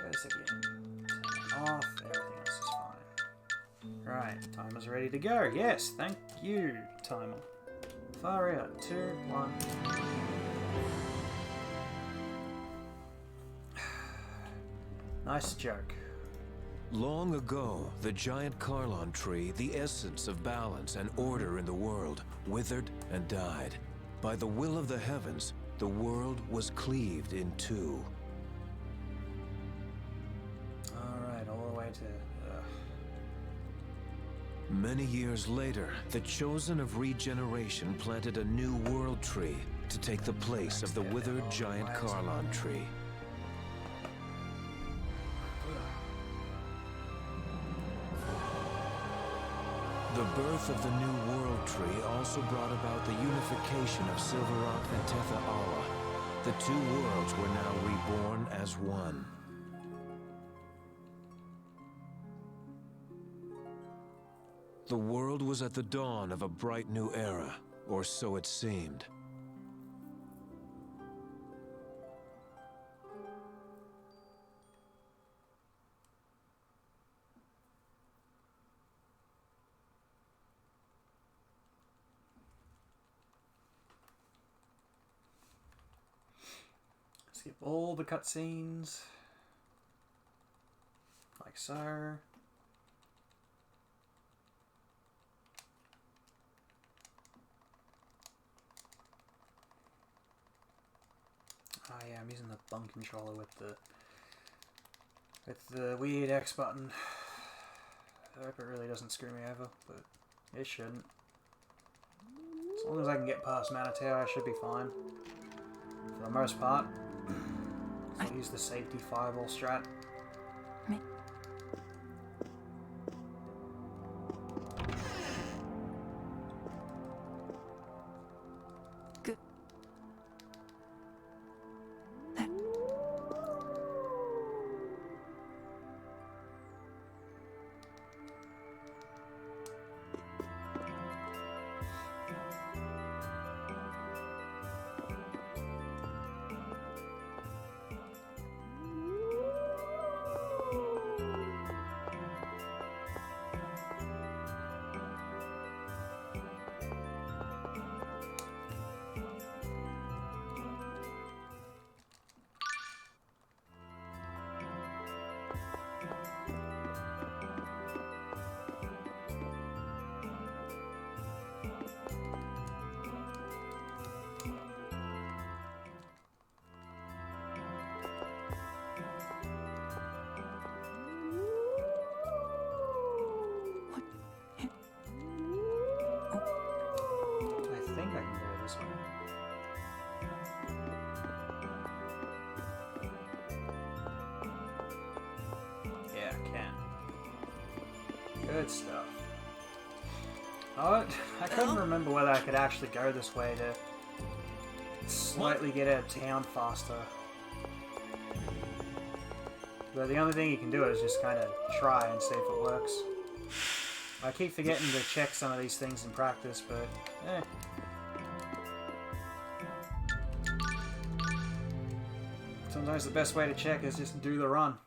Where's the game? Off, everything else is fine. Right, timer's ready to go. Yes, thank you, timer. Far out. 2, 1. Nice joke. Long ago, the giant Carlon tree, the essence of balance and order in the world, withered and died. By the will of the heavens, the world was cleaved in two. Alright, all the way to... Many years later, the Chosen of Regeneration planted a new world tree to take the place of the withered giant Carlon tree. The birth of the new world tree also brought about the unification of Silver Rock and Tetha Alla. The two worlds were now reborn as one. The world was at the dawn of a bright new era, or so it seemed. Skip all the cutscenes. Like so. Oh yeah, I'm using the bump controller with the weird X button. I hope it really doesn't screw me over, but it shouldn't. As long as I can get past Manatee, I should be fine. For the most part. So I use the safety fireball strat. Good stuff. Oh, I couldn't remember whether I could actually go this way to slightly get out of town faster. But the only thing you can do is just kind of try and see if it works. I keep forgetting to check some of these things in practice, but eh. Sometimes the best way to check is just do the run.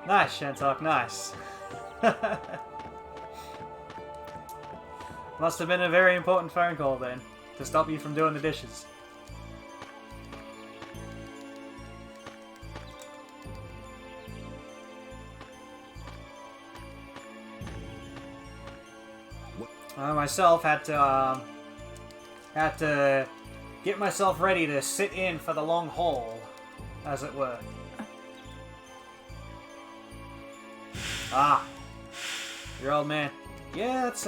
Nice, Shantok, nice. Must have been a very important phone call then, to stop you from doing the dishes. I myself had to get myself ready to sit in for the long haul, as it were. Ah, your old man. Yeah, it's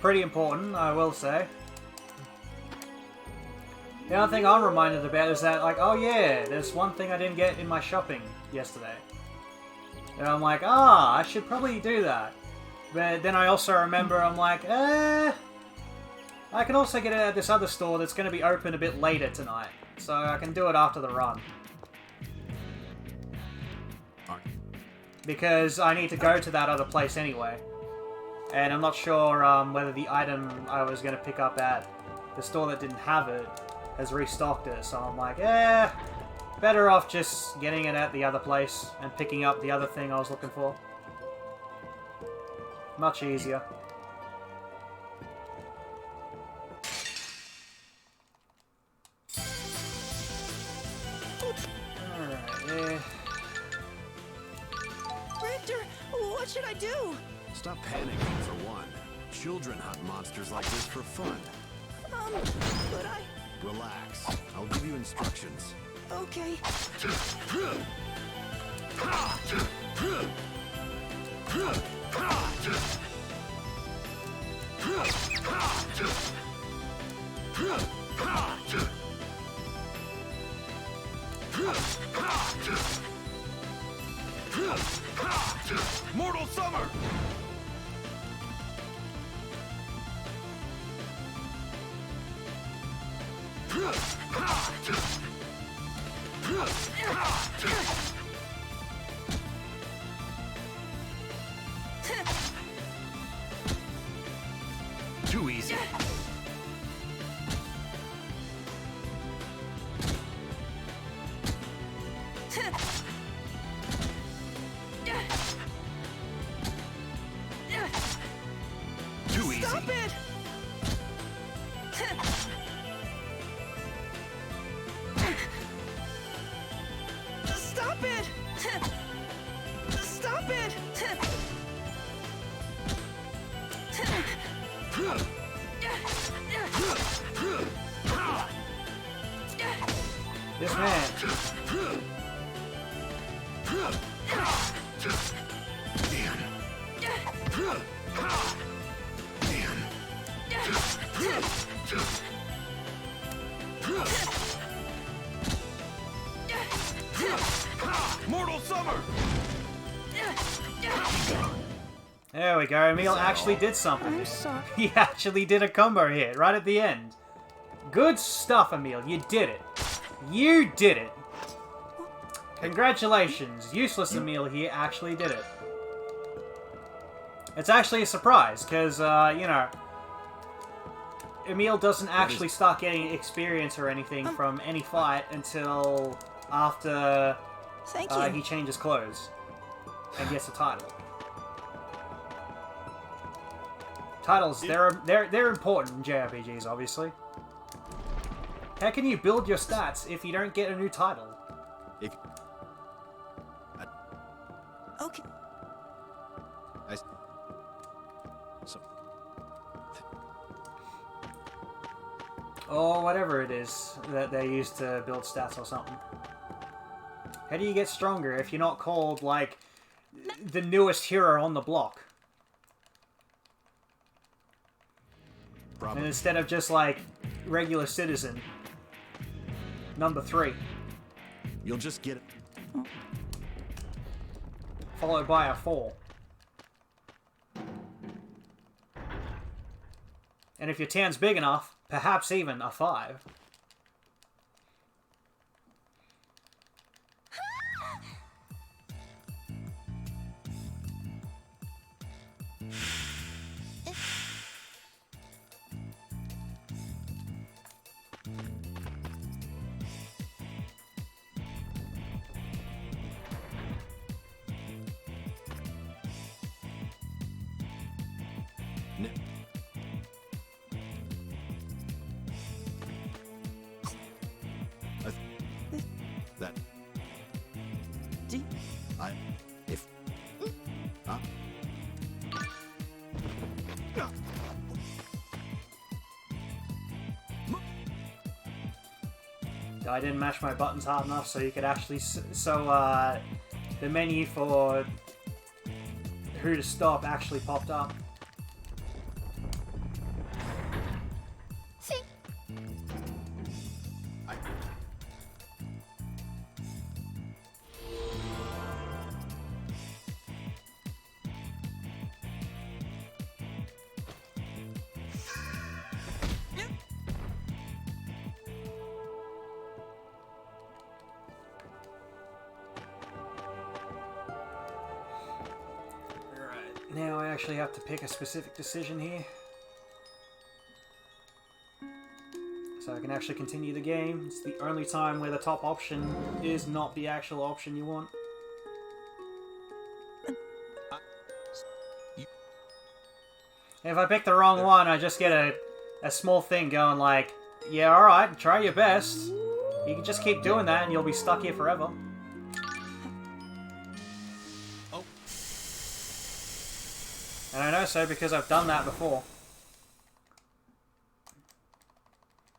pretty important, I will say. The other thing I'm reminded about is that, like, oh yeah, there's one thing I didn't get in my shopping yesterday. And I'm like, I should probably do that. But then I also remember, I'm like, I can also get it at this other store that's going to be open a bit later tonight. So I can do it after the run. Because I need to go to that other place anyway. And I'm not sure whether the item I was going to pick up at the store that didn't have it has restocked it. So I'm like, better off just getting it at the other place and picking up the other thing I was looking for. Much easier. Alright, yeah. Richter, what should I do? Stop panicking, for one. Children hunt monsters like this for fun. But I... Relax. I'll give you instructions. Okay. Mortal Summer! Too easy. Too easy. Stop it! Stop it! Stop it! This man. Mortal Summer! There we go. Emil actually did something. I'm sorry. He actually did a combo hit right at the end. Good stuff, Emil. You did it. You did it. Congratulations. Useless Emil here actually did it. It's actually a surprise, because, you know, Emil doesn't actually start getting experience or anything from any fight until after Thank you. he changes clothes and gets a title. Titles, they're important in JRPGs, obviously. How can you build your stats if you don't get a new title? Okay. Or whatever it is that they use to build stats or something. How do you get stronger if you're not called, like, the newest hero on the block? Probably. And instead of just, like, regular citizen, number 3. You'll just get it. Followed by a 4. And if your town's big enough, perhaps even a 5. If... Huh? I didn't mash my buttons hard enough so you could actually... the menu for who to stop actually popped up. See? Now I actually have to pick a specific decision here. So I can actually continue the game. It's the only time where the top option is not the actual option you want. If I pick the wrong one, I just get a small thing going like, yeah, alright, try your best. You can just keep doing that and you'll be stuck here forever. And I know so because I've done that before.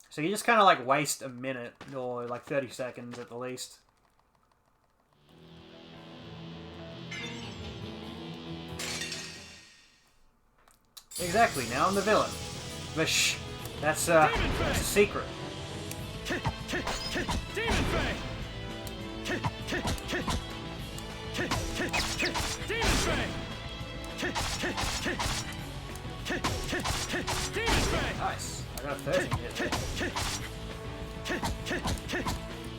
So you just kind of like waste a minute or like 30 seconds at the least. Exactly, now I'm the villain. But shh, that's a secret. Demon Fang! Demon Fang! Nice. I got 30 hits.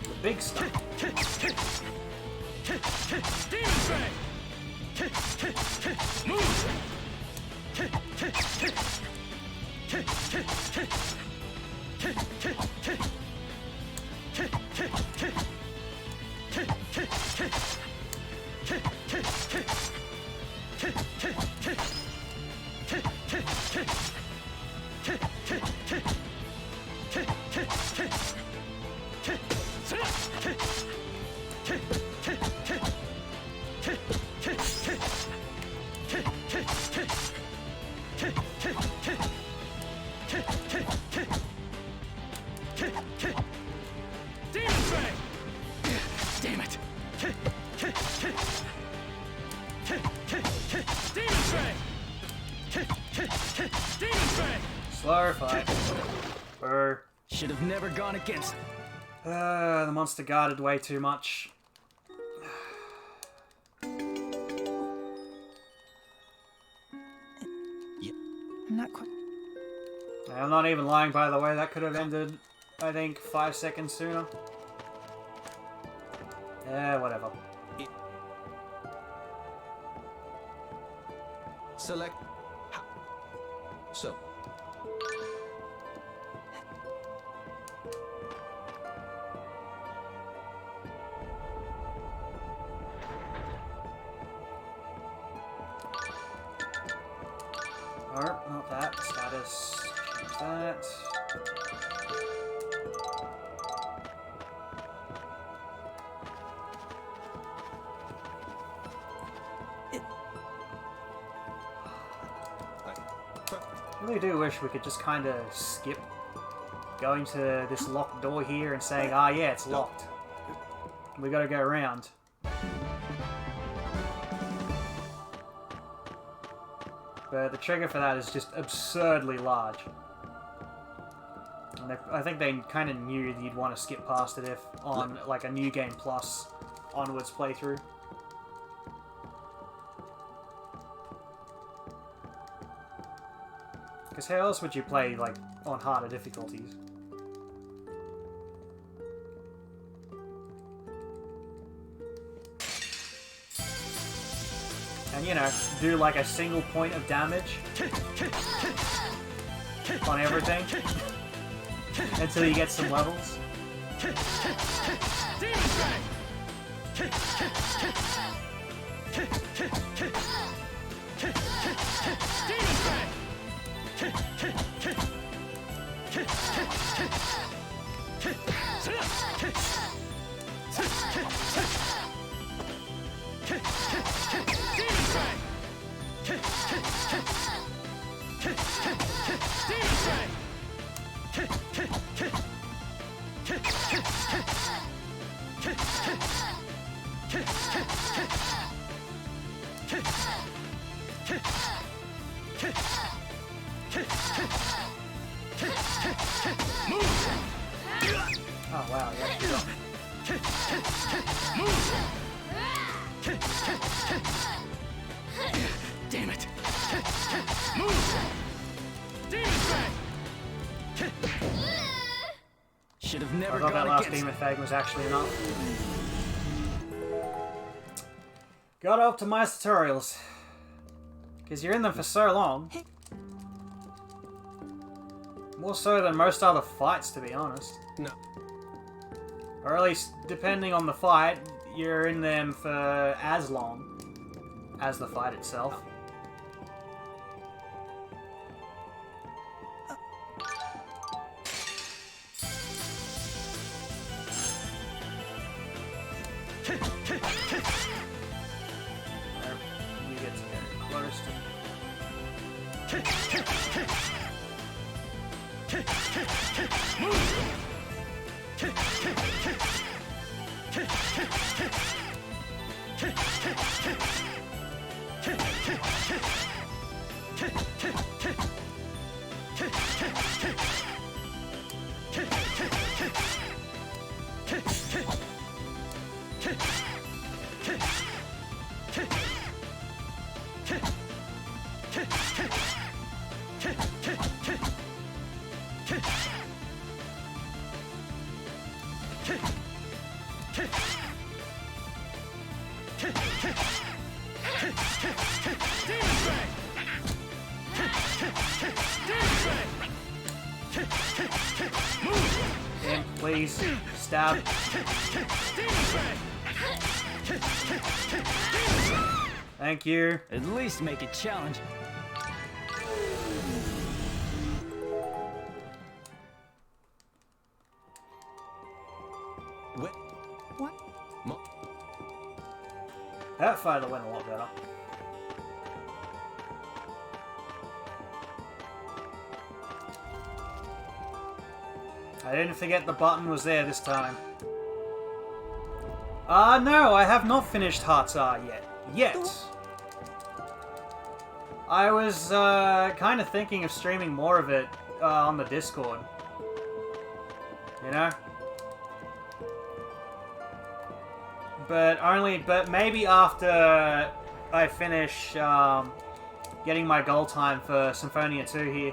The big stuff. Demon Fang! Move! Damn it! Demon Fang! Demon Fang! Slower fight. Brr. Should have never gone against. The monster guarded way too much. I'm not quite. I'm not even lying, by the way. That could have ended, I think, 5 seconds sooner. Yeah, whatever. Select. So. Or, not that. Status. Change that. I really do wish we could just kind of skip going to this locked door here and saying, ah, yeah, it's locked. We gotta go around. But the trigger for that is just absurdly large. And I think they kind of knew that you'd want to skip past it if on like a New Game Plus onwards playthrough. Because how else would you play, like, on harder difficulties? And, you know, do, like, a single point of damage on everything until you get some levels. Oh wow, yeah. Damn it! Demon Fang! Should have I never thought that gone last against. Demon Fang was actually enough. Gotta optimize tutorials. Because you're in them for so long. More so than most other fights, to be honest. No. Or at least, depending on the fight, you're in them for as long as the fight itself. You get to get close in, please. Stab. Thank you. At least make it challenging. What? What? That fighter went a lot better. I didn't forget the button was there this time. No, I have not finished Hearts R yet. I was kind of thinking of streaming more of it on the Discord. You know? But maybe after I finish getting my goal time for Symphonia 2 here.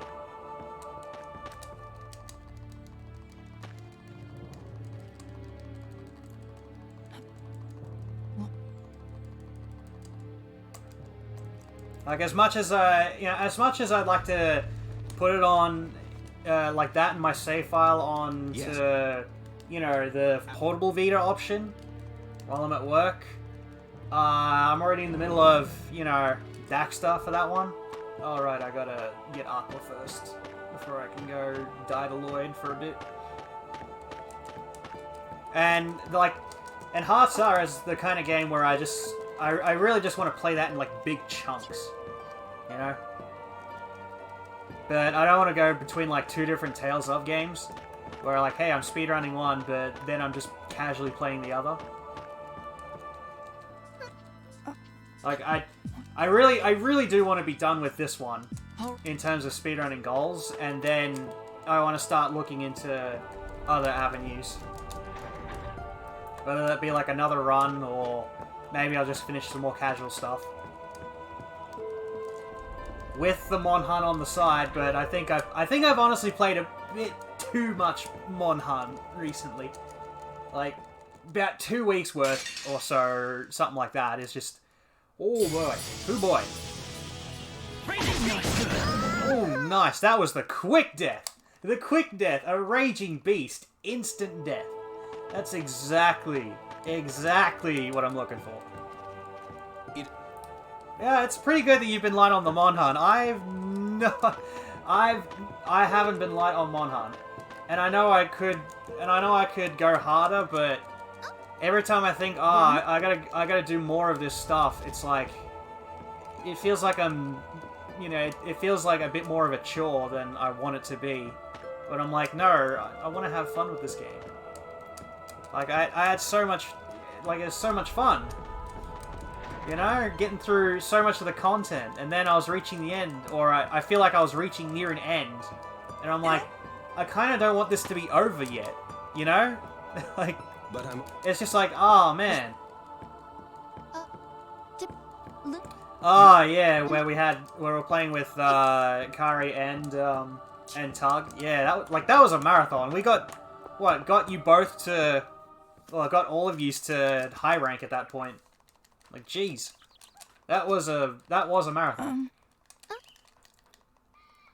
Like as much as I'd like to put it on like that in my save file on to the portable Vita option while I'm at work. I'm already in the middle of DAC stuff for that one. All right, I gotta get Aqua first before I can go Daedaloid for a bit. And Hearts R is the kind of game where I really just want to play that in like big chunks, you know? But I don't want to go between like two different Tales of games where like, hey, I'm speedrunning one, but then I'm just casually playing the other. Like I really do want to be done with this one in terms of speedrunning goals, and then I want to start looking into other avenues. Whether that be like another run, or maybe I'll just finish some more casual stuff. With the Mon Hun on the side, but I think I've honestly played a bit too much Mon Hun recently. Like, about 2 weeks worth or so, something like that. It's just, oh boy, oh boy. Oh, nice. That was the quick death. The quick death, a raging beast, instant death. That's exactly what I'm looking for. Yeah, it's pretty good that you've been light on the Mon Hun. I haven't been light on Mon Hun, and I know I could go harder, but every time I think, I gotta do more of this stuff, it's like it feels like I'm, it feels like a bit more of a chore than I want it to be. But I'm like, no, I want to have fun with this game. Like I had so much like it's so much fun. You know, getting through so much of the content, and then I was reaching the end, or I feel like I was reaching near an end, and I'm like, I kind of don't want this to be over yet, you know? Like, But it's just like, oh man. Look. Oh yeah, where we were playing with Kari and Tug. Yeah, that was a marathon. We got you both to, well, I got all of you to high rank at that point. Like, jeez, that was a marathon.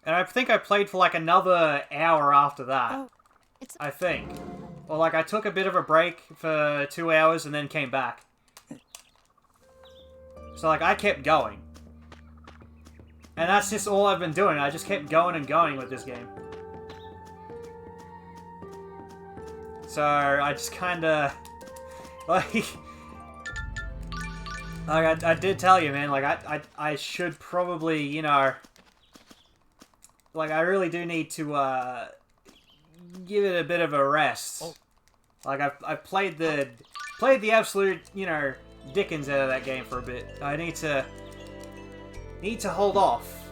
And I think I played for like another hour after that. I think. Or like I took a bit of a break for 2 hours and then came back. So like I kept going. And that's just all I've been doing. I just kept going and going with this game. So I just kinda like I did tell you, man, like I should probably, you know, like I really do need to give it a bit of a rest. Like I've played the absolute, you know, dickens out of that game for a bit. I need to hold off.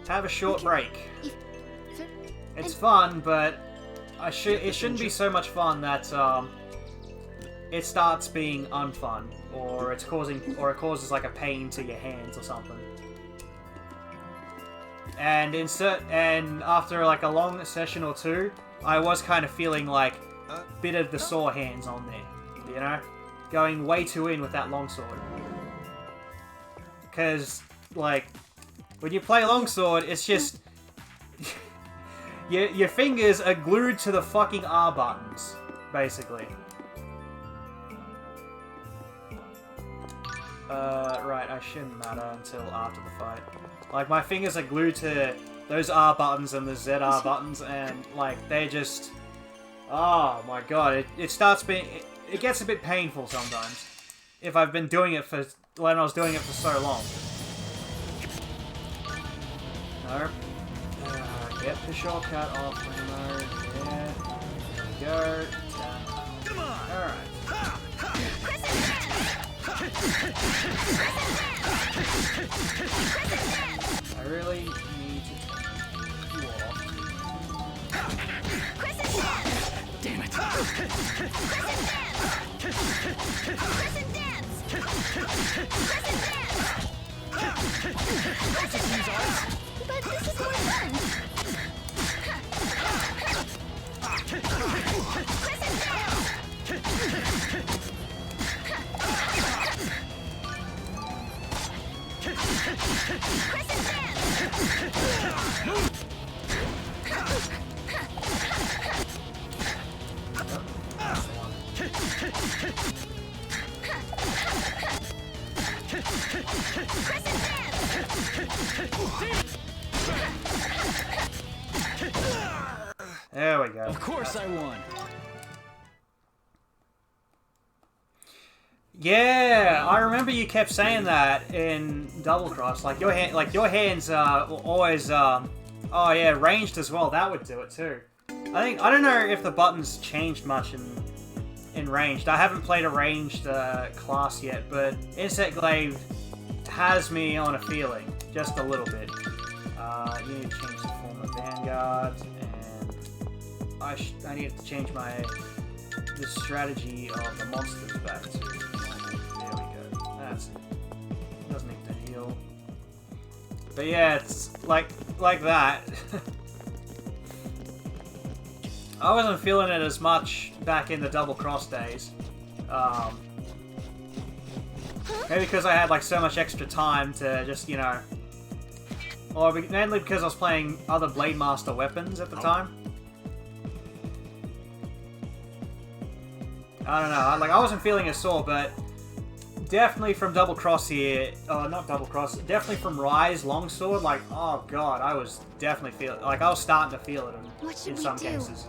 Have a short break. It's fun, but it shouldn't be so much fun that it starts being unfun, or it causes like a pain to your hands or something. And after like a long session or two, I was kind of feeling like a bit of the sore hands on there, you know? Going way too in with that longsword. Because, like, when you play longsword, it's just... your fingers are glued to the fucking R buttons, basically. Right, I shouldn't matter until after the fight. Like, my fingers are glued to those R buttons and the ZR buttons, and, like, they just... Oh my god, it starts being... It gets a bit painful sometimes. If I've been doing it when I was doing it for so long. No. Get the shortcut off, Remo. Yeah. There we go. Come on! Alright. I really need to take you off. Damn it. Crescent dance! But this is more fun! There we go. Of course I won. Yeah, I remember you kept saying that in Double Cross. Like your hands were always oh yeah, ranged as well. That would do it too. I don't know if the buttons changed much in ranged. I haven't played a ranged class yet, but Insect Glaive has me on a feeling, just a little bit. You need to change the form of Vanguard, and I need to change the strategy of the monsters back to. There we go. That's it. Doesn't need to heal. But yeah, it's like that. I wasn't feeling it as much back in the Double Cross days. Maybe because I had like so much extra time to just, you know, or mainly because I was playing other Blade Master weapons at the time. I don't know, like I wasn't feeling as sore, but definitely from Double Cross here, not Double Cross, definitely from Rise Longsword, like, oh god, I was definitely feeling, like I was starting to feel it in some cases.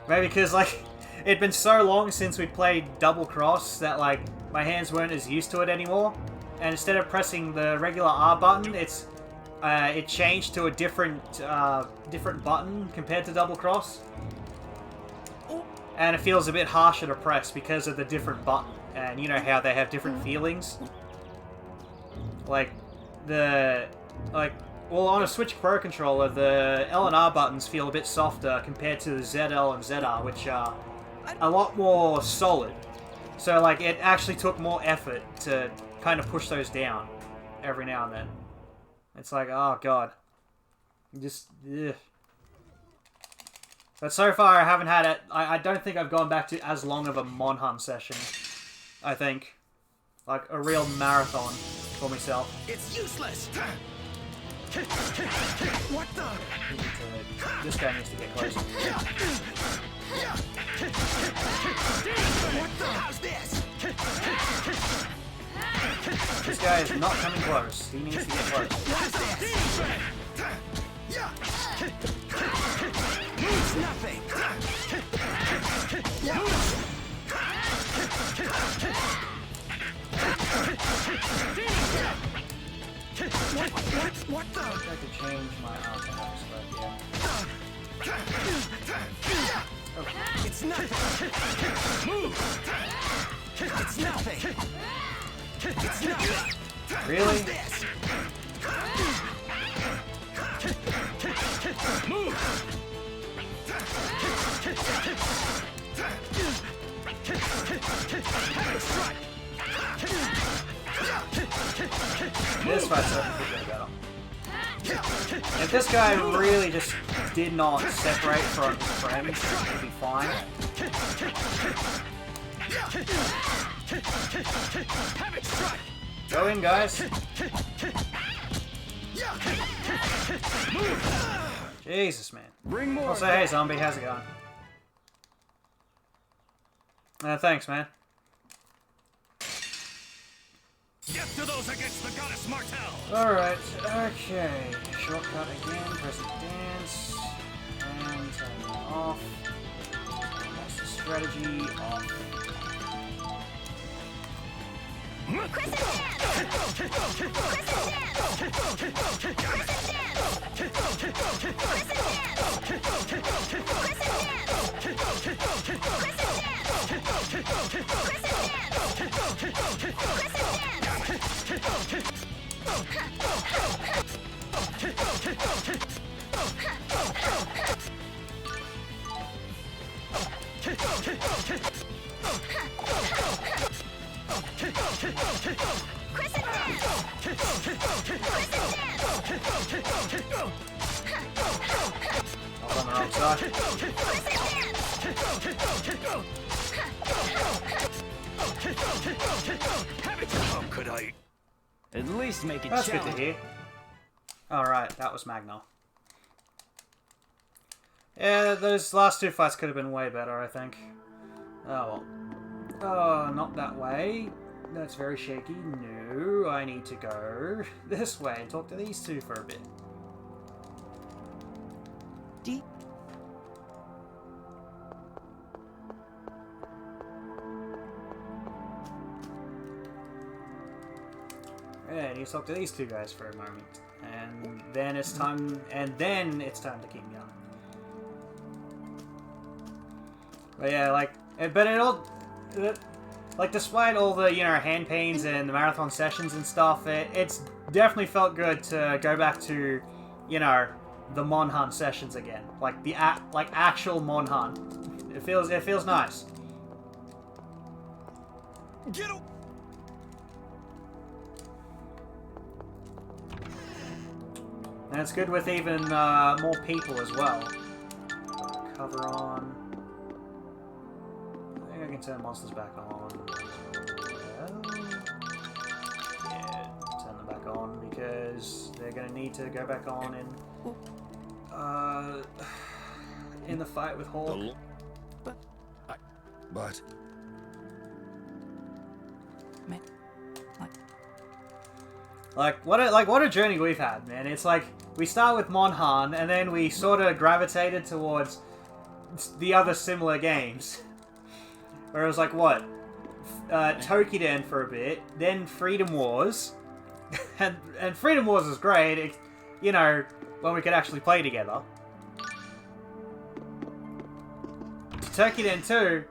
Maybe because, like, it'd been so long since we'd played Double Cross that, like, my hands weren't as used to it anymore. And instead of pressing the regular R button, it changed to a different button compared to Double Cross. and it feels a bit harsher to press because of the different button. And you know how they have different feelings? Like, well, on a Switch Pro controller, the L and R buttons feel a bit softer compared to the ZL and ZR, which are a lot more solid. So, like, it actually took more effort to kind of push those down every now and then. It's like, oh god. Just, ugh. But so far, I haven't had it. I don't think I've gone back to as long of a Monhan session. I think. Like, a real marathon for myself. It's useless. What the? This guy needs to get closer. What the? How's this? This guy is not coming close. He needs to get close. What's this? It's nothing. What the? I could change my arm perhaps, but yeah. It's nothing. Move. It's nothing. It's nothing. Really? Move. This fight's definitely better. If this guy really just did not separate from his friends, he'd be fine. Go in, guys. Jesus, man. Bring more. Also, hey, zombie, how's it going? Thanks, man. Get to those against the goddess Martel. Alright, okay. Shortcut again, press the dance. And turn it off. That's the strategy off. Crescent dance! Crescent dance! Crescent I was on the wrong side. How could I? At least make it That's good challenging. to hear. Alright, that was Magna. Yeah, those last two fights could have been way better, I think. Oh well. Oh, not that way. That's very shaky. No, I need to go this way and talk to these two for a bit. Yeah, I need to talk to these two guys for a moment. And then it's time to keep going. But yeah, like, but it all, like, despite all the, you know, hand pains and the marathon sessions and stuff, it's definitely felt good to go back to, you know, the Monhan sessions again, like the actual Monhan. It feels nice. Get away! And it's good with even more people as well. Cover on. I think I can turn monsters back on. Yeah, turn them back on because they're going to need to go back on in the fight with Hawk. But What a journey we've had, man. It's like we start with Monhan and then we sort of gravitated towards the other similar games. Where it was like, what? Tokiden for a bit, then Freedom Wars. and Freedom Wars was great, you know, when we could actually play together. Turkey Den 2,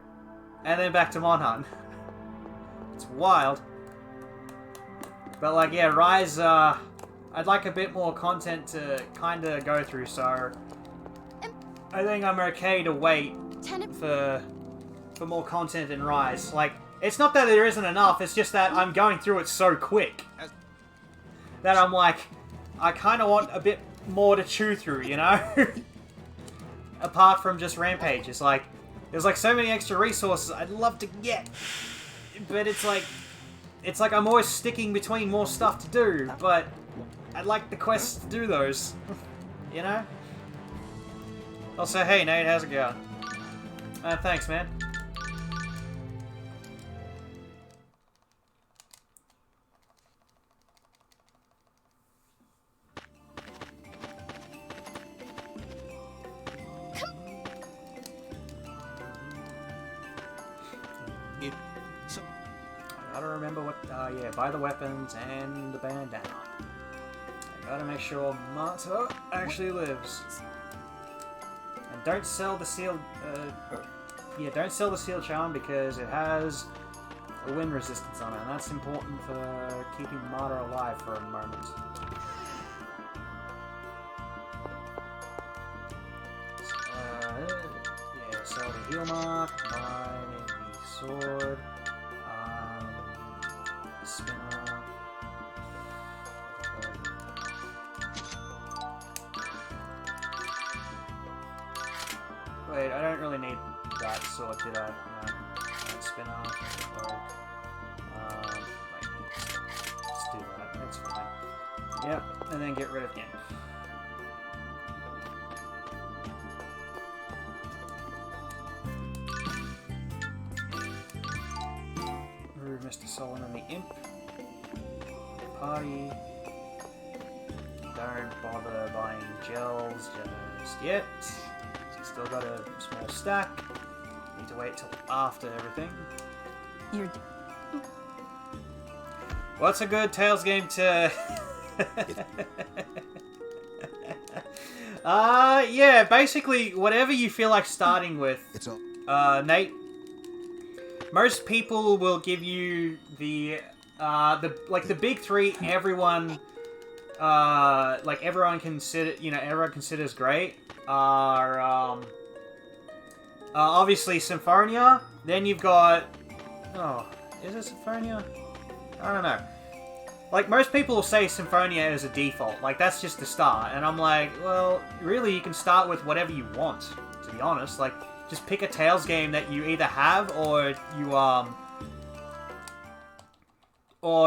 and then back to Monhunt. It's wild. But like, yeah, Rise, I'd like a bit more content to kind of go through, so I think I'm okay to wait for more content in Rise. Like, it's not that there isn't enough, it's just that I'm going through it so quick that I'm like, I kind of want a bit more to chew through, you know? Apart from just Rampage. It's like, there's like so many extra resources I'd love to get, but it's like I'm always sticking between more stuff to do, but I'd like the quests to do those, you know? Also, hey Nate, how's it going? Thanks, man. I gotta remember what, yeah, buy the weapons and the bandana. I gotta make sure Marta actually lives. And don't sell the sealed, yeah, don't sell the sealed charm because it has a wind resistance on it, and that's important for keeping Marta alive for a moment. Yeah, sell the heal mark, buy the sword. Spinner. Wait, I don't really need that sword, did I? No. Spinner. Wait, let's do that. That's fine. Yep, and then get rid of him. Mr. Solon and the Imp. Party. Don't bother buying gels just yet. Still got a small stack. Need to wait till after everything. What's a good Tales game to... yeah, basically whatever you feel like starting with. Nate. Most people will give you the big three. Everyone considers great are obviously Symphonia. Then you've got is it Symphonia? I don't know. Like most people will say Symphonia as a default. Like that's just the start, and I'm like, well, really, you can start with whatever you want. To be honest, like. Just pick a Tales game that you either have or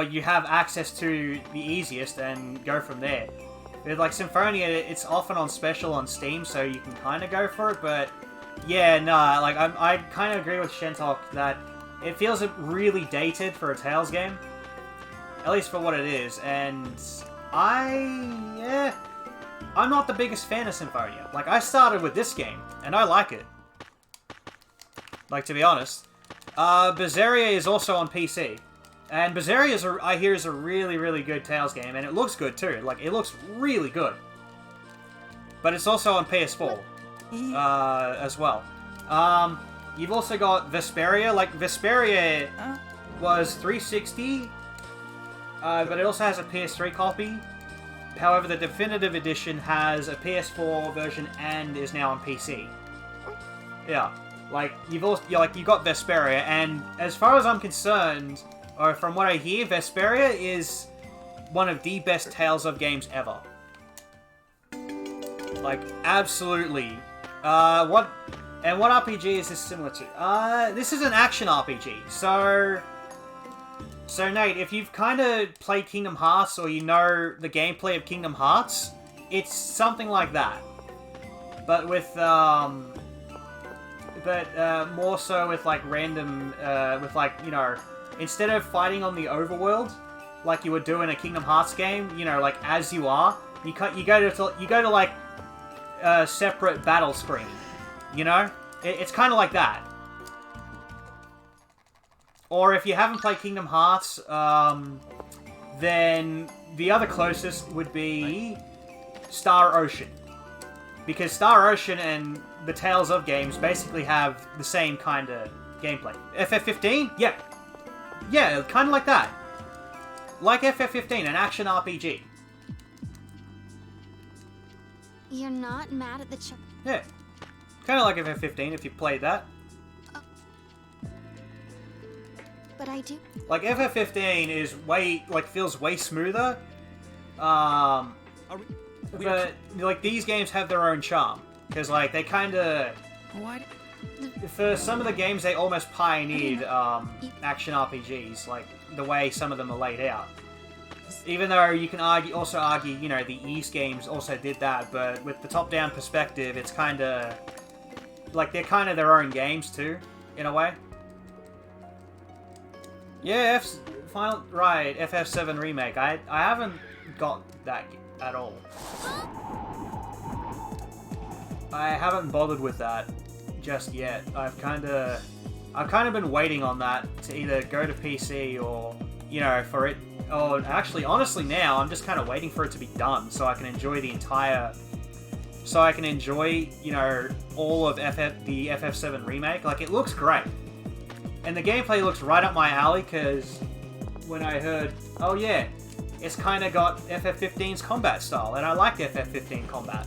you have access to the easiest and go from there. With like Symphonia, it's often on special on Steam, so you can kind of go for it. But yeah, nah, like I kind of agree with Shentok that it feels really dated for a Tales game, at least for what it is. And I'm not the biggest fan of Symphonia. Like I started with this game and I like it. Like, to be honest. Berseria is also on PC. And Berseria, I hear, is a really, really good Tales game. And it looks good, too. Like, it looks really good. But it's also on PS4. As well. You've also got Vesperia. Like, Vesperia was 360. But it also has a PS3 copy. However, the Definitive Edition has a PS4 version and is now on PC. Yeah. Like, you've got Vesperia, and as far as I'm concerned, or from what I hear, Vesperia is one of the best Tales of games ever. Like, absolutely. What RPG is this similar to? This is an action RPG, so Nate, if you've kind of played Kingdom Hearts, or you know the gameplay of Kingdom Hearts, it's something like that. But with, more so with like random, with like, you know, instead of fighting on the overworld like you would do in a Kingdom Hearts game, you know, like as you are, you go to like a separate battle screen, you know, it's kind of like that. Or if you haven't played Kingdom Hearts, then the other closest would be Star Ocean, because Star Ocean and the Tales of games basically have the same kind of gameplay. FF15? Yeah. Yeah, kind of like that. Like FF15, an action RPG. You're not mad at the Yeah. Kind of like FF15 if you played that. But I do. Like, FF15 is feels way smoother. But, like, these games have their own charm. Because, like, they kind of... What? For some of the games, they almost pioneered action RPGs, like, the way some of them are laid out. Even though you can also argue, you know, the Ys games also did that, but with the top-down perspective, it's kind of... Like, they're kind of their own games, too, in a way. Yeah, FF7 Remake. I haven't got that at all. I haven't bothered with that just yet. I've kind of been waiting on that to either go to PC or, you know, for it. Oh, actually, honestly, now I'm just kind of waiting for it to be done so I can enjoy the entire. So I can enjoy, you know, all of the FF7 Remake. Like, it looks great. And the gameplay looks right up my alley, because when I heard, oh yeah, it's kind of got FF15's combat style, and I liked FF15 combat.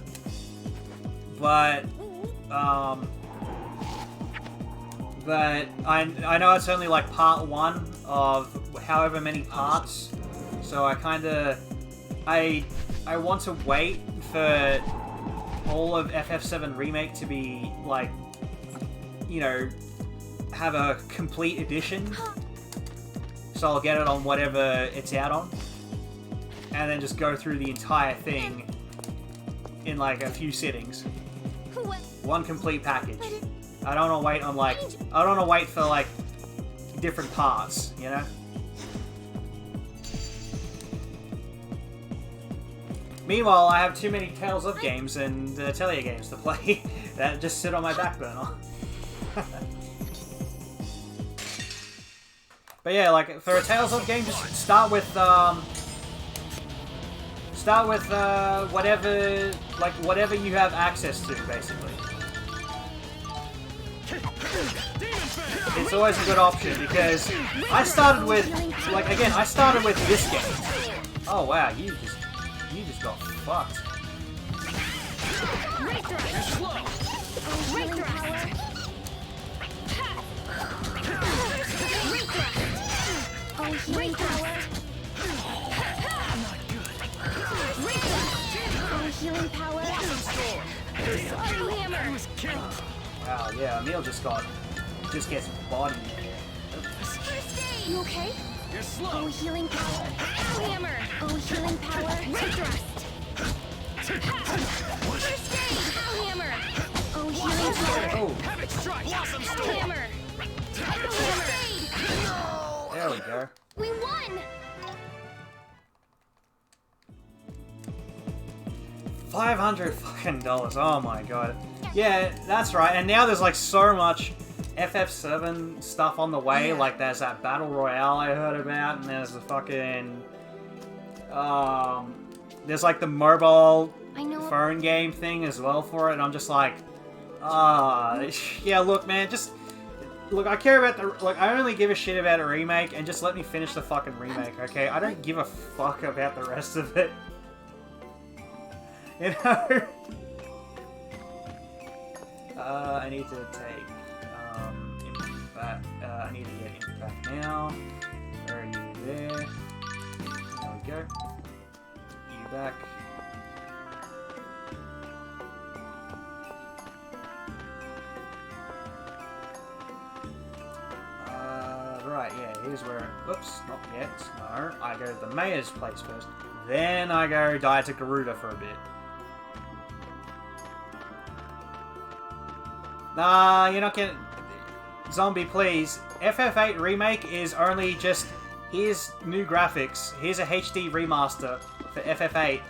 But I know it's only like part 1 of however many parts, so I want to wait for all of FF7 Remake to be, like, you know, have a complete edition, so I'll get it on whatever it's out on, and then just go through the entire thing in like a few sittings. One complete package. I don't want to wait on I don't want to wait for like different parts, you know? Meanwhile, I have too many Tales of games and Atelier games to play that just sit on my back burner. But yeah, like, for a Tales of game, just start with whatever you have access to, basically. It's always a good option, because I started with this game. Oh wow, you just got fucked. Oh, healing power. Oh, healing power. Oh, hammer. Wow, yeah, Emil just gets bodied. You okay? You're slow. Oh, healing power. Oh, hammer. Oh, healing power. Ray thrust. First aid. Oh, hammer. Oh, healing power. Oh, Havoc strike. Blossom Oh, storm. hammer. First aid. there we go. We won. $500 fucking dollars. Oh my god. Yeah, that's right. And now there's like so much FF7 stuff on the way. Like there's that battle royale I heard about, and there's the fucking there's like the mobile phone game thing as well for it. And I'm just like, yeah. Look, man, just look. I care about I only give a shit about a remake, and just let me finish the fucking remake, okay? I don't give a fuck about the rest of it. You know? I need to take input back. I need to get input back now. Where are you? There. There we go. You back. Right, yeah, here's where... Oops, not yet. No, I go to the mayor's place first. Then I go die to Garuda for a bit. Nah, you're not getting... Zombie, please. FF8 Remake is only just... Here's new graphics. Here's a HD remaster for FF8.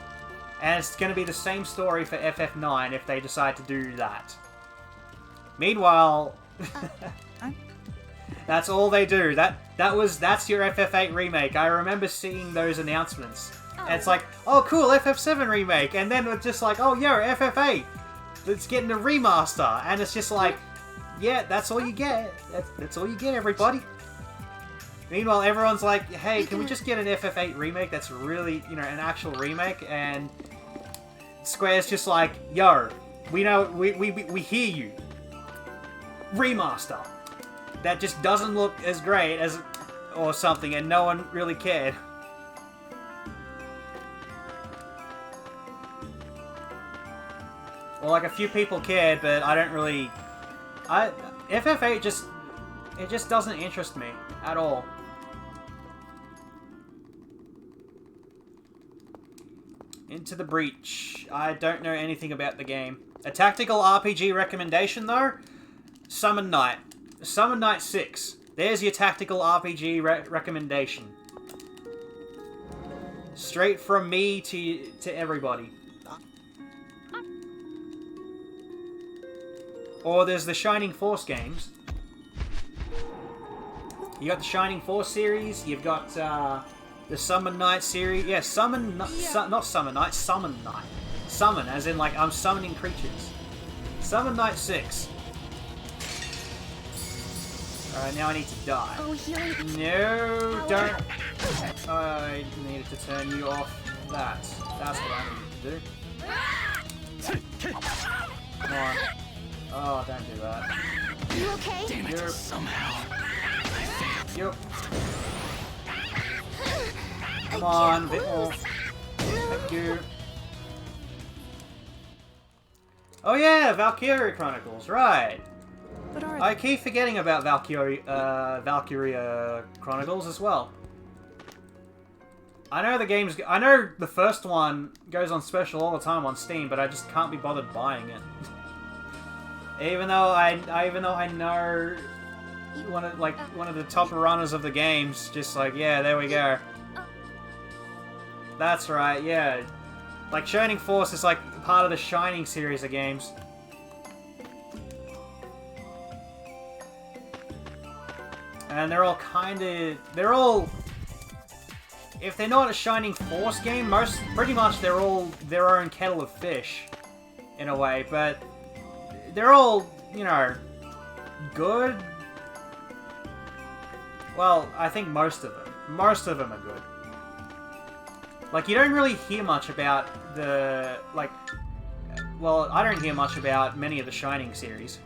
And it's going to be the same story for FF9 if they decide to do that. Meanwhile... That's all they do. That's your FF8 remake. I remember seeing those announcements. And it's like, oh cool, FF7 remake, and then it's just like, oh yeah, FF8. that's getting a remaster, and it's just like, yeah, that's all you get. That's all you get, everybody. Meanwhile, everyone's like, hey, can we just get an FF8 remake that's really, you know, an actual remake? And Square's just like, yo, we know, we hear you. Remaster. That just doesn't look as great as, or something, and no one really cared. Well, like, a few people cared, but I don't really... FF8 just... It just doesn't interest me at all. Into the Breach. I don't know anything about the game. A tactical RPG recommendation, though? Summon Night. Summon Night 6. There's your tactical RPG recommendation. Straight from me to everybody. Or there's the Shining Force games. You got the Shining Force series. You've got the Summon Night series. Yeah, not Summon Night. Summon Night. Summon, as in like I'm summoning creatures. Summon Night 6. Alright, now I need to die. Oh, healing. No, don't. I needed to turn you off that. That's what I needed to do. Come on. Oh, don't do that. You okay? Damn it, somehow. Yep. Come on, a bit more. Thank you. Oh yeah, Valkyria Chronicles, right. But I keep forgetting about Valkyria Chronicles as well. I know the game's... I know the first one goes on special all the time on Steam, but I just can't be bothered buying it. Even though I know one of the top runners of the games, just like, yeah, there we go. That's right, yeah. Like, Shining Force is like part of the Shining series of games. And they're all if they're not a Shining Force game, pretty much they're all their own kettle of fish, in a way, but they're all, you know, good. Well, I think most of them are good. Like, you don't really hear much about the, like, well, I don't hear much about many of the Shining series.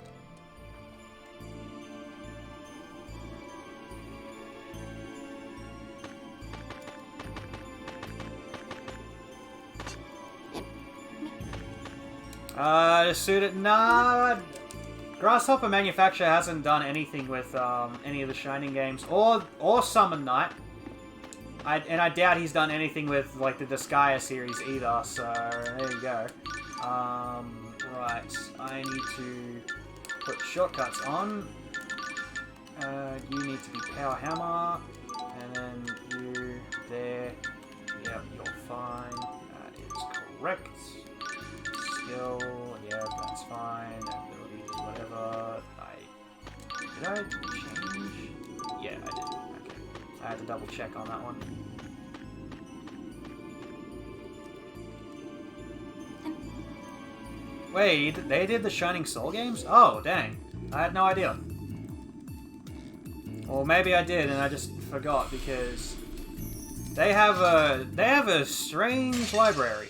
Nah, Grasshopper Manufacturer hasn't done anything with any of the Shining games, or Summon Night. I doubt he's done anything with like the Disgaea series either. So there you go. Right, I need to put shortcuts on. You need to be Power Hammer, and then you there. Yep, you're fine. That is correct. Skill, yeah, that's fine. Abilities, whatever. Did I change? Yeah, I did. Okay. I had to double check on that one. Wait, they did the Shining Soul games? Oh, dang. I had no idea. Or maybe I did and I just forgot because they have a strange library.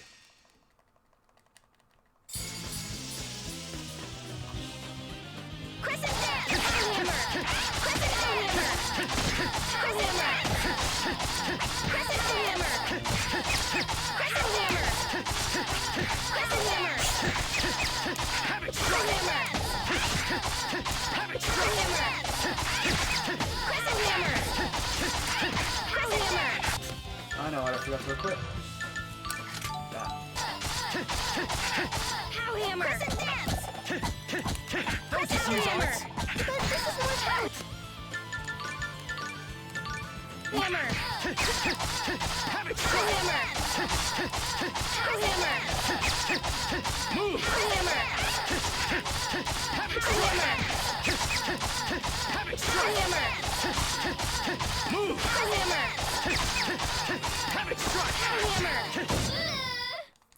I know, I forgot to equip. That. Power hammer. Don't just use Hammer. arts. Hammer. Hammer. Hammer. Move. Hammer. Hammer. Move. Hammer.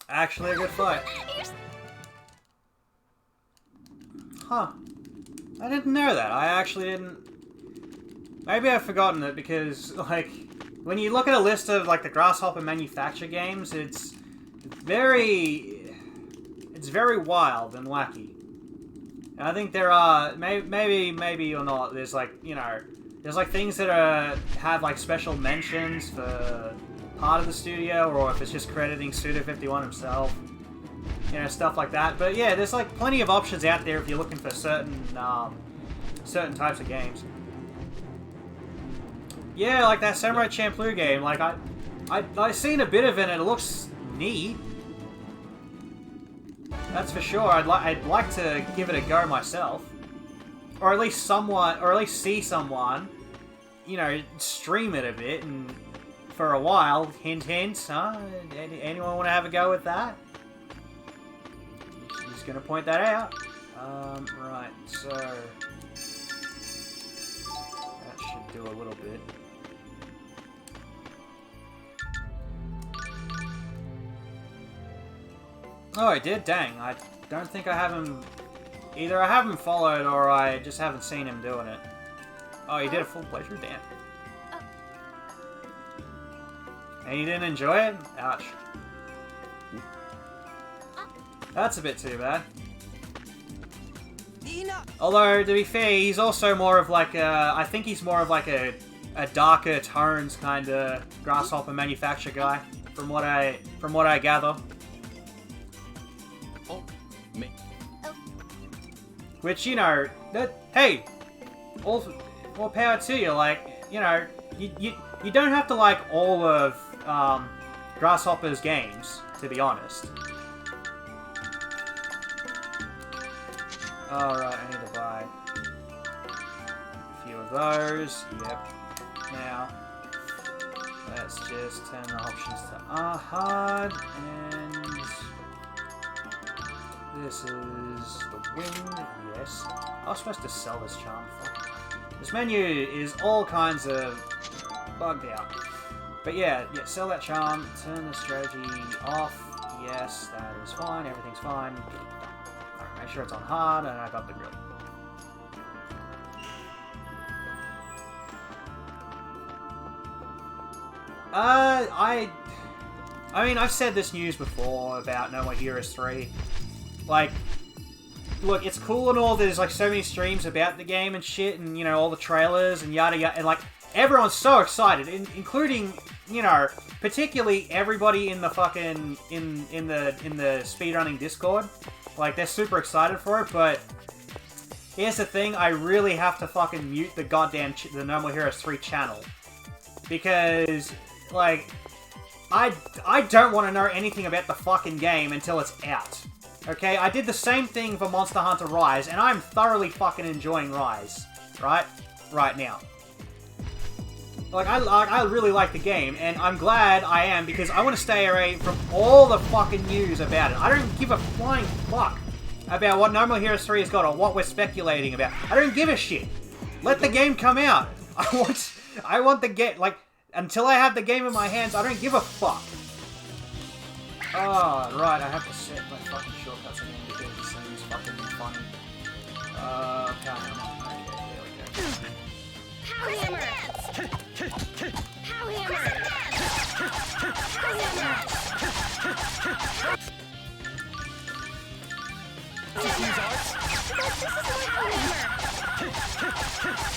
Actually a good fight. Huh. I didn't know that. I actually didn't... Maybe I've forgotten it because, like, when you look at a list of, like, the Grasshopper Manufacture games, it's very wild and wacky. And I think there are, maybe or not, there's, like, you know, there's, like, things that have, like, special mentions for part of the studio, or if it's just crediting Suda51 himself. You know, stuff like that. But yeah, there's like plenty of options out there if you're looking for certain types of games. Yeah, like that Samurai Champloo game. Like I seen a bit of it and it looks neat. That's for sure. I'd like to give it a go myself, or at least see someone, you know, stream it a bit and for a while. Hint, hint. Huh? Anyone want to have a go with that? Just gonna point that out. Right, so that should do a little bit. Oh, I did? Dang, I don't think I have him... Either I have him followed or I just haven't seen him doing it. Oh, he did a full playthrough? Damn. And you didn't enjoy it? Ouch. That's a bit too bad. Although, to be fair, he's also more of like a... I think he's more of like a darker tones kind of Grasshopper Manufacture guy, from what I gather. Oh, me. Which, you know, hey, all more power to you. Like, you know, you don't have to like all of Grasshopper's games, to be honest. Alright, I need to buy a few of those. Yep. Now, let's just turn the options to hard, and this is the wind. Yes. I was supposed to sell this charm. This menu is all kinds of bugged out. But yeah, sell that charm, turn the strategy off. Yes, that is fine, everything's fine. Alright, make sure it's on hard, and I got the grill. I mean, I've said this news before about No More Heroes 3. Like, look, it's cool and all, there's like so many streams about the game and shit, and, you know, all the trailers and yada yada, and like, everyone's so excited, including, you know, particularly everybody in the fucking, in the speedrunning Discord. Like, they're super excited for it, but here's the thing, I really have to fucking mute the goddamn, the No More Heroes 3 channel. Because, like, I don't want to know anything about the fucking game until it's out. Okay, I did the same thing for Monster Hunter Rise, and I'm thoroughly fucking enjoying Rise. Right now. Like, I really like the game, and I'm glad I am, because I want to stay away from all the fucking news about it. I don't give a flying fuck about what No More Heroes 3 has got, or what we're speculating about. I don't give a shit. Let the game come out. I want the game, like, until I have the game in my hands, I don't give a fuck. Oh, right, I have to set my fucking shortcuts again because this thing is fucking funny. Power hammer. Okay, there we go. Power hammer! Power hammer! Power hammer! Just use arts.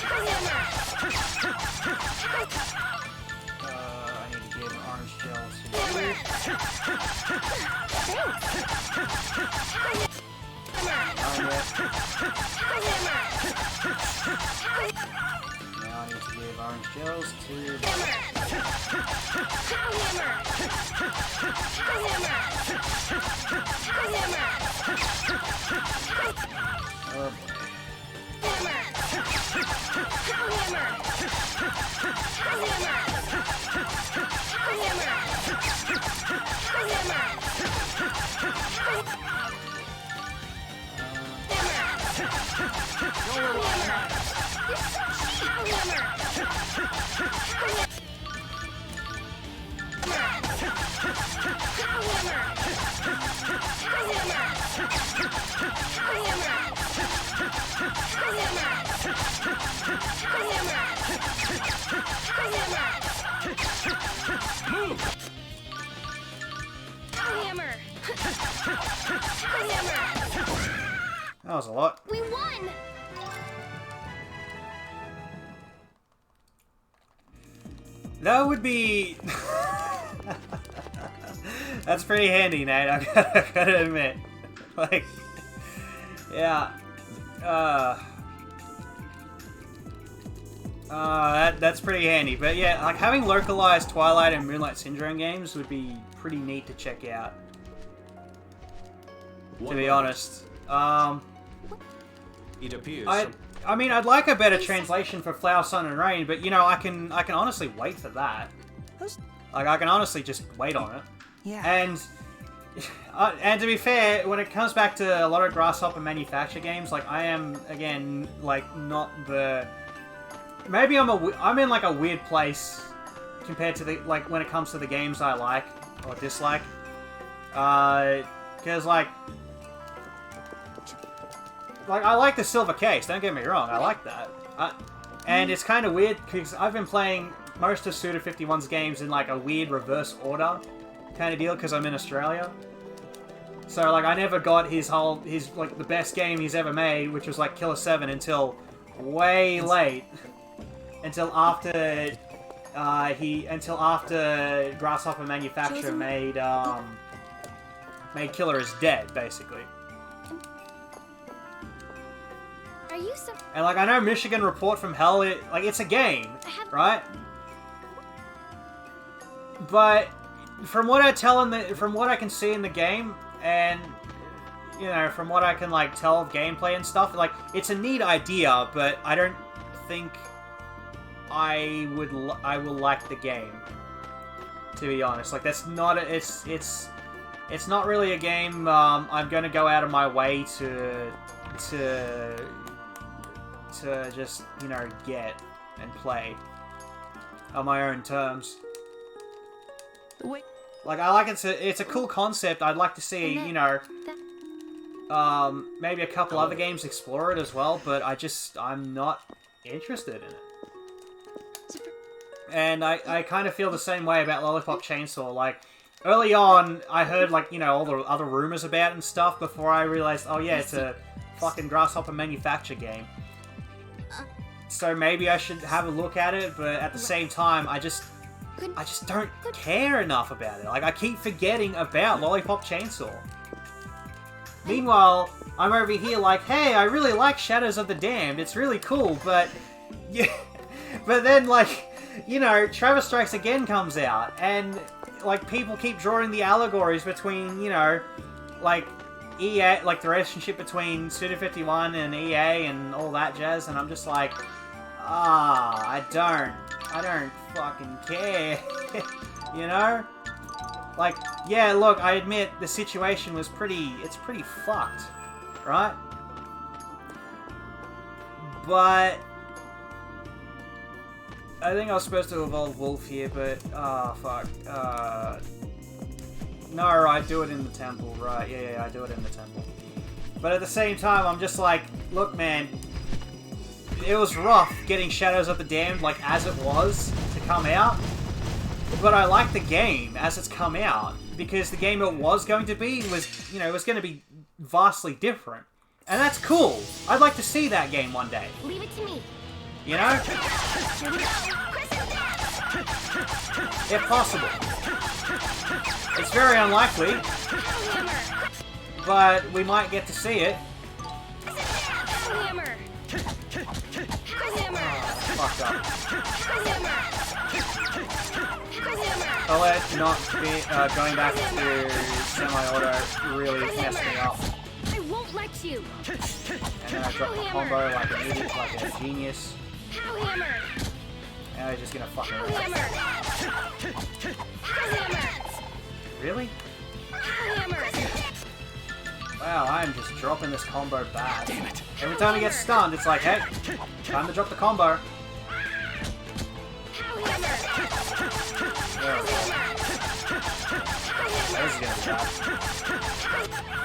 Power hammer! I need to give orange gel to you. Now I need to give orange gels to oh boy. Hammer! That was a lot. We won! That would be... That's pretty handy, Nate, I gotta admit. Like, yeah. That's pretty handy. But yeah, like having localized Twilight and Moonlight Syndrome games would be pretty neat to check out. To be honest. It appears. I mean, I'd like a better translation for Flower, Sun, and Rain, but you know, I can honestly wait for that. Like, I can honestly just wait on it. Yeah. And to be fair, when it comes back to a lot of Grasshopper manufacture games, like I am again, like not the. Maybe I'm in like a weird place compared to the when it comes to the games I like or dislike. Because like I like the silver case. Don't get me wrong, I like that. And it's kind of weird because I've been playing most of Suda51's games in like a weird reverse order kind of deal because I'm in Australia. So like I never got his like the best game he's ever made, which was like Killer 7, until way late, until after Grasshopper Manufacturer made Killer is Dead, basically. Are you so... And like I know Michigan Report from Hell, it's a game, right? But from what I can see in the game, and you know, from what I can like tell of gameplay and stuff, like it's a neat idea, but I don't think I will like the game. To be honest, like that's not it's not really a game I'm gonna go out of my way to just, you know, get and play on my own terms. Wait. Like, I like it's a cool concept. I'd like to see, you know, maybe a couple other games explore it as well, but I'm not interested in it. And I kind of feel the same way about Lollipop Chainsaw. Like, early on, I heard, like, you know, all the other rumors about it and stuff before I realized, oh yeah, it's a fucking Grasshopper Manufacture game. So maybe I should have a look at it, but at the same time, I just don't care enough about it. Like, I keep forgetting about Lollipop Chainsaw. Meanwhile, I'm over here like, hey, I really like Shadows of the Damned. It's really cool, but yeah, but then like, you know, Travis Strikes Again comes out, and like people keep drawing the allegories between, you know, like EA, like the relationship between Suda51 and EA and all that jazz, and I'm just like, I don't fucking care. You know? Like, yeah, look, I admit the situation was it's pretty fucked, right? But I think I was supposed to evolve Wolf here, but fuck. No, I do it in the temple, right? Yeah, I do it in the temple. But at the same time, I'm just like, look, man, it was rough getting Shadows of the Damned, like, as it was to come out. But I like the game as it's come out, because the game it was going to be was, you know, it was going to be vastly different. And that's cool. I'd like to see that game one day. Leave it to me. You know? If possible. It's very unlikely, but we might get to see it. Hammer. Fucked up. I'll let not be going back to semi-auto really messed me up. I won't let you. And then I drop the combo like an idiot, like a genius. Hammer. And I'm just gonna fucking Hammer. Really? Hammer. Wow, I'm just dropping this combo bad. Damn it. Every time he gets stunned, it's like, hey, time to drop the combo. There we go. That is gonna be bad.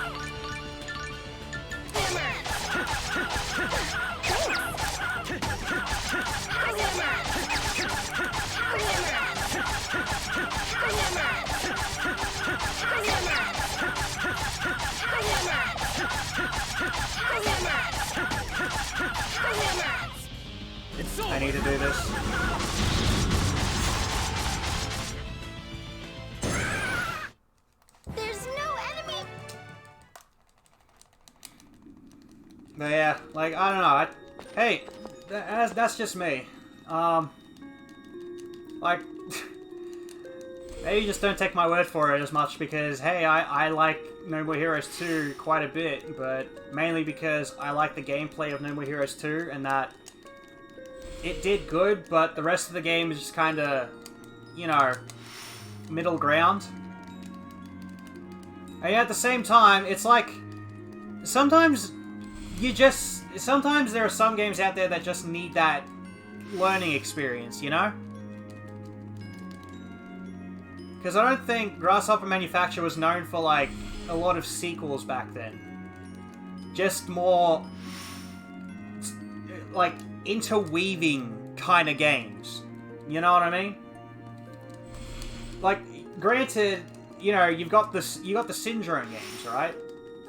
I need to do this. There's no enemy. But yeah, like, I don't know. Hey, that's just me. Like, maybe just don't take my word for it as much because, hey, I like No More Heroes 2 quite a bit, but mainly because I like the gameplay of No More Heroes 2 and that it did good, but the rest of the game is just kind of, you know, middle ground. And at the same time, it's like, sometimes there are some games out there that just need that learning experience, you know? Because I don't think Grasshopper Manufacture was known for, like, a lot of sequels back then. Just more, like, interweaving kind of games. You know what I mean? Like, granted, you know, you got the Syndrome games, right?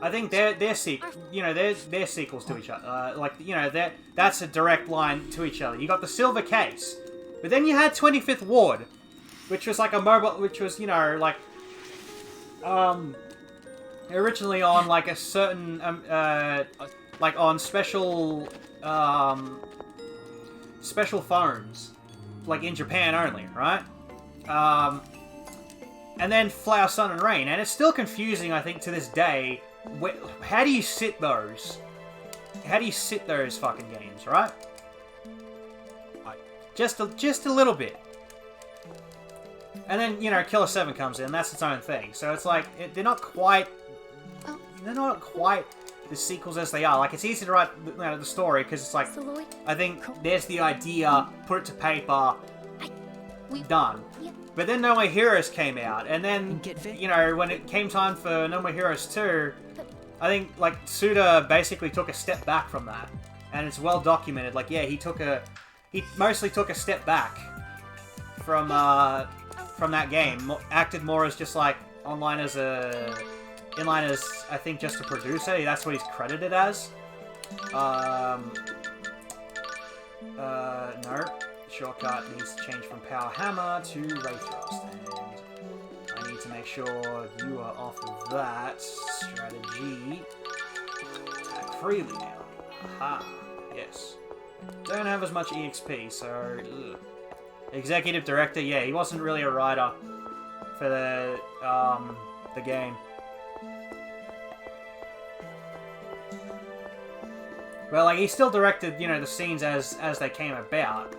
I think they're sequels to each other. Like, you know, that's a direct line to each other. You got the Silver Case, but then you had 25th Ward, which was like a mobile, which was, you know, like, originally on like a certain, like on special phones, like in Japan only, right? And then Flower, Sun, and Rain, and it's still confusing, I think, to this day. How do you sit those? How do you sit those fucking games, right? Just a little bit. And then, you know, Killer 7 comes in, that's its own thing. So it's like, they're not quite the sequels as they are. Like, it's easy to write, you know, the story, because it's like, I think there's the idea, put it to paper, done. But then No More Heroes came out, and then, you know, when it came time for No More Heroes 2, I think, like, Suda basically took a step back from that. And it's well documented. Like, yeah, he mostly took a step back from that game. Acted more as just, like, inline as, I think, just a producer. That's what he's credited as. No. Shortcut needs to change from Power Hammer to Ray Thrust, and I need to make sure you are off of that strategy. Attack freely now. Aha. Yes. Don't have as much EXP, so... Ugh. Executive Director, yeah, he wasn't really a writer for the game. Well, like, he still directed, you know, the scenes as they came about.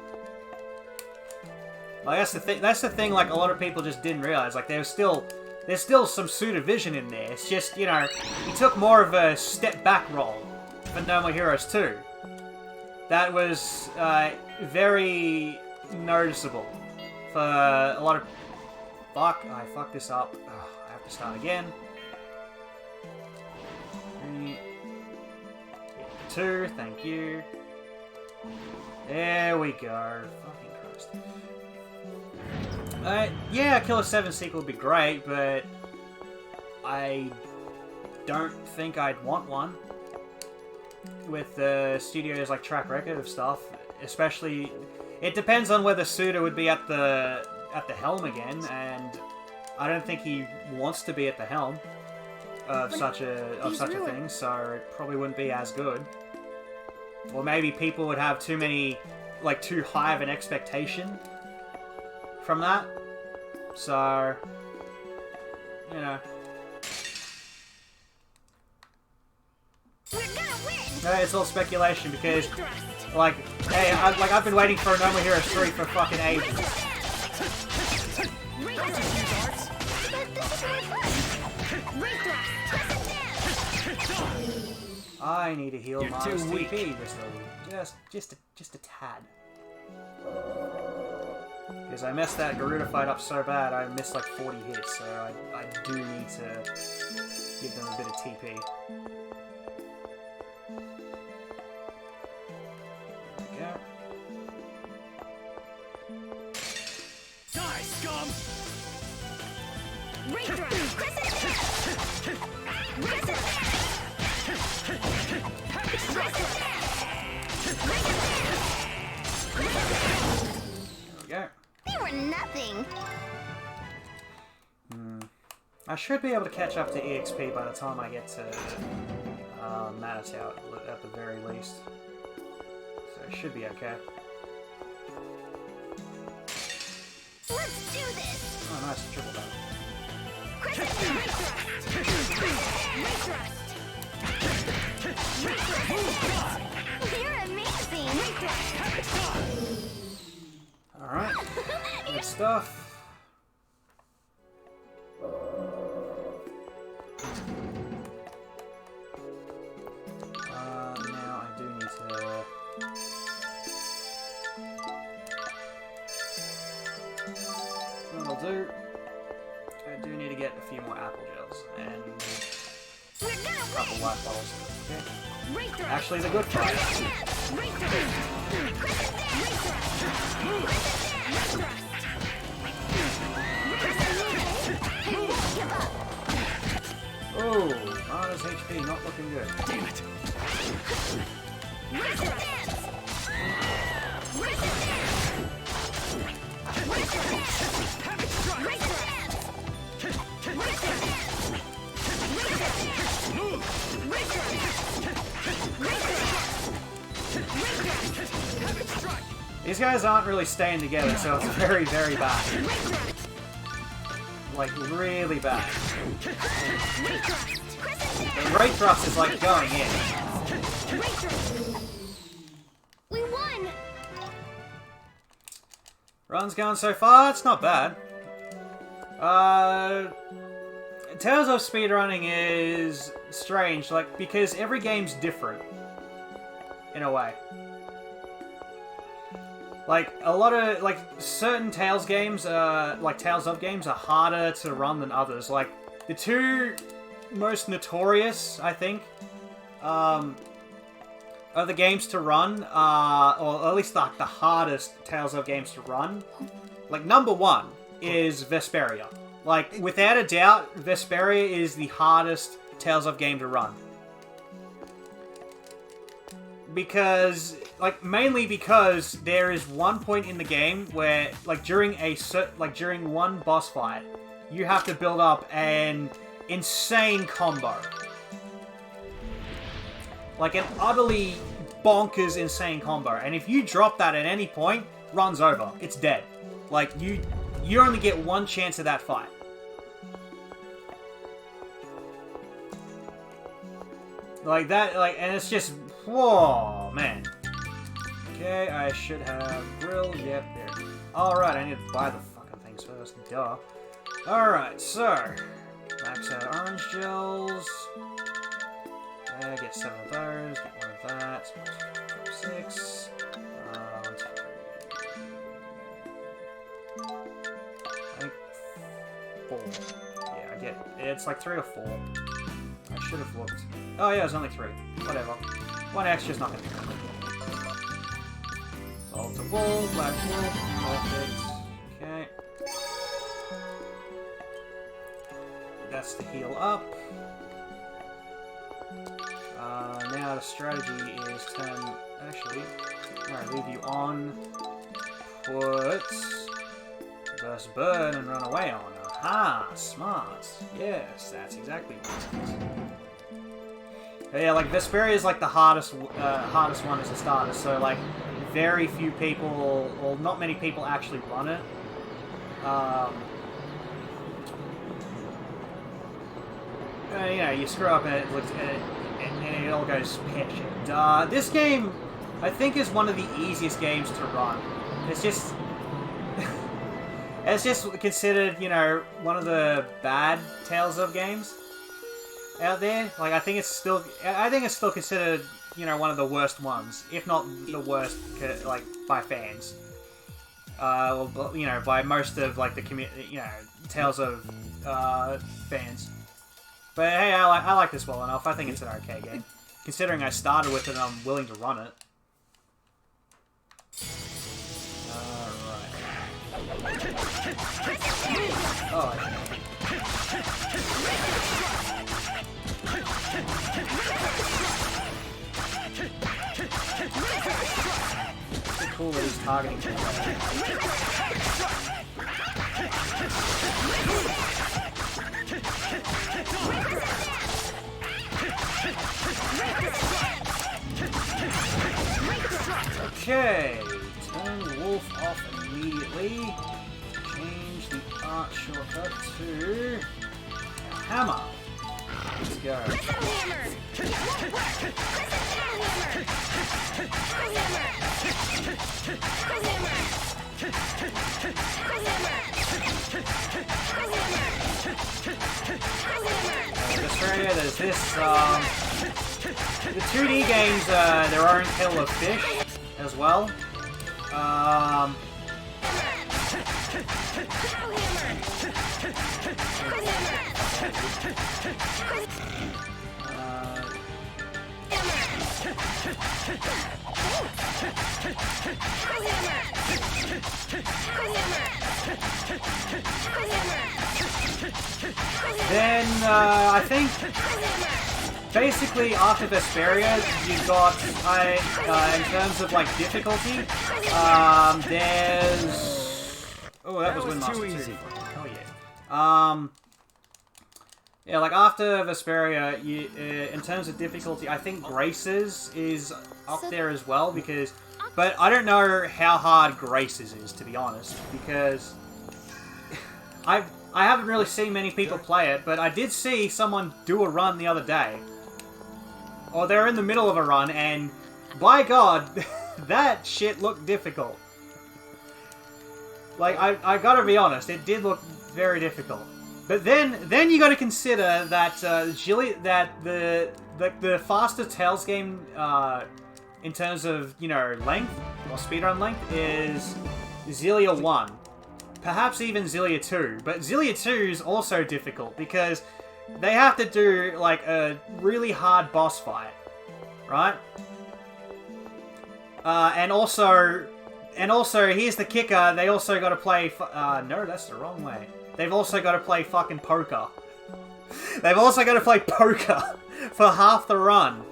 Like, that's the thing, like, a lot of people just didn't realize. Like, there's still some Suda vision in there. It's just, you know, he took more of a step-back role for No More Heroes 2. That was, very noticeable for a lot of... Fuck, I fucked this up. Ugh, I have to start again. 3, 2, thank you. There we go. Fucking Christ. Yeah, a Killer 7 sequel would be great, but I don't think I'd want one with the studio's like track record of stuff. Especially, it depends on whether Suda would be at the helm again, and I don't think he wants to be at the helm of such a thing, so it probably wouldn't be as good. Or maybe people would have too high of an expectation from that. So, you know. We're gonna win. It's all speculation because, like, hey, I've been waiting for a No More Heroes 3 for fucking ages. I need to heal my TP just a tad. Because I messed that Garuda fight up so bad, I missed like 40 hits, so I do need to give them a bit of TP. There we go. Die, scum! we go. They were nothing. I should be able to catch up to EXP by the time I get to Manitow at the very least. So it should be okay. Let's do this. Oh, nice. Triple that. Crescent ray thrust. Ray thrust. You're amazing. Ray thrust. Alright. Good stuff. Now I do need to... What I'll do... I do need to get a few more apple gels and a couple life bottles. Okay. Ray thrust. Actually, the good fight. Ray thrust. Crescent ray thrust. Crescent ray thrust. He won't give up. Oh, Mara's HP not looking good. Damn it! Crescent dance. Crescent dance. Crescent dance. Crescent dance. Crescent dance. Crescent dance. These guys aren't really staying together, so it's very, very bad. Like, really bad. The Ray Thrust is like going in. We won. Run's going so far, it's not bad. Tales of speedrunning is strange, like, because every game's different. In a way. Like, a lot of, like, certain Tales games, like Tales of games, are harder to run than others. Like, the two most notorious, I think, are the games to run, or at least the hardest Tales of games to run. Like, number one is Vesperia. Like, without a doubt, Vesperia is the hardest Tales of game to run. Because, like, mainly because there is one point in the game where, like, during one boss fight, you have to build up an insane combo. Like, an utterly bonkers insane combo. And if you drop that at any point, run's over. It's dead. Like, you only get one chance at that fight. Like that, like, and it's just, whoa, man. Okay, I should have grill, yep, there. Alright, I need to buy the fucking things first, duh. Alright, so, max out orange gels. Yeah, get 7 of those, get 1 of that, 6. 1, 2, 3. I think 4. Yeah, I get, it's like 3 or 4. I should have looked. Oh yeah, it was only 3. Whatever. 1 extra's not gonna be good. Altar wool, black wool, perfect. Okay. That's to heal up. Now the strategy is turn. Actually, no, leave you on. Put burst burn and run away on. Aha, smart. Yes, that's exactly what it is. But yeah, like Vesperia is like the hardest one as a starter. So like, very few people, or not many people, actually run it. You know, you screw up and it looks, and it all goes pear-shaped. This game, I think, is one of the easiest games to run. It's just. It's just considered, you know, one of the bad Tales of games out there. Like, I think it's still considered, you know, one of the worst ones, if not the worst, like, by fans. Well, you know, by most of, like, the community, you know, Tales of fans. But hey, I like this well enough. I think it's an okay game, considering I started with it and I'm willing to run it. Oh, cool that he's targeting me. Okay, turn Wolf off immediately. Change the art shortcut to hammer. Let's go. Australia, there's this, the 2D games, their own kettle of fish as well. Then, I think, basically after Vesperia, you got, in terms of, like, difficulty, there's... Oh, that was Windmaster too easy. Oh, yeah. Yeah, like, after Vesperia, you, in terms of difficulty, I think Graces is up there as well, because... But I don't know how hard Graces is, to be honest, because... I haven't really seen many people play it, but I did see someone do a run the other day. Or they're in the middle of a run, and by God, that shit looked difficult. Like, I gotta be honest, it did look very difficult. But then you gotta consider that the faster Tales game, in terms of, you know, length, or speedrun length, is Xillia 1. Perhaps even Xillia 2, but Xillia 2 is also difficult because they have to do like a really hard boss fight, right? And also here's the kicker: they also got to play. No, that's the wrong way. They've also got to play fucking poker. They've also got to play poker for half the run.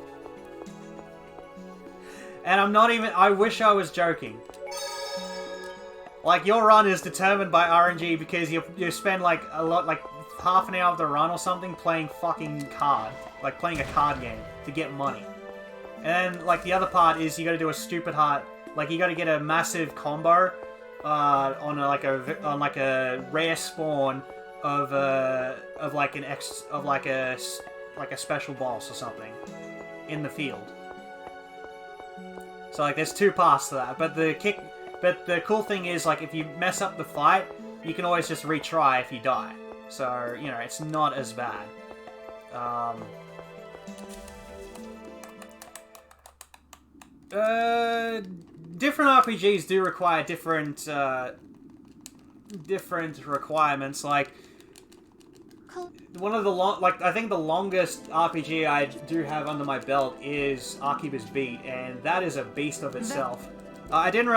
And I'm not even. I wish I was joking. Like, your run is determined by RNG because you spend, like, a lot, like, half an hour of the run or something playing fucking card. Like, playing a card game to get money. And then, like, the other part is you gotta do a stupid hard... Like, you gotta get a massive combo on a rare spawn of a special boss or something in the field. So, like, there's two paths to that. But the cool thing is, like, if you mess up the fight, you can always just retry if you die. So, you know, it's not as bad. Different RPGs do require different requirements. Like, one of the I think the longest RPG I do have under my belt is Arkeeper's Beat, and that is a beast of itself. I never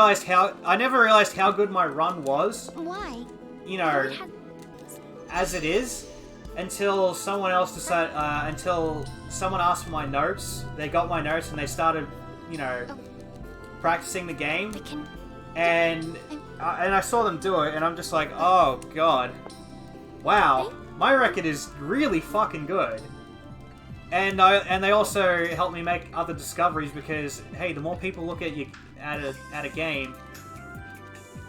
realized how good my run was. Why? You know, as it is, until someone else decided, until someone asked for my notes. They got my notes and they started, you know, practicing the game, and I saw them do it, and I'm just like, oh god, wow, my record is really fucking good. And they also helped me make other discoveries because, hey, the more people look at you at a game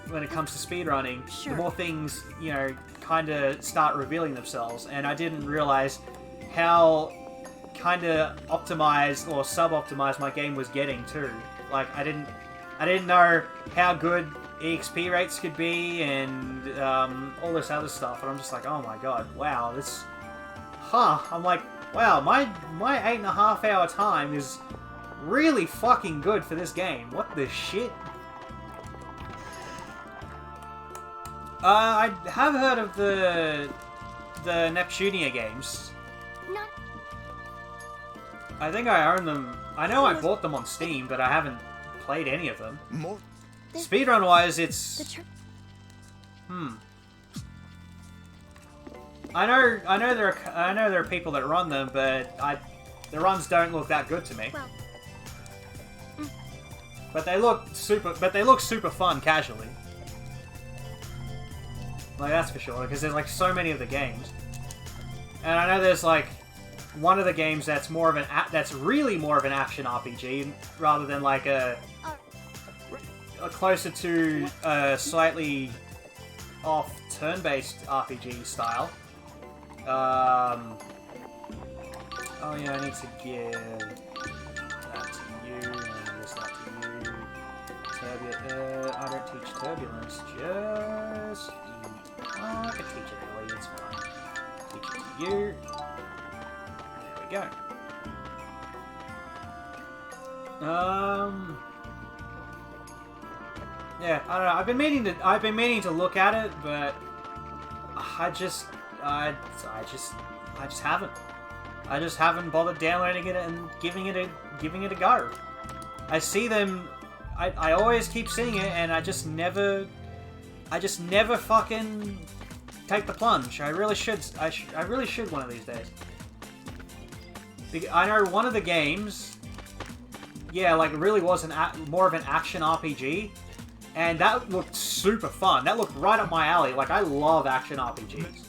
when it comes to speedrunning, the more things, you know, kind of start revealing themselves. And I didn't realize how kind of optimized or sub-optimized my game was getting too. Like, I didn't know how good EXP rates could be and all this other stuff. And I'm just like, oh my god, wow, this, I'm like, wow, my 8.5 hour time is really fucking good for this game. What the shit? I have heard of the Neptunia games. I think I own them. I know I bought them on Steam, but I haven't played any of them. Speedrun-wise, it's... I know there are people that run them, but the runs don't look that good to me. But they look super fun casually. Like, that's for sure, because there's like so many of the games. And I know there's like one of the games that's more of an that's really more of an action RPG rather than like a closer to a slightly off turn-based RPG style. Oh yeah, I need to give that to you, and this that to you. I don't teach turbulence, just I can teach it anyway, it's fine. Teach it to you. There we go. Yeah, I don't know. I've been meaning to look at it, but I just haven't. I just haven't bothered downloading it and giving it a go. I see them. I always keep seeing it, and I just never fucking take the plunge. I really should. I really should one of these days. I know one of the games, yeah, like it really was more of an action RPG, and that looked super fun. That looked right up my alley. Like, I love action RPGs.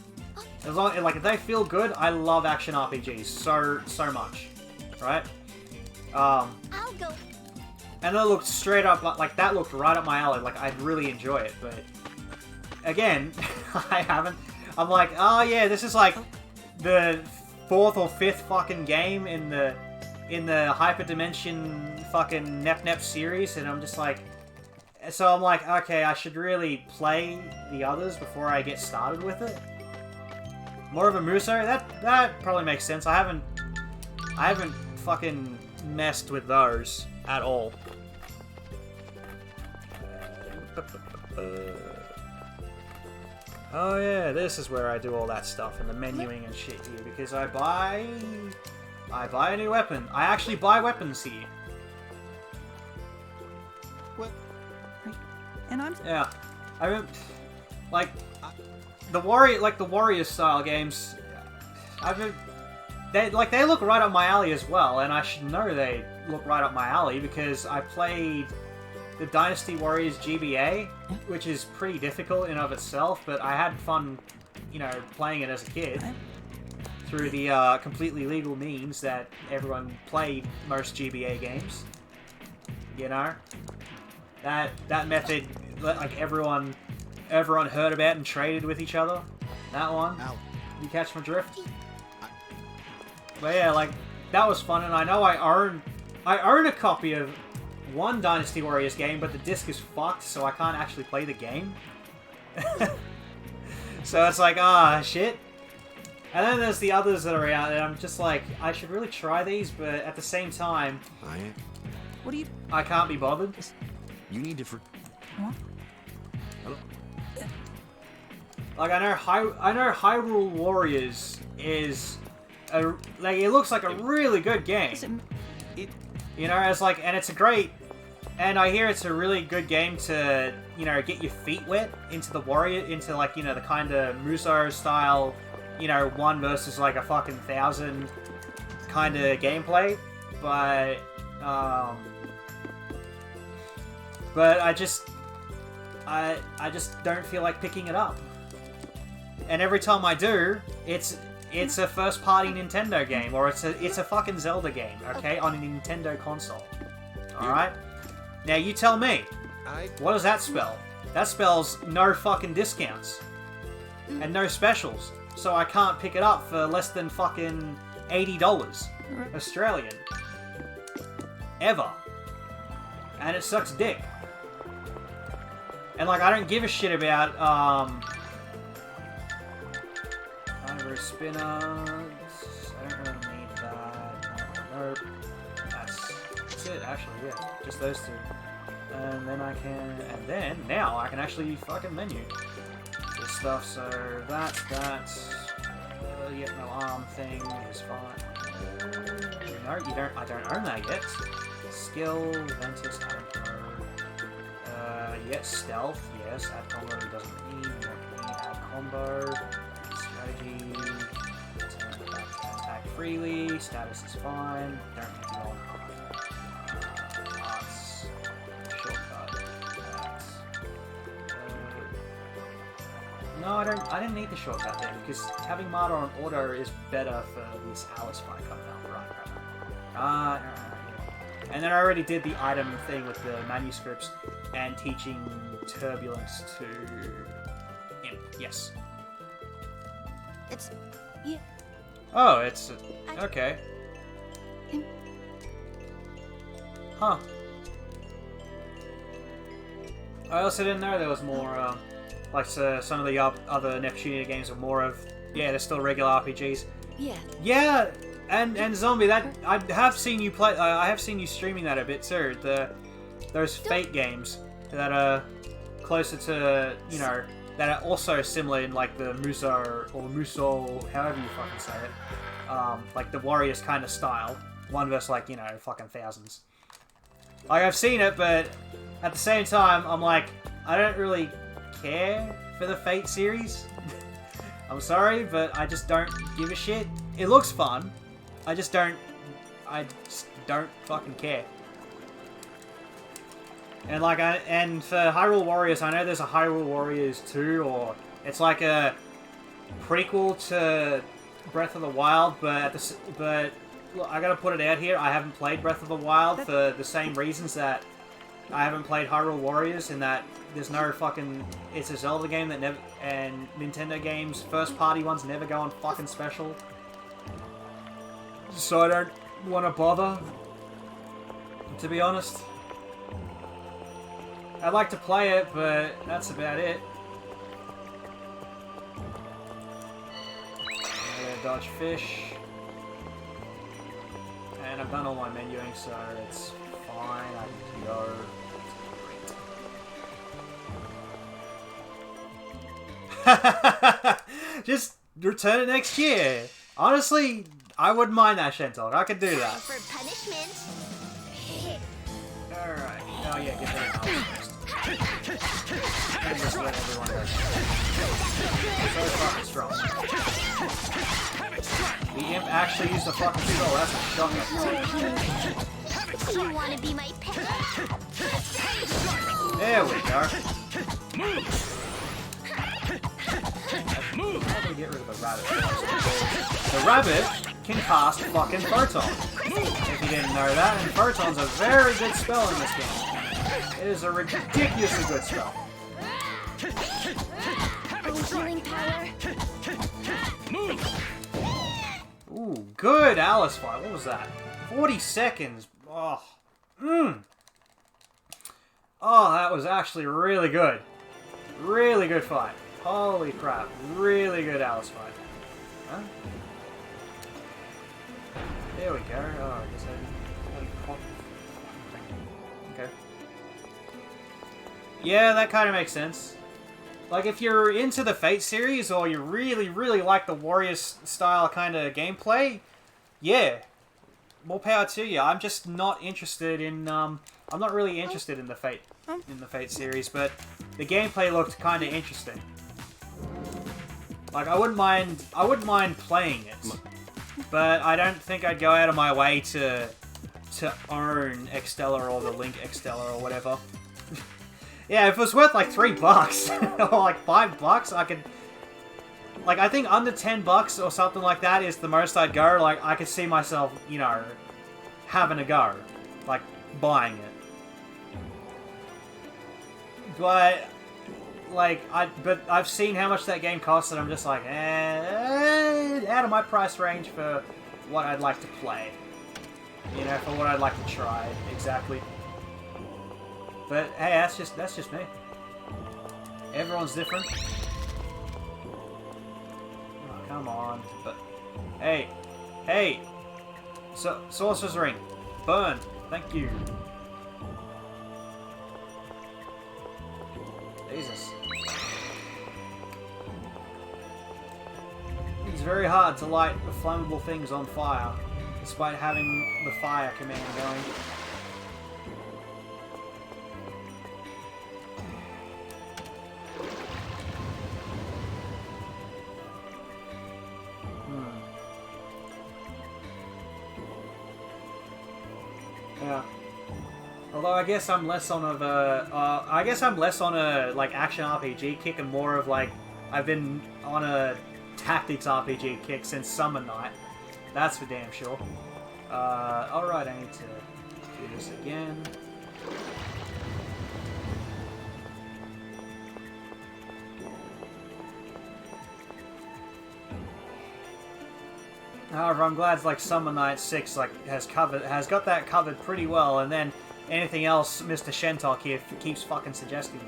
As long like if they feel good, I love action RPGs so much, right? I'll go. And that looked straight up like that looked right up my alley. Like, I'd really enjoy it, but again, I haven't. I'm like, oh yeah, this is like the 4th or 5th fucking game in the Hyperdimension fucking Nep series, and I'm just like, so I'm like, okay, I should really play the others before I get started with it. More of a Muso? That probably makes sense. I haven't fucking messed with those at all. Oh yeah, this is where I do all that stuff and the menuing and shit here, because I buy a new weapon. I actually buy weapons here. And I'm... Yeah, I mean, like the Warrior style games. They look right up my alley as well, and I should know they look right up my alley because I played the Dynasty Warriors GBA, which is pretty difficult in of itself, but I had fun, playing it as a kid through the completely legal means that everyone played most GBA games. That method, like everyone heard about and traded with each other. That one. Ow. You catch my drift? But yeah, like, that was fun, and I know I own a copy of one Dynasty Warriors game, but the disc is fucked, so I can't actually play the game. So it's like, shit. And then there's the others that are out, and I'm just like, I should really try these, but at the same time, What do you... I can't be bothered. You need to What? Like, I know Hyrule Warriors is it looks like a really good game. It's like, and it's a great, and I hear it's a really good game to, get your feet wet into the warrior, into like, the kind of Muso style, 1 versus like a fucking 1,000 kind of gameplay, but I just don't feel like picking it up. And every time I do, it's a first-party Nintendo game, or it's a fucking Zelda game, okay, on a Nintendo console. Alright? Now you tell me, what does that spell? That spells no fucking discounts. And no specials. So I can't pick it up for less than fucking $80 Australian. Ever. And it sucks dick. And like, I don't give a shit about, spinners. I don't really need that. Nope. That's it, actually, yeah. Just those two. And then now I can actually fucking menu this stuff, so that's that. Yet no arm thing is fine. No, I don't own that yet. Skill, Ventus, add combo. Yes, stealth, yes, add combo doesn't need, you don't need add combo. Strategy, attack freely, status is fine, don't need to go on arts. I didn't need the shortcut there because having Martyr on auto is better for this Alice fight coming out. Right. And then I already did the item thing with the manuscripts and teaching Turbulence to Imp. Yes. It's... yeah. Oh, it's... okay. Huh. I also didn't know there was more, like some of the other Neptunia games are more of... yeah, they're still regular RPGs. Yeah. Yeah, and Zombie, that I have seen you play. I have seen you streaming that a bit too. Those Fate games that are closer to, you know, that are also similar in like the Muso or Muso, however you fucking say it, like the Warriors kind of style. One versus like, you know, fucking thousands. Like I've seen it, but at the same time, I'm like, I don't really care for the Fate series. I'm sorry, but I just don't give a shit. It looks fun. I just don't fucking care. And like, and for Hyrule Warriors, I know there's a Hyrule Warriors 2, or it's like a prequel to Breath of the Wild, but look, I gotta put it out here, I haven't played Breath of the Wild for the same reasons that I haven't played Hyrule Warriors, in that there's no fucking... it's a Zelda game that never... and Nintendo games, first party ones, never go on fucking special. So I don't want to bother, to be honest. I'd like to play it, but that's about it. Yeah, dodge fish. And I've done all my menuing, so it's fine. I can go. Just return it next year. Honestly, I wouldn't mind that, Shentok. I could do that. For punishment. Alright. Oh yeah, get rid of first. And just let everyone go. So fucking strong. The imp actually used a fucking spell. That's a shocker. You want to be my pet? There we go. How do we get rid of the rabbit first? The rabbit can cast fucking Photon. If you didn't know that, and Photon's a very good spell in this game. It is a ridiculously good spell. Healing power. Ooh, good Alice fight. What was that? 40 seconds. Oh. Oh, that was actually really good. Really good fight. Holy crap. Really good Alice fight. Huh? There we go. Oh, I guess okay. Yeah, that kind of makes sense. Like, if you're into the Fate series, or you really, really like the Warriors style kind of gameplay, yeah, more power to you. I'm just not interested in, I'm not really interested in the Fate series, but the gameplay looked kind of interesting. Like, I wouldn't mind playing it, but I don't think I'd go out of my way to own Extella or the Link Extella or whatever. Yeah, if it was worth like $3 or like $5, I could... like, I think under $10 or something like that is the most I'd go. Like, I could see myself, you know, having a go. Like, buying it. But, like, I've seen how much that game costs, and I'm just like, out of my price range for what I'd like to play. You know, for what I'd like to try, exactly. But hey, that's just me. Everyone's different. Oh, come on. But hey, so Sorcerer's Ring, burn. Thank you. Jesus. It's very hard to light flammable things on fire, despite having the fire command going. Yeah. Although I guess I'm less on a like action RPG kick and more of like I've been on a tactics RPG kick since Summer Night. That's for damn sure. Alright, I need to do this again. However, I'm glad like Summer Night 6 like has got that covered pretty well, and then anything else Mr. Shentok here keeps fucking suggesting me.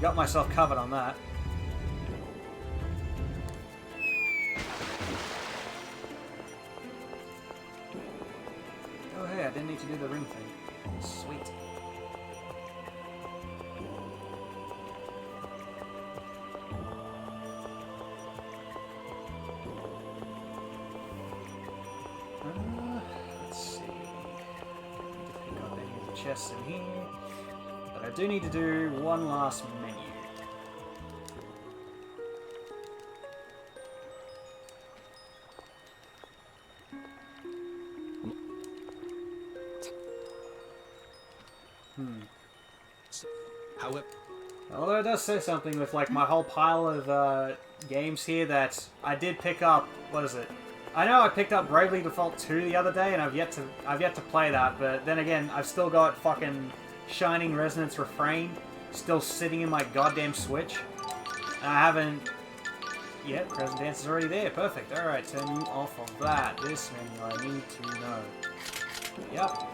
Got myself covered on that. Oh hey, I didn't need to do the ring thing. Sweet. Let's see. Need to pick up any of the chests in here. But I do need to do one last menu. However, Although it does say something with like my whole pile of games here that I did pick up. What is it? I know I picked up Bravely Default 2 the other day, and I've yet to play that. But then again, I've still got fucking Shining Resonance Refrain still sitting in my goddamn Switch. And I haven't. Yep, Present Dance is already there. Perfect. All right, turn you off of that. This menu I need to know. Yep.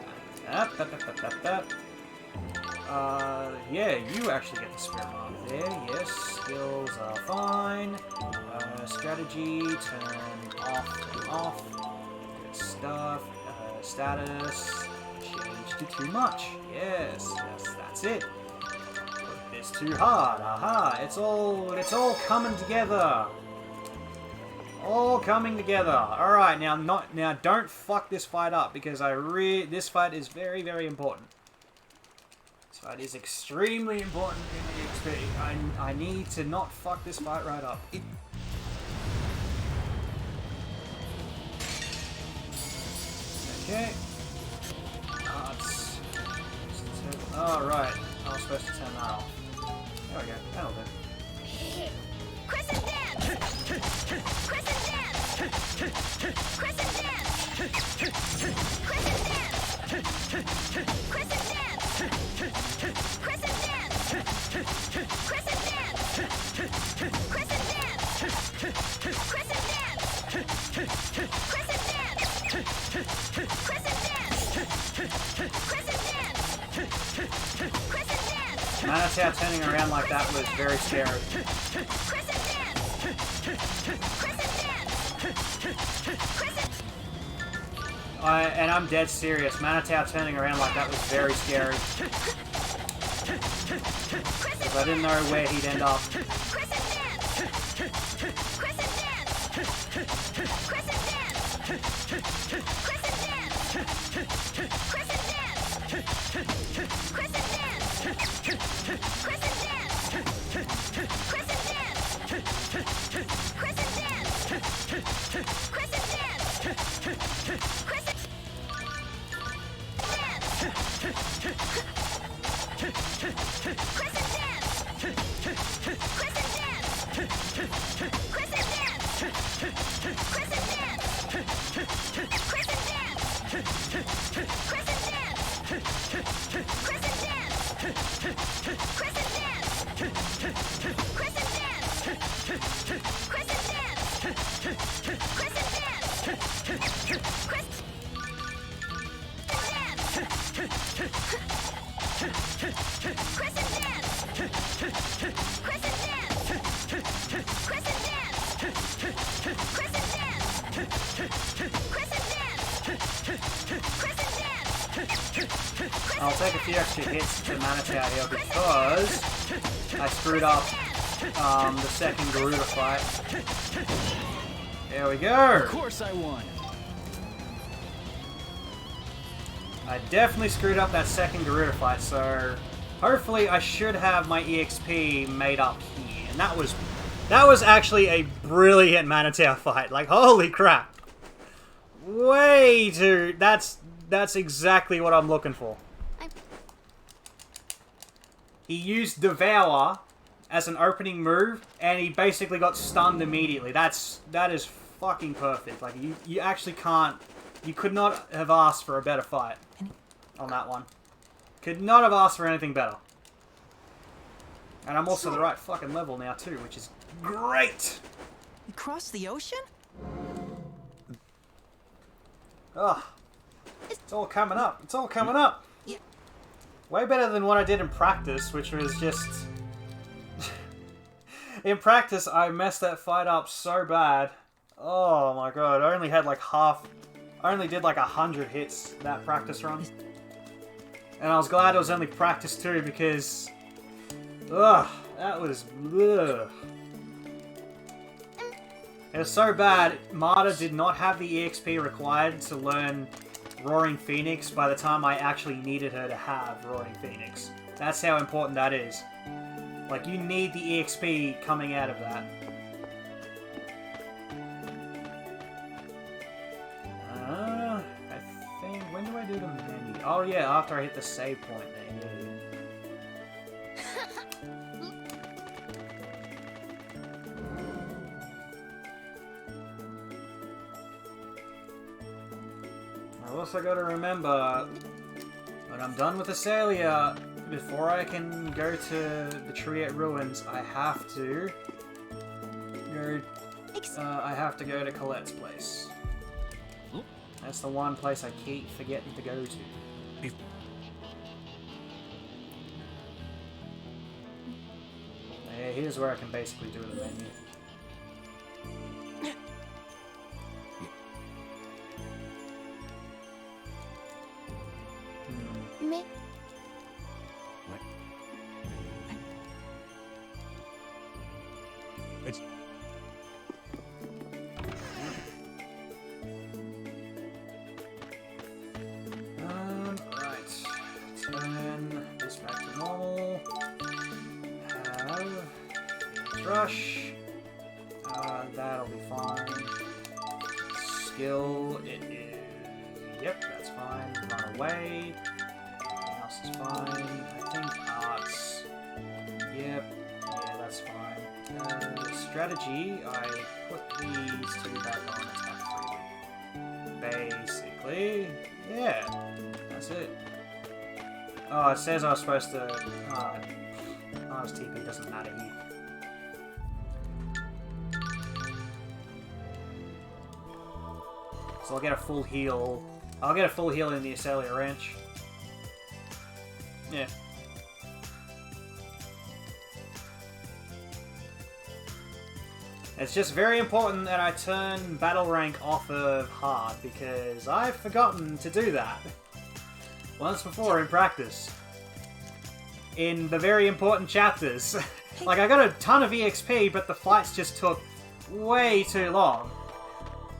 Yeah, you actually get the spirit mark there. Yes, skills are fine. Strategy, turn off. Good stuff. Status, change to too much. Yes, that's it. It's too hard. Aha! It's all coming together. All coming together. All right, now don't fuck this fight up because this fight is very, very important. This fight is extremely important in the XP. I need to not fuck this fight right up. Okay. Alright. I was supposed to turn that off. There we go. That'll do. Crescent dance! Crescent dance! Crescent dance! Crescent dance! Crescent dance! Crescent dance! Crescent dance! Crescent dance! Crescent dance! Crescent dance! Crescent dance! Crescent dance! Manatee turning around like that was very scary. Crescent dance! Crescent dance! And I'm dead serious. Manatee turning around like that was very scary. Because I didn't know where he'd end up. Crescent dance! Crescent dance! Crescent dance! Crescent dance! Crescent dance! Crescent dance! Crescent dance! Crescent dance! Crescent dance! Crescent dance! Crescent I'll take a few extra hits to Manatee here because I screwed up the second Garuda fight. There we go! of course I won. I definitely screwed up that second Garuda fight, so hopefully I should have my EXP made up here. And that was actually a brilliant Manatee fight. Like, holy crap. Way too... That's exactly what I'm looking for. He used Devour as an opening move, and he basically got stunned immediately. That is fucking perfect. Like, you actually can't... You could not have asked for a better fight on that one. Could not have asked for anything better. And I'm also the right fucking level now too, which is great! You crossed the ocean? Ugh. It's all coming up. It's all coming up. Yeah. Way better than what I did in practice, which was just... In practice, I messed that fight up so bad. Oh my god, I only had like half... I only did like 100 hits that practice run. And I was glad it was only practice too, because... Ugh, that was... Ugh. It was so bad, Marta did not have the EXP required to learn Roaring Phoenix by the time I actually needed her to have Roaring Phoenix. That's how important that is. Like, you need the EXP coming out of that. I think... When do I do the menu? Oh yeah, after I hit the save point there. Yeah. I've also got to remember, when I'm done with Azalea, before I can go to the Triet Ruins, I have to go to Colette's place. That's the one place I keep forgetting to go to. Yeah, here's where I can basically do the menu. Me. It's right. Turn this back to normal. Have rush. That'll be fine. Skill, it is. Yep, that's fine. Run away. Everything else is fine. I think arts. Yep. Yeah, that's fine. Strategy, I put these two back on attack 3. Basically, yeah, that's it. Oh, it says I was supposed to... Mars TP doesn't matter here. So I'll get a full heal. I'll get a full heal in the Azalea Ranch. Yeah. It's just very important that I turn battle rank off of hard, because I've forgotten to do that once before in practice. In the very important chapters. Like, I got a ton of EXP, but the fights just took way too long.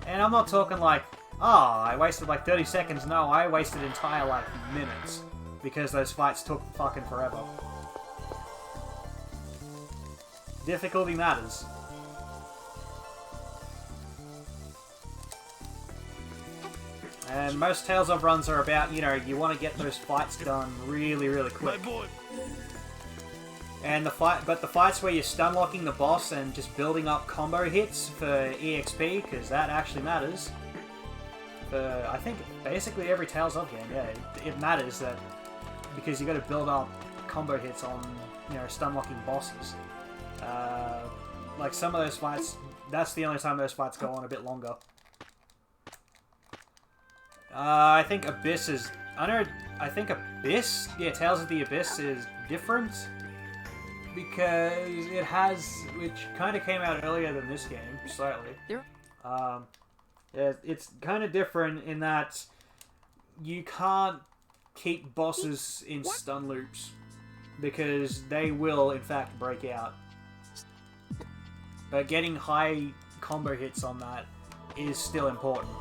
And I'm not talking like, oh, I wasted like 30 seconds. No, I wasted entire like minutes, because those fights took fucking forever. Difficulty matters. And most Tales of runs are about, you know, you want to get those fights done really, really quick. And the fights where you're stun locking the boss and just building up combo hits for EXP, because that actually matters. For, I think, basically every Tales of game, yeah, it matters that, because you got to build up combo hits on, you know, stun locking bosses. Like some of those fights, that's the only time those fights go on a bit longer. I think Abyss is... I think Abyss... Yeah, Tales of the Abyss is different. Because it has... Which kind of came out earlier than this game, slightly. Yeah, it's kind of different in that you can't keep bosses in stun loops. Because they will, in fact, break out. But getting high combo hits on that is still important.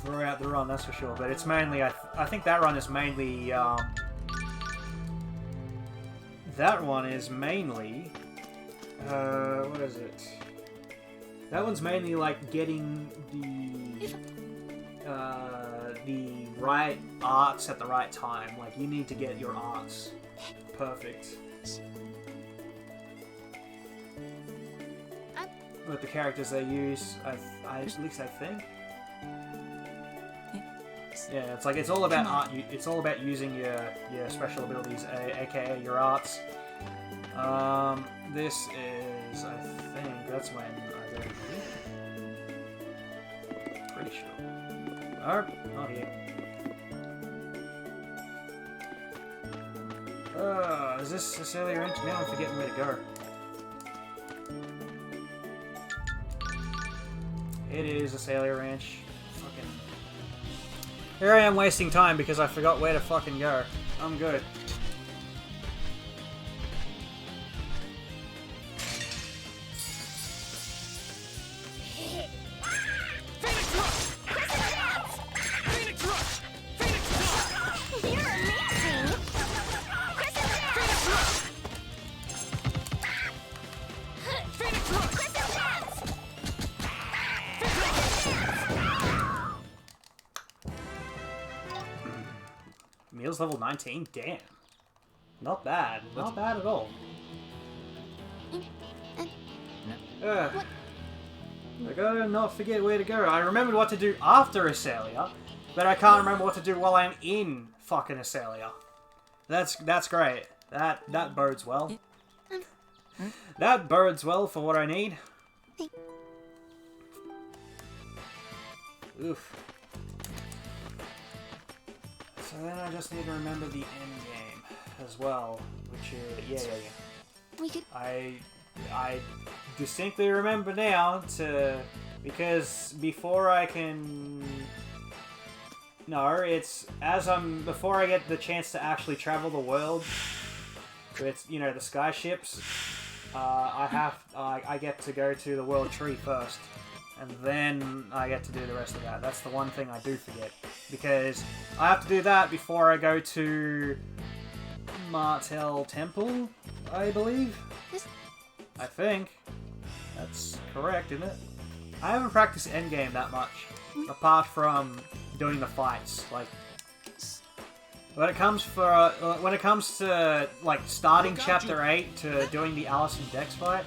Throughout the run, that's for sure. But it's mainly, I think that run is mainly, that one is mainly, what is it? That one's mainly like getting the right arcs at the right time. Like, you need to get your arcs perfect With the characters they use, at least I think. Yeah, it's like it's all about art. It's all about using your special abilities, aka your arts. This is, I think, that's when I go here. Pretty sure. Oh, not here. Is this Cecilia Ranch? Now I'm forgetting where to go. It is Azalea Ranch. Fucking. Here I am wasting time because I forgot where to fucking go. I'm good. Meal's level 19? Damn. Not bad. Not bad at all. I gotta not forget where to go. I remembered what to do after Azalea, but I can't remember what to do while I'm in fucking Azalea. That's great. That bodes well. That bodes well for what I need. Oof. So then I just need to remember the end game as well, which is We could. I distinctly remember now because before I can. No, it's before I get the chance to actually travel the world with the sky ships. I get to go to the world tree first. And then I get to do the rest of that. That's the one thing I do forget. Because I have to do that before I go to Martel Temple, I believe. I think. That's correct, isn't it? I haven't practiced endgame that much. Apart from doing the fights. Like, when it comes to like starting chapter 8 to doing the Allison Dex fight,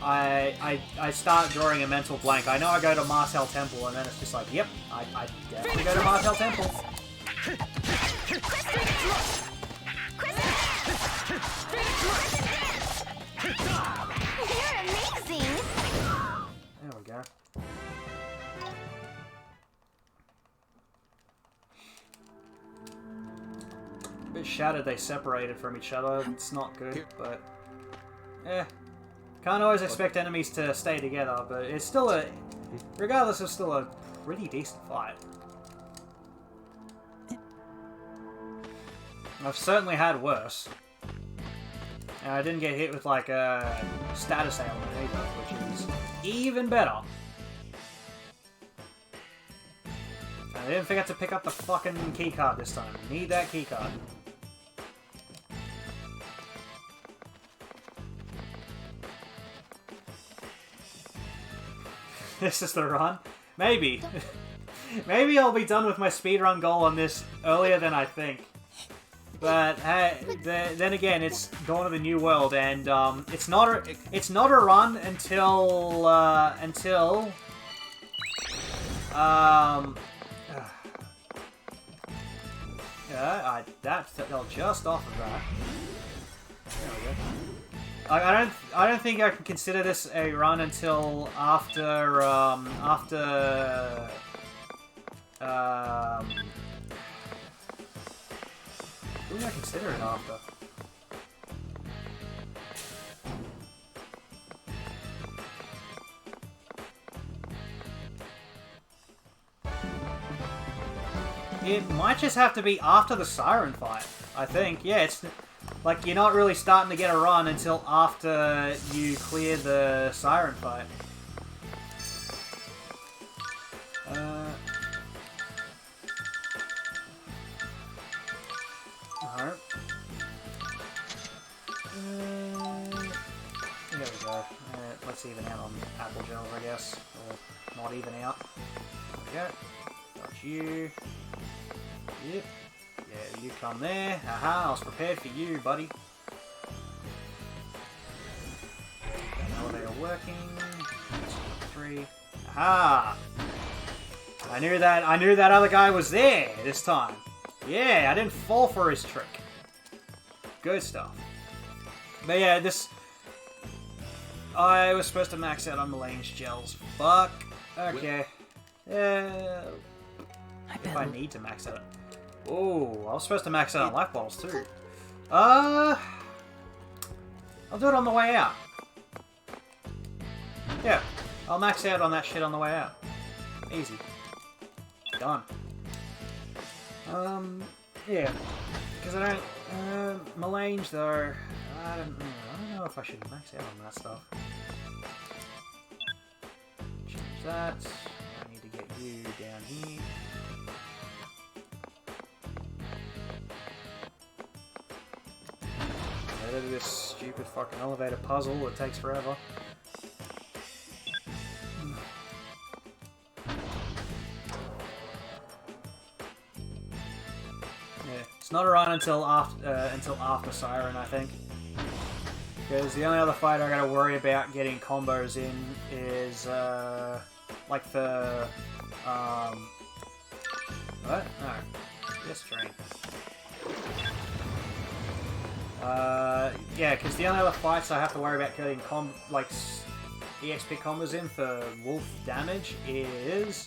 I start drawing a mental blank. I know I go to Martel Temple, and then it's just like, yep, I definitely go to Martel Temple. You're amazing! There we go. A bit shattered they separated from each other. It's not good, but can't always expect enemies to stay together, but it's still regardless, it's still a pretty decent fight. I've certainly had worse. And I didn't get hit with like a status ailment either, which is even better. And I didn't forget to pick up the fucking keycard this time. Need that keycard. This is the run? Maybe. Maybe I'll be done with my speedrun goal on this earlier than I think. But hey, then again, it's Dawn of the New World, and it's not a run until yeah, that fell just off of that. There we go. I don't think I can consider this a run until after who do I consider it after? It might just have to be after the Siren fight, I think. Yeah, it's like you're not really starting to get a run until after you clear the Siren fight. Alright. There we go. Let's even out on Apple Gel, I guess. Or not even out. There we go. Got you. Yep. Yeah, you come there. Haha, I was prepared for you, buddy. working. 3. Aha! I knew that other guy was there this time. Yeah, I didn't fall for his trick. Good stuff. But yeah, this... I was supposed to max out on Melane's gels. Fuck. Okay. Yeah. If I need to max out. Oh, I was supposed to max out on life bottles too. I'll do it on the way out. Yeah, I'll max out on that shit on the way out. Easy. Done. Yeah. Because I don't... Melange, though... I don't know if I should max out on that stuff. Change that. I need to get you down here. Get rid of this stupid fucking elevator puzzle that takes forever. It's not a run until after Siren, I think. Because the only other fight I gotta worry about getting combos in is like the what? No, this train. Yeah, because the only other fights I have to worry about getting EXP combos in for wolf damage is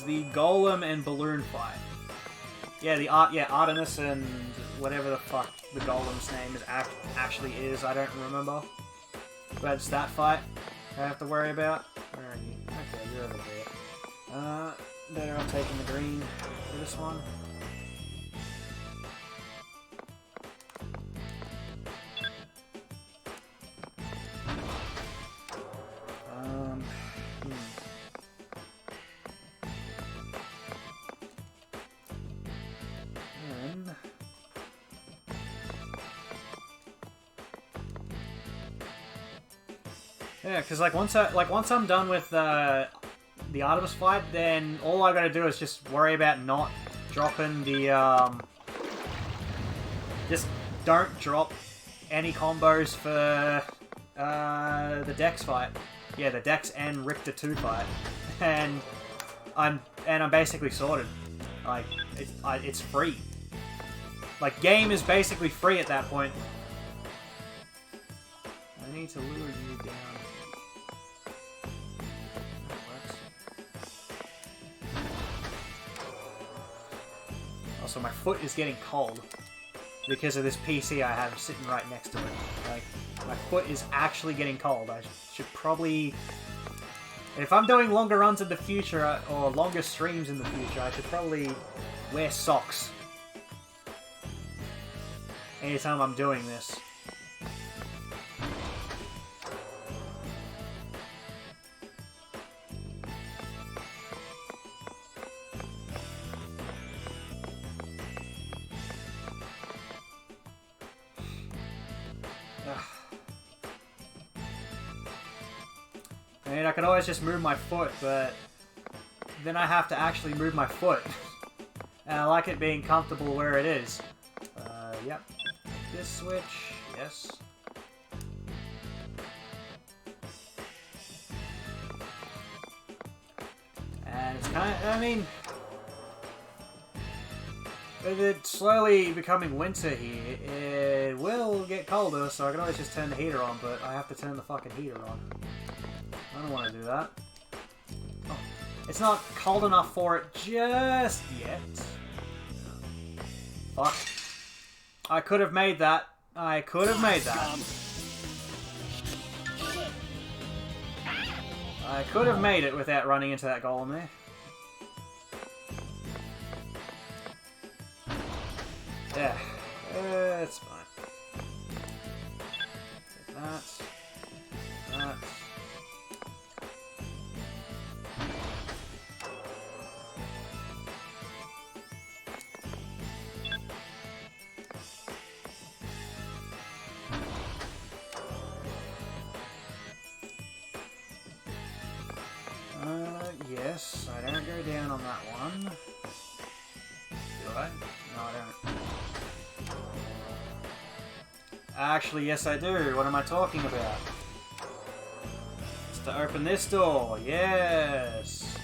the Golem and Balloon fight. Yeah, Artemis and whatever the fuck the Golem's name is actually is, I don't remember. But it's that fight I have to worry about. Where are you? Okay, you're over there. Better off taking the green for this one. Yeah, because once I'm done with the Artemis fight, then all I gotta do is just worry about not dropping the just don't drop any combos for the Dex fight. Yeah, the Dex and Richter 2 fight, and I'm basically sorted. Like it's free. Like game is basically free at that point. I need to lure you down. Also, my foot is getting cold because of this PC I have sitting right next to it. Like, my foot is actually getting cold. I should probably... If I'm doing longer runs in the future, or longer streams in the future, I should probably wear socks anytime I'm doing this. I mean, I could always just move my foot, but then I have to actually move my foot. And I like it being comfortable where it is. Yep. This switch, yes. And it's kind of, I mean... With it slowly becoming winter here, it will get colder, so I can always just turn the heater on, but I have to turn the fucking heater on. I don't want to do that. Oh, it's not cold enough for it just yet. Fuck. I could have made that. I could have made that. I could have made it without running into that golem there. Yeah. It's fine. Take that. That. Yes, I don't go down on that one. Do I? No, I don't. Actually, yes I do. What am I talking about? It's to open this door. Yes.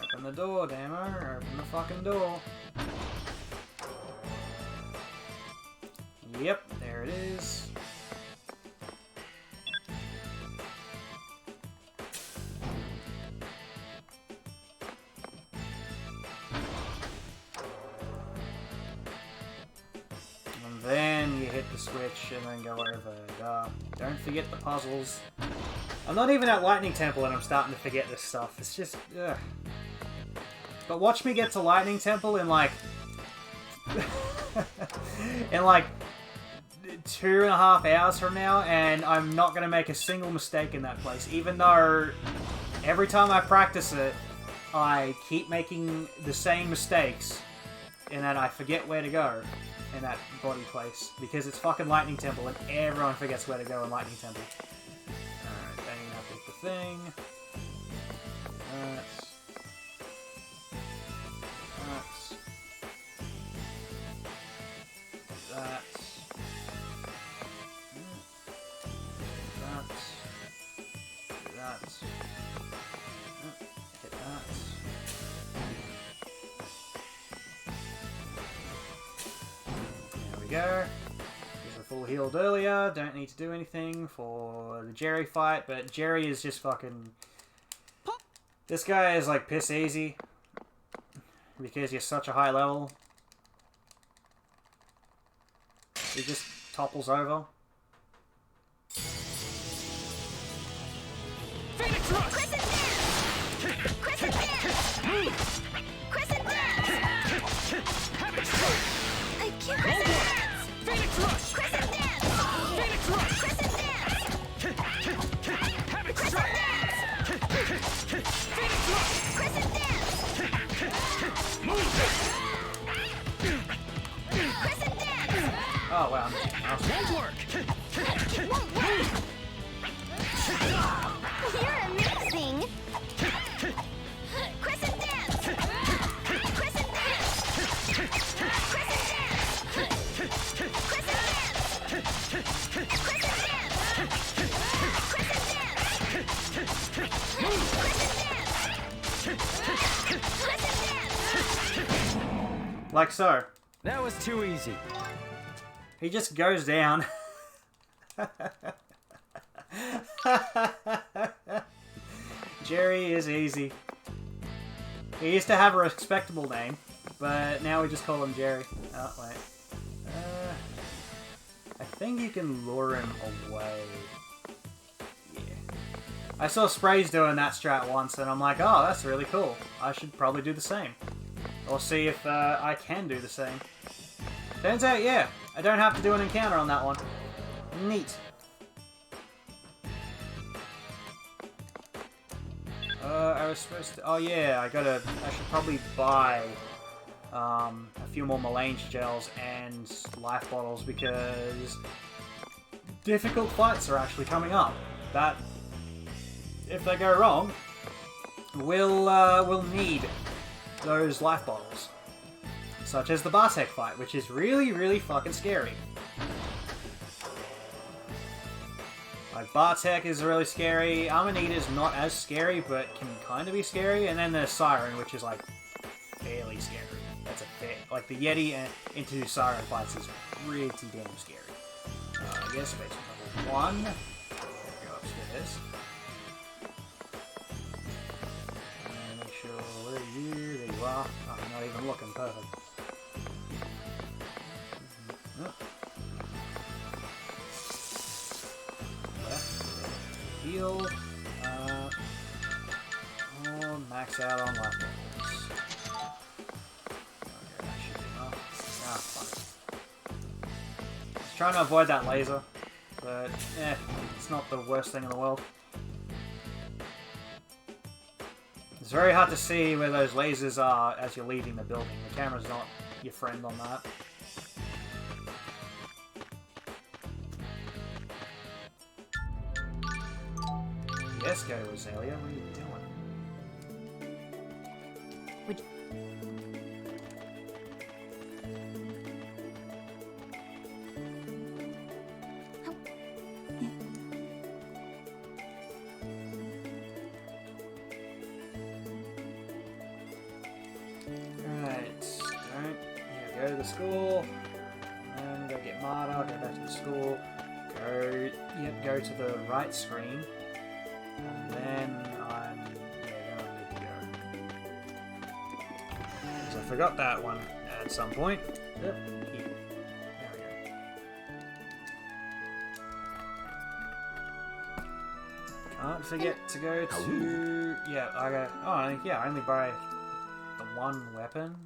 Open the door, Damo. Open the fucking door. Yep, there it is. And then you hit the switch and then go over. Don't forget the puzzles. I'm not even at Lightning Temple and I'm starting to forget this stuff. It's just... ugh. But watch me get to Lightning Temple in like... in like 2.5 hours from now, and I'm not going to make a single mistake in that place, even though every time I practice it, I keep making the same mistakes, and then I forget where to go in that body place, because it's fucking Lightning Temple, and everyone forgets where to go in Lightning Temple. Alright, then you have to hit the thing. That's... Hit that. There we go. Because we're full healed earlier, don't need to do anything for the Jerry fight, but Jerry is just fucking... This guy is like piss easy. Because you're such a high level. He just topples over. Phoenix Rush! Crescent Dance! Crescent Dance! Crescent Dance! Habit Strike! I can't Crescent Dance! Phoenix Rush! Crescent Dance! Phoenix Rush! Crescent Dance! Habit Crescent Strike! Dance! Phoenix Rush! Crescent Dance! Move! Crescent Dance! Oh wow, I'm Won't work! Won't work! You're amazing! Crescent Dance! Crescent Dance! Crescent Dance! Crescent Dance! Crescent Dance! like so. That was too easy. He just goes down. Jerry is easy. He used to have a respectable name, but now we just call him Jerry. Oh, wait. I think you can lure him away. Yeah. I saw Sprays doing that strat once, and I'm like, oh, that's really cool. I should probably do the same. Or see if I can do the same. Turns out, yeah, I don't have to do an encounter on that one. Neat. I was supposed to... Oh yeah, I should probably buy a few more Melange gels and life bottles because difficult fights are actually coming up. That, if they go wrong, we'll need those life bottles. Such as the Bartek fight, which is really, really fucking scary. Like, Bartek is really scary, Amanita's not as scary, but can kind of be scary, and then there's Siren, which is, like, fairly scary. That's a fair... Like, the Yeti into Siren fights is pretty damn scary. I guess basement level 1. Go upstairs. And make sure... Where are you? There you are. Oh, I'm not even looking. Perfect. Heal. Oh, max out on life balls. Okay, that should be enough. Ah, fuck. I was trying to avoid that laser, but it's not the worst thing in the world. It's very hard to see where those lasers are as you're leaving the building. The camera's not your friend on that. Yes, go to Azalea. What are you doing? Would... the school, and go get Marta, go back to the school, go to the right screen, and then I'm good to go. Because I forgot that one at some point. Yep, here. There we go. Can't forget to go to... Yeah, I go... Oh, I only buy the one weapon.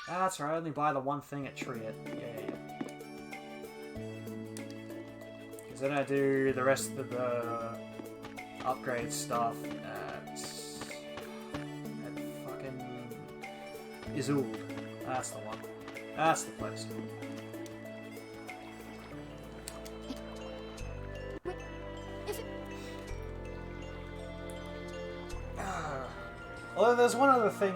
Ah, that's right, I only buy the one thing at Triad. Yeah. Because then I do the rest of the upgrade stuff at fucking Izul. That's the one. That's the place. Although there's one other thing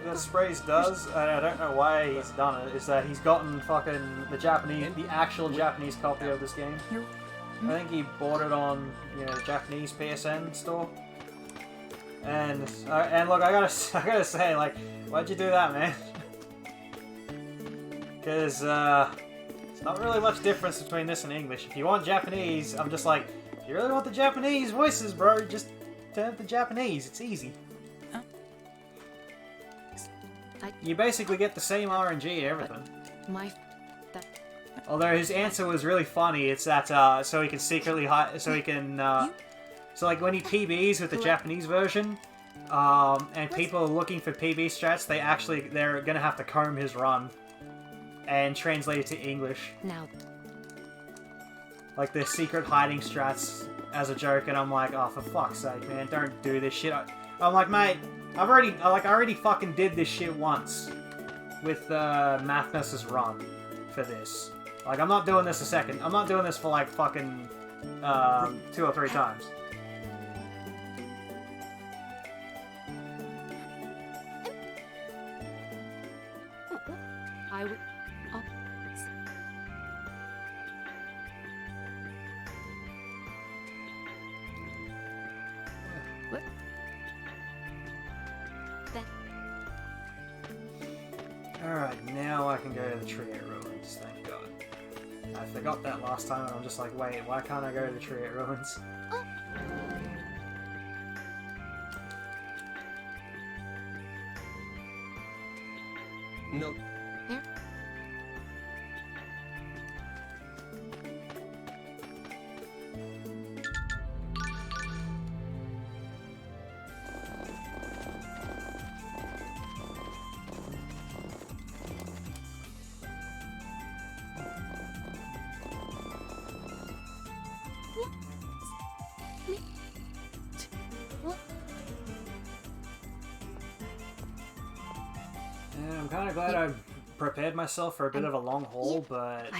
that Sprays does, and I don't know why he's done it, is that he's gotten fucking the actual Japanese copy of this game. I think he bought it on, Japanese PSN store. And look, I gotta say, like, why'd you do that, man? Because it's not really much difference between this and English. If you want Japanese, I'm just like, if you really want the Japanese voices, bro, just turn to Japanese. It's easy. You basically get the same RNG and everything. Although his answer was really funny, it's that so he can secretly hide, so like when he PBs with the Japanese version, and people are looking for PB strats, they're gonna have to comb his run and translate it to English. Now, Like the secret hiding strats as a joke, and I'm like, oh, for fuck's sake, man, don't do this shit. I'm like, mate, I already fucking did this shit once with Mathnes's run for this. Like, I'm not doing this a second. I'm not doing this for like fucking 2 or 3 times. I would. Oh. What? That. Alright, now I can go to the tree at Ruins, thank God. I forgot that last time, and I'm just like, wait, why can't I go to the tree at Ruins? No. There. And I'm kind of glad I prepared myself for a bit of a long haul, but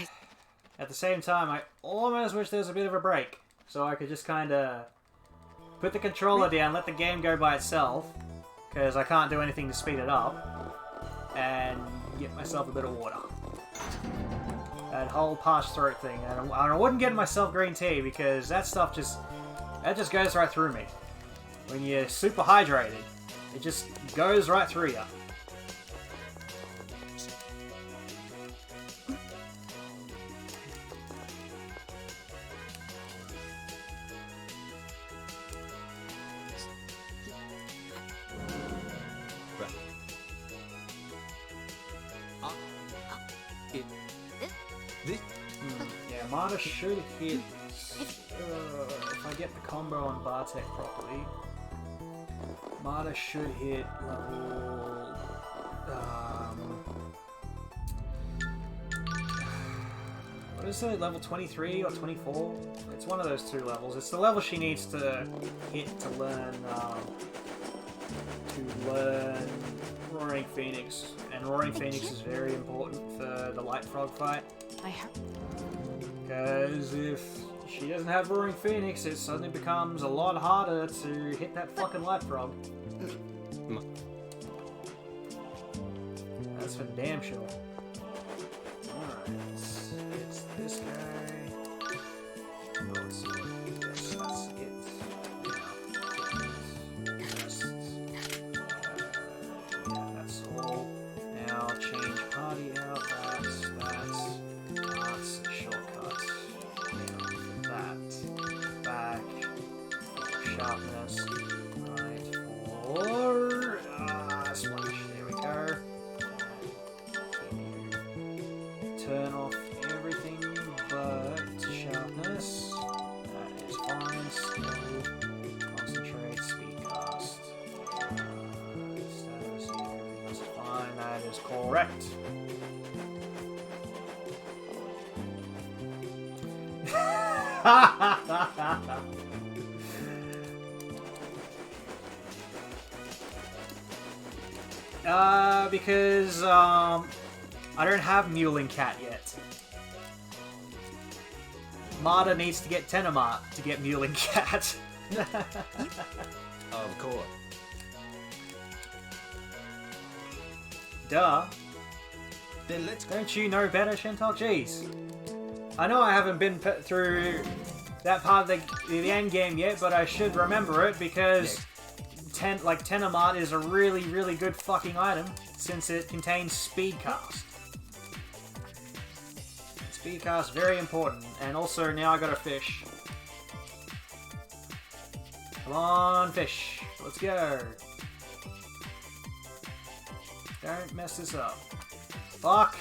at the same time, I almost wish there was a bit of a break, so I could just kind of put the controller down, let the game go by itself, because I can't do anything to speed it up, and get myself a bit of water. That whole parched throat thing, and I wouldn't get myself green tea, because that stuff just goes right through me. When you're super hydrated, it just goes right through you. Yeah, Marta should hit, if I get the combo on Bartek properly, Marta should hit level, what is it, level 23 or 24? It's one of those 2 levels. It's the level she needs to hit to learn Roaring Phoenix, and Roaring Phoenix is very important for the Light Frog fight. Because if she doesn't have Roaring Phoenix, it suddenly becomes a lot harder to hit that fucking Light Frog. That's for damn sure. Alright, it's this guy. Let's see. Yes, that's it. Yeah, that's all. Now change party out. turn off everything but sharpness. That is fine. Skill, concentrate, speed cast. Status, yeah, everything else is fine. That is correct. Because I don't have Mule and Cat yet. Marta needs to get Tenemart to get Mule and Cat. Of course. Duh. Then let's go. Don't you know better, Shental? Jeez. I know I haven't been through that part of the end game yet, but I should remember it because Tenemart is a really, really good fucking item since it contains Speedcast. Speedcast, very important. And also, now I got a fish. Come on, fish. Let's go. Don't mess this up. Fuck.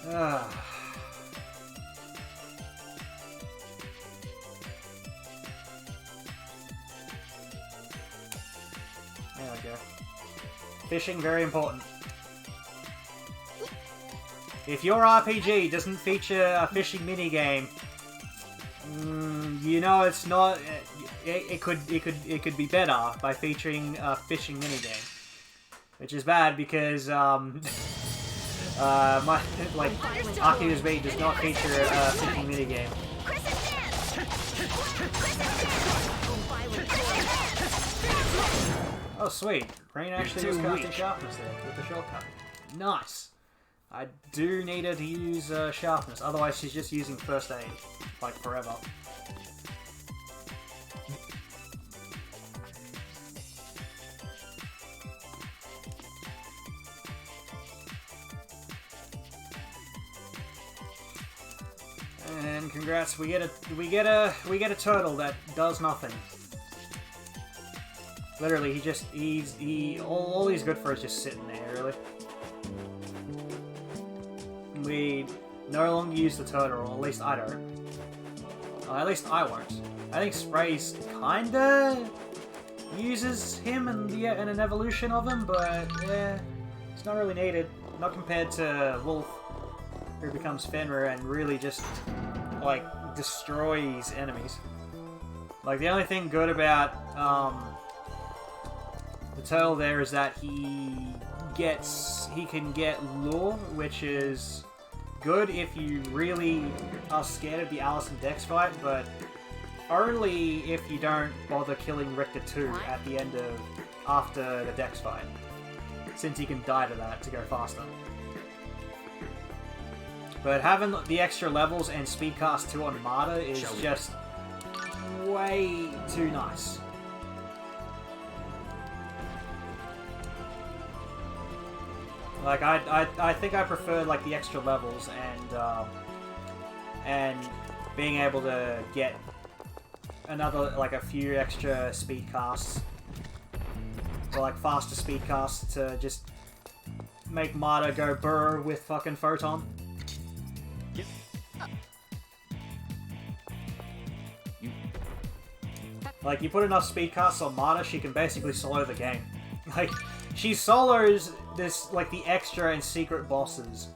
Ah. There we go. Fishing, very important. If your RPG doesn't feature a fishing minigame, you know it's not. It could be better by featuring a fishing minigame, which is bad because Aki's Bait does not feature a fishing minigame. Oh sweet, Rain actually was casting sharpness there with the shortcut. Nice. I do need her to use sharpness, otherwise she's just using first aid, like forever. And congrats, we get a turtle that does nothing. Literally, all he's good for is just sitting there, really. We no longer use the turtle, or at least I don't. At least I won't. I think Spray's kinda uses him and an evolution of him, but yeah, it's not really needed. Not compared to Wolf, who becomes Fenrir and really just like destroys enemies. Like the only thing good about the turtle there is that he can get lure, which is good if you really are scared of the Allison Dex fight, but only if you don't bother killing Richter 2 at the end of after the Dex fight, since he can die to that to go faster. But having the extra levels and Speedcast 2 on Marta is just way too nice. Like I think I prefer like the extra levels and being able to get another like a few extra speed casts or like faster speed casts to just make Marta go burr with fucking Photon. Like, you put enough speed casts on Marta, she can basically solo the game. Like, she solos this, like, the extra and secret bosses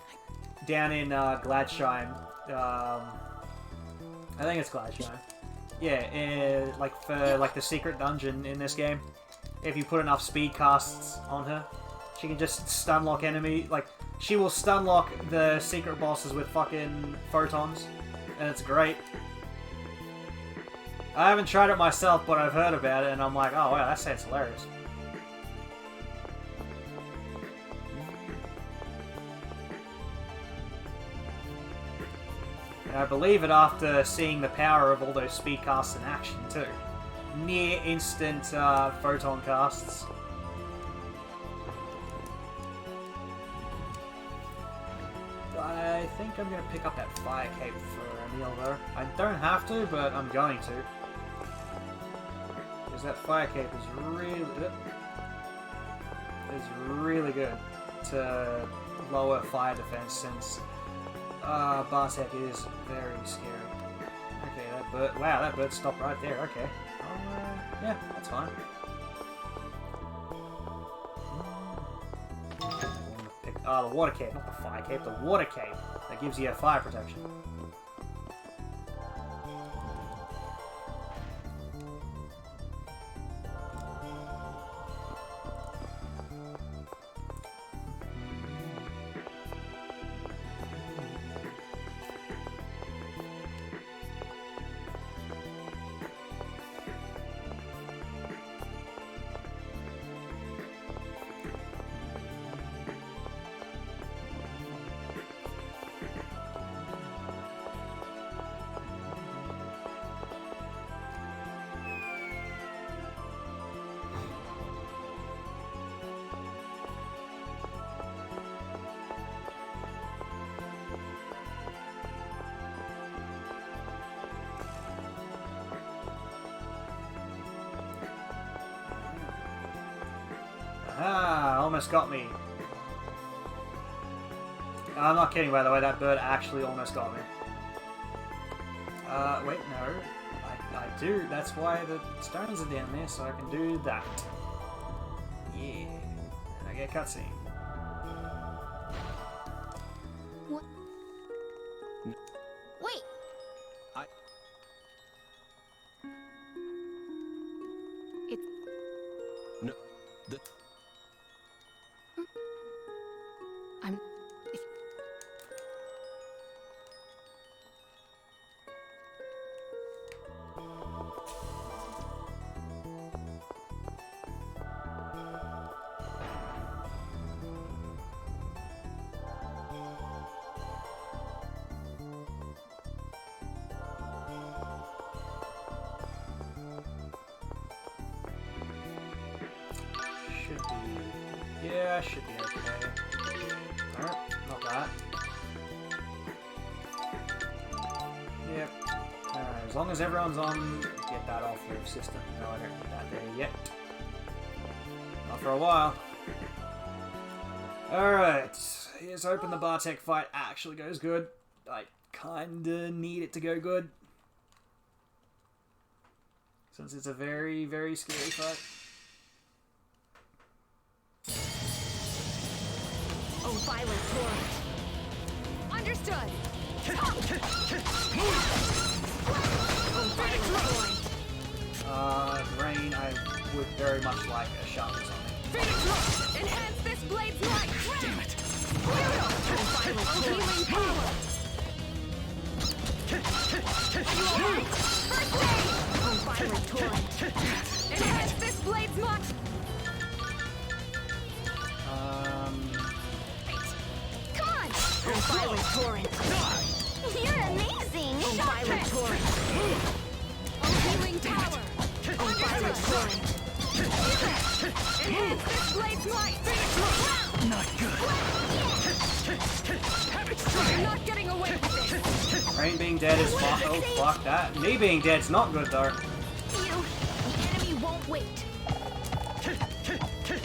down in Gladsheim. I think it's Gladsheim. Yeah, like, for, like, the secret dungeon in this game. If you put enough speed casts on her, she can just stun lock enemy. Like, she will stun lock the secret bosses with fucking photons, and it's great. I haven't tried it myself, but I've heard about it, and I'm like, oh wow, that sounds hilarious. And I believe it after seeing the power of all those speed casts in action too. Near instant photon casts. I think I'm going to pick up that fire cape for Emil though. I don't have to, but I'm going to. Because that fire cape is really good. to lower fire defense since Bartek is very scary. Okay, that bird. Wow, that bird stopped right there. Okay. Yeah, that's fine. The water cape, not the fire cape, the water cape. That gives you a fire protection. Ah, almost got me. I'm not kidding, by the way, that bird actually almost got me. Wait, no. I do. That's why the stones are down there, so I can do that. Yeah. And I get a cutscene. What? Wait. It's... No. The... I'm... Should be... Yeah, should be okay. Alright, not that. Yep. As long as everyone's on, get that off your system. No, I don't need that there yet. Not for a while. Alright, here's hoping the Bartek fight actually goes good. I kinda need it to go good. Since it's a very, very scary fight. Oh, violent torrent. Understood. Oh, violent torrent. Rain, I would very much like a sharpness on it. Phoenix Rock! Enhance this blade's light! Damn it! Oh, violent torrent. Healing power! You alright? First aid! Oh, violent torrent. Enhance this blade's might! Come on! Oh, violent torrent. You're amazing! Oh, violent torrent. Oh, healing power! Oh, violent torrent. Enhance this blade's might! Not good. You're not getting away with this! Rain being dead is fuck. Oh, fuck that. Me being dead's not good though. You, the enemy won't wait.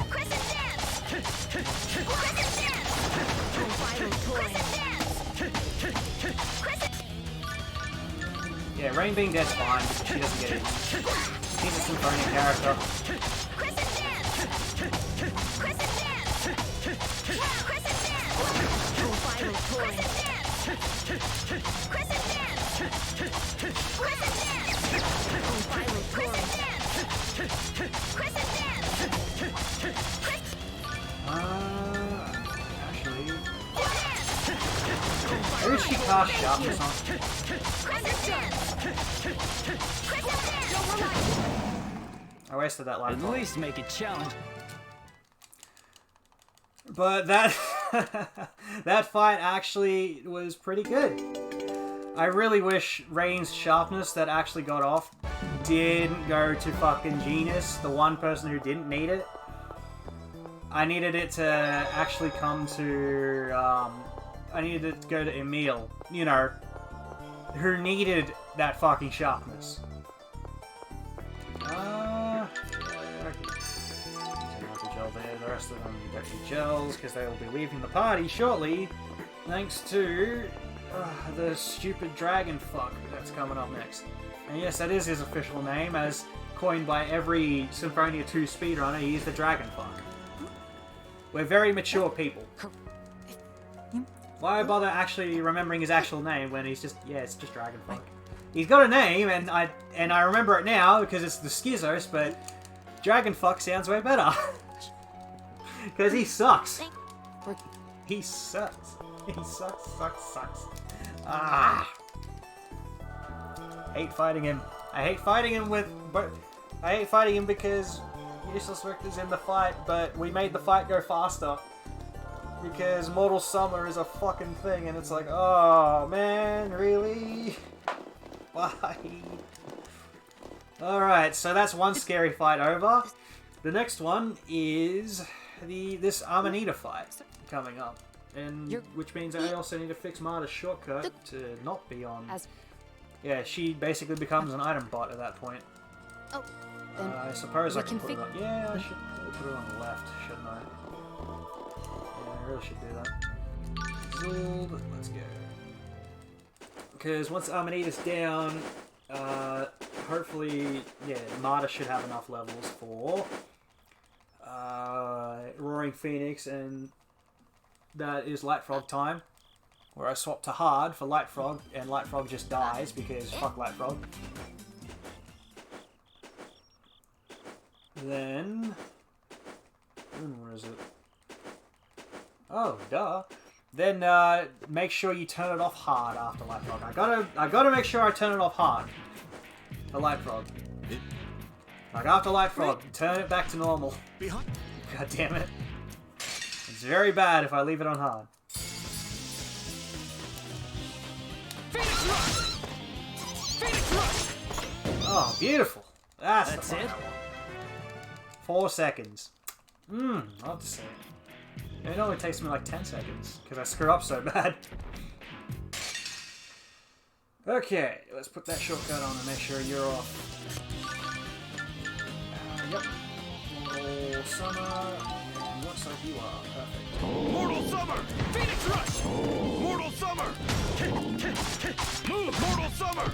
Crescent dance! Crescent dance! Oh, violent torrent. Crescent dance! Crescent... Yeah, Rain being dead's fine because she doesn't get it. She's a Symphonia character. Crescent dance! Crescent dance! Crescent dance! Oh, violent torrent. Crescent dance! Crescent dance! Crescent dance! Oh, violent torrent. Crescent dance! Actually... Maybe she cast sharpness on. Crescent dance! Crescent dance! Don't rely. I wasted that life. At least make it challenge. But that that fight actually was pretty good. I really wish Rain's sharpness that actually got off didn't go to fucking Genius, the one person who didn't need it. I needed it to actually come to, I needed it to go to Emil, you know, who needed that fucking sharpness. Yeah, I can use an there. rest of them don't need gels because they will be leaving the party shortly, thanks to the stupid dragon fuck that's coming up next. And yes, that is his official name, as coined by every Symphonia 2 speedrunner. He is the dragon fuck. We're very mature people. Why bother actually remembering his actual name when he's just, yeah, it's just dragon fuck. He's got a name, and I remember it now because it's the Schizos, but dragon fuck sounds way better. Because he sucks. He sucks. He sucks. Ah. Hate fighting him. I hate fighting him because Useless Richter's in the fight, but we made the fight go faster. Because Mortal Summer is a fucking thing, and it's like, oh man, really? Why? Alright, so that's one scary fight over. The next one is this Amanita fight coming up. And which means I also need to fix Marta's shortcut to not be on. Yeah, she basically becomes an item bot at that point. Oh, I suppose I can put it on. Yeah, I should probably put it on the left, shouldn't I? Yeah, I really should do that. Zold, let's go. Because once Amanita's down, hopefully, yeah, Marta should have enough levels for Roaring Phoenix, and that is Lightfrog time, where I swap to hard for Lightfrog, and Lightfrog just dies because fuck Lightfrog. Then, where is it? Oh, duh. Then make sure you turn it off hard after Lightfrog. I gotta make sure I turn it off hard for Lightfrog. Like after Lightfrog, turn it back to normal. God damn it. It's very bad if I leave it on hard. Oh, beautiful. That's it. 4 seconds. I'll have to say. It only takes me like 10 seconds because I screw up so bad. Okay, let's put that shortcut on and make sure you're off. Yep. Mortal Summer. And looks like you are. Perfect. Mortal Summer! Phoenix Rush! Mortal Summer! Move! Mortal Summer!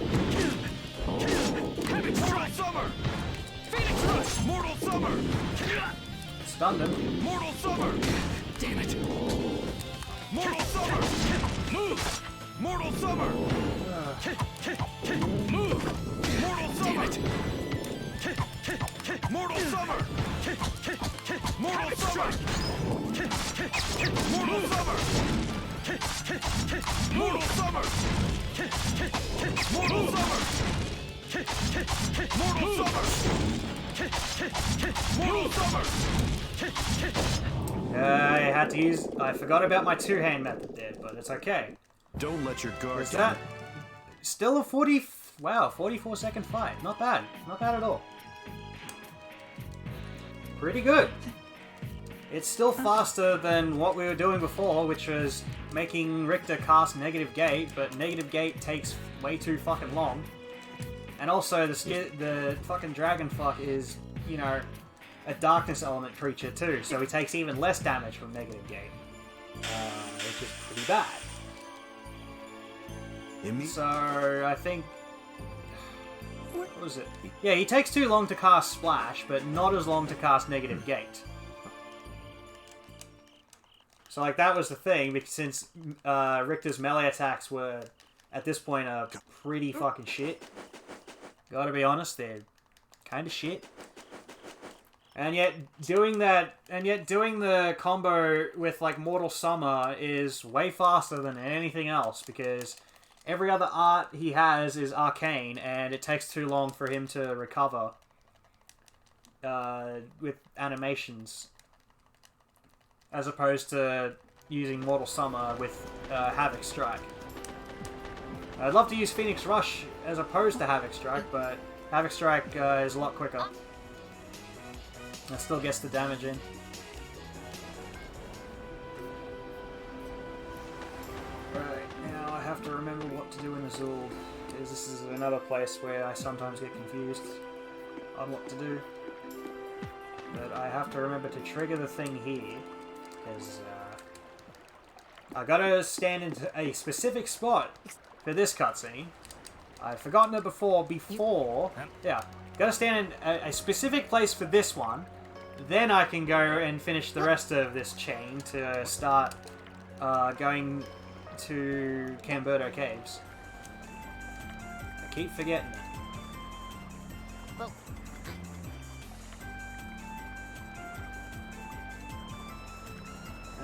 Mortal Summer! Phoenix Rush! Mortal Summer! Stunned him. Mortal Summer! Damn it! Mortal Summer! Move! Mortal Summer! Move! Mortal Summer! Mortal Summer! Mortal Summer! Mortal Summer! Mortal Summer! Mortal Summer! Mortal Summer! Mortal Summer! I forgot about my two-hand method there, but it's okay. Don't let your guard Is that still a 44 second fight? Not bad. Not bad at all. Pretty good. It's still faster than what we were doing before, which was making Richter cast Negative Gate, but Negative Gate takes way too fucking long. And also, the fucking dragon fuck is, you know, a darkness element creature too, so he takes even less damage from Negative Gate, which is pretty bad. So, I think... What was it? Yeah, he takes too long to cast Splash, but not as long to cast Negative Gate. So, like, that was the thing, because since Richter's melee attacks were, at this point, pretty fucking shit. Gotta be honest, they're kinda shit. And yet, doing the combo with, like, Mortal Summer is way faster than anything else, because every other art he has is arcane, and it takes too long for him to recover with animations, as opposed to using Mortal Summer with Havoc Strike. I'd love to use Phoenix Rush as opposed to Havoc Strike, but Havoc Strike is a lot quicker. That still gets the damage in. Right, now I have to remember what to do in Azul, because this is another place where I sometimes get confused on what to do. But I have to remember to trigger the thing here. Because I gotta stand into a specific spot for this cutscene. I've forgotten it before. Yeah. Gotta stand in a specific place for this one. Then I can go and finish the rest of this chain to start going to Camberto Caves. I keep forgetting it. Well,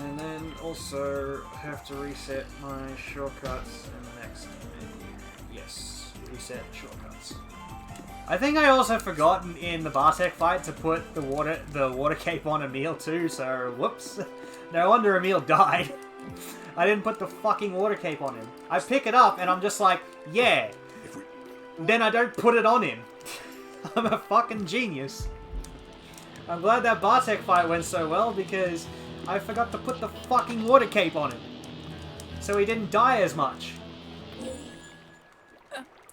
And then also have to reset my shortcuts in the next menu. Yes, reset shortcuts. I think I also forgotten in the Bartek fight to put the water cape on Emil too, so whoops. No wonder Emil died. I didn't put the fucking water cape on him. I pick it up and I'm just like, yeah. Then I don't put it on him. I'm a fucking genius. I'm glad that Bartek fight went so well because I forgot to put the fucking water cape on him. So he didn't die as much.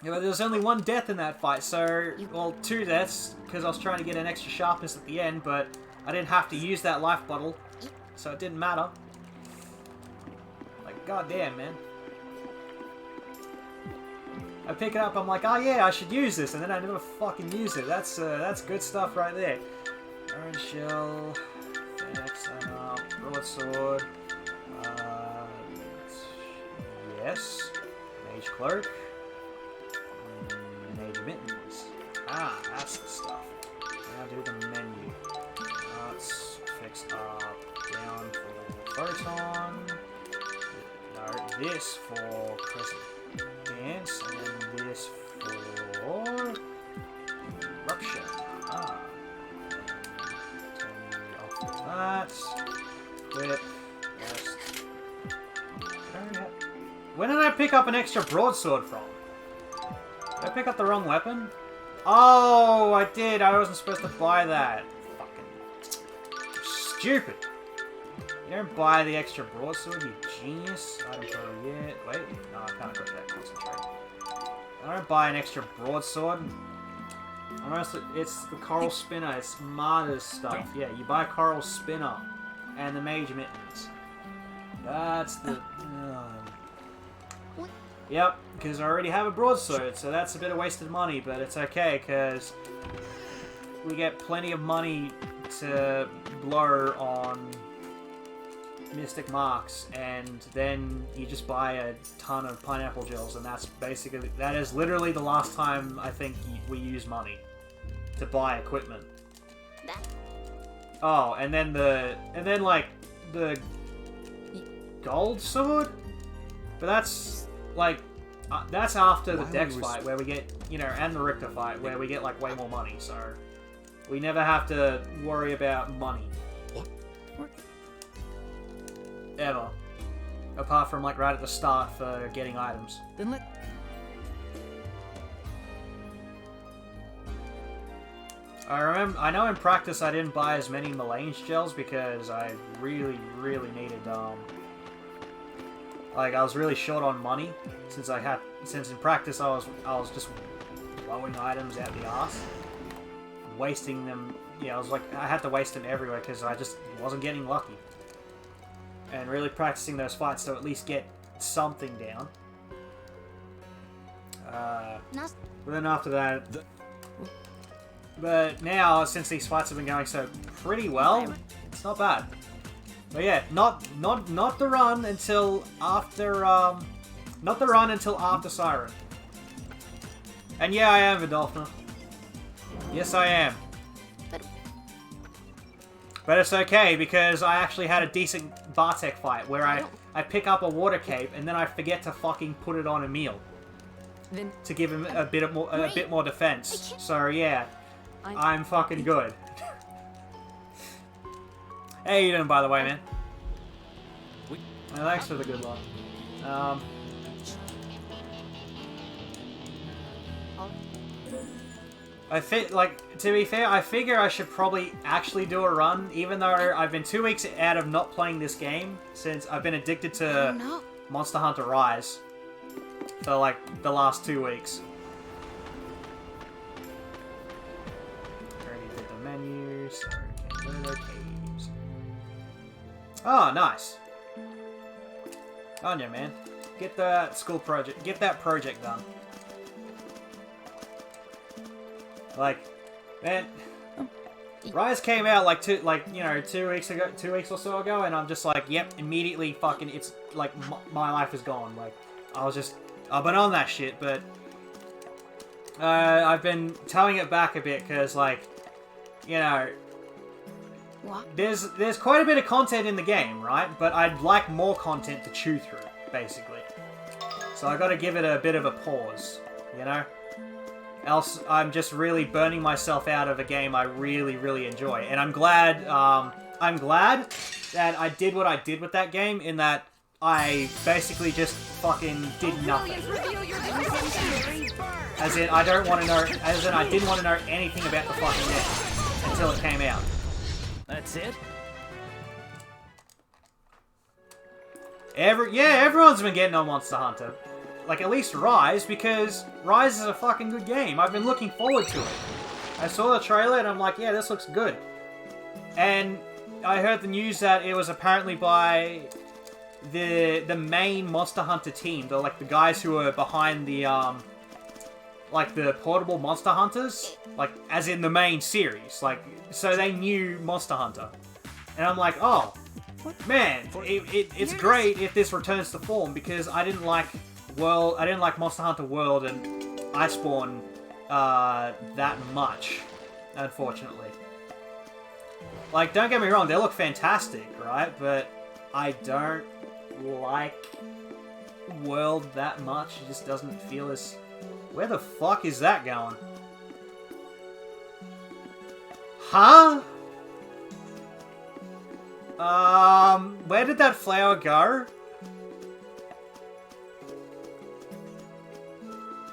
Yeah, but there was only one death in that fight, so, well, 2 deaths, because I was trying to get an extra sharpness at the end, but I didn't have to use that life bottle, so it didn't matter. Like, goddamn, man. I pick it up, I'm like, oh yeah, I should use this, and then I never fucking use it. That's good stuff right there. Orange shell, Phoenix, broadsword, yes, mage cloak. Mage mittens. Ah, that's the stuff. Now do the menu. Let's fix up down for photon. No, this for crescent dance, and then this for eruption. Ah. Turn me off with that. Quit. Rest. When did I pick up an extra broadsword from? Did I pick up the wrong weapon? Oh, I did. I wasn't supposed to buy that. Fucking stupid. You don't buy the extra broadsword, you genius. Item for yet. Wait, no, I can't equip that. Concentrate. I don't buy an extra broadsword. It's the coral spinner. It's Martyr's stuff. Yeah, you buy coral spinner and the mage mittens. That's the. Yep, because I already have a broadsword, so that's a bit of wasted money, but it's okay, because we get plenty of money to blow on Mystic Marks, and then you just buy a ton of pineapple gels, and that is literally the last time I think we use money to buy equipment. Oh, and then like the gold sword, but that's that's after the Dex fight where we get, and the Richter fight where we get like way more money, so we never have to worry about money. What? Ever. Apart from like right at the start for getting items. Then let... I know in practice I didn't buy as many Melange gels because I really needed, like, I was really short on money since in practice I was just blowing items out the arse. Wasting them, I had to waste them everywhere because I just wasn't getting lucky. And really practicing those fights to at least get something down. But then after that... But now, since these fights have been going so pretty well, it's not bad. But yeah, not the run until after Siren. And yeah, I am Vidolfna. Yes, I am. But it's okay because I actually had a decent Bartek fight where I pick up a water cape and then I forget to fucking put it on Emil to give him a bit more defense. So yeah, I'm fucking good. Hey, you doing, by the way, man? Thanks for the good luck. To be fair, I figure I should probably actually do a run, even though I've been 2 weeks out of not playing this game since I've been addicted to Monster Hunter Rise for like the last 2 weeks. Already did the menus. Okay. Lodo Caves. Oh, nice. On ya, man. Get that school project. Get that project done. Like, man, Rise came out like 2 weeks or so ago, and I'm just like, yep, immediately fucking, it's like my life is gone. Like, I've been on that shit, but I've been towing it back a bit because, like, you know, What? there's quite a bit of content in the game, right? But I'd like more content to chew through, basically. So I got to give it a bit of a pause, you know. Else, I'm just really burning myself out of a game I really, really enjoy. And I'm glad that I did what I did with that game, in that I basically just fucking did nothing. As in, I didn't want to know anything about the fucking game until it came out. That's it? Everyone's been getting on Monster Hunter. Like, at least Rise, because Rise is a fucking good game. I've been looking forward to it. I saw the trailer and I'm like, yeah, this looks good. And I heard the news that it was apparently by the main Monster Hunter team. They're like the guys who are behind the like the portable Monster Hunters, like as in the main series. Like, so they knew Monster Hunter. And I'm like, oh, man, it's great if this returns to form, because I didn't like Monster Hunter World and Iceborne that much, unfortunately. Like, don't get me wrong, they look fantastic, right? But I don't like World that much. It just doesn't feel as... Where the fuck is that going? Huh? Where did that flower go?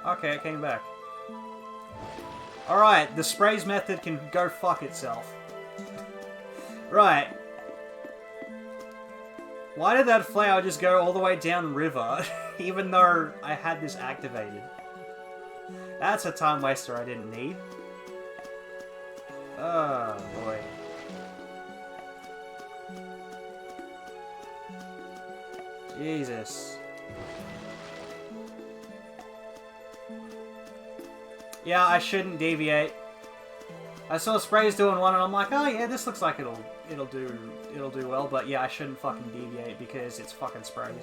Okay, it came back. Alright, the sprays method can go fuck itself. Right. Why did that flower just go all the way down river, even though I had this activated? That's a time waster I didn't need. Oh, boy. Jesus. Yeah, I shouldn't deviate. I saw sprays doing one and I'm like, oh yeah, this looks like it'll do well, but yeah, I shouldn't fucking deviate because it's fucking sprays.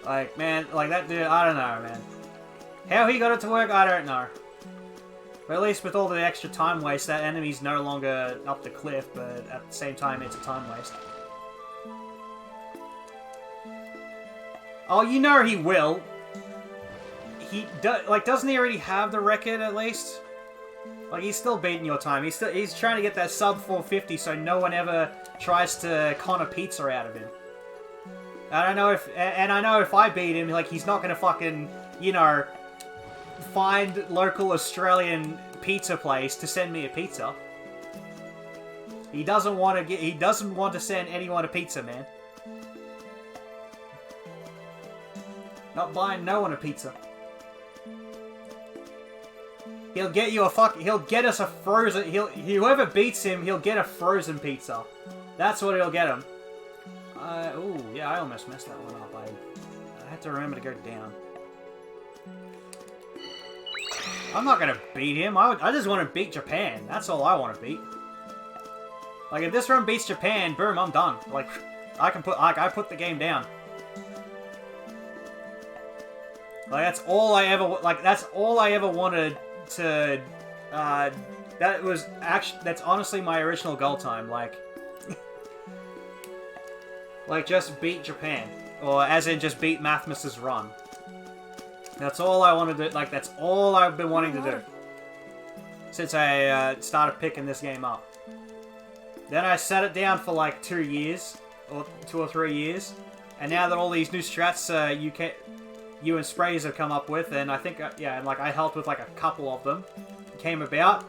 Like, man, like that dude, I don't know, man. How he got it to work, I don't know. But at least with all the extra time waste, that enemy's no longer up the cliff, but at the same time, it's a time waste. Oh, you know he will. Doesn't he already have the record at least? Like, he's still beating your time. He's trying to get that sub 450 so no one ever tries to con a pizza out of him. I know if I beat him, like, he's not gonna fucking, you know, find local Australian pizza place to send me a pizza. He doesn't want to send anyone a pizza, man. Not buying no one a pizza. He'll get you he'll get us a frozen, whoever beats him, he'll get a frozen pizza. That's what he'll get him. Ooh, yeah, I almost messed that one up. I had to remember to go down. I'm not gonna beat him. I just want to beat Japan. That's all I want to beat. Like, if this run beats Japan, boom, I'm done. Like, I put the game down. Like, that's all I ever wanted to, that's honestly my original goal time, like, like, just beat Japan, or as in just beat Mathmas's run. That's all I wanted to, like, that's all I've been wanting to do, since I, started picking this game up. Then I set it down for, like, 2 years, or 2 or 3 years, and now that all these new strats, you and Sprays have come up with, and I think, yeah, and like I helped with like a couple of them, came about.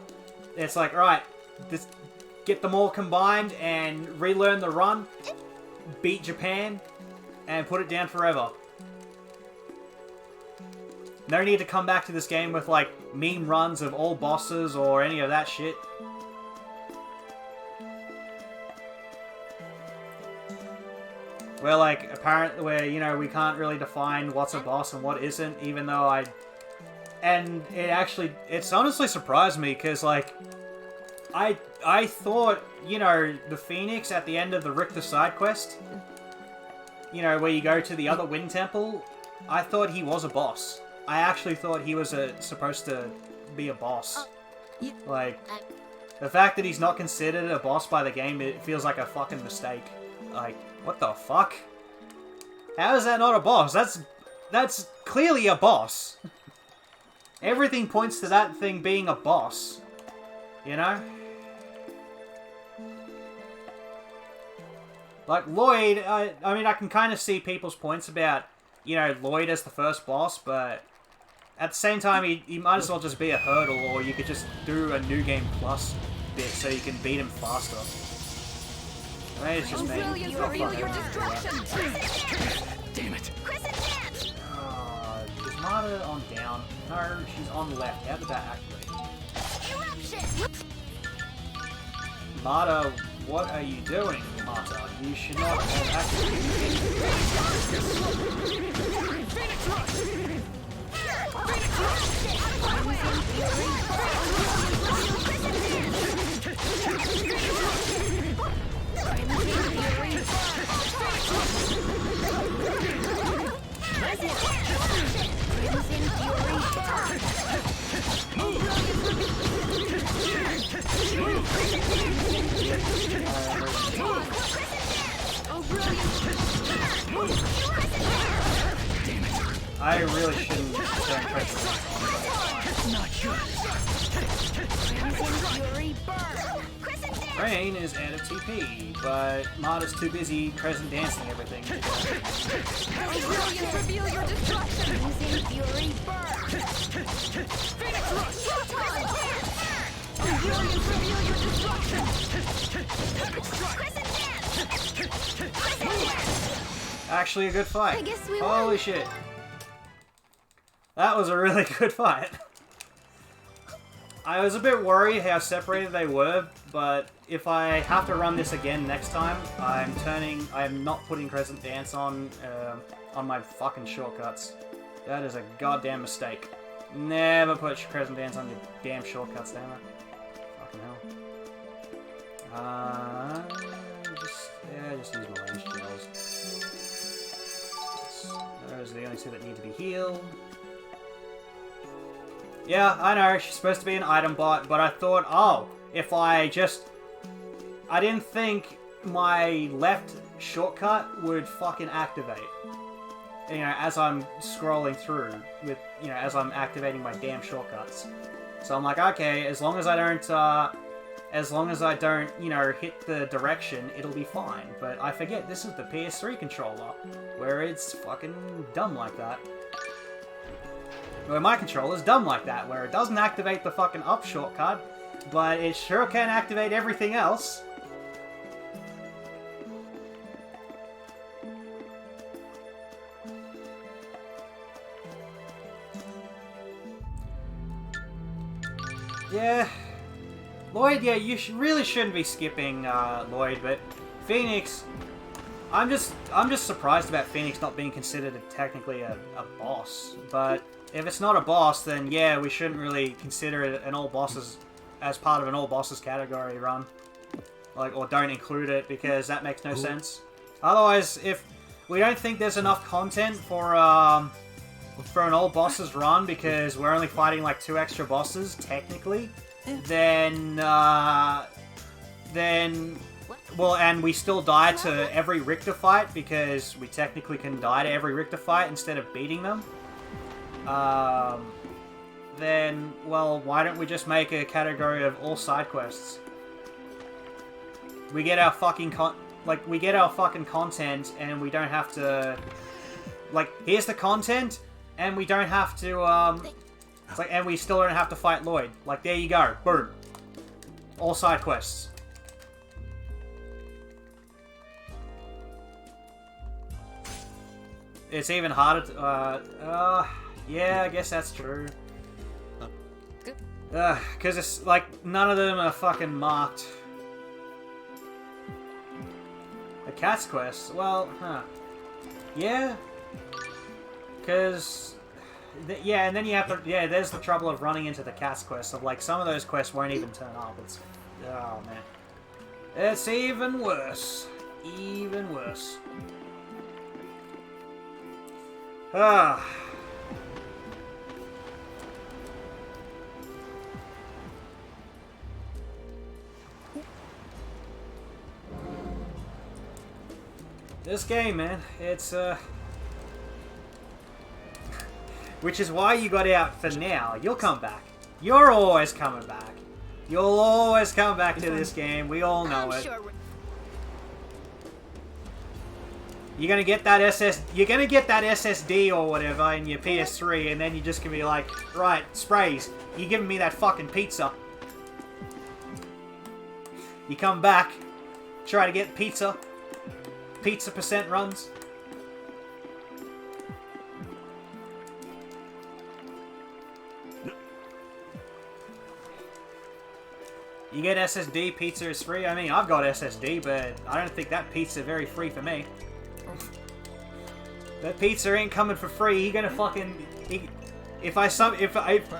It's like, alright, get them all combined and relearn the run, beat Japan, and put it down forever. No need to come back to this game with, like, meme runs of all bosses or any of that shit. Where, like, apparently, where, you know, we can't really define what's a boss and what isn't, even though and it's honestly surprised me, because, like, I thought, you know, the Phoenix at the end of the Richter side quest, you know, where you go to the other Wind Temple, I thought he was a boss. I actually thought he was supposed to be a boss. Like, the fact that he's not considered a boss by the game, it feels like a fucking mistake. Like, what the fuck? How is that not a boss? That's clearly a boss. Everything points to that thing being a boss. You know? Like, Lloyd, I mean, I can kind of see people's points about, you know, Lloyd as the first boss, but at the same time, he might as well just be a hurdle, or you could just do a New Game Plus bit so you can beat him faster. I mean, it's just me. Damn it. Is Marta on down? No, she's on left. How did that activate? Marta, what are you doing, Marta? You should not have activated. Phoenix Rush! I really shouldn't turn pressure on. Not Rain is out of TP, but Marta's too busy present dancing everything. Brilliant, reveal your destruction! Using Fury Burn! Phoenix Rush! Brilliant, reveal your destruction! Actually a good fight. I guess we Holy won. shit. That was a really good fight. I was a bit worried how separated they were, but if I have to run this again next time, I'm not putting Crescent Dance on my fucking shortcuts. That is a goddamn mistake. Never put Crescent Dance on your damn shortcuts, damn it. Fucking hell. Just use my range gels. Those are the only two that need to be healed. Yeah, I know, she's supposed to be an item bot, but I thought, oh, if I didn't think my left shortcut would fucking activate. You know, as I'm scrolling through with, you know, as I'm activating my damn shortcuts. So I'm like, okay, as long as I don't, you know, hit the direction, it'll be fine. But I forget, this is the PS3 controller, where it's fucking dumb like that. Where my controller's dumb like that, where it doesn't activate the fucking up shortcut, but it sure can activate everything else. Yeah. Lloyd, yeah, you really shouldn't be skipping Lloyd, but Phoenix, I'm just surprised about Phoenix not being considered technically a boss, but if it's not a boss, then yeah, we shouldn't really consider it as part of an all bosses category run. Like, or don't include it, because that makes no sense. Otherwise, if we don't think there's enough content for an all bosses run, because we're only fighting like 2 extra bosses, technically, then well, and we still die to every Richter fight, because we technically can die to every Richter fight instead of beating them. Then, well, why don't we just make a category of all side quests? We get our fucking content, and we don't have to, like, here's the content, and we don't have to, it's like, and we still don't have to fight Lloyd. Like, there you go. Boom. All side quests. It's even harder to, Yeah, I guess that's true. Because it's like none of them are fucking marked. A cat's quest? Well, huh. Yeah. Because... yeah, and then you have to... yeah, there's the trouble of running into the cat's quest. Of like, some of those quests won't even turn up. It's... oh, man. It's even worse. Even worse. Ah. This game, man, it's, which is why you got out for now. You'll come back. You're always coming back. You'll always come back to this game. We all know it. You're gonna get that SSD or whatever in your PS3, and then you're just gonna be like, right, Sprays, you giving me that fucking pizza. You come back, try to get pizza. Pizza percent runs. You get SSD, pizza is free. I mean, I've got SSD, but I don't think that pizza very free for me. That pizza ain't coming for free. He gonna fucking... if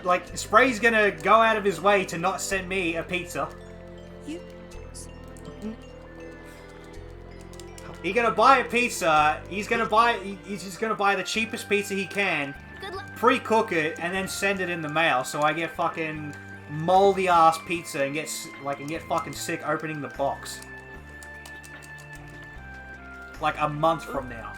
like, Spray's gonna go out of his way to not send me a pizza. He's gonna buy a pizza, he's just gonna buy the cheapest pizza he can, pre-cook it, and then send it in the mail, so I get fucking moldy ass pizza and get fucking sick opening the box. Like a month from now.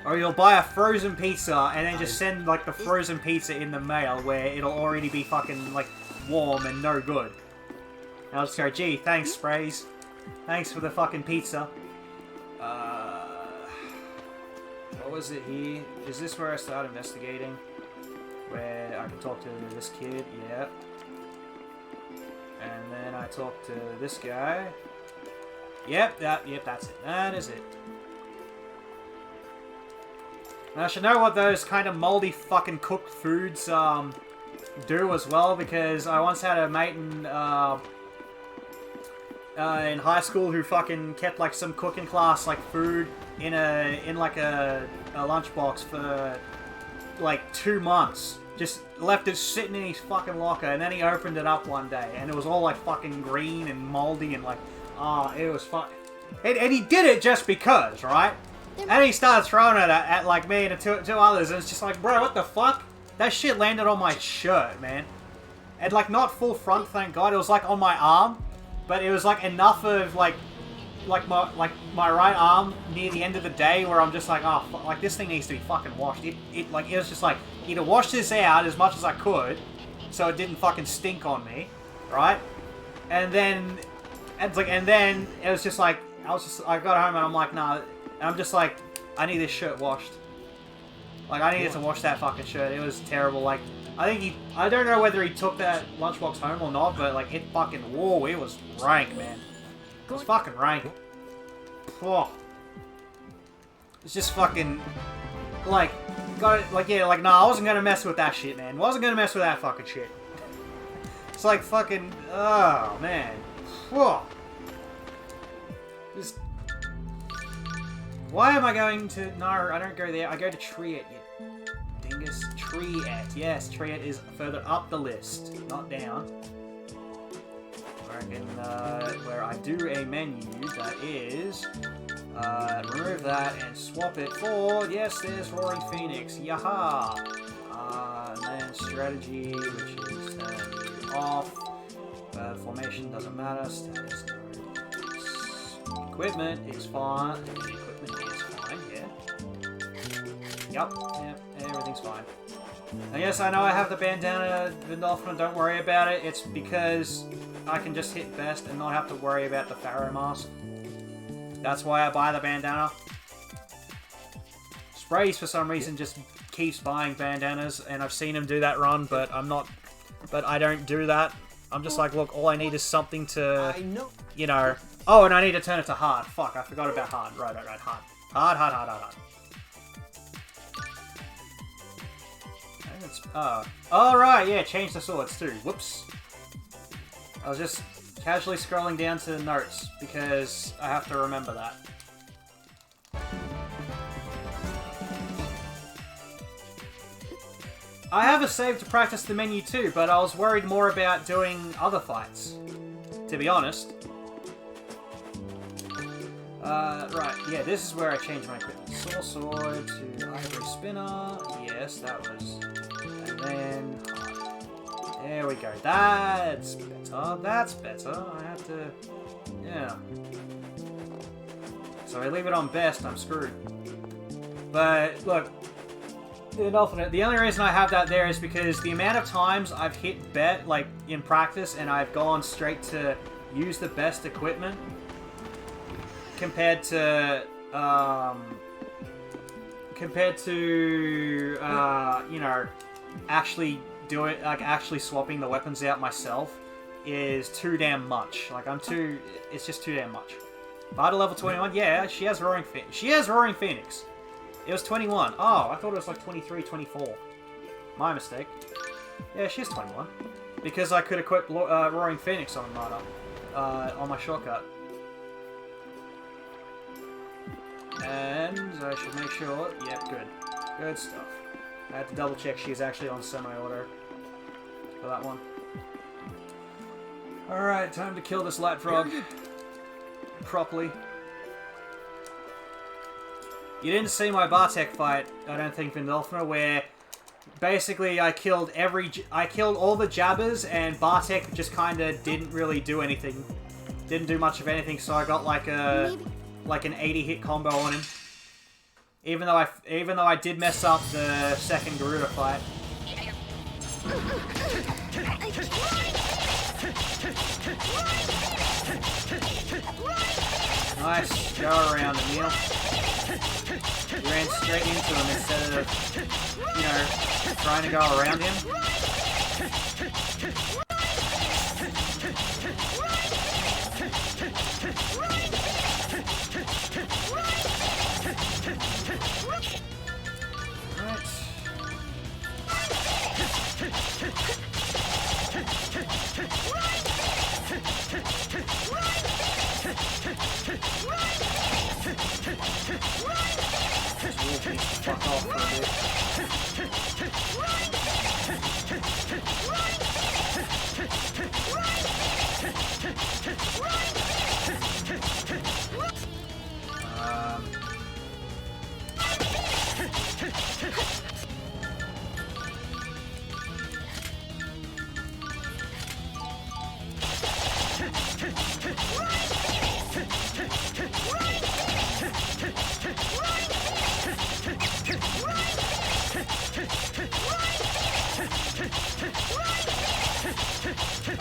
Or you'll buy a frozen pizza and then just send like the frozen pizza in the mail where it'll already be fucking like warm and no good. And I'll just go, gee, thanks, Sprays. Thanks for the fucking pizza. What was it here? Is this where I start investigating? Where I can talk to this kid? Yeah. And then I talk to this guy. Yep, that's it. That is it. And I should know what those kind of moldy fucking cooked foods do as well, because I once had a mate in high school who fucking kept like some cooking class like food in like a lunchbox for like 2 months. Just left it sitting in his fucking locker, and then he opened it up one day and it was all like fucking green and moldy and like, it was fuck. And he did it just because, right? And he started throwing it at like me and two others, and it's just like, bro, what the fuck? That shit landed on my shirt, man. And like not full front, thank God. It was like on my arm. But it was like enough of like my right arm near the end of the day where I'm just like, oh, like this thing needs to be fucking washed. It was just like, either wash this out as much as I could, so it didn't fucking stink on me, right? And then it was just like, I got home and I'm like, nah, and I'm just like, I need this shirt washed. Like I needed to wash that fucking shirt. It was terrible. Like I don't know whether he took that lunchbox home or not, but like it fucking, whoa, it was rank, man. It was fucking rank. Oh. It's just fucking, like, got it, like, yeah, like, nah, I wasn't gonna mess with that shit, man. Wasn't gonna mess with that fucking shit. It's like fucking, oh, man. Whoa. Just, why am I going to, no, I don't go there. I go to Triet, you dingus. Triet, yes, Triet is further up the list, not down. Where I do a menu that is, remove that and swap it for, yes, there's Roaring Phoenix, yaha! And then strategy, which is off, formation doesn't matter, status no, equipment is fine, yeah. Yep, everything's fine. And yes, I know I have the bandana, Vindolphin, don't worry about it, it's because I can just hit best and not have to worry about the Pharaoh mask. That's why I buy the bandana. Sprays, for some reason, just keeps buying bandanas, and I've seen him do that run, but I don't do that. I'm just like, look, all I need is something to, you know... Oh, and I need to turn it to hard. Fuck, I forgot about hard. Right, hard. Hard. It's, oh, right, yeah, change the swords too. Whoops. I was just casually scrolling down to the notes because I have to remember that. I have a save to practice the menu too, but I was worried more about doing other fights, to be honest. Right, yeah, this is where I changed my equipment. Saw sword to ivory spinner. Yes, that was... And then... There we go. That's better. That's better. I have to... Yeah. So I leave it on best, I'm screwed. But, look... The only reason I have that there is because the amount of times I've hit bet, like, in practice, and I've gone straight to use the best equipment, compared to, you know, actually actually swapping the weapons out myself is too damn much. Like, it's just too damn much. Vita level 21, yeah, she has Roaring Phoenix. It was 21. Oh, I thought it was like 23, 24. My mistake. Yeah, she's 21. Because I could equip Roaring Phoenix on Vita, on my shortcut. And I should make sure... Yep, good. Good stuff. I had to double check she's actually on semi-auto for that one. Alright, time to kill this light frog properly. You didn't see my Bartek fight, I don't think, Vindolfina, where basically I killed all the jabbers and Bartek just kind of didn't really do anything. Didn't do much of anything, so I got like an 80 hit combo on him. Even though I did mess up the second Garuda fight. Nice, go around him, Neil. You ran straight into him instead of, you know, trying to go around him. Fuck off for a bit.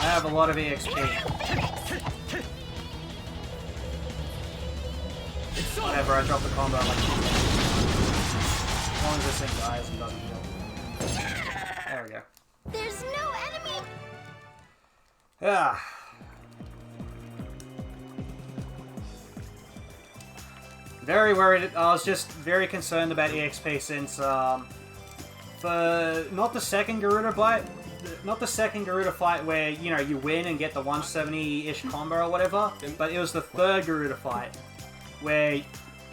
I have a lot of EXP. Whatever, I drop the combo like 2 minutes. As long as this thing dies and doesn't heal. There we go. There's no enemy. Ah. Very worried. I was just very concerned about EXP since, for not the second Garuda fight where, you know, you win and get the 170-ish combo or whatever, but it was the third Garuda fight where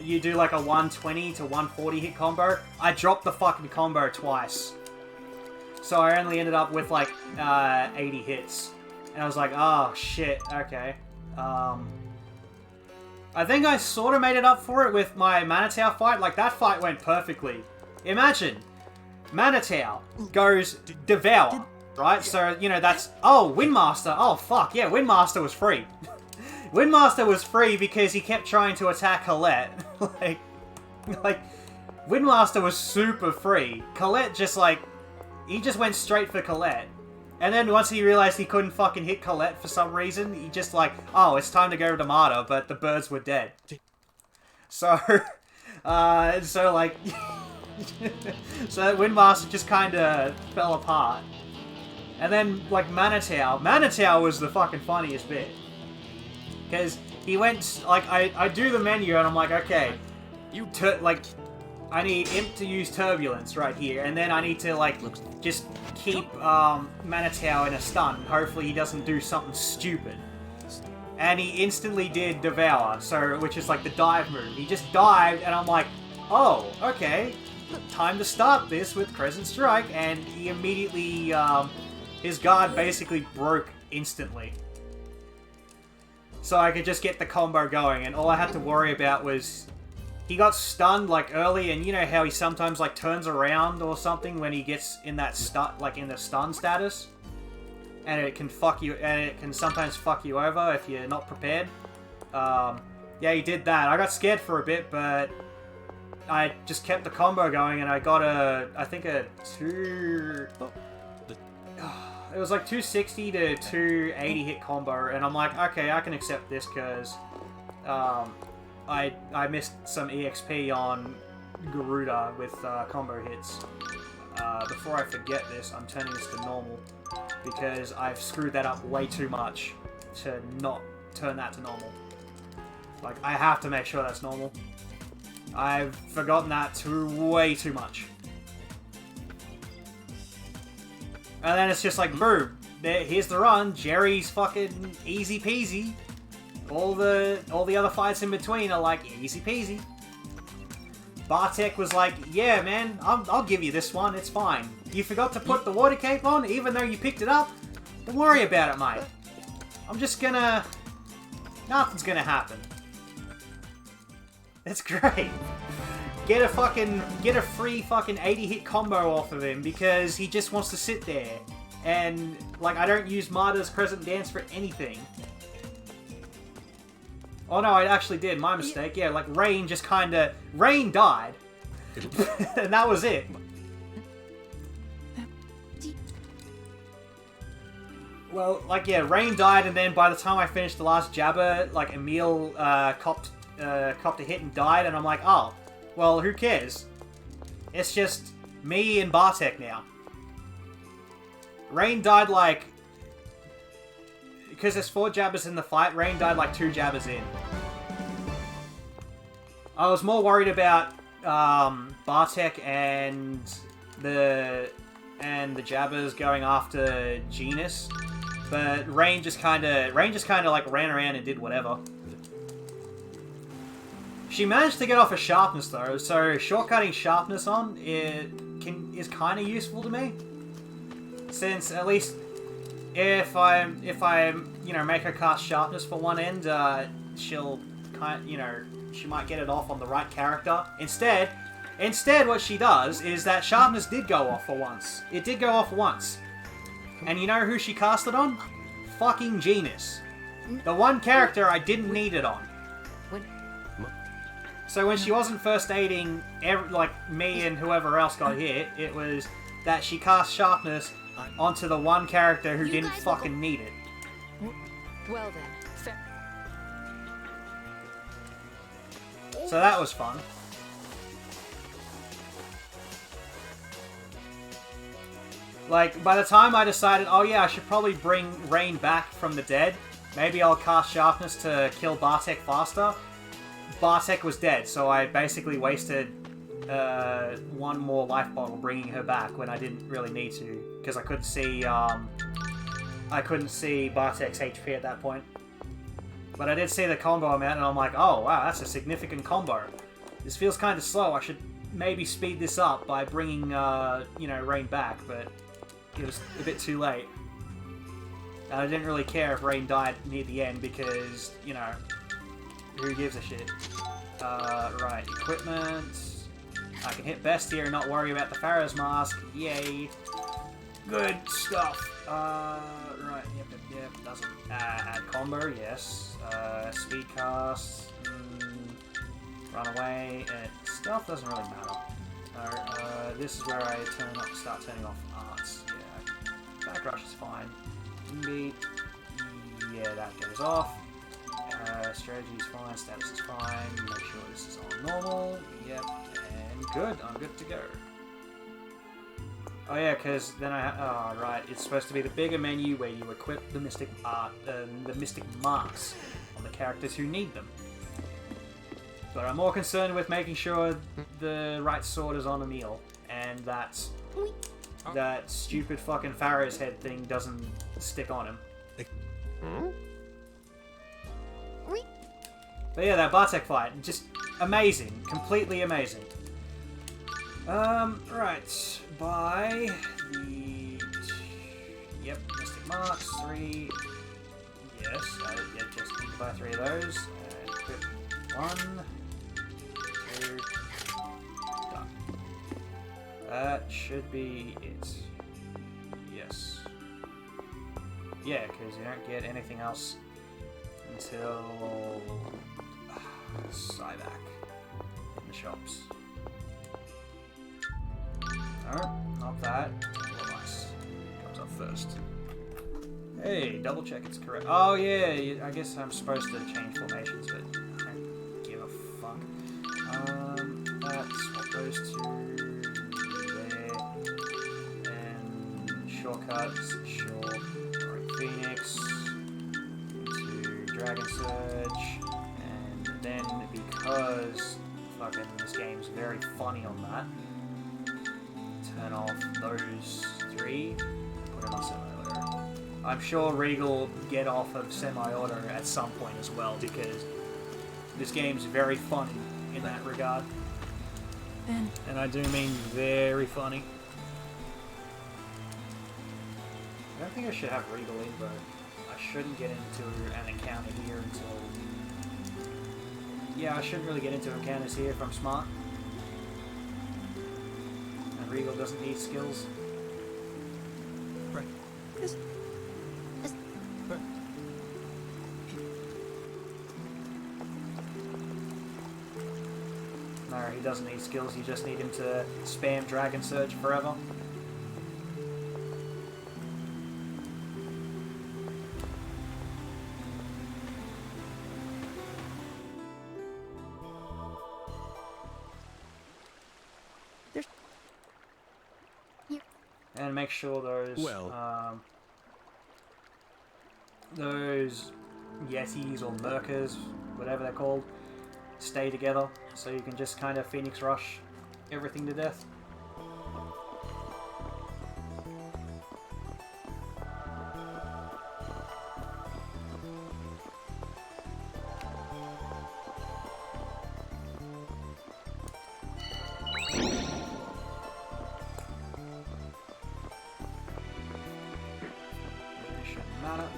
you do like a 120 to 140 hit combo. I dropped the fucking combo twice. So I only ended up with like 80 hits. And I was like, oh shit, okay. I think I sort of made it up for it with my Manatau fight. Like, that fight went perfectly. Imagine, Manatau goes Devour, right? So, you know, that's... Oh, Windmaster. Oh, fuck. Yeah, Windmaster was free. Windmaster was free because he kept trying to attack Colette. like, Windmaster was super free. Colette just, like... He just went straight for Colette. And then once he realized he couldn't fucking hit Colette for some reason, he just like, oh, it's time to go to Marta, but the birds were dead. So, so like, so Windmaster just kind of fell apart. And then, like, Manatau was the fucking funniest bit. Because he went, like, I do the menu and I'm like, okay, I need Imp to use Turbulence right here, and then I need to, like, just keep Manatau in a stun. Hopefully he doesn't do something stupid. And he instantly did Devour, so which is like the dive move. He just dived, and I'm like, oh, okay, time to start this with Crescent Strike, and he immediately, his guard basically broke instantly. So I could just get the combo going, and all I had to worry about was he got stunned like early, and you know how he sometimes like turns around or something when he gets in that in the stun status, and it can fuck you, and it can sometimes fuck you over if you're not prepared. Yeah, he did that. I got scared for a bit, but I just kept the combo going, and I got I think a 2... It was like 260 to 280 hit combo, and I'm like, okay, I can accept this because I missed some EXP on Garuda with combo hits. Before I forget this, I'm turning this to normal because I've screwed that up way too much to not turn that to normal. Like, I have to make sure that's normal. I've forgotten that way too much. And then it's just like, boom, here's the run, Jerry's fucking easy peasy. All the other fights in between are like, easy peasy. Bartek was like, yeah man, I'll give you this one, it's fine. You forgot to put the water cape on, even though you picked it up? Don't worry about it, mate. I'm just gonna... Nothing's gonna happen. It's great. Get a free fucking 80 hit combo off of him because he just wants to sit there. And, like, I don't use Marta's Crescent Dance for anything. Oh no, I actually did, my mistake. Yeah, like, Rain just kinda... Rain died. And that was it. Well, like, yeah, Rain died, and then by the time I finished the last Jabber, like, Emil copped a hit and died, and I'm like, oh, well, who cares? It's just me and Bartek now. Rain died, like... Because there's 4 Jabbers in the fight, Rain died like 2 Jabbers in. I was more worried about Bartek and the Jabbers going after Genus, but Rain just kind of like ran around and did whatever. She managed to get off a sharpness though, so shortcutting sharpness on is kind of useful to me, since at least if I you know make her cast sharpness for one end, she'll she might get it off on the right character. Instead, what she does is that sharpness did go off for once. It did go off once. And you know who she cast it on? Fucking Genus. The one character I didn't need it on. So when she wasn't first aiding, like, me and whoever else got hit, it was that she cast sharpness onto the one character who didn't fucking need it. Well then, fair. So that was fun. Like, by the time I decided, oh yeah, I should probably bring Rain back from the dead, maybe I'll cast Sharpness to kill Bartek faster, Bartek was dead, so I basically wasted one more life bottle bringing her back when I didn't really need to, because I couldn't see Bartek's HP at that point. But I did see the combo amount, and I'm like, oh wow, that's a significant combo. This feels kind of slow. I should maybe speed this up by bringing, you know, Rain back, but it was a bit too late. And I didn't really care if Rain died near the end because, you know, who gives a shit? Right, equipment. I can hit best here and not worry about the Pharaoh's Mask. Yay. Good stuff. Right, yep. Doesn't add combo, yes. Speed cast. Run away. Stealth doesn't really matter. This is where I start turning off arts. Yeah. Back rush is fine. Beat. Yeah, that goes off. Strategy is fine. Status is fine. Make sure this is on normal. Yep. And good. I'm good to go. Oh yeah, because then oh right, it's supposed to be the bigger menu where you equip the mystic marks on the characters who need them. But I'm more concerned with making sure the right sword is on Emil, and that that stupid fucking Pharaoh's head thing doesn't stick on him. But yeah, that Bartek fight, just amazing. Completely amazing. Right. Buy the... Yep, Mystic Marks, 3. Yes, I just need to buy 3 of those. Equip 1, 2, done. That should be it. Yes. Yeah, because you don't get anything else until Cyback in the shops. No, not that. Nice. Comes up first. Hey, double check it's correct. Oh yeah, I guess I'm supposed to change formations, but I don't give a fuck. Let's swap those to there. And shortcuts, sure. Alright, Phoenix into Dragon Surge, and then because fucking this game's very funny on that, turn off those 3, put them on semi-auto. I'm sure Regal will get off of semi-auto at some point as well, because this game's very funny in that regard. And I do mean very funny. I don't think I should have Regal in, but I shouldn't get into an encounter here until... Yeah, I shouldn't really get into encounters here if I'm smart. And Regal doesn't need skills. Right. No, he doesn't need skills, you just need him to spam Dragon Surge forever. And make sure those Yetis or Merkers, whatever they're called, stay together, so you can just kind of Phoenix Rush everything to death.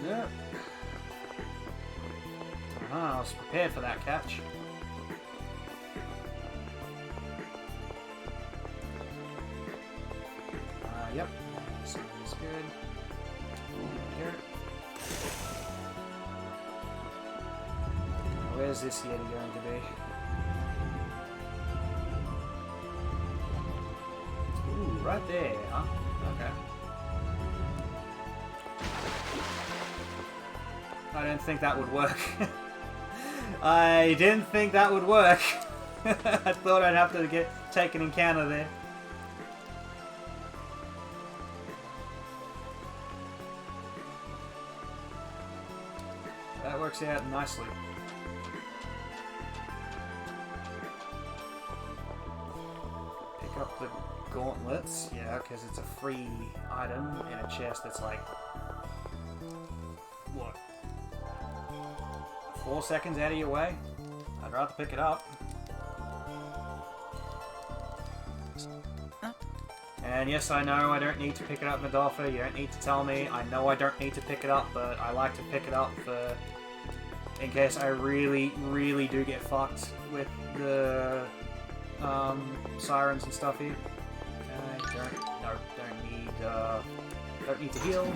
Yep. I was prepared for that catch. Yep. Something's good. Here. Where's this Yeti going to be? Ooh, right there, huh? Okay. I didn't think that would work. I didn't think that would work. I thought I'd have to take an encounter there. That works out nicely. Pick up the gauntlets. Yeah, because it's a free item in a chest that's like... what? 4 seconds out of your way? I'd rather pick it up. And yes, I know I don't need to pick it up, Nadolfa. You don't need to tell me. I know I don't need to pick it up, but I like to pick it up for... in case I really, really do get fucked with the sirens and stuff here. Don't need to heal.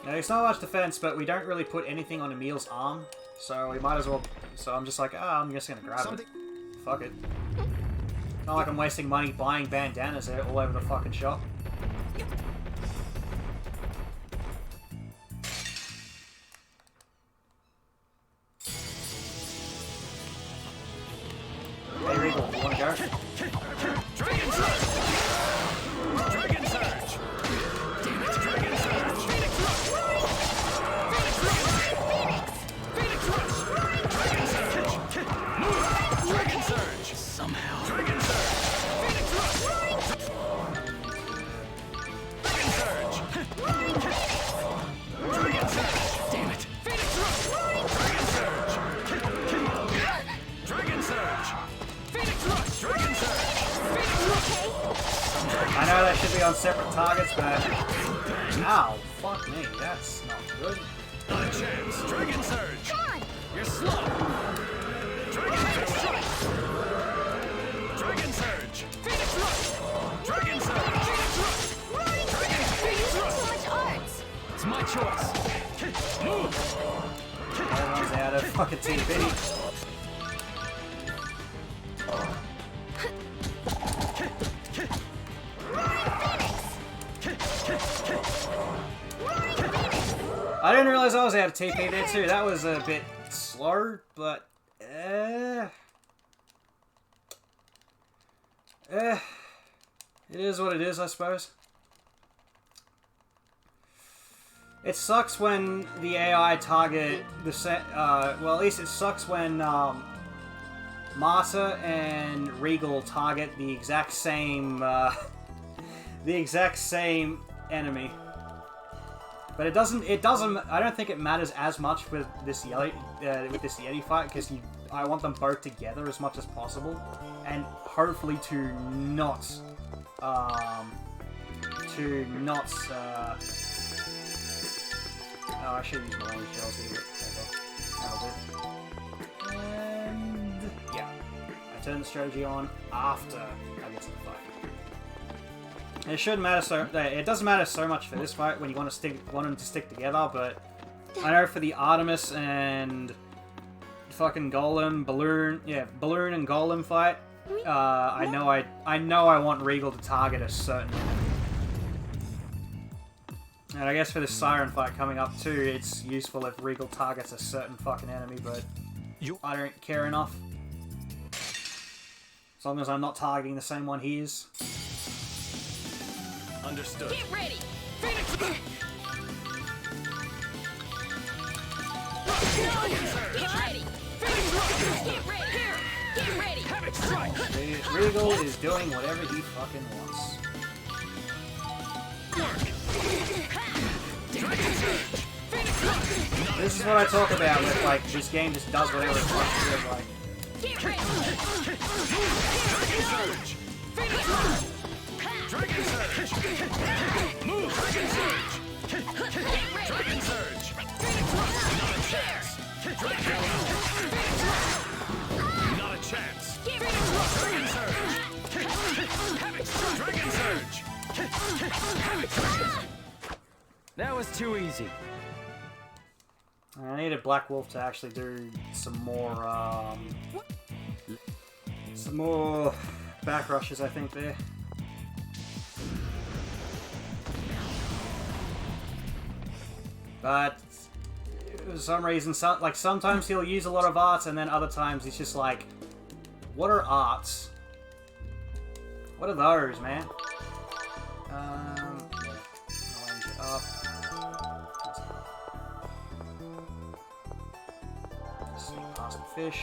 Now, it's not much defense, but we don't really put anything on Emil's arm, so we might as well... So I'm just like, I'm just gonna grab it. Fuck it. Not like I'm wasting money buying bandanas there all over the fucking shop. Hey Regal, you wanna go? be on separate targets, but... Ow, fuck me, that's not good. Not a chance. Dragon Surge. Come on! You're slow. Dragon Strike. Dragon Surge. Phoenix Rush! Dragon Surge. Phoenix Rush! You're using too much arts! It's my choice. Move! Everyone's out of fucking TP. I didn't realize I was out of TP there too. That was a bit slow, but it is what it is, I suppose. It sucks when the AI target the well, at least it sucks when Marta and Regal target the exact same enemy. But it doesn't. I don't think it matters as much with this Yeti fight because I want them both together as much as possible, and hopefully to not. Oh, I should use my range shells here. That'll do. And yeah, I turn the strategy on after I get to the fight. It shouldn't matter it doesn't matter so much for this fight when you want them to stick together, but I know for the Artemis and fucking Golem, Balloon and Golem fight, I know I want Regal to target a certain enemy. And I guess for this Siren fight coming up too, it's useful if Regal targets a certain fucking enemy, but I don't care enough. As long as I'm not targeting the same one he is. Understood. Get ready! Phoenix Rush! Get ready! Phoenix Rush! Get ready! Here! Get ready! Havoc Strike! Regal is doing whatever he fucking wants. This is what I talk about with, like, this game just does whatever it feels like. Get ready! Phoenix Rush! Dragon Surge! Move! Dragon Surge! Dragon Surge! Not a chance! Dragon Not a chance! Dragon Surge! Dragon Surge! That was too easy. I needed Black Wolf to actually do some more back rushes, I think, there. But for some reason, sometimes he'll use a lot of arts, and then other times he's just like, "What are arts? What are those, man?" Range it up. Sneak past the fish.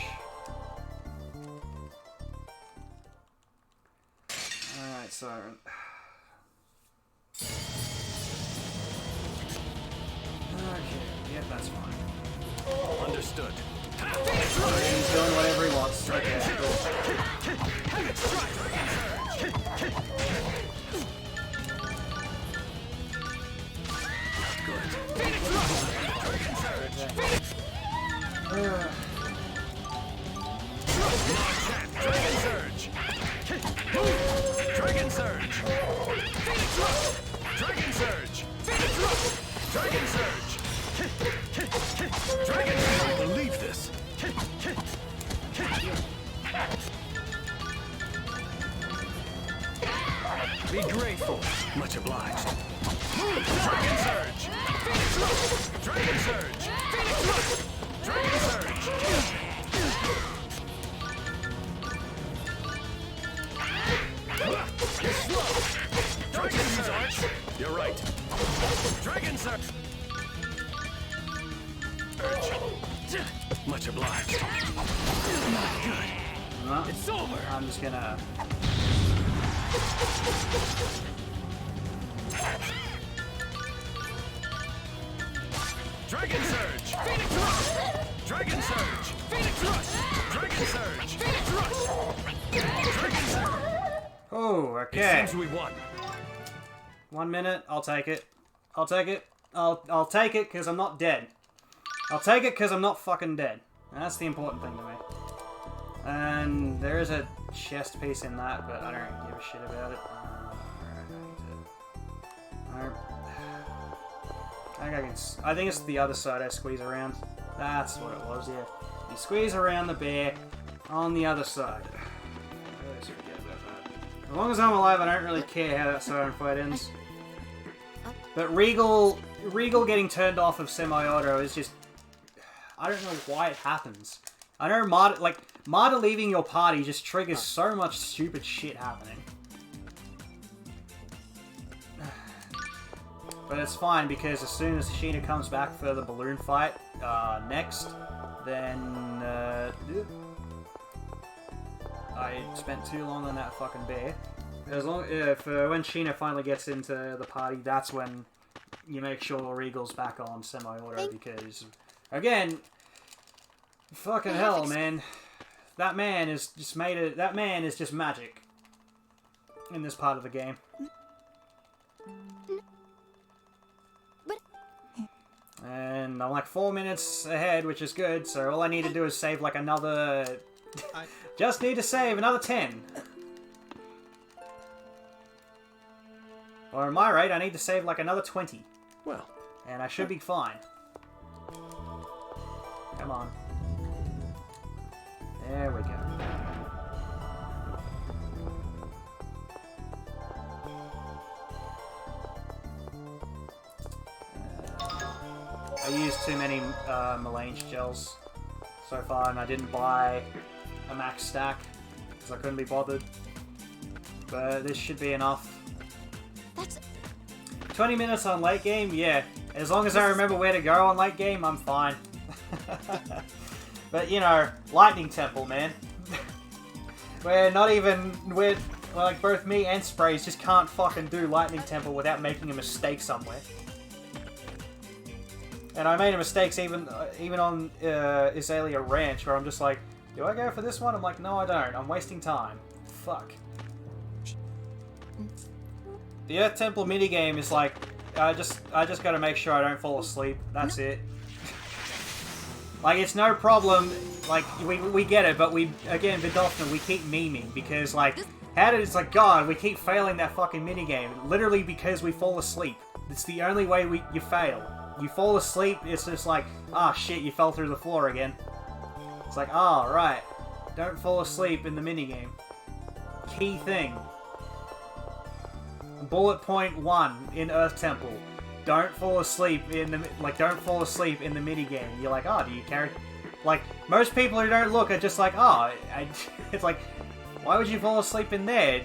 Alright, Siren. Okay, yeah, that's fine. Understood. He's doing whatever he wants. Okay, cool. Dragon Surge! Dragon Surge! Dragon Surge! Dragon Surge! Dragon Surge! I don't believe this! Be grateful. Much obliged. Dragon Surge! Dragon Surge! Dragon Surge! You're slow! Dragon Surge! You're right. Dragon Surge! Much obliged. Not good. Well, It's over. I'm just gonna... Dragon Surge! Phoenix Rush! Dragon Surge! Phoenix Rush! Dragon Surge! Phoenix Rush! Dragon Surge! Oh, It okay. seems we won. 1 minute. I'll take it. I'll take it. I'll take it because I'm not dead. I'll take it because I'm not fucking dead. And that's the important thing to me. And there is a chest piece in that, but I don't give a shit about it. I think it's the other side I squeeze around. That's what it was, yeah. You squeeze around the bear on the other side. As long as I'm alive, I don't really care how that Siren fight ends. But Regal getting turned off of semi-auto is just... I don't know why it happens. I know Marta leaving your party just triggers so much stupid shit happening. But it's fine, because as soon as Sheena comes back for the balloon fight next, then... I spent too long on that fucking bear. As long for when Sheena finally gets into the party, that's when you make sure Regal's back on semi-auto, because again, fucking hell, man, that man is just that man is just magic in this part of the game. And I'm like 4 minutes ahead, which is good, so all I need to do is save like another... Just need to save another 10. Or at my rate, I need to save like another 20. Well. And I should be fine. Come on. There we go. I used too many melange gels so far, and I didn't buy a max stack because I couldn't be bothered. But this should be enough. That's 20 minutes on late game, yeah. As long as I remember where to go on late game, I'm fine. But you know, Lightning Temple, man. We're like both me and Sprays just can't fucking do Lightning Temple without making a mistake somewhere. And I made mistakes even on Azalea Ranch, where I'm just like, do I go for this one? I'm like, no, I don't. I'm wasting time. Fuck. The Earth Temple minigame is like, I just gotta make sure I don't fall asleep. That's it. Like, it's no problem. Like, we get it, but again, Vidofna, we keep memeing because, like, it's like, God, we keep failing that fucking minigame. Literally because we fall asleep. It's the only way you fail. You fall asleep, it's just like, ah, shit, you fell through the floor again. It's like, ah, right. Don't fall asleep in the minigame. Key thing. Bullet point 1 in Earth Temple. Don't fall asleep in the minigame. You're like, oh, do you carry... Like, most people who don't look are just like, oh, it's like, why would you fall asleep in there?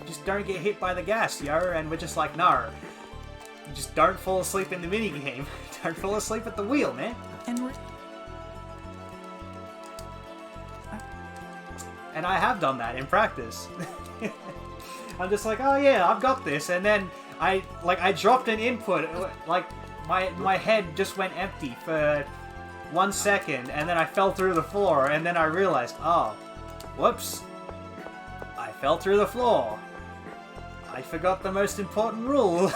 Just don't get hit by the gas, yo. And we're just like, no. Just don't fall asleep in the minigame. Don't fall asleep at the wheel, man. And I have done that in practice. I'm just like, oh yeah, I've got this, and then I dropped an input, like my head just went empty for 1 second, and then I fell through the floor, and then I realized, oh, whoops, I fell through the floor. I forgot the most important rule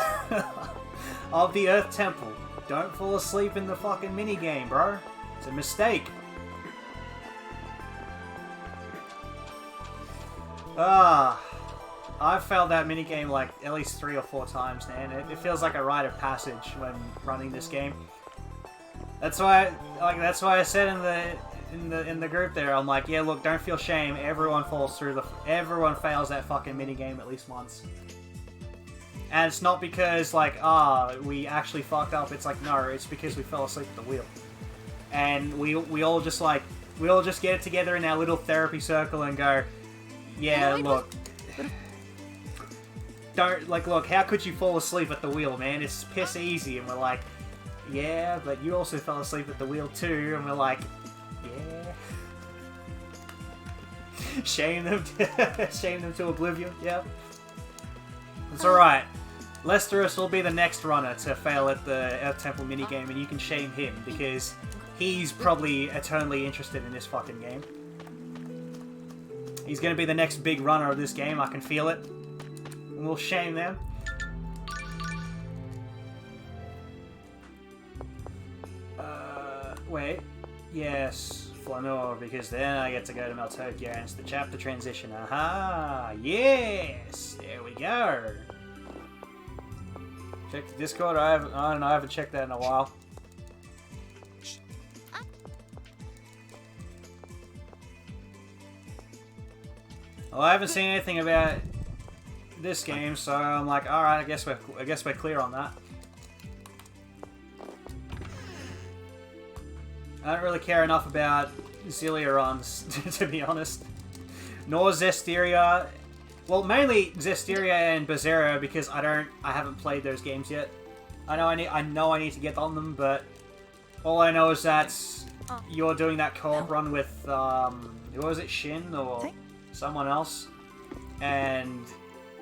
of the Earth Temple. Don't fall asleep in the fucking minigame, bro. It's a mistake. I've failed that minigame like at least 3 or 4 times, man. It feels like a rite of passage when running this game. That's why I said in the group there, I'm like, yeah, look, don't feel shame. Everyone fails that fucking minigame at least once. And it's not because like, we actually fucked up. It's like, no, it's because we fell asleep at the wheel. And we all just get it together in our little therapy circle and go, yeah, look. Look, how could you fall asleep at the wheel, man? It's piss easy. And we're like, yeah, but you also fell asleep at the wheel too. And we're like, yeah. Shame them to oblivion, yeah. It's alright. Lesteris will be the next runner to fail at the Earth Temple minigame, and you can shame him, because he's probably eternally interested in this fucking game. He's gonna be the next big runner of this game, I can feel it. And we'll shame them. Wait. Yes, Flanor, because then I get to go to Meltopia and it's the chapter transition. Aha! Yes! There we go! Check the Discord. I don't know, I haven't checked that in a while. Well, I haven't seen anything about this game, so I'm like, alright, I guess we're clear on that. I don't really care enough about Zilliarons, to be honest. Nor Zestiria. Well, mainly Zestiria and Berseria because I haven't played those games yet. I know I need to get on them, but all I know is that you're doing that co-op run with who was it, Shin or someone else, and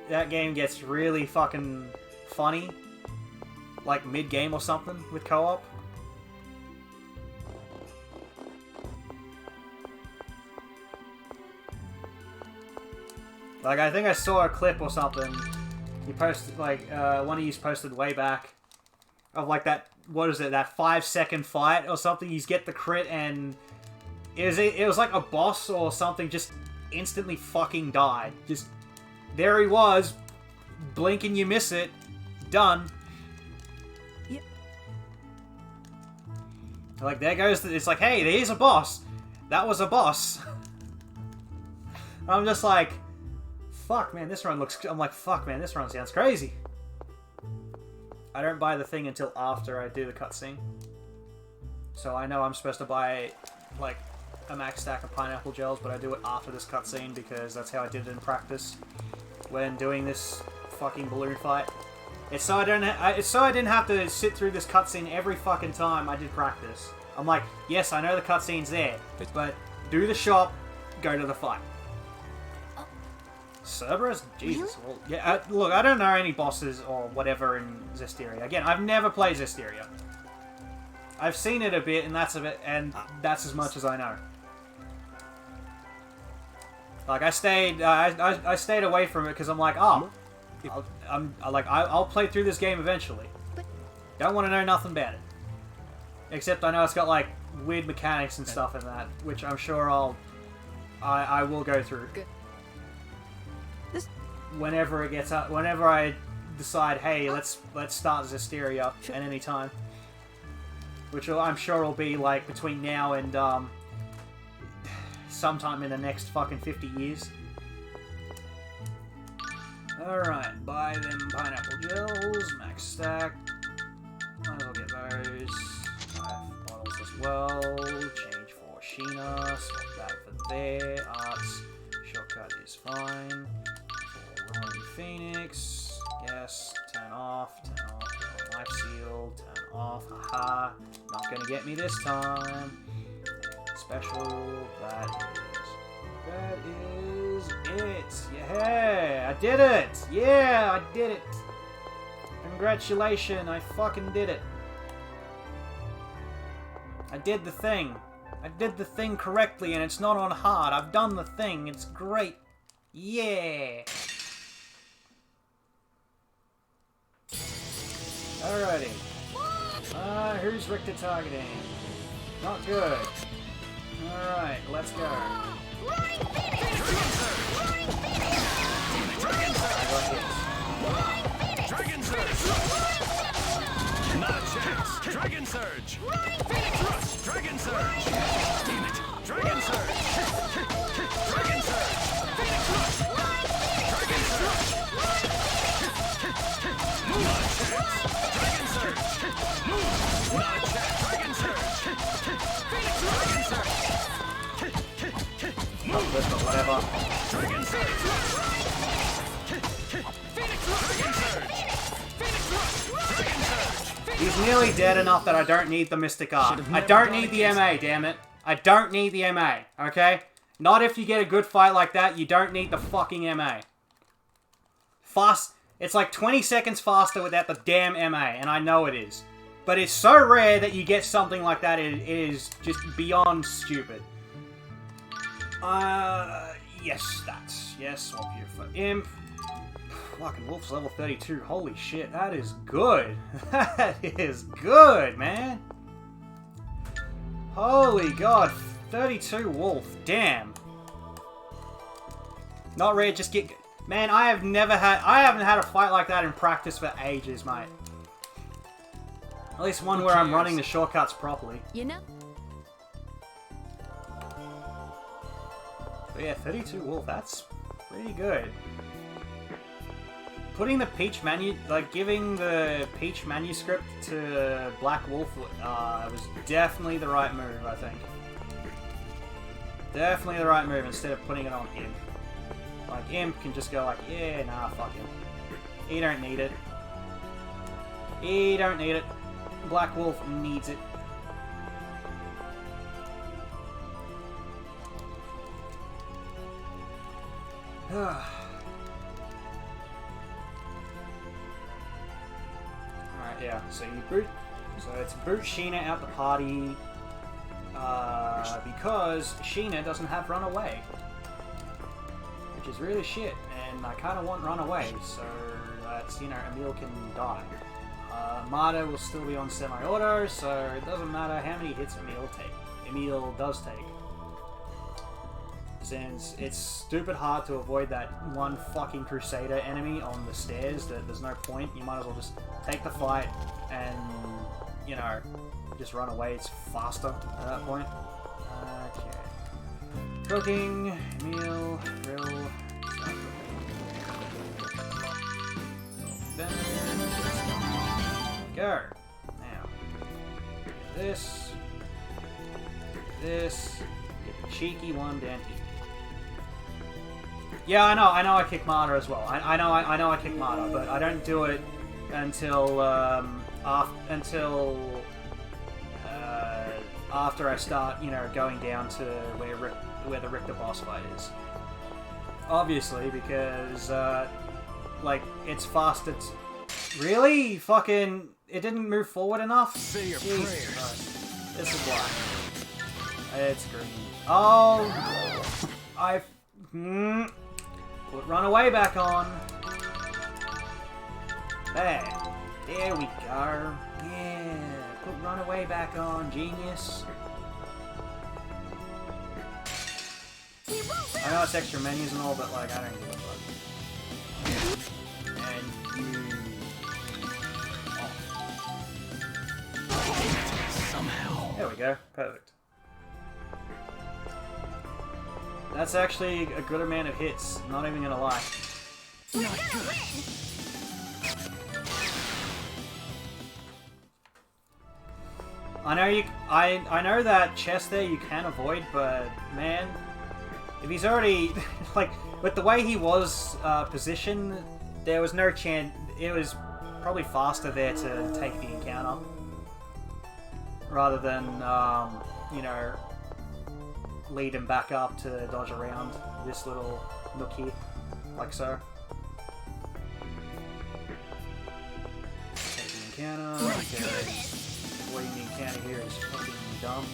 that game gets really fucking funny, like mid-game or something with co-op. Like, I think I saw a clip or something. You posted, like, one of you posted way back of, like, that, what is it, that 5-second fight or something. You get the crit and it was like a boss or something just instantly fucking died. Just, there he was, blink and you miss it, done. Yep. Like, there goes, it's like, hey, there's a boss. That was a boss. I'm just like... Fuck, man, this run looks... I'm like, fuck, man, this run sounds crazy. I don't buy the thing until after I do the cutscene. So I know I'm supposed to buy, like, a max stack of pineapple gels, but I do it after this cutscene because that's how I did it in practice when doing this fucking balloon fight. It's so I didn't have to sit through this cutscene every fucking time I did practice. I'm like, yes, I know the cutscene's there, but do the shop, go to the fight. Cerberus? Jesus. Well, yeah, look, I don't know any bosses or whatever in Zestiria. Again, I've never played Zestiria. I've seen it a bit, and that's as much as I know. Like, I stayed away from it because I'm like, oh, I'll play through this game eventually. Don't want to know nothing about it. Except I know it's got like weird mechanics and stuff in that, which I'm sure I will go through. Whenever it gets up, whenever I decide, hey, let's start Zestiria at any time, which I'm sure will be like between now and sometime in the next fucking 50 years. All right, buy them pineapple gels, max stack. Might as well get those. 5 bottles as well. Change for Sheena. Swap that for there. Arts shortcut is fine. Rolling Phoenix, yes, turn off, life seal, turn off, haha, not gonna get me this time. Special, that is it, yeah, I did it, yeah, I did it. Congratulations, I fucking did it. I did the thing. I did the thing correctly and it's not on hard, I've done the thing, it's great. Yeah. Alrighty. Who's Richter targeting? Not good. Alright, let's go. Roaring Phoenix! Roaring Phoenix! Dragon Roaring Phoenix! Dragon Surge! Not a chance! Dragon Surge! Roaring Phoenix! Dragon Surge! Damn it! Dragon Surge! Dragon Surge! Phoenix Rush! Dragon Surge! Not a chance! Dragon Surge! Not a chance! Dragon Surge! Phoenix Dragon Surge! Not good, but whatever. Dragon Surge! Phoenix Dragon Surge! Phoenix Rush! Dragon Surge! He's nearly dead enough that I don't need the Mystic Art. I don't need the MA, damn it. I don't need the MA, okay? Not if you get a good fight like that, you don't need the fucking MA. Fast. It's like 20 seconds faster without the damn MA, and I know it is. But it's so rare that you get something like that, it is just beyond stupid. Yes, stats. Yes, swap you for Imp. Fucking Wolf's level 32. Holy shit, that is good. That is good, man. Holy god, 32 wolf, damn. Not rare, just get... Man, I haven't had a fight like that in practice for ages, mate. At least one where I'm running the shortcuts properly. You know? But yeah, 32 wolf, that's pretty good. Putting the Peach giving the Peach manuscript to Black Wolf was definitely the right move, I think. Definitely the right move instead of putting it on Imp. Like, Imp can just go like, yeah, nah, fuck him. He don't need it. He don't need it. Black Wolf needs it. Alright, yeah, so it's boot Sheena out the party, because Sheena doesn't have Runaway. Which is really shit, and I kinda want Runaway, so that, you know, Emil can die. Marta will still be on semi-auto, so it doesn't matter how many hits Emil does take. Since it's stupid hard to avoid that one fucking Crusader enemy on the stairs, that there's no point. You might as well just take the fight and, you know, just run away. It's faster at that point. Okay. Cooking, Emil, grill, start cooking. Go. Now, this, get the cheeky one down here. Yeah, I know I kick Marta as well. I know I kick Marta, but I don't do it until after I start, you know, going down to where the Richter boss fight is. Obviously, because like it's faster. Really? Fucking, it didn't move forward enough? Say your Jesus prayers. Christ. This is black. It's green. Oh, put Runaway back on. There we go. Yeah, put Runaway back on, genius. I know it's extra menus and all, but like, I don't give a fuck. And you... Somehow. There we go. Perfect. That's actually a good amount of hits, not even gonna lie. Not good. I know I know that chest there you can avoid, but man, if he's already like with the way he was positioned, there was no chance. It was probably faster there to take the encounter rather than you know, lead him back up to dodge around this little nook here, like so. Take the encounter. Okay. Avoiding the encounter here is fucking dumb.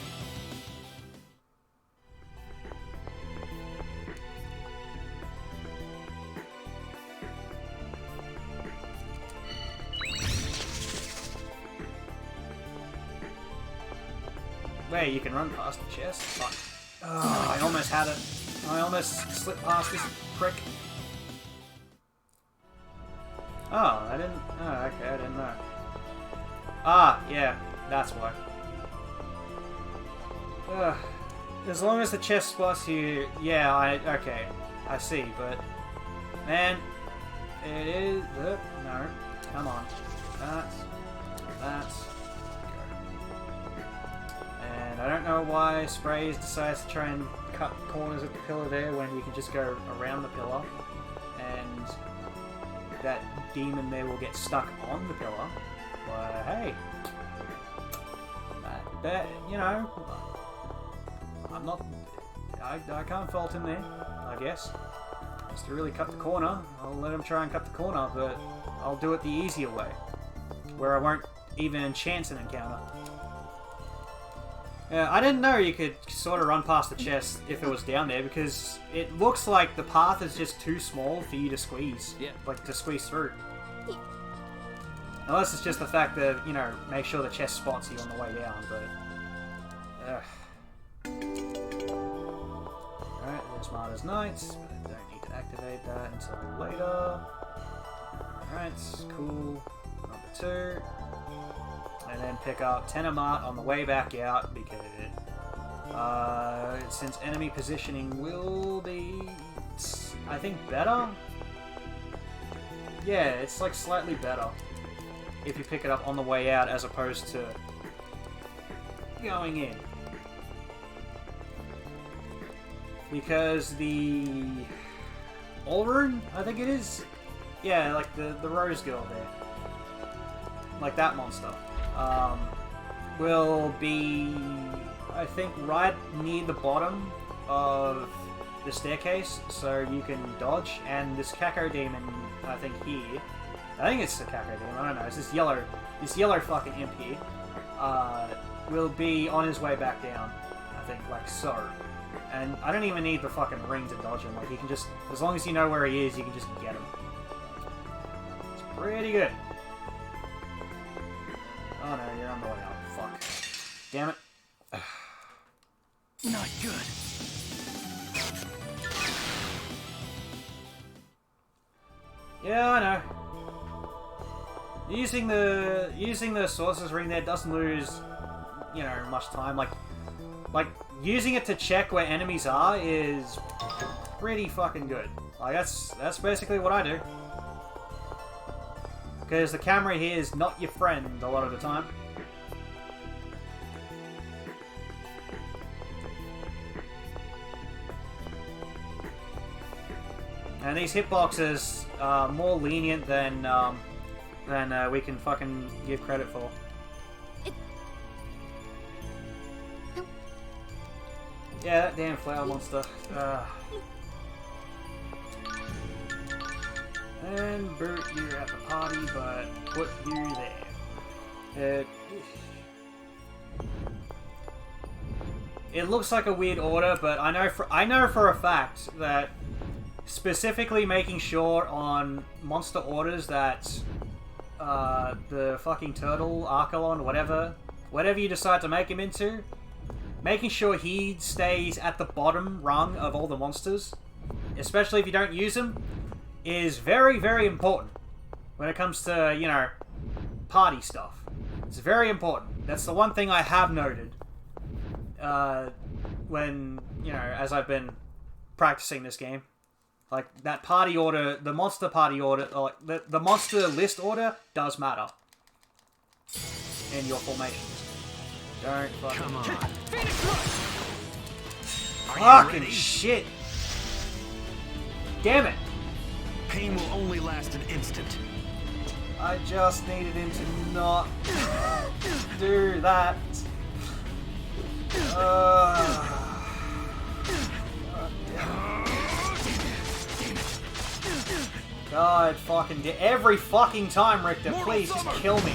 Wait, you can run past the chest? Fuck. Oh, I almost had it. I almost slipped past this prick. Oh, I didn't... Oh, okay, I didn't know. Ah, yeah, that's why. As long as the chest spots you... Yeah, okay, I see, but... Man, it is... no, come on. That's... And I don't know why Sprays decides to try and cut corners of the pillar there when you can just go around the pillar and that demon there will get stuck on the pillar. But hey, that you know, I'm not, I can't fault him there, I guess. Just to really cut the corner, I'll let him try and cut the corner, but I'll do it the easier way, where I won't even chance an encounter. I didn't know you could sort of run past the chest if it was down there, because it looks like the path is just too small for you to squeeze. Yeah. Like, to squeeze through. Unless it's just the fact that, you know, make sure the chest spots you on the way down, but... Alright, there's Martyr's Knights, but I don't need to activate that until later. Alright, cool. Number 2. And then pick up Tenemart on the way back out because since enemy positioning will be, I think, better? Yeah, it's like slightly better if you pick it up on the way out as opposed to going in. Because the Olrun, I think it is? Yeah, like the Rose Girl there. Like that monster. Will be, I think, right near the bottom of the staircase, so you can dodge. And this Kako Demon, I think here, I think it's the Kako Demon, I don't know, it's this yellow fucking imp here, will be on his way back down, I think, like so. And I don't even need the fucking ring to dodge him, like you can just, as long as you know where he is, you can just get him. It's pretty good. Oh no, you're on the way out. Fuck. Damn it. Not good. Yeah, I know. Using the Sorcerer's Ring there doesn't lose, you know, much time. Like using it to check where enemies are is pretty fucking good. Like that's basically what I do. Because the camera here is not your friend a lot of the time. And these hitboxes are more lenient than we can fucking give credit for. Yeah, that damn flower monster. And Bert, you're at the party, but put you there. It looks like a weird order, but I know for a fact that specifically making sure on monster orders that the fucking turtle, Archelon, whatever you decide to make him into, making sure he stays at the bottom rung of all the monsters, especially if you don't use him, is very, very important when it comes to, you know, party stuff. It's very important. That's the one thing I have noted when, you know, as I've been practicing this game. Like, that party order, the monster party order, like, the monster list order does matter in your formations. Don't fucking... Come on. Fucking shit! Damn it! Pain will only last an instant. I just needed him to not do that. God fucking every fucking time, Richter, please just kill me.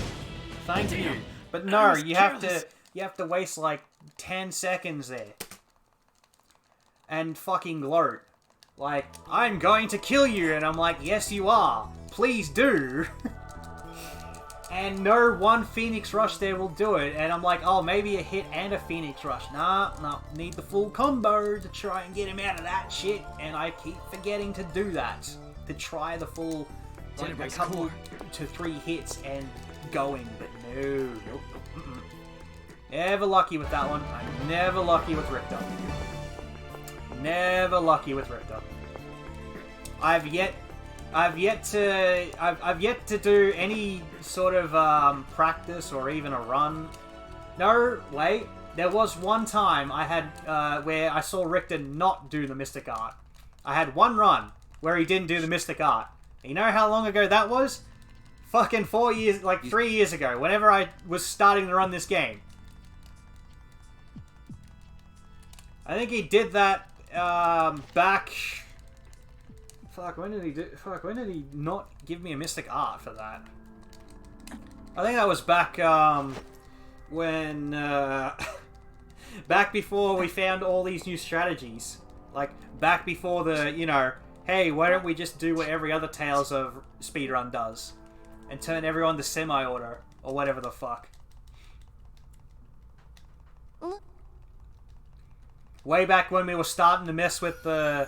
Thank you. But no, you have to waste like 10 seconds there. And fucking gloat. Like, I'm going to kill you, and I'm like, yes you are. Please do. And no one Phoenix Rush there will do it. And I'm like, oh, maybe a hit and a Phoenix Rush. Nah, need the full combo to try and get him out of that shit. And I keep forgetting to do that. To try the full, like, a couple to 3 hits and going. But no. Nope. Never lucky with that one. I'm never lucky with Richter. Never lucky with Richter. I've yet to do any sort of practice or even a run. No, wait. There was one time I had where I saw Richter not do the Mystic Art. I had one run where he didn't do the Mystic Art. You know how long ago that was? Fucking 4 years, like 3 years ago. Whenever I was starting to run this game. I think he did that back... when did he not give me a Mystic Art for that? I think that was back, when, back before we found all these new strategies. Like, back before the, you know, hey, why don't we just do what every other Tales of Speedrun does? And turn everyone to semi-auto, or whatever the fuck. way back when we were starting to mess with the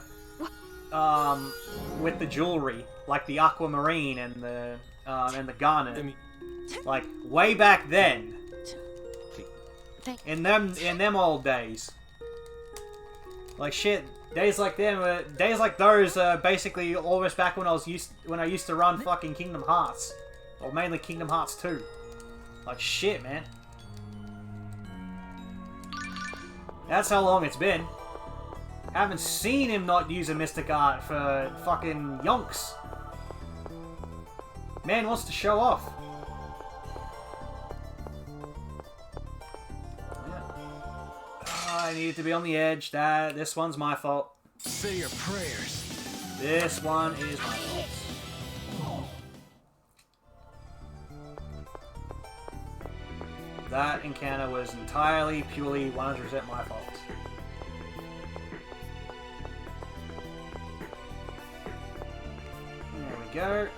jewelry, like the aquamarine and the garnet. Like way back then. In them old days. Like shit, days like those basically almost back when I used to run fucking Kingdom Hearts. Or mainly Kingdom Hearts 2. Like shit, man. That's how long it's been. Haven't seen him not use a Mystic Art for fucking yonks. Man wants to show off. I needed to be on the edge. This one's my fault. Say your prayers. This one is my fault. That encounter was entirely, purely, 100% my fault. There we go.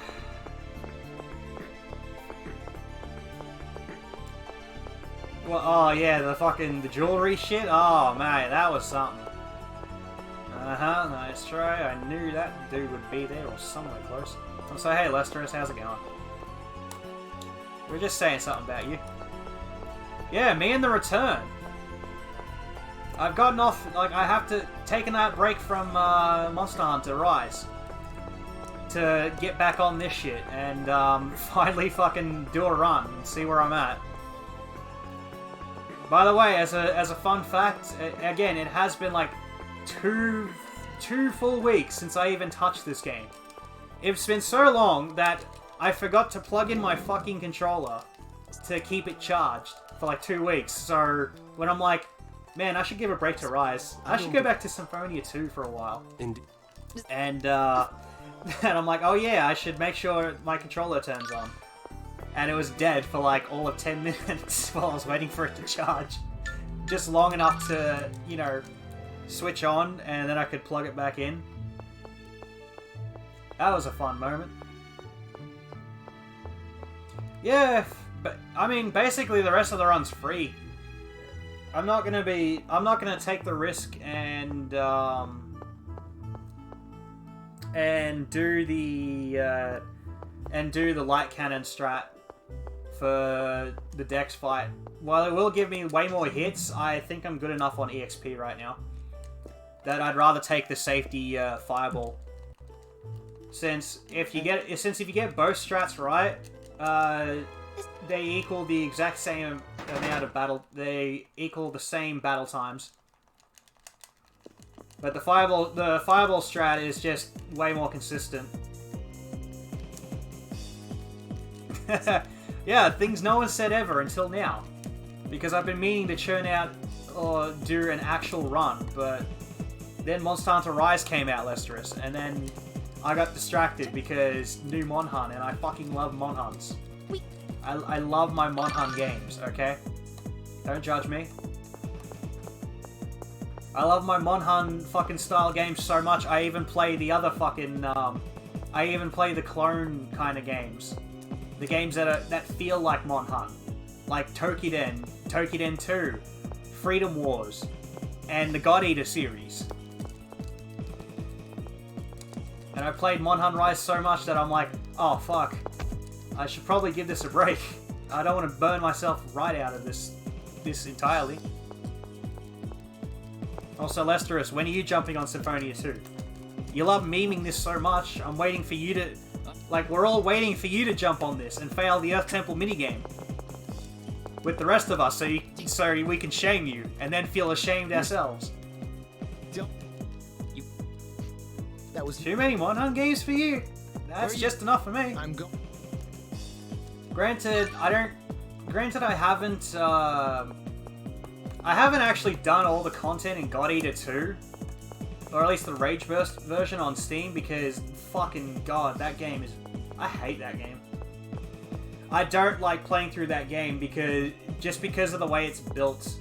Well, oh yeah, the jewelry shit. Oh man, that was something. Nice try. I knew that dude would be there or somewhere close. So hey, Lesterus, how's it going? We're just saying something about you. Yeah, me and the return. I've gotten off, like, I have to taken that break from Monster Hunter Rise to get back on this shit and finally fucking do a run and see where I'm at. By the way, as a fun fact, again, it has been like two full weeks since I even touched this game. It's been so long that I forgot to plug in my fucking controller to keep it charged for like 2 weeks. So when I'm like, man, I should give a break to Rise. I should go back to Symphonia 2 for a while. And I'm like, oh yeah, I should make sure my controller turns on. And it was dead for like all of 10 minutes while I was waiting for it to charge. Just long enough to, you know, switch on and then I could plug it back in. That was a fun moment. Yeah, but I mean, basically the rest of the run's free. I'm not gonna take the risk and do the light cannon strat for the Dex fight. While it will give me way more hits, I think I'm good enough on EXP right now that I'd rather take the safety fireball. Since if you get both strats right, they equal the exact same amount of battle. They equal the same battle times. But the fireball strat is just way more consistent. Yeah, things no one said ever until now. Because I've been meaning to churn out or do an actual run, but then Monster Hunter Rise came out, Lesterus, and then I got distracted because new Mon Hun, and I fucking love Mon Huns. I love my Mon Hun games, okay? Don't judge me. I love my Mon Hun fucking style games so much, I even play the other fucking, I even play the clone kind of games. The games that feel like Mon Hun. Like Tokiden, Tokiden 2, Freedom Wars, and the God Eater series. And I played Mon Hun Rise so much that I'm like, oh fuck, I should probably give this a break. I don't want to burn myself right out of this entirely. Also, Lesterus, when are you jumping on Symphonia 2? You love memeing this so much, I'm waiting for you to... Like, we're all waiting for you to jump on this and fail the Earth Temple minigame. With the rest of us, so we can shame you, and then feel ashamed ourselves. That was too many Mon Hun games for you. That's just enough for me. Granted, I haven't actually done all the content in God Eater 2. Or at least the Rage Burst version on Steam, because fucking god, that game is... I hate that game. I don't like playing through that game because of the way it's built.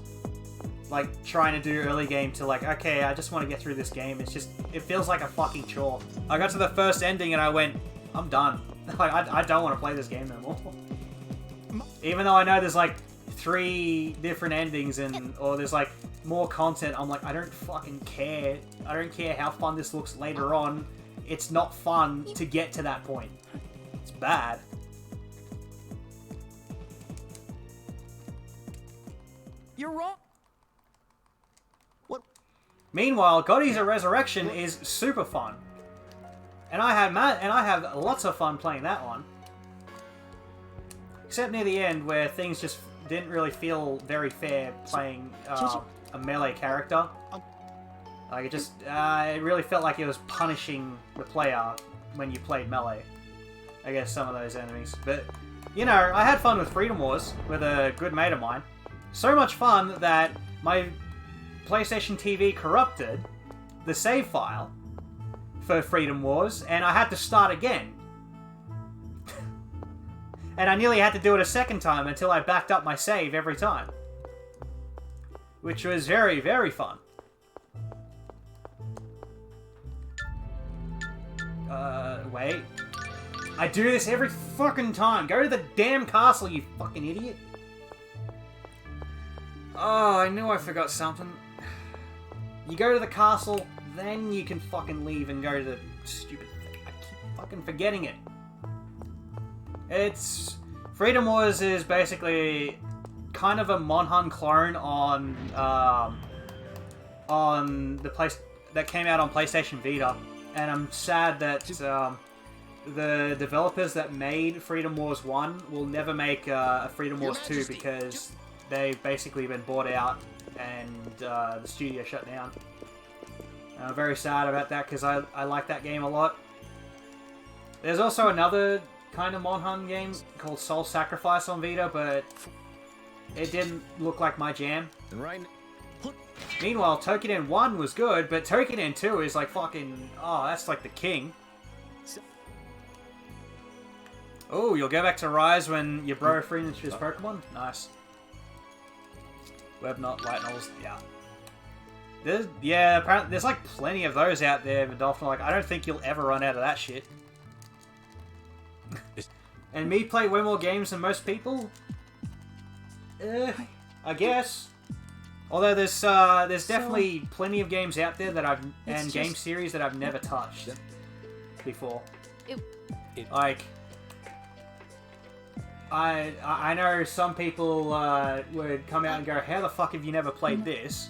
Like, trying to do early game to like, okay, I just want to get through this game. It's just, it feels like a fucking chore. I got to the first ending and I went, I'm done. Like, I don't want to play this game no more. Even though I know there's like 3 different endings or there's like more content, I'm like, I don't fucking care. I don't care how fun this looks later on. It's not fun to get to that point. It's bad. You're wrong. What? Meanwhile, Goddy's Resurrection is super fun. And I had lots of fun playing that one. Except near the end, where things just didn't really feel very fair playing a melee character. Like, it just, it really felt like it was punishing the player when you played melee. I guess some of those enemies. But, you know, I had fun with Freedom Wars with a good mate of mine. So much fun that my PlayStation TV corrupted the save file for Freedom Wars, and I had to start again. And I nearly had to do it a second time until I backed up my save every time. Which was very, very fun. Wait. I do this every fucking time. Go to the damn castle, you fucking idiot. Oh, I knew I forgot something. You go to the castle, then you can fucking leave and go to the stupid thing. I keep fucking forgetting it. It's... Freedom Wars is basically kind of a Monhan clone on the place that came out on PlayStation Vita. And I'm sad that the developers that made Freedom Wars 1 will never make a Freedom Wars 2 because they've basically been bought out and the studio shut down. And I'm very sad about that because I like that game a lot. There's also another kind of Monhan game called Soul Sacrifice on Vita, but it didn't look like my jam. Right. Meanwhile, Tokiden 1 was good, but Tokiden 2 is like fucking... Oh, that's like the king. Oh, you'll go back to Rise when your bro finishes Pokemon? Nice. Web not light novels, yeah. Apparently there's like plenty of those out there, but Dolphin, like, I don't think you'll ever run out of that shit. And me play way more games than most people? I guess. Although there's definitely plenty of games out there that and game series that I've never touched before. Like, I know some people would come out and go, how the fuck have you never played this?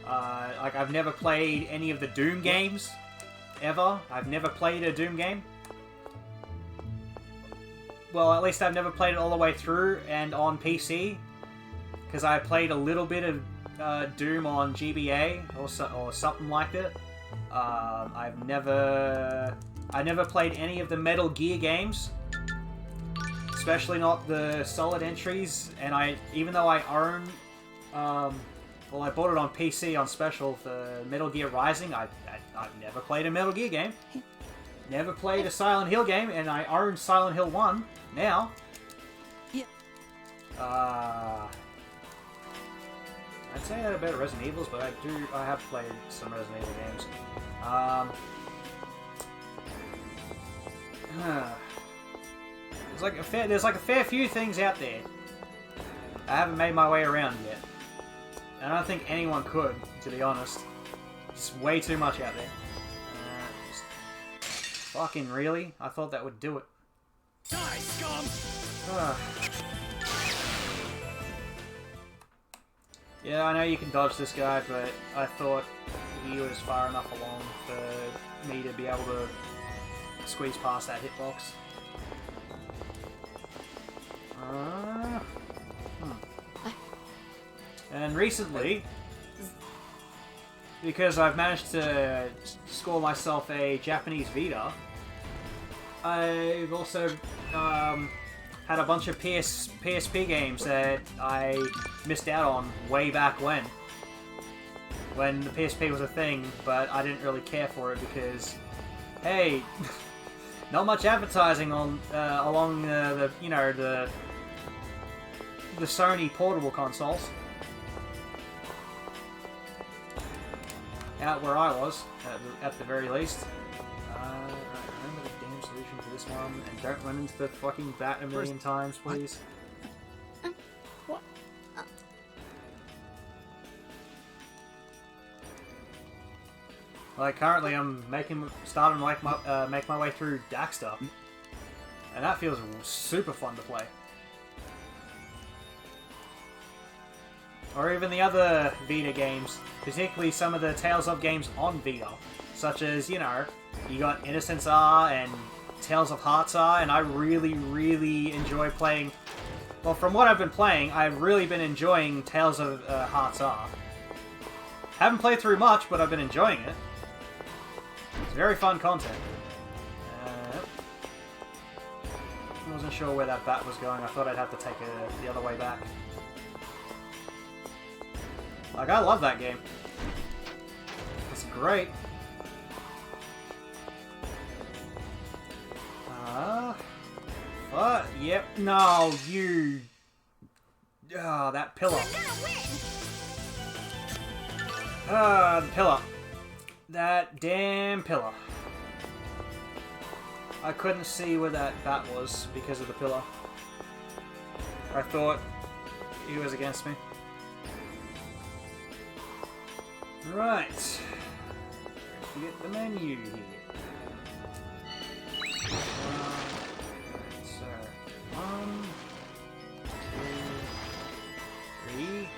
Like, I've never played any of the Doom games, ever. I've never played a Doom game. Well, at least I've never played it all the way through and on PC. Because I played a little bit of Doom on GBA or something like it. I've never played any of the Metal Gear games, especially not the Solid entries. And even though I own, well, I bought it on PC on special for Metal Gear Rising. I've never played a Metal Gear game. Never played a Silent Hill game, and I own Silent Hill 1 now. Yeah. I'd say that about Resident Evils, but I have played some Resident Evil games. There's like a fair few things out there I haven't made my way around yet. And I don't think anyone could, to be honest. It's way too much out there. Fucking really? I thought that would do it. Die, scum! Yeah, I know you can dodge this guy, but I thought he was far enough along for me to be able to squeeze past that hitbox. And recently, because I've managed to score myself a Japanese Vita, I've also had a bunch of PSP games that I missed out on way back when the PSP was a thing, but I didn't really care for it because, hey, not much advertising on along the Sony portable consoles. Out where I was, at the very least. Remember the damn solution for this one, and don't run into the fucking bat a million times, please. What? Like currently, I'm starting to make my way through Daxter, and that feels super fun to play. Or even the other Vita games, particularly some of the Tales of games on Vita, such as, you know, you got Innocence R and Tales of Hearts R, and I really, really enjoy playing. Well, from what I've been playing, I've really been enjoying Tales of Hearts R. Haven't played through much, but I've been enjoying it. It's very fun content. I wasn't sure where that bat was going. I thought I'd have to take it the other way back. Like, I love that game. It's great. What? Yep. No, you... Ah, that pillar. Ah, the pillar. That damn pillar. I couldn't see where that bat was because of the pillar. I thought he was against me. Right. Let's get the menu here. So, 1, 2, 3,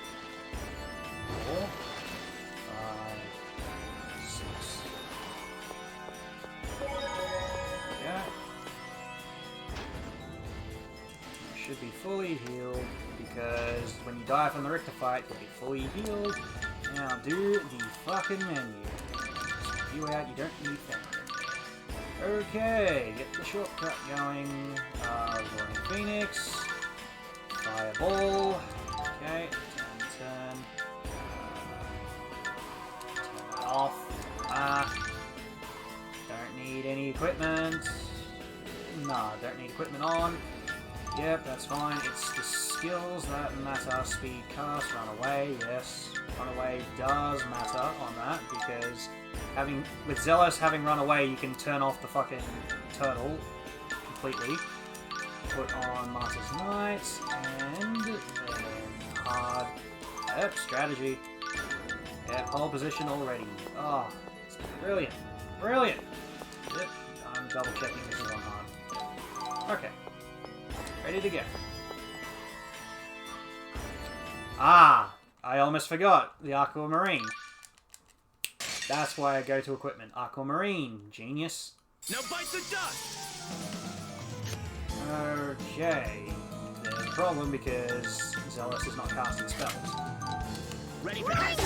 4, 5, 6. Yeah. You should be fully healed because when you die from the Richter fight, you'll be fully healed. Now do the fucking menu. Just view out, you don't need that. Okay, get the shortcut going. Roaring Phoenix. Fireball. Okay, turn. Turn that off. Don't need any equipment. No, don't need equipment on. Yep, that's fine. It's the skills that matter. Speed, cast, run away, yes. Run away does matter on that, because with Zealous having run away, you can turn off the fucking turtle completely. Put on Master's Knight, and then hard. Yep, strategy. Yep, pole position already. Oh, it's brilliant. Brilliant! Yep, I'm double checking this is on hard. Okay. Ready to go. Ah! I almost forgot. The Aquamarine. That's why I go to equipment. Aquamarine. Genius. Now bite the dust! Okay. There's a problem because Zealous is not casting spells. Ready for this?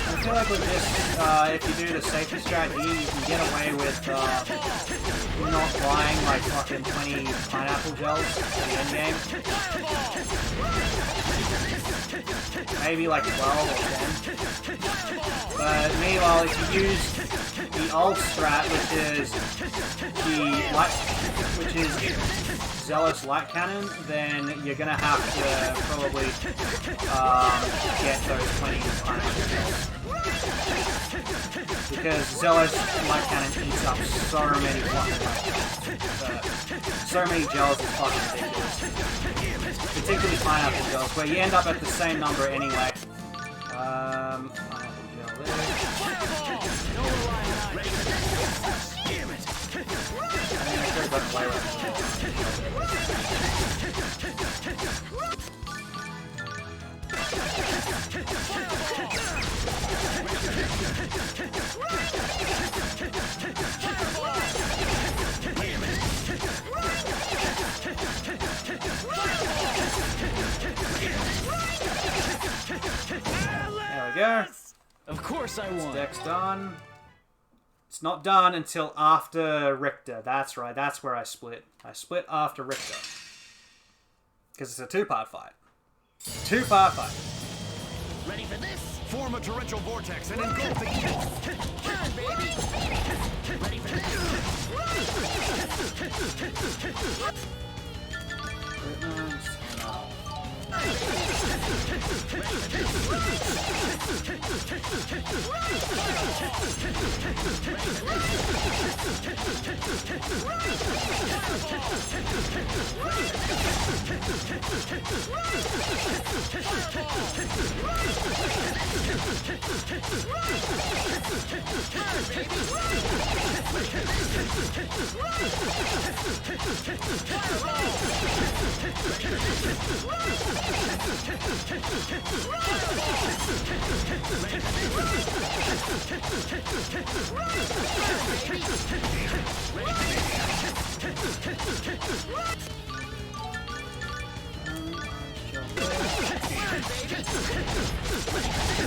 I feel like with this, if you do the safety strategy, you can get away with not buying like fucking 20 pineapple gels at the end game. Maybe like 12 or 10. But meanwhile, if you use the old strat, which which is Zealous Light Cannon, then you're gonna have to probably get those 20 planets. Because Zealous Light Cannon eats up so many fucking so many gels is fucking ridiculous. Particularly pineapple gels, where you end up at the same number anyway. Pineapple gel there. There we go. Of course I won. Deck's done. It's not done until after Richter. That's right, that's where I split. I split after Richter. Because it's a two-part fight. Two-part fight. Ready for this? Form a torrential vortex and engulf the evil. Turn, baby. Ready for this?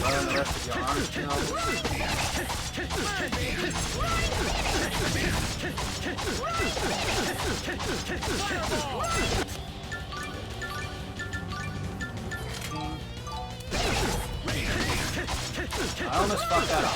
Burn the rest of your orange gels. I almost fucked that up.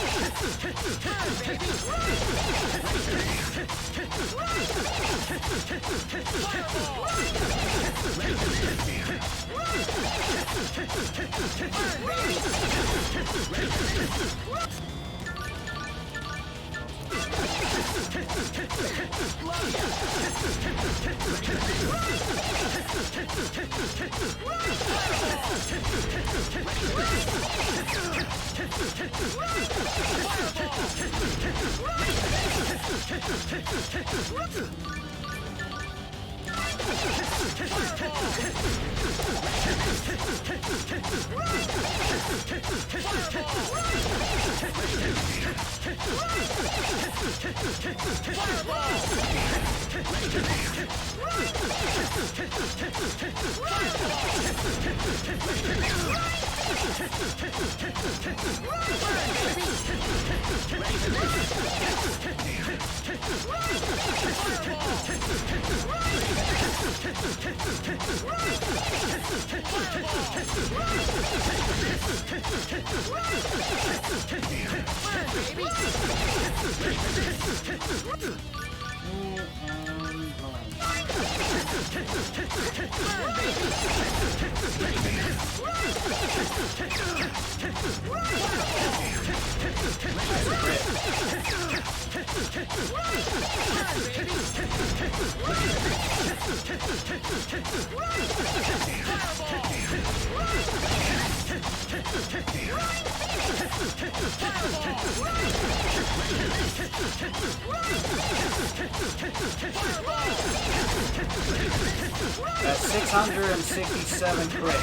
That's 667 crit.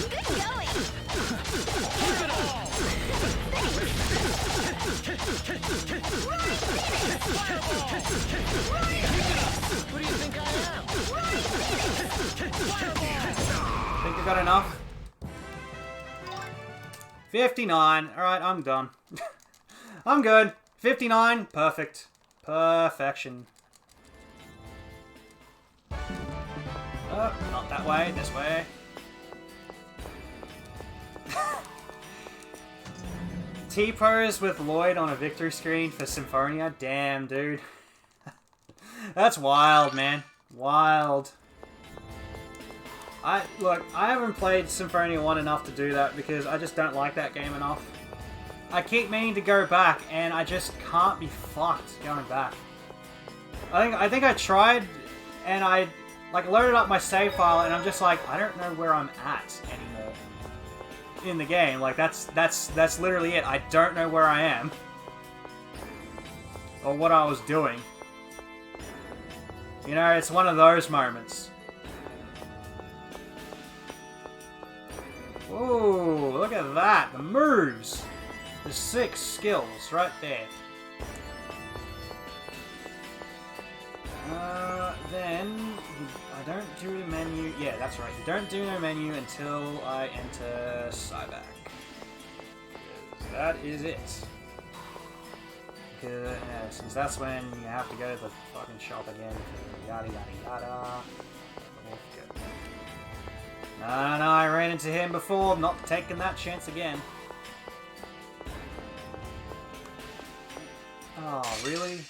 Good going. Keep it all. Who do you think I am? Think I got enough? 59. Alright, I'm done. I'm good. 59. Perfect. Perfection. Oh, not that way. This way. T-pose with Lloyd on a victory screen for Symphonia? Damn, dude. That's wild, man. Wild. Look, I haven't played Symphonia 1 enough to do that because I just don't like that game enough. I keep meaning to go back, and I just can't be fucked going back. I think I tried, and I like loaded up my save file, and I'm just like, I don't know where I'm at anymore in the game. Like that's literally it. I don't know where I am or what I was doing. You know, it's one of those moments. Ooh, look at that. The moves. The 6 skills right there. Then I don't do the menu. Yeah, that's right. You don't do no menu until I enter Cyback. That is it. Since that's when you have to go to the fucking shop again. Yada yada yada. No, I ran into him before. I'm not taking that chance again. Oh, really?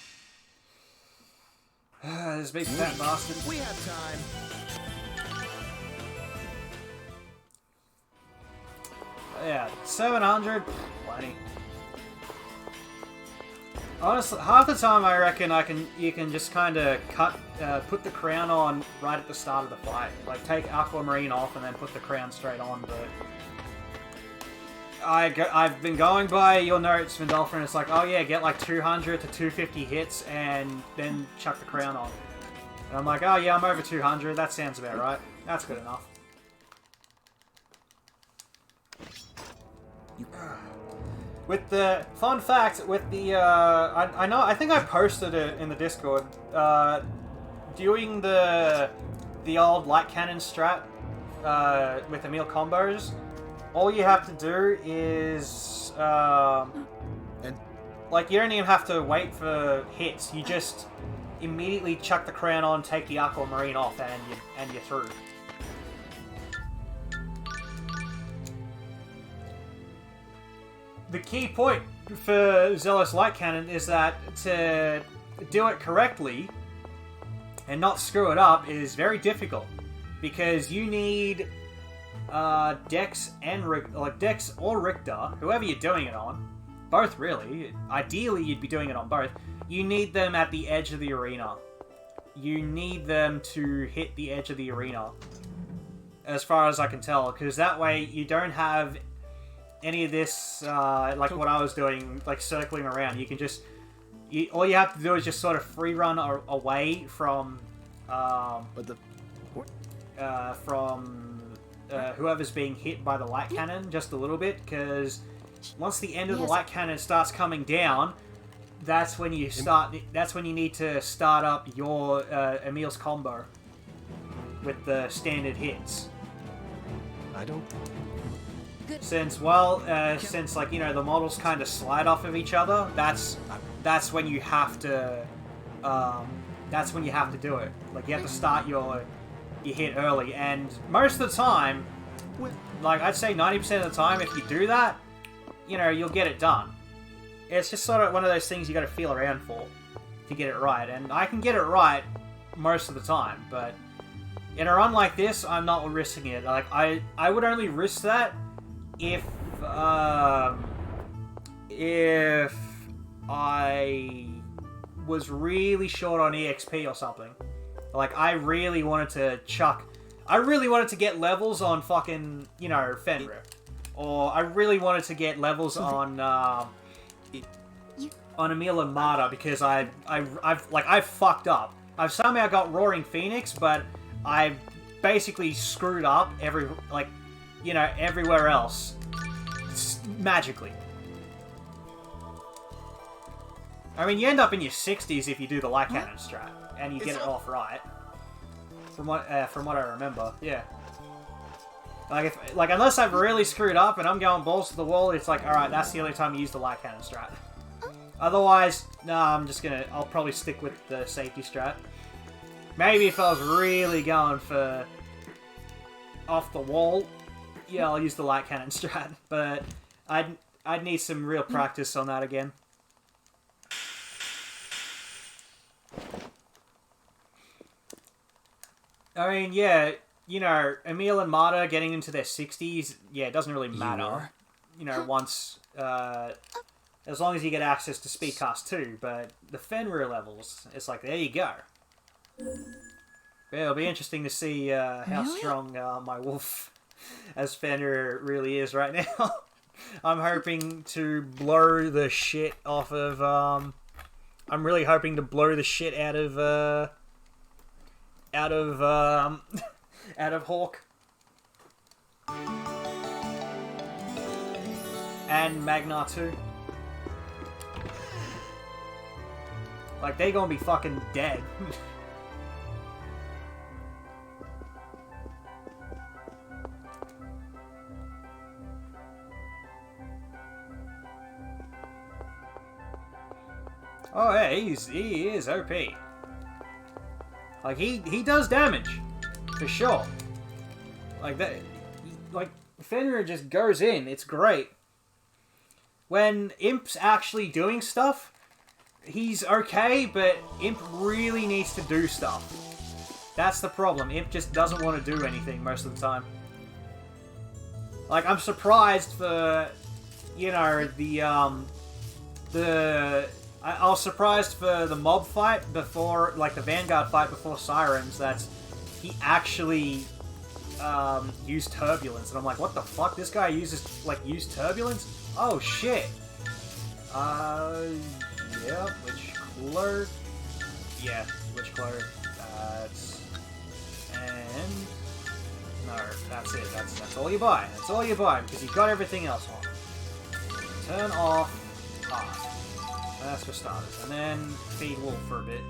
This big fat bastard. We have time. Yeah, 700. Plenty. Honestly, half the time I reckon you can just kind of put the crown on right at the start of the fight. Like take Aquamarine off and then put the crown straight on. But I've been going by your notes, Vindolphin, and it's like, oh yeah, get like 200 to 250 hits and then chuck the crown on. And I'm like, oh yeah, I'm over 200. That sounds about right. That's good enough. With the fun fact, with the I think I posted it in the Discord. Doing the old light cannon strat with Emil combos, all you have to do is like you don't even have to wait for hits. You just immediately chuck the crown on, take the Aquamarine off, and you're through. The key point for Zealous Light Cannon is that to do it correctly and not screw it up is very difficult because you need Dex and Dex or Richter, whoever you're doing it on, both really. Ideally, you'd be doing it on both. You need them at the edge of the arena. You need them to hit the edge of the arena, as far as I can tell, because that way you don't have any of this, like what I was doing, like circling around. You can just, all you have to do is just sort of free run away from, whoever's being hit by the light cannon just a little bit, because once the end of the light cannon starts coming down, that's when you start. That's when you need to start up your Emil's combo with the standard hits. I don't. Since like, you know, the models kind of slide off of each other, that's when you have to do it. Like you have to start your hit early, and most of the time, like I'd say 90% of the time, if you do that, you know, you'll get it done. It's just sort of one of those things you got to feel around for to get it right, and I can get it right most of the time, but in a run like this, I'm not risking it. Like I would only risk that if I was really short on EXP or something. Like, I really wanted to get levels on fucking, you know, Fenrir. Or I really wanted to get levels on Emil and Marta, because I've fucked up. I've somehow got Roaring Phoenix, but I've basically screwed up everywhere else magically. I mean, you end up in your 60s if you do the light cannon strat and you get it off right. From what I remember, yeah. Like unless I've really screwed up and I'm going balls to the wall, it's like, all right, that's the only time you use the light cannon strat. Otherwise, no, I'll probably stick with the safety strat. Maybe if I was really going for off the wall, yeah, I'll use the light cannon strat. But I I'd need some real practice on that again. I mean, yeah, you know, Emil and Marta getting into their 60s, yeah, it doesn't really matter. You know, once, as long as you get access to Speedcast 2, but the Fenrir levels, it's like, there you go. Yeah, it'll be interesting to see how strong my wolf as Fenrir really is right now. I'm hoping to blow the shit off of, I'm really hoping to blow the shit out of Hawk. And Magnar too. Like, they gonna be fucking dead. Oh yeah, he is OP. Like, he does damage. For sure. Like, that, like, Fenrir just goes in, it's great. When Imp's actually doing stuff, he's okay, but Imp really needs to do stuff. That's the problem. Imp just doesn't want to do anything most of the time. Like, I'm surprised for, you know, I was surprised for the mob fight before, like the Vanguard fight before Sirens, that he actually used Turbulence. And I'm like, what the fuck? This guy used Turbulence? Oh, shit. Yeah, Witch Clerk. Yeah, Witch Clerk. And... no, that's it. That's all you buy. That's all you buy, because you've got everything else on. Turn off Hard. That's for starters. And then feed Wolf for a bit.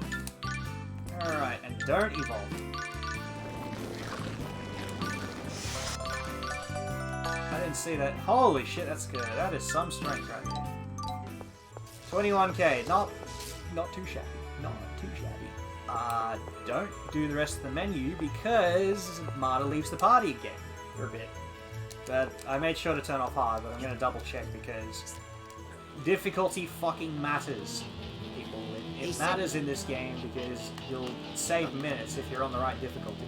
Alright, and don't evolve. I didn't see that. Holy shit, that's good. That is some strength right there. 21k. Not too shabby. Not too shabby. Don't do the rest of the menu because Marta leaves the party again for a bit. But I made sure to turn off hard, but I'm going to double check because difficulty fucking matters, people. It matters in this game because you'll save minutes if you're on the right difficulty.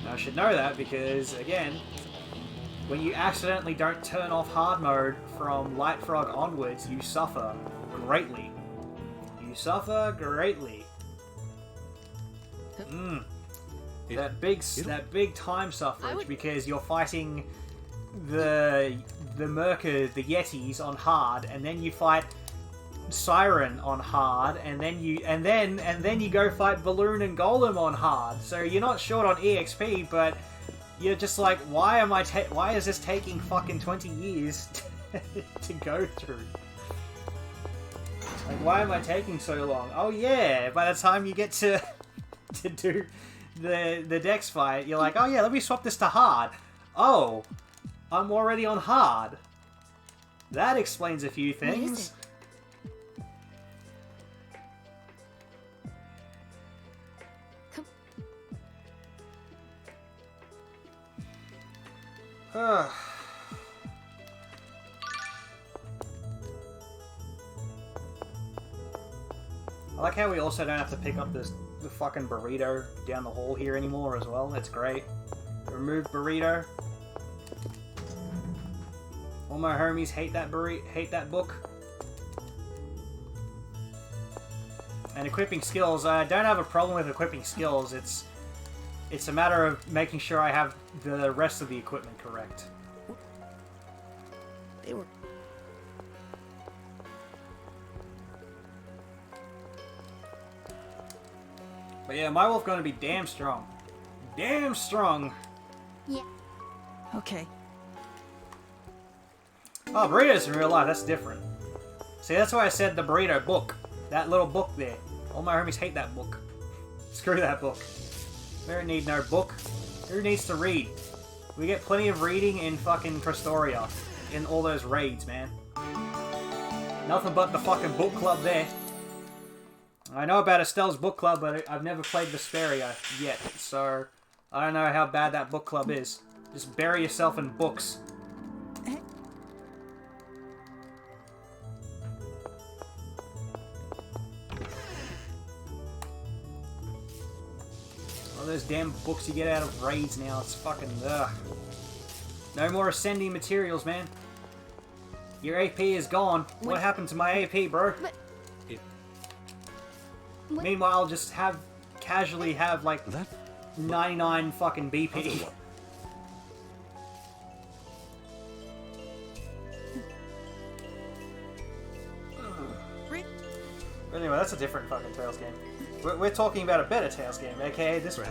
Now, I should know that because, again, when you accidentally don't turn off hard mode from Light Frog onwards, you suffer greatly. You suffer greatly. That big time suffrage because you're fighting the Merker, the Yetis on hard, and then you fight Siren on hard, and then you go fight Balloon and Golem on hard. So you're not short on EXP, but you're just like, why is this taking fucking 20 years to go through? Like, why am I taking so long? Oh yeah, by the time you get to do the Dex fight, you're like, oh yeah, let me swap this to hard. Oh, I'm already on hard. That explains a few things. What is it? I like how we also don't have to pick up the fucking burrito down the hall here anymore as well. That's great. Remove burrito. All my homies hate that book. And equipping skills. I don't have a problem with equipping skills. It's a matter of making sure I have the rest of the equipment correct. They were... But yeah, my wolf gonna be damn strong. Damn strong! Yeah. Okay. Oh, burritos in real life, that's different. See, that's why I said the burrito book. That little book there. All my homies hate that book. Screw that book. We don't need no book. Who needs to read? We get plenty of reading in fucking Prestoria. In all those raids, man. Nothing but the fucking book club there. I know about Estelle's book club, but I've never played Vesperia yet, so I don't know how bad that book club is. Just bury yourself in books. Hey. All those damn books you get out of raids now, it's fucking, ugh. No more ascending materials, man. Your AP is gone. What happened to my AP, bro? But... Meanwhile, I'll just casually have, like, 99 fucking BP. Anyway, that's a different fucking Tails game. We're talking about a better Tails game, aka this one.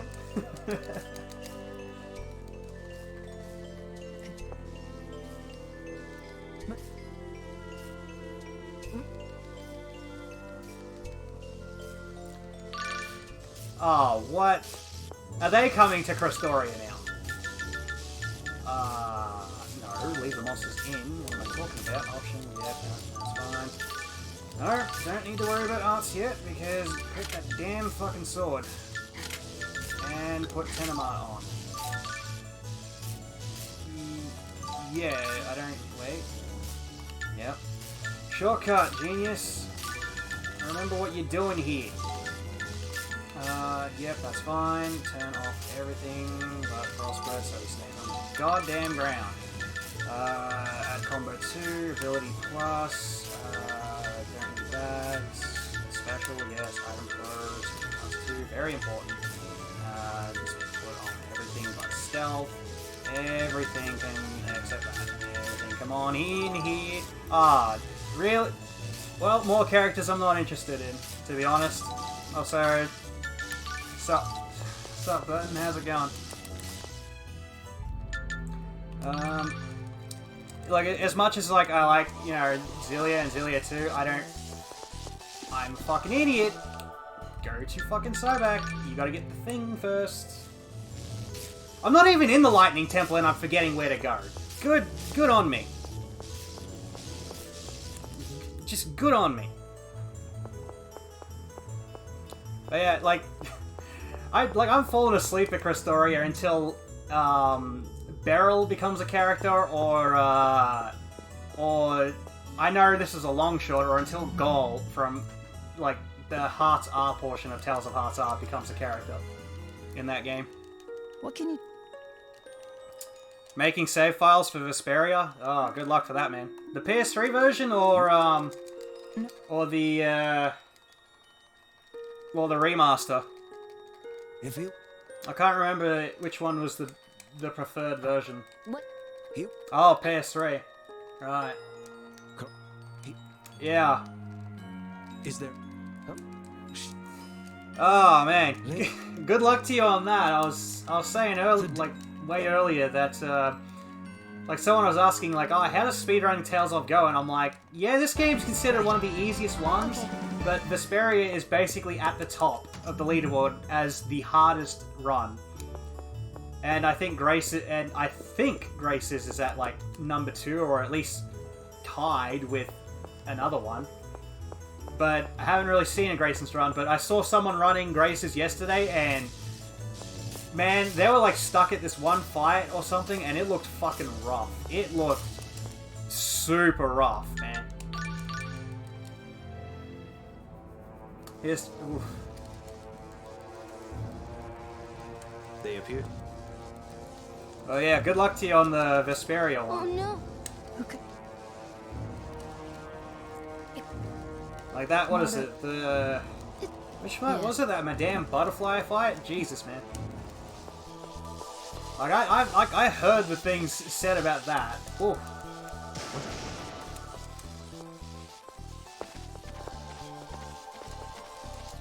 Oh, what? Are they coming to Crestoria now? No, leave the monsters in. What am I talking about? Option, yeah, that's fine. No, don't need to worry about arts yet, because pick that damn fucking sword. And put Tenemar on. Yeah, I don't... Wait. Yep. Shortcut, genius. Remember what you're doing here. Yep, that's fine. Turn off everything but crossbow, so we stay on the goddamn ground. Add combo 2, ability plus, don't need bags, special, yes, item pros, plus 2, very important. Just put on everything but stealth. Everything can, except that. Everything, come on in here. Ah, really? Well, more characters I'm not interested in, to be honest. Oh, sorry. Sup, Burton? How's it going? Like, as much as, like, I like, you know, Xillia and Xillia 2, I'm a fucking idiot. Go to fucking Cyback. You gotta get the thing first. I'm not even in the Lightning Temple and I'm forgetting where to go. Good on me. Just good on me. But yeah, like... I'm falling asleep at Crestoria until Beryl becomes a character, or I know this is a long shot, or until Gaul from like the Hearts R portion of Tales of Hearts R becomes a character in that game. What can you... Making save files for Vesperia? Oh, good luck for that, man. The PS3 version, or the remaster? If you... I can't remember which one was the preferred version. What? You... Oh, PS3. Right. Yeah. Is there... Oh, man. Good luck to you on that. I was saying way earlier that, like, someone was asking, like, oh, how does speedrunning Tales of go? And I'm like, yeah, this game's considered one of the easiest ones, but Vesperia is basically at the top of the leaderboard as the hardest run. And I think Grace's is at, like, number 2, or at least tied with another one. But I haven't really seen a Grayson's run, but I saw someone running Grace's yesterday, and man, they were like stuck at this one fight or something, and it looked fucking rough. It looked super rough, man. Here's... Oof. They appear. Oh yeah, good luck to you on the Vesperia one. Oh no. Okay. Like that, what is it? The... Which fight was it? That Madame Butterfly fight? Jesus, man. Like, I heard the things said about that. Ooh.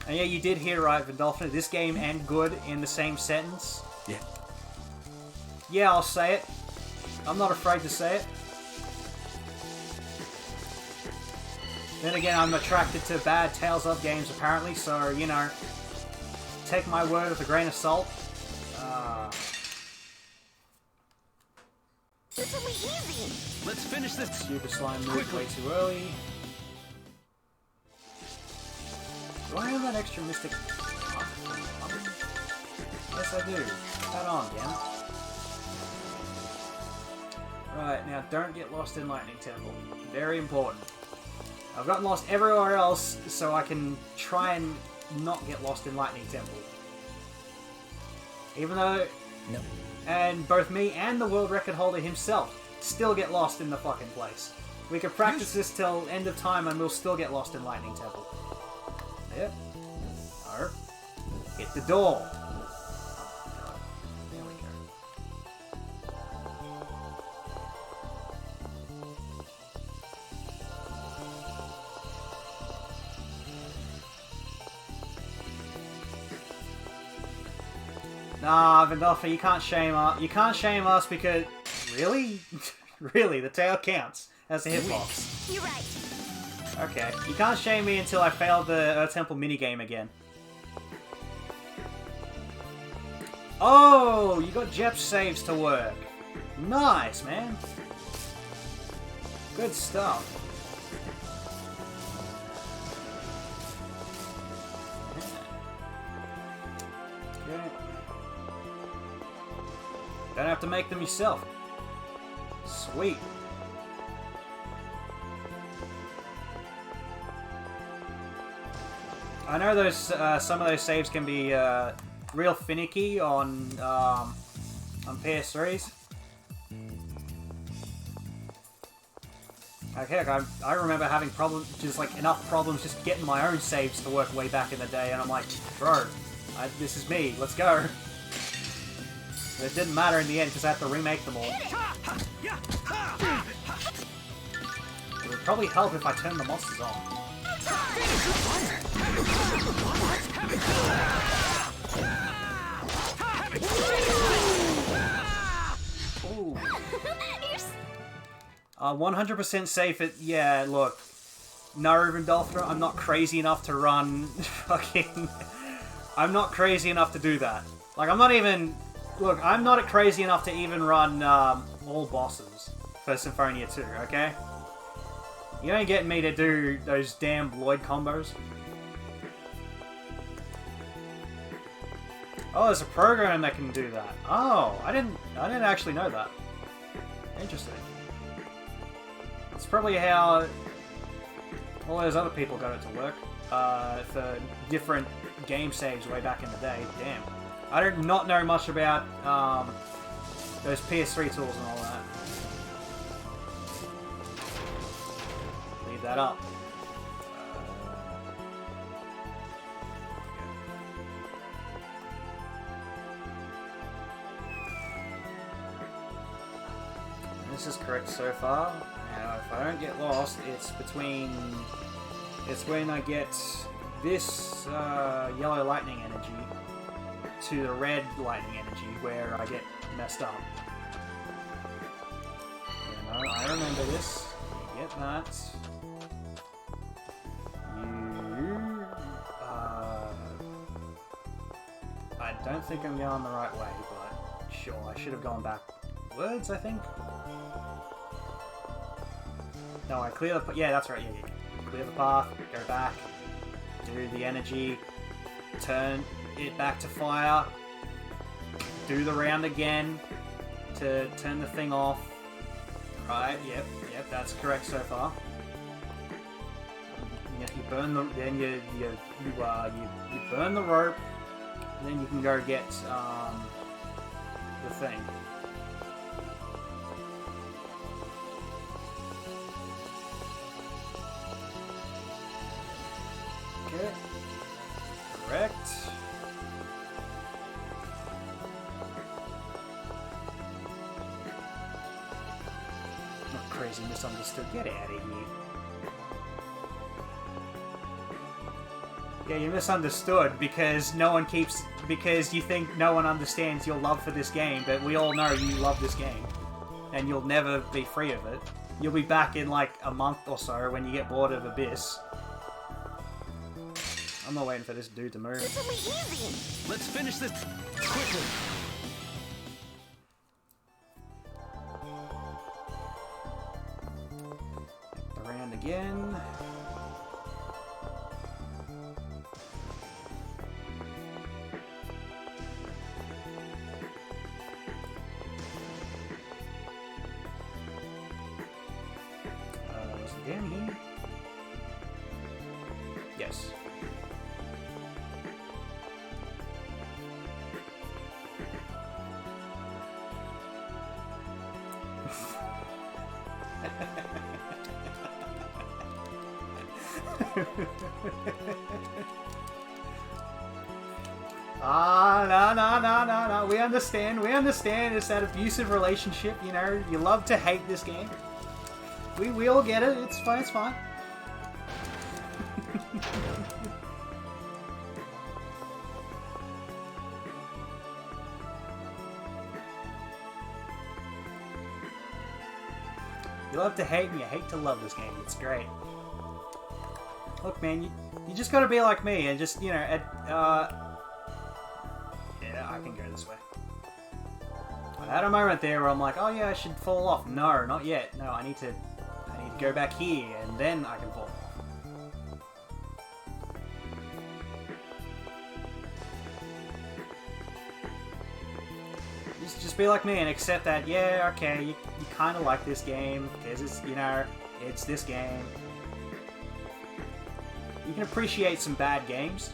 And yeah, you did hear right, Vidolfin. This game and good in the same sentence. Yeah. Yeah, I'll say it. I'm not afraid to say it. Then again, I'm attracted to bad Tales of games, apparently, so, you know, take my word with a grain of salt. This will be easy. Let's finish this. Super Slime moved way too early. Do I have that extra Mystic? Yes, I do. Put that on, damn it. Right, now don't get lost in Lightning Temple. Very important. I've gotten lost everywhere else, so I can try and not get lost in Lightning Temple. Even though... No. And both me and the world record holder himself still get lost in the fucking place. We could practice this till end of time and we'll still get lost in Lightning Temple. Yep. No. Hit the door. There we go. Nah, Vendolphin, you can't shame us. You can't shame us because... Really? Really, the tail counts as a hitbox. You're right. Okay, you can't shame me until I failed the Temple minigame again. Oh, you got Jep's saves to work. Nice, man. Good stuff. Okay. Don't have to make them yourself. Sweet. I know those some of those saves can be real finicky on PS3s. Okay, I remember having problems, just like enough problems, just getting my own saves to work way back in the day, and I'm like, bro, this is me. Let's go. But it didn't matter in the end because I had to remake them all. It would probably help if I turned the monsters on. Ooh. 100% safe at... Yeah, look. No, Rubendolfra, I'm not crazy enough to run fucking... I'm not crazy enough to do that. Like, I'm not even... Look, I'm not crazy enough to even run all bosses for Symphonia 2, okay? You ain't getting me to do those damn Lloyd combos. Oh, there's a program that can do that. Oh, I didn't actually know that. Interesting. That's probably how all those other people got it to work. For different game saves way back in the day. Damn. I do not know much about those PS3 tools and all that. Leave that up. This is correct so far. Now, if I don't get lost, it's between... It's when I get this yellow lightning energy to the red lightning energy where I get messed up. You know, I remember this. You get that. You... I don't think I'm going the right way, but sure, I should have gone backwards, I think? No, I clear the... Yeah, that's right, yeah. Clear the path, go back, do the energy, turn it back to fire, do the round again to turn the thing off. Right, yep, that's correct so far. You burn the... Then you burn the rope, and then you can go get the thing. Okay. Correct. Not crazy misunderstood. Get out of here. Yeah, you misunderstood because no one keeps... Because you think no one understands your love for this game, but we all know you love this game. And you'll never be free of it. You'll be back in like a month or so when you get bored of Abyss. I'm not waiting for this dude to move. This will be easy. Let's finish this quickly. Around again. Was it down here? Yes. No. We understand. It's that abusive relationship, you know. You love to hate this game. We all get it. It's fine. It's fine. You love to hate and you hate to love this game. It's great. Look, man, you just gotta be like me and just, you know, yeah, I can go this way. I had a moment there where I'm like, oh yeah, I should fall off. No, not yet. No, I need to go back here and then I can fall off. Just be like me and accept that, yeah, okay, you kind of like this game because it's, you know, it's this game. You can appreciate some bad games.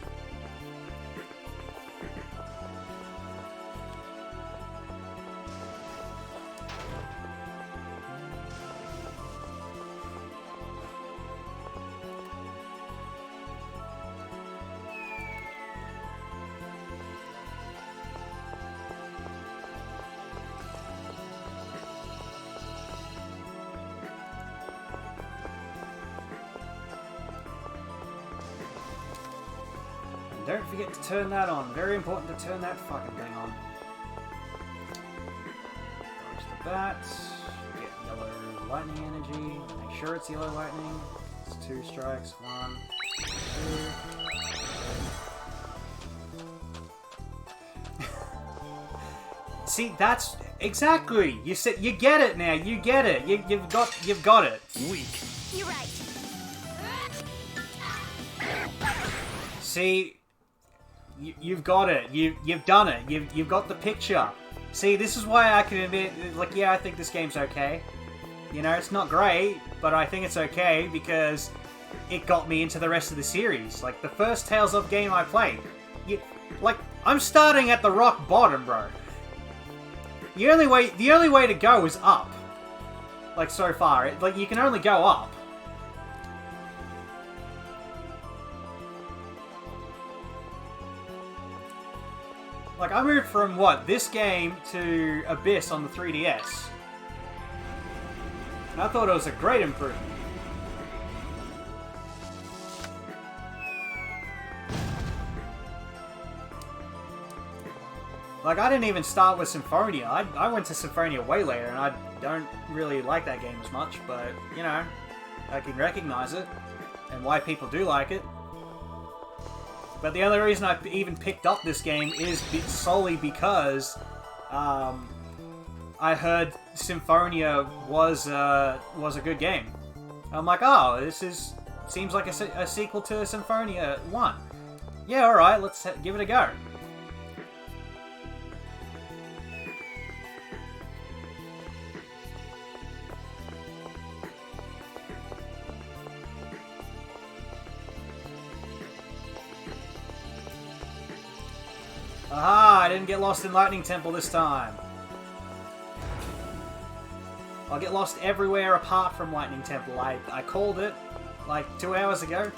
Don't forget to turn that on. Very important to turn that fucking thing on. Dodge the bat. Get yellow lightning energy. Make sure it's yellow lightning. It's 2 strikes. 1, 2. See, that's exactly. You said you get it now. You get it. You've got it. Weak. You're right. See. You've got it. You've done it. You've got the picture. See, this is why I can admit, like, yeah, I think this game's okay. You know, it's not great, but I think it's okay because it got me into the rest of the series. Like, the first Tales of game I played. Like, I'm starting at the rock bottom, bro. The only way to go is up. Like, so far. Like, you can only go up. Like, I moved from, what, this game to Abyss on the 3DS. And I thought it was a great improvement. Like, I didn't even start with Symphonia. I went to Symphonia way later, and I don't really like that game as much, but, you know, I can recognize it, and why people do like it. But the only reason I even picked up this game is solely because I heard Symphonia was a good game. I'm like, oh, seems like a sequel to Symphonia 1. Yeah, all right, let's give it a go. Aha! I didn't get lost in Lightning Temple this time. I'll get lost everywhere apart from Lightning Temple. I called it like 2 hours ago.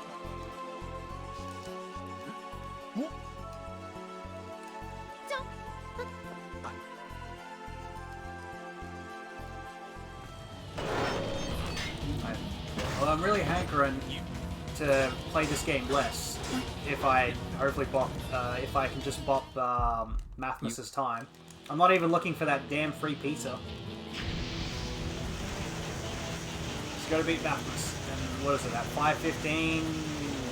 Well, I'm really hankering to play this game less. If I hopefully bop, if I can just bop Mathmas's time. I'm not even looking for that damn free pizza. Just gotta beat Mathmas. And what is it, at 5:15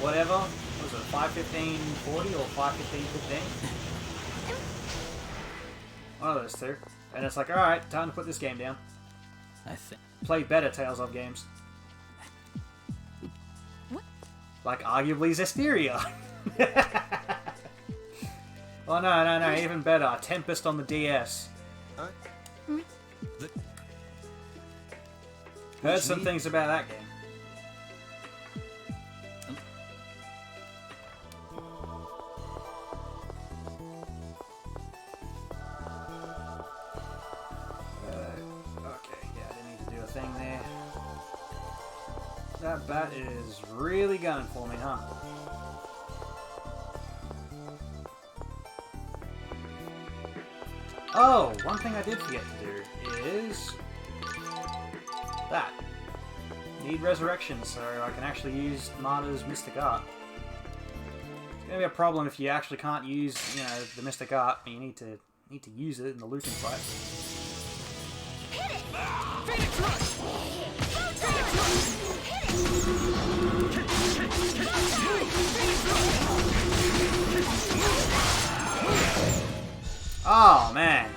whatever? What is it, 5:15:40 or 5:15:15? One of those two. And it's like, alright, time to put this game down. Play better Tales of games. Like, arguably, Zestiria. Oh, no, even better. Tempest on the DS. Heard some things about that game. Okay, yeah, I didn't need to do a thing there. That bat is really gunning for me, huh? Oh, one thing I did forget to do is that. Need resurrection, so I can actually use Marta's Mystic Art. It's gonna be a problem if you actually can't use, you know, the Mystic Art, and you need to use it in the Lucan fight. Hit it! Phoenix Rush! Phoenix Oh, man.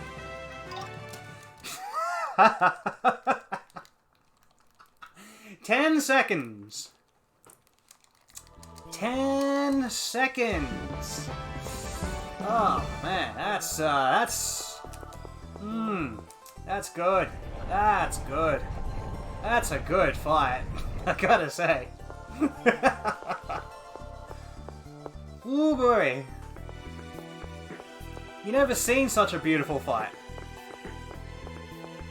10 seconds. 10 seconds. Oh, man. That's good. That's good. That's a good fight. I gotta say. Ooh, boy. You never seen such a beautiful fight.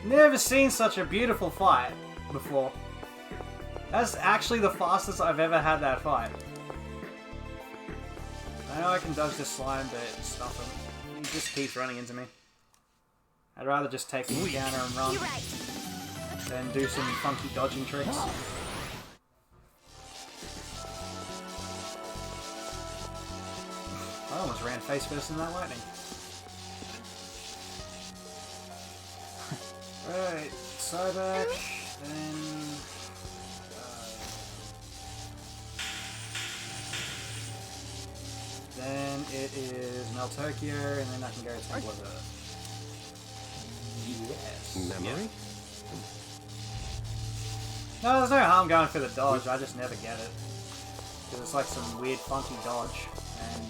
Never seen such a beautiful fight before. That's actually the fastest I've ever had that fight. I know I can dodge this slime, but stuff him. He just keeps running into me. I'd rather just take the counter and run You're right. than do some funky dodging tricks. I almost ran face first in that lightning. Right, Cyback, then it is Meltokyo, and then I can go to Temple of Earth. Yes. Memory? No, there's no harm going for the dodge, I just never get it. Because it's like some weird funky dodge, and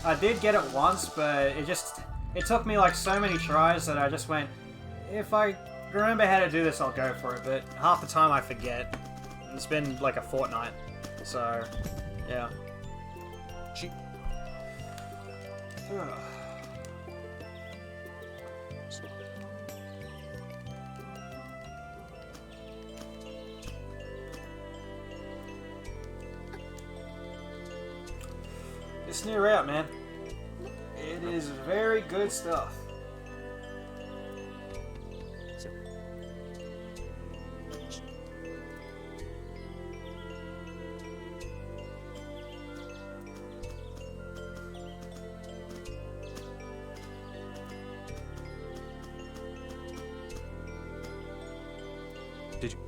I did get it once, but it took me like so many tries that I just went, if I remember how to do this, I'll go for it, but half the time I forget. It's been like a fortnight, so yeah. This new route, man. It is very good stuff. Did you?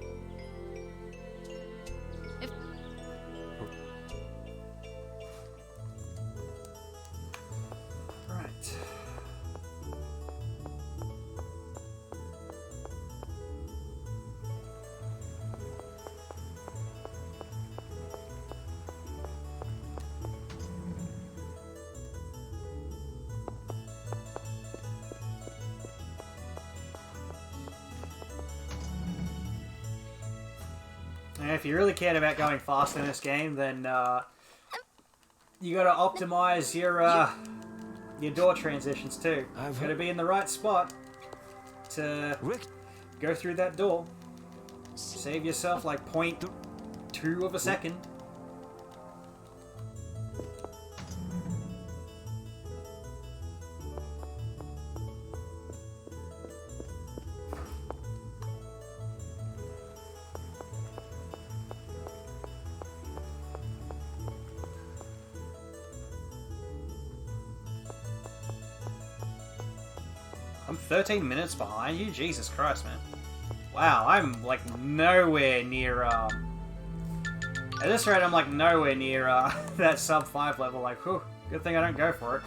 Right. And if you really cared about going fast in this game, then you got to optimize your door transitions too. You've got to be in the right spot to Rick? go through that door. Save yourself like 0.2 of a second. I'm 13 minutes behind you? Jesus Christ, man. Wow, I'm like nowhere near, at this rate I'm like nowhere near, that sub 5 level, like, whew, good thing I don't go for it.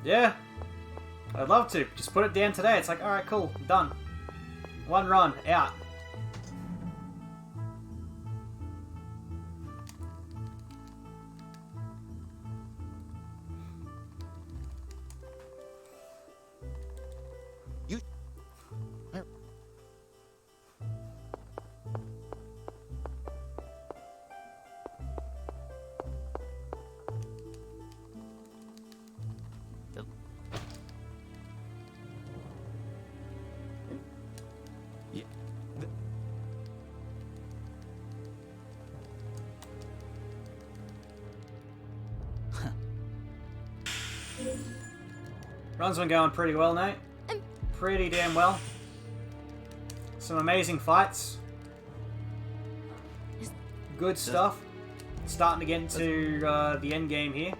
Yeah, I'd love to, just put it down today, it's like, alright, cool, done. One run, out. Run's been going pretty well, Nate. Pretty damn well. Some amazing fights. Good stuff. Starting to get into the end game here.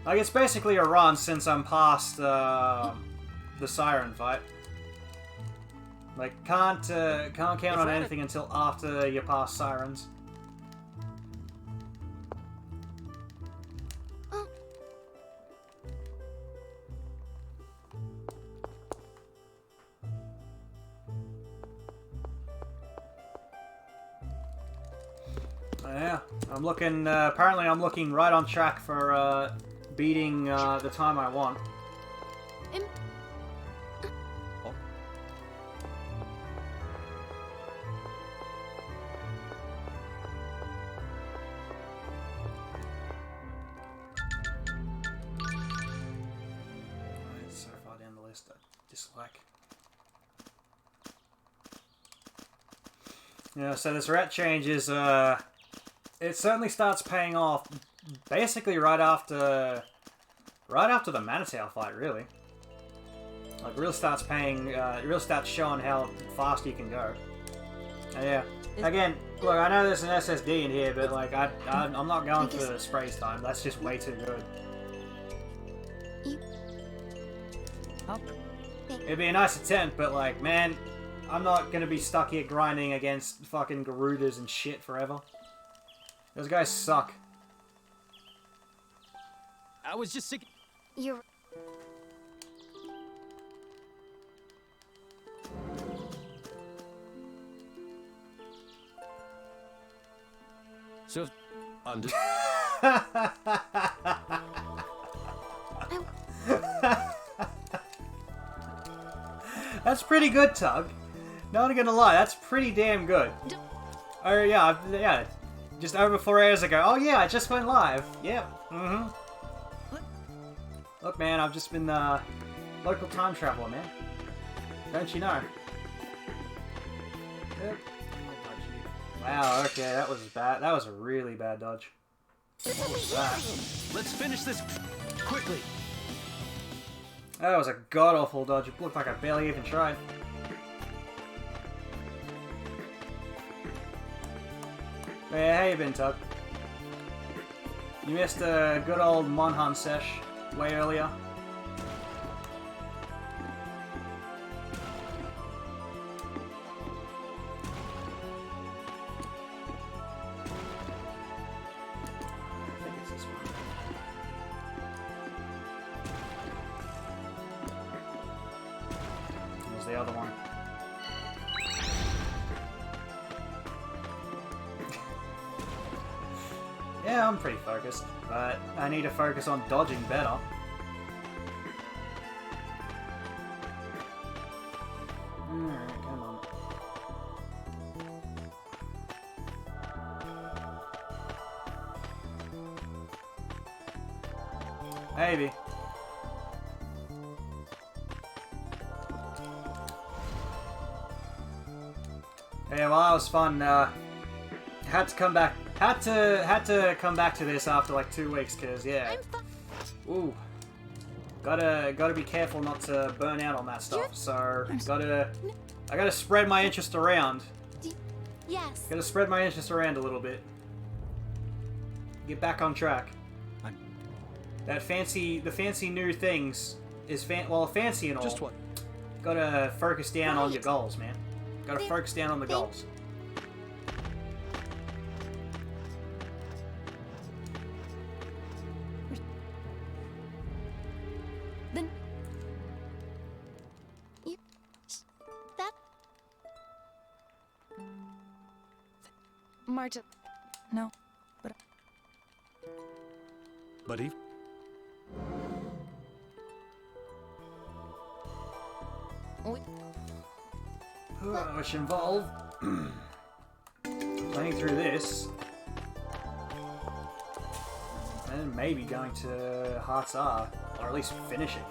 Like, it's basically a run since I'm past the siren fight. Like, can't count on anything until after you pass sirens. Yeah, I'm looking. Apparently, I'm looking right on track for beating the time I want. It's so far down the list. I dislike. Yeah, so this rat change is it certainly starts paying off basically right after the Manatail fight, really. Like, really starts paying, it really starts showing how fast you can go. And yeah, again, look, I know there's an SSD in here, but like, I'm not going for sprays time. That's just way too good. It'd be a nice attempt, but like, man, I'm not gonna be stuck here grinding against fucking Garudas and shit forever. Those guys suck. I was just sick. You're... So, That's pretty good, Tug. Not gonna lie, that's pretty damn good. Oh yeah, yeah. Just over 4 hours ago. Oh yeah, I just went live. Yeah. Mm-hmm. Look, man, I've just been local time traveler, man. Don't you know? Yep. Wow. Okay, that was bad. That was a really bad dodge. What was that? let's finish this quickly. That was a god-awful dodge. It looked like I barely even tried. Yeah, how you been, Tug? You missed a good old Monhan sesh way earlier. I think it's this one. Where's the other one? Yeah, I'm pretty focused, but I need to focus on dodging better. Alright, come on. Maybe. Yeah, well, that was fun. Had to come back. Had to come back to this after like 2 weeks, cause yeah. Ooh. Gotta be careful not to burn out on that stuff. So I gotta spread my interest around. Yes. Gotta spread my interest around a little bit. Get back on track. The fancy new things is fancy and all. Just what? Gotta focus down on your goals, man. Gotta focus down on the goals. Then you that Marta. No, but Buddy? Which involve playing through this and maybe going to Hearts R, or at least finishing it.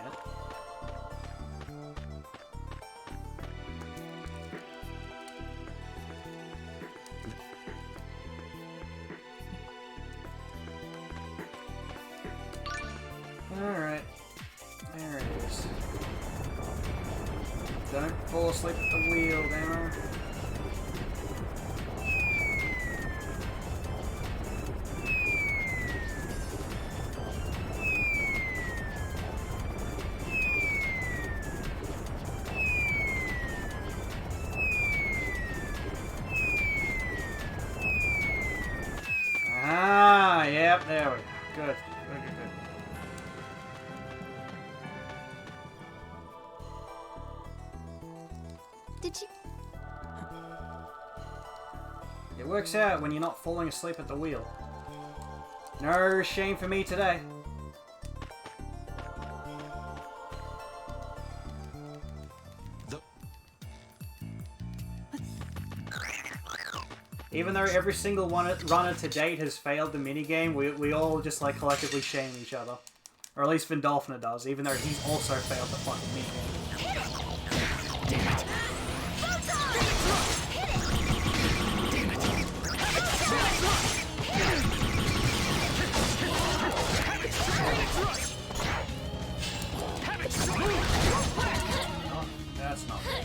Alright. There it is. Don't fall asleep at the wheel, down. Ah, yep, there we go. Good. Good, good, good. Did you? It works out when you're not falling asleep at the wheel. No shame for me today. Even though every single runner to date has failed the minigame, we all just like collectively shame each other. Or at least Vindolfner does, even though he's also failed the fucking minigame. Damn it! Oh, that's not good.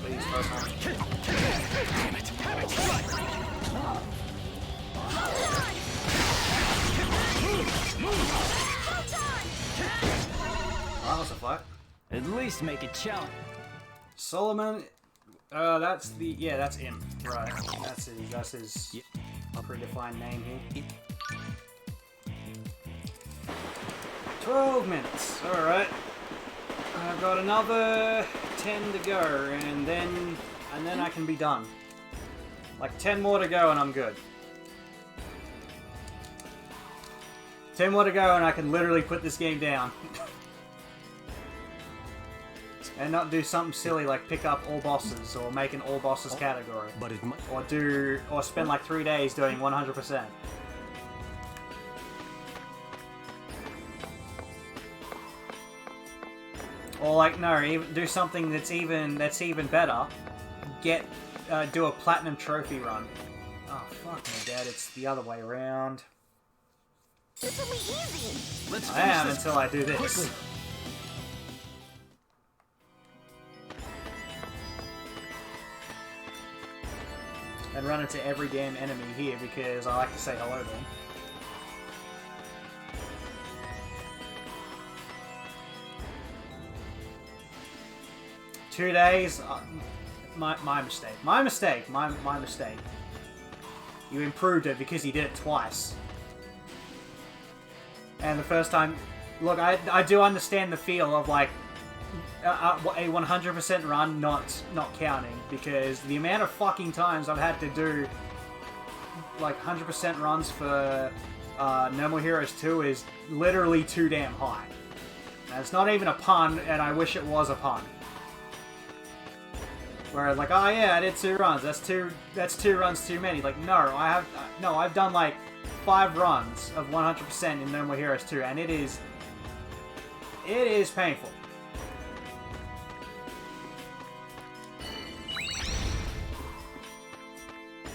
Please, first one. Damn it! Have it strike! That was a fight. At least make it challenge. Solomon, that's the, yeah, that's him. Right, that's his predefined name here. 12 minutes, alright. I've got another 10 to go, and then I can be done. Like 10 more to go and I'm good. 10 more to go and I can literally put this game down. And not do something silly like pick up all bosses or make an all bosses category. But it might. Or spend like 3 days doing 100%. Or like no, even do something that's even better. Do a platinum trophy run. Oh fuck me, Dad! It's the other way around. This will be easy. Let's I am until I do this. quickly. And run into every damn enemy here because I like to say hello to them. Two days. My mistake. My mistake. My mistake. You improved it because you did it twice. And the first time, look, I do understand the feel of like a 100% run not counting, because the amount of fucking times I've had to do like 100% runs for No More Heroes 2 is literally too damn high. And it's not even a pun, and I wish it was a pun. Where like, oh yeah, I did 2 runs. That's two runs too many. Like no, I've done like 5 runs of 100% in No More Heroes 2, and it is painful.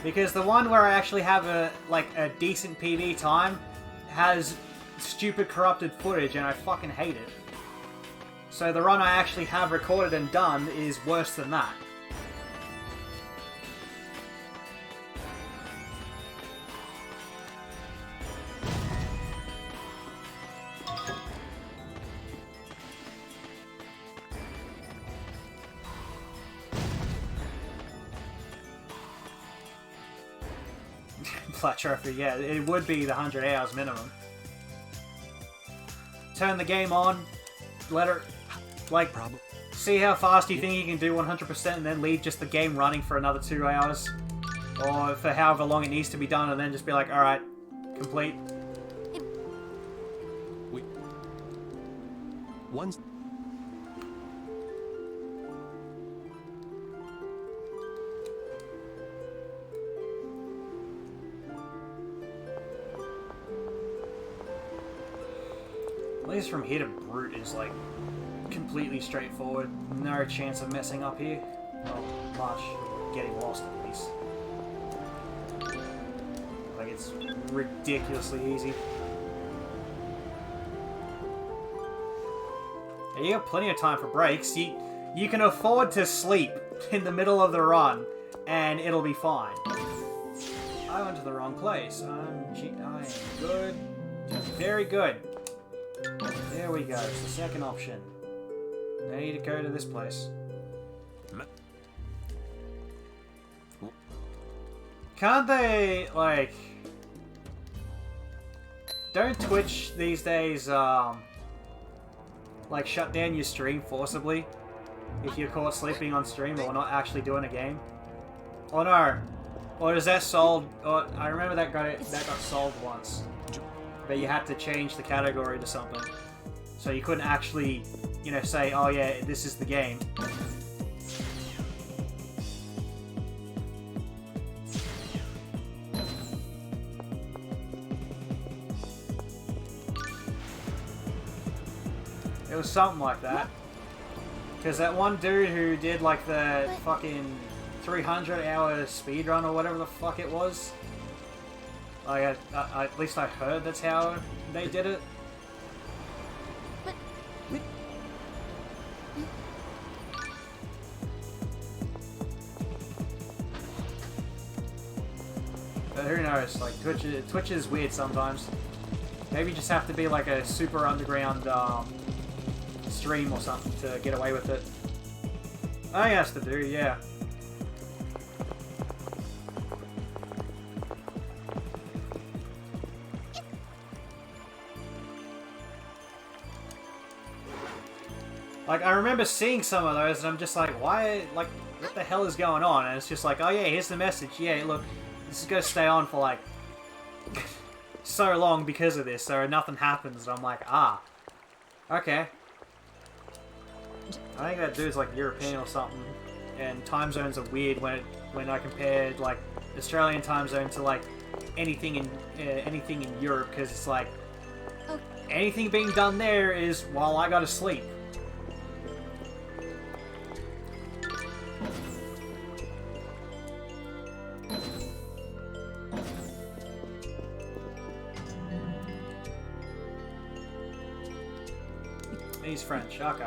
Because the one where I actually have a decent PB time has stupid corrupted footage, and I fucking hate it. So the run I actually have recorded and done is worse than that. Flat trophy, yeah, it would be the 100 hours minimum. Turn the game on, let her, like, see how fast you think you can do 100% and then leave just the game running for another 2 hours. Or for however long it needs to be done, and then just be like, alright, complete. Once. At least from here to Brute is like completely straightforward. No chance of messing up here. Not much. Getting lost at least. Like it's ridiculously easy. You got plenty of time for breaks. You can afford to sleep in the middle of the run, and it'll be fine. I went to the wrong place. I am good. Very good. There we go. It's the second option. I need to go to this place. Can't they, like... Don't Twitch these days, like, shut down your stream forcibly if you're caught sleeping on stream or not actually doing a game? Oh no. Or is that solved? Or, I remember that got solved once. But you had to change the category to something. So you couldn't actually, you know, say, oh yeah, this is the game. It was something like that. Because that one dude who did like the fucking 300-hour speedrun or whatever the fuck it was. Like, at least I heard that's how they did it. But who knows, like, Twitch is weird sometimes. Maybe you just have to be like a super underground stream or something to get away with it. I guess to do, yeah. Like, I remember seeing some of those, and I'm just like, why, like, what the hell is going on? And it's just like, oh yeah, here's the message. Yeah, look, this is gonna stay on for, like, so long because of this, so nothing happens. And I'm like, ah, okay. I think that dude's, like, European or something, and time zones are weird when I compared, like, Australian time zone to, like, anything in Europe, because it's like, anything being done there is while I gotta sleep. He's French, okay.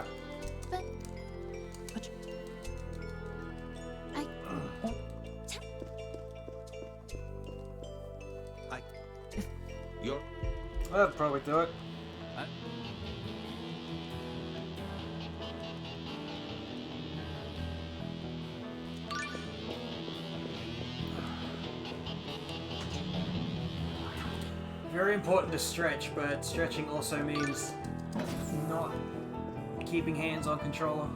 I'll probably do it. Very important to stretch, but stretching also means not keeping hands on controller.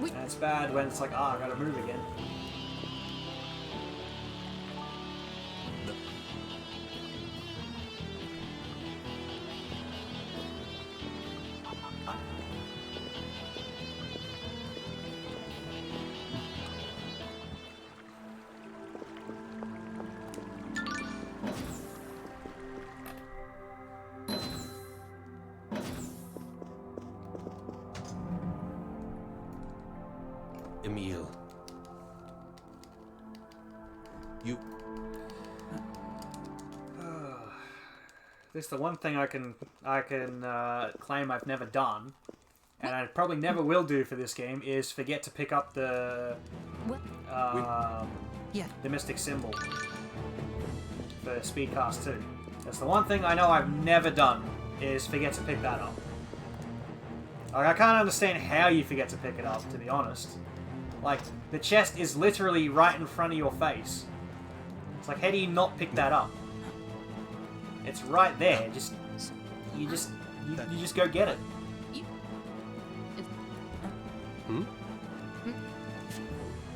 And it's bad when it's like, I gotta move again. Emil. You... This is the one thing I can claim I've never done, and I probably never will do for this game, is forget to pick up the the mystic symbol for Speedcast 2. That's the one thing I know I've never done, is forget to pick that up. Like, I can't understand how you forget to pick it up, to be honest. Like, the chest is literally right in front of your face. It's like, how do you not pick that up? It's right there. You just go get it.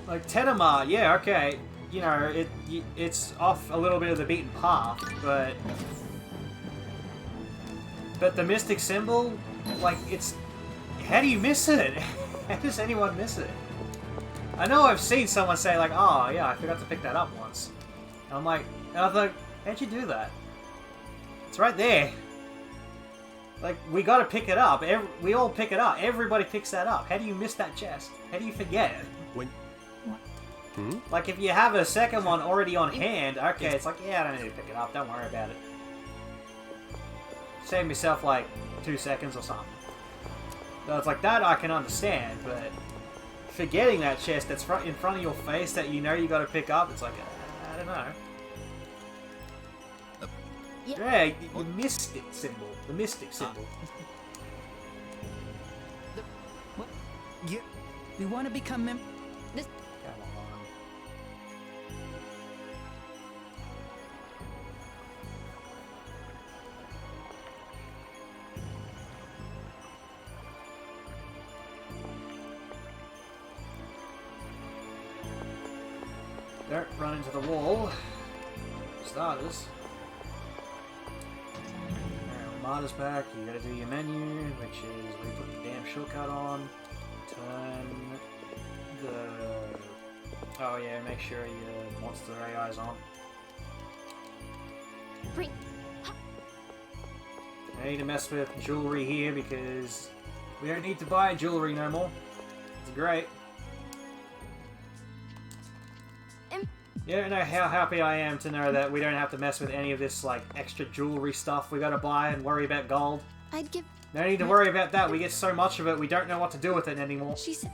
Like Tenema, yeah, okay. You know, it's off a little bit of the beaten path, but the mystic symbol, like, it's, how do you miss it? How does anyone miss it? I know I've seen someone say, like, oh yeah, I forgot to pick that up once. And I'm like, and I was like, how'd you do that? It's right there. Like, we gotta pick it up. We all pick it up. Everybody picks that up. How do you miss that chest? How do you forget it? When... Like, if you have a second one already on hand, okay, it's like, yeah, I don't need to pick it up. Don't worry about it. Save myself like 2 seconds or something. So it's like that I can understand, but forgetting that chest that's in front of your face that you know you got to pick up, it's like I don't know. Yeah, the mystic symbol. The mystic symbol. Yeah. We want to become Come on. Don't run into the wall. For starters. Marta's back. You gotta do your menu, which is where you put the damn shortcut on. Turn the... Oh yeah, make sure your monster AI's on. I need to mess with jewelry here because we don't need to buy jewelry no more. It's great. You don't know how happy I am to know that we don't have to mess with any of this like extra jewelry stuff we gotta buy and worry about gold. I'd give... No need to worry about that. We get so much of it, we don't know what to do with it anymore. She said...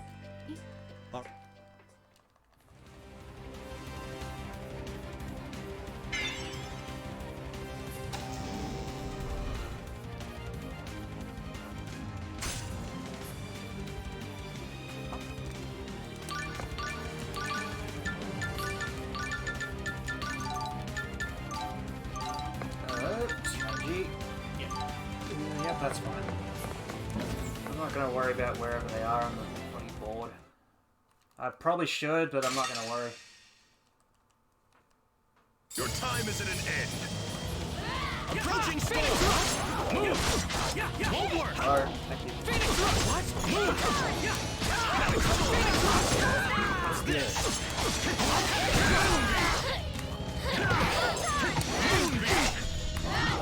Strategy. Yep, that's fine. I'm not gonna worry about wherever they are on the bloody board. I probably should, but I'm not gonna worry. Your time is at an end. Approaching storm. Move. Won't work. Alright, thank you. What? Move. What's this?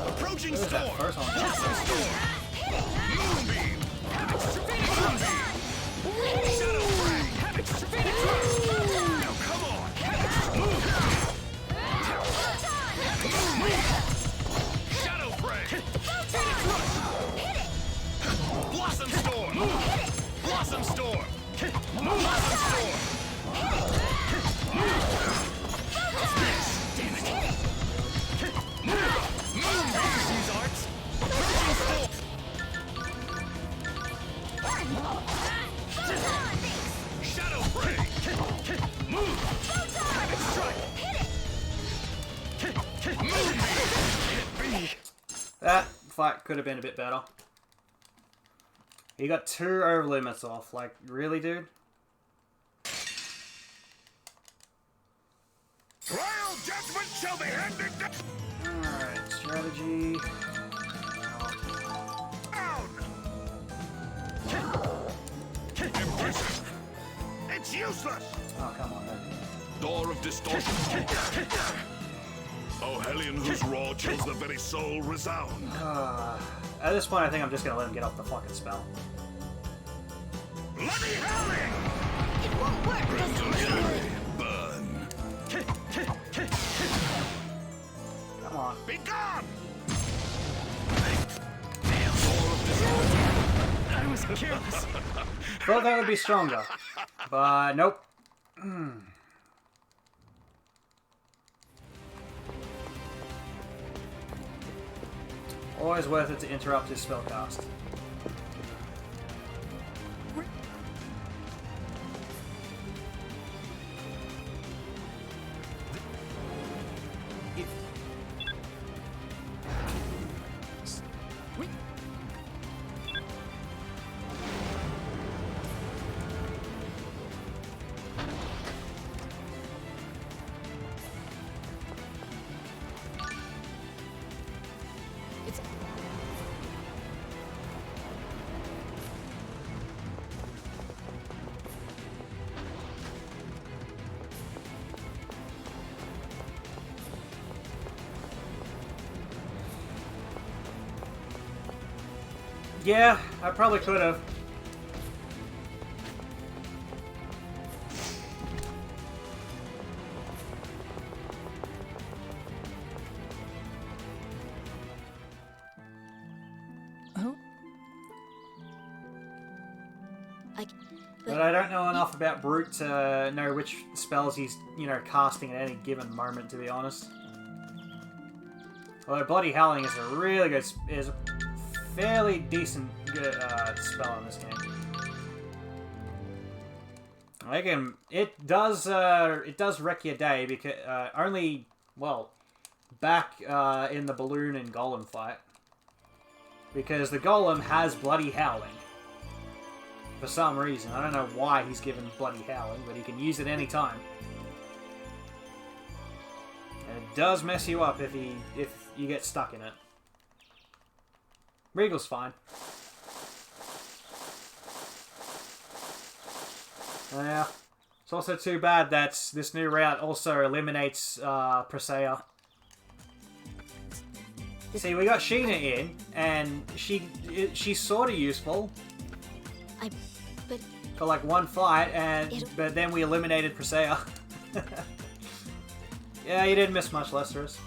Approaching What was that storm. first one? Blossom storm. Moonbeam. Shadow ray. Now come on. Shadow ray. Blossom storm. Blossom storm. Blossom storm. What's this? Damn it. These arts. Approaching storm. Shadow ray. Move. Havoc strike. Moonbeam. That fight could have been a bit better. He got 2 overlimits off. Like, really, dude? Trial judgment shall be handed down. Alright, strategy. Impressive. It's useless. Oh, come on, man. Door of distortion. O Hellion, whose roar chills the very soul, resound. At this point, I think I'm just gonna let him get off the fucking spell. Bloody howling! It won't work, does it? Burn. Come on. Be gone! I was careless. Thought that would be stronger. But, nope. Always worth it to interrupt his spellcast. Yeah, I probably could have. But I don't know enough about Brute to know which spells he's, you know, casting at any given moment, to be honest. Although Bloody Howling is a really good, is a fairly decent good spell in this game. Again, it does wreck your day because only, well, back in the Balloon and Golem fight, because the Golem has Bloody Howling for some reason. I don't know why he's given Bloody Howling, but he can use it any time. And it does mess you up if you get stuck in it. Regal's fine. Yeah. It's also too bad that this new route also eliminates Presea. See, we got Sheena in, and she's sort of useful But for like one fight, but then we eliminated Presea. Yeah, you didn't miss much, Lesterus.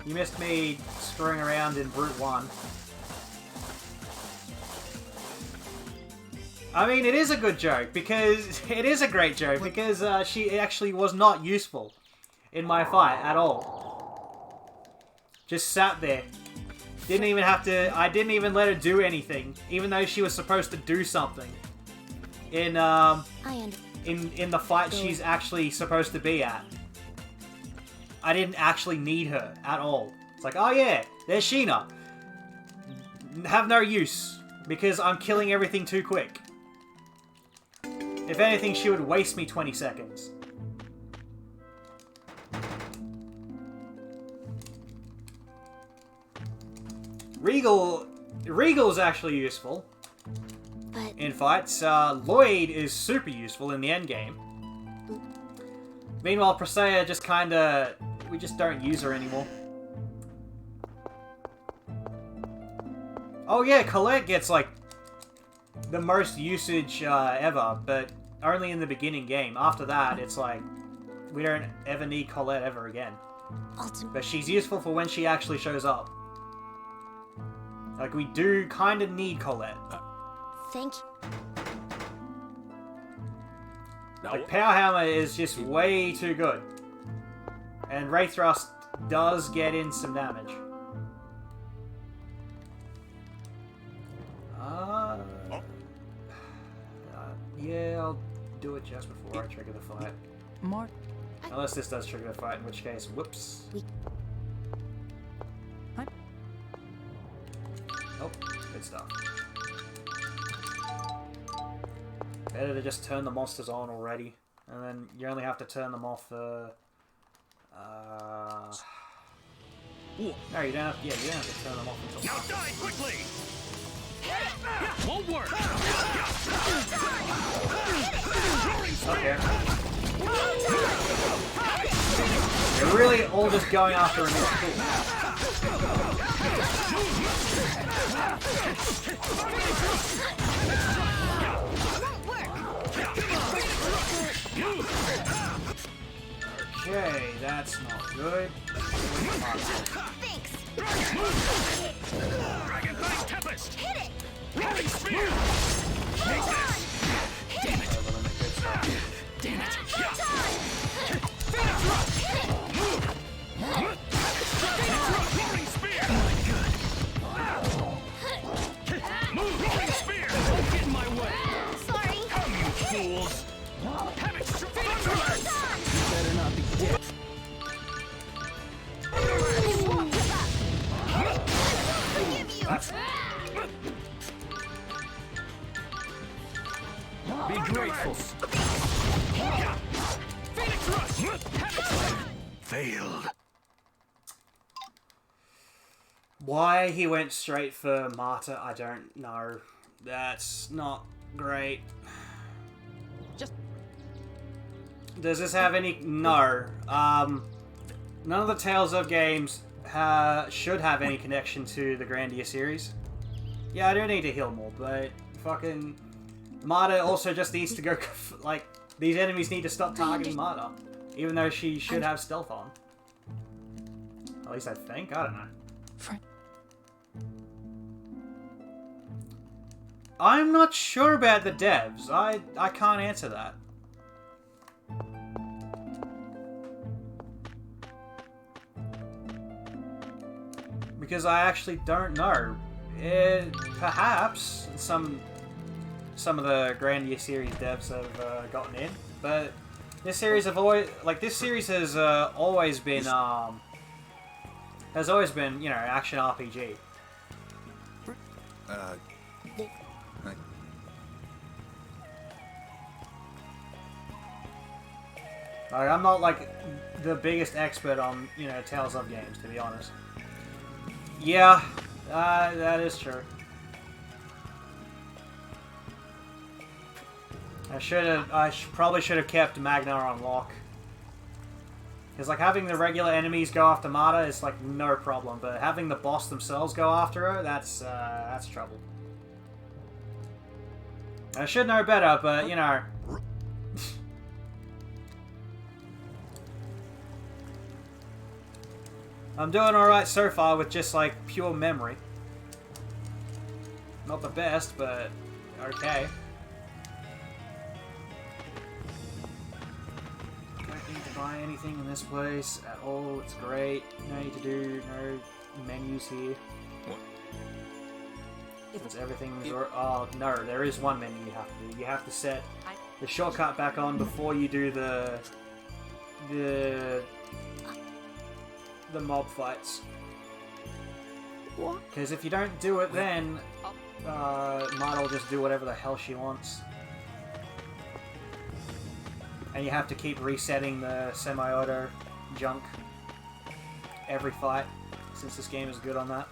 You missed me screwing around in Brute 1. I mean, it is a good joke, because it is a great joke, because she actually was not useful in my fight at all. Just sat there. Didn't even have to, I didn't even let her do anything, even though she was supposed to do something. In the fight she's actually supposed to be at. I didn't actually need her at all. It's like, oh yeah, there's Sheena. Have no use, because I'm killing everything too quick. If anything, she would waste me 20 seconds. Regal's actually useful in fights. Lloyd is super useful in the endgame. Meanwhile, Presea just kinda... we just don't use her anymore. Oh yeah, Colette gets like the most usage ever, but only in the beginning game. After that, it's like we don't ever need Colette ever again. But she's useful for when she actually shows up. Like, we do kind of need Colette. Thank you. Like, Power Hammer is just way too good. And Ray Thrust does get in some damage. Yeah, I'll do it just before I trigger the fight. More. Unless this does trigger the fight, in which case, whoops. Oh, good stuff. Better to just turn the monsters on already. And then you only have to turn them off for... No, you don't have, yeah, you don't have to turn them off until... Now die quickly! Won't work! Okay. They're really all just going after a new tool. Okay, that's not good. Thanks. Dragon Knight Tempest! Hit it. Rolling Spear! Take this! Damn it! Damn it! Phoenix Rush! Move! Phoenix Rush! Rolling Spear! Good. Move! Rolling Spear! Don't get in my way! Sorry. Come, you fools! Have it! Phoenix Rush! Better not be dead. Forgive you. Be grateful. Phoenix Rush! Failed. Why he went straight for Marta, I don't know. That's not great. Just Does this have any... No. None of the Tales of games should have any connection to the Grandia series. Yeah, I do need to heal more, but fucking... Marta also just needs to go... Like, these enemies need to stop targeting Marta. Even though she should have stealth on. At least I think. I don't know. I'm not sure about the devs. I can't answer that. Because I actually don't know. Perhaps some of the Grandia series devs have gotten in, but this series has always been you know, action RPG. Like, I'm not like the biggest expert on, you know, Tales of games, to be honest. Yeah, that is true. I probably should have kept Magna on lock. Because, like, having the regular enemies go after Marta is, like, no problem. But having the boss themselves go after her, that's trouble. I should know better, but, you know... I'm doing alright so far with just, like, pure memory. Not the best, but okay. Don't need to buy anything in this place at all. It's great. No need to do no menus here. What? It's everything. Oh no, there is one menu you have to do. You have to set the shortcut back on before you do the mob fights. Because if you don't do it, then Marta will just do whatever the hell she wants. And you have to keep resetting the semi-auto junk every fight, since this game is good on that.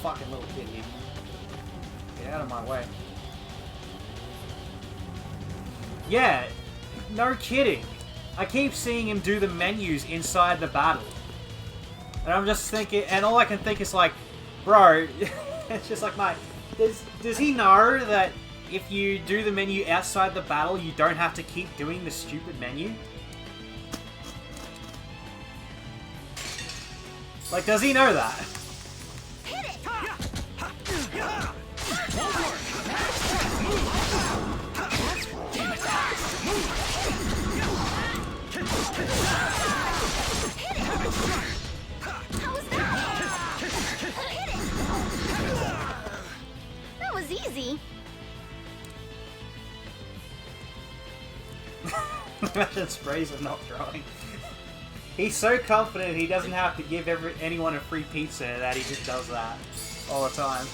Fucking little kid here. Get out of my way. Yeah, no kidding. I keep seeing him do the menus inside the battle. And I'm just thinking, and all I can think is like, bro, it's just like does he know that if you do the menu outside the battle, you don't have to keep doing the stupid menu? Like, does he know that? That was easy. Imagine sprays and not throwing. He's so confident he doesn't have to give anyone a free pizza that he just does that all the time.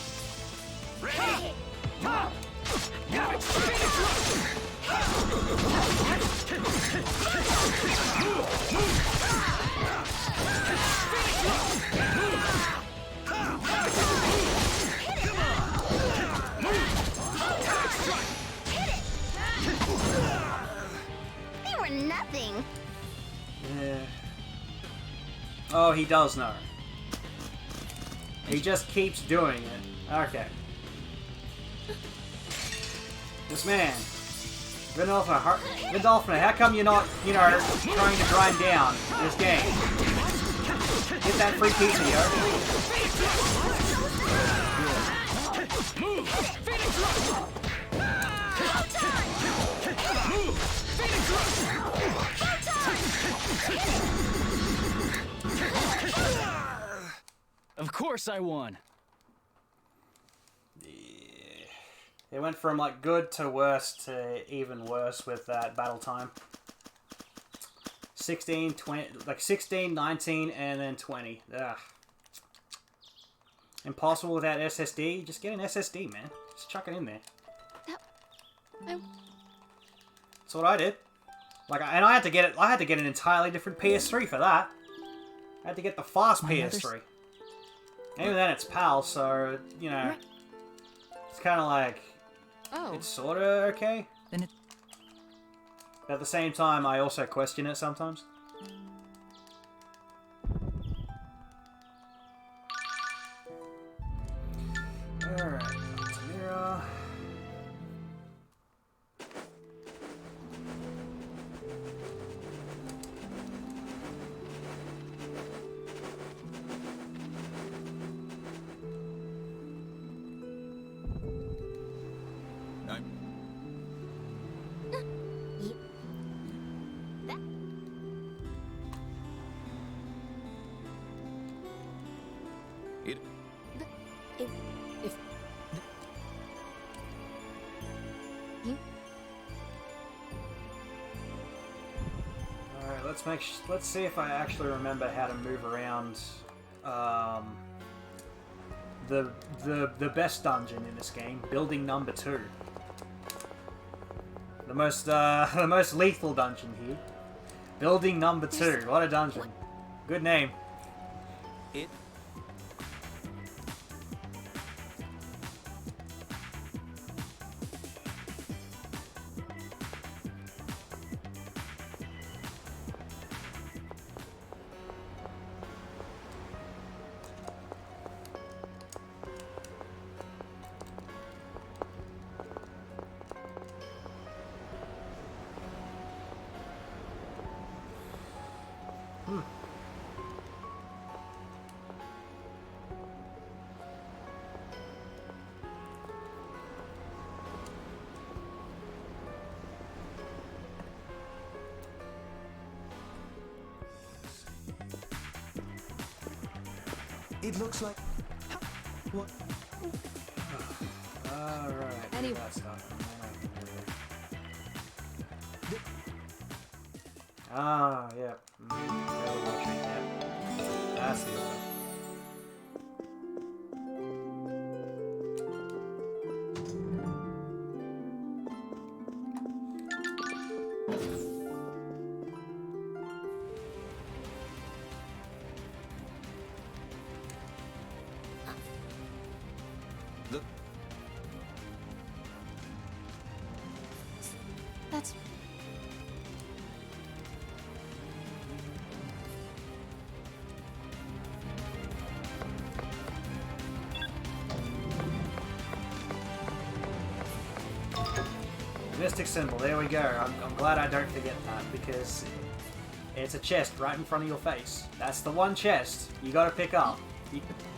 They were nothing. Yeah. Oh, he does know. He just keeps doing it. Okay. This man. Vindolfina, how come you're not, you know, trying to grind down this game? Get that free pizza, Of course I won. It went from, like, good to worse to even worse with that battle time. 16, 20, like 16, 19, and then 20. Ugh. Impossible without SSD? Just get an SSD, man. Just chuck it in there. That's what I did. Like, and I had to get it. I had to get an entirely different PS3 for that. I had to get the fast PS3. Even then, it's PAL, so you know, it's kind of like it's sort of okay. Then it... But at the same time, I also question it sometimes. Alright, Tamira. Let's see if I actually remember how to move around the best dungeon in this game, building number 2. The most lethal dungeon here. Building number 2. What a dungeon. Good name. It looks like... What? Alright, Anyway. that stuff. Ah, yeah. That's the order. That's... Mystic symbol, there we go. I'm glad I don't forget that, because it's a chest right in front of your face. That's the one chest you gotta pick up.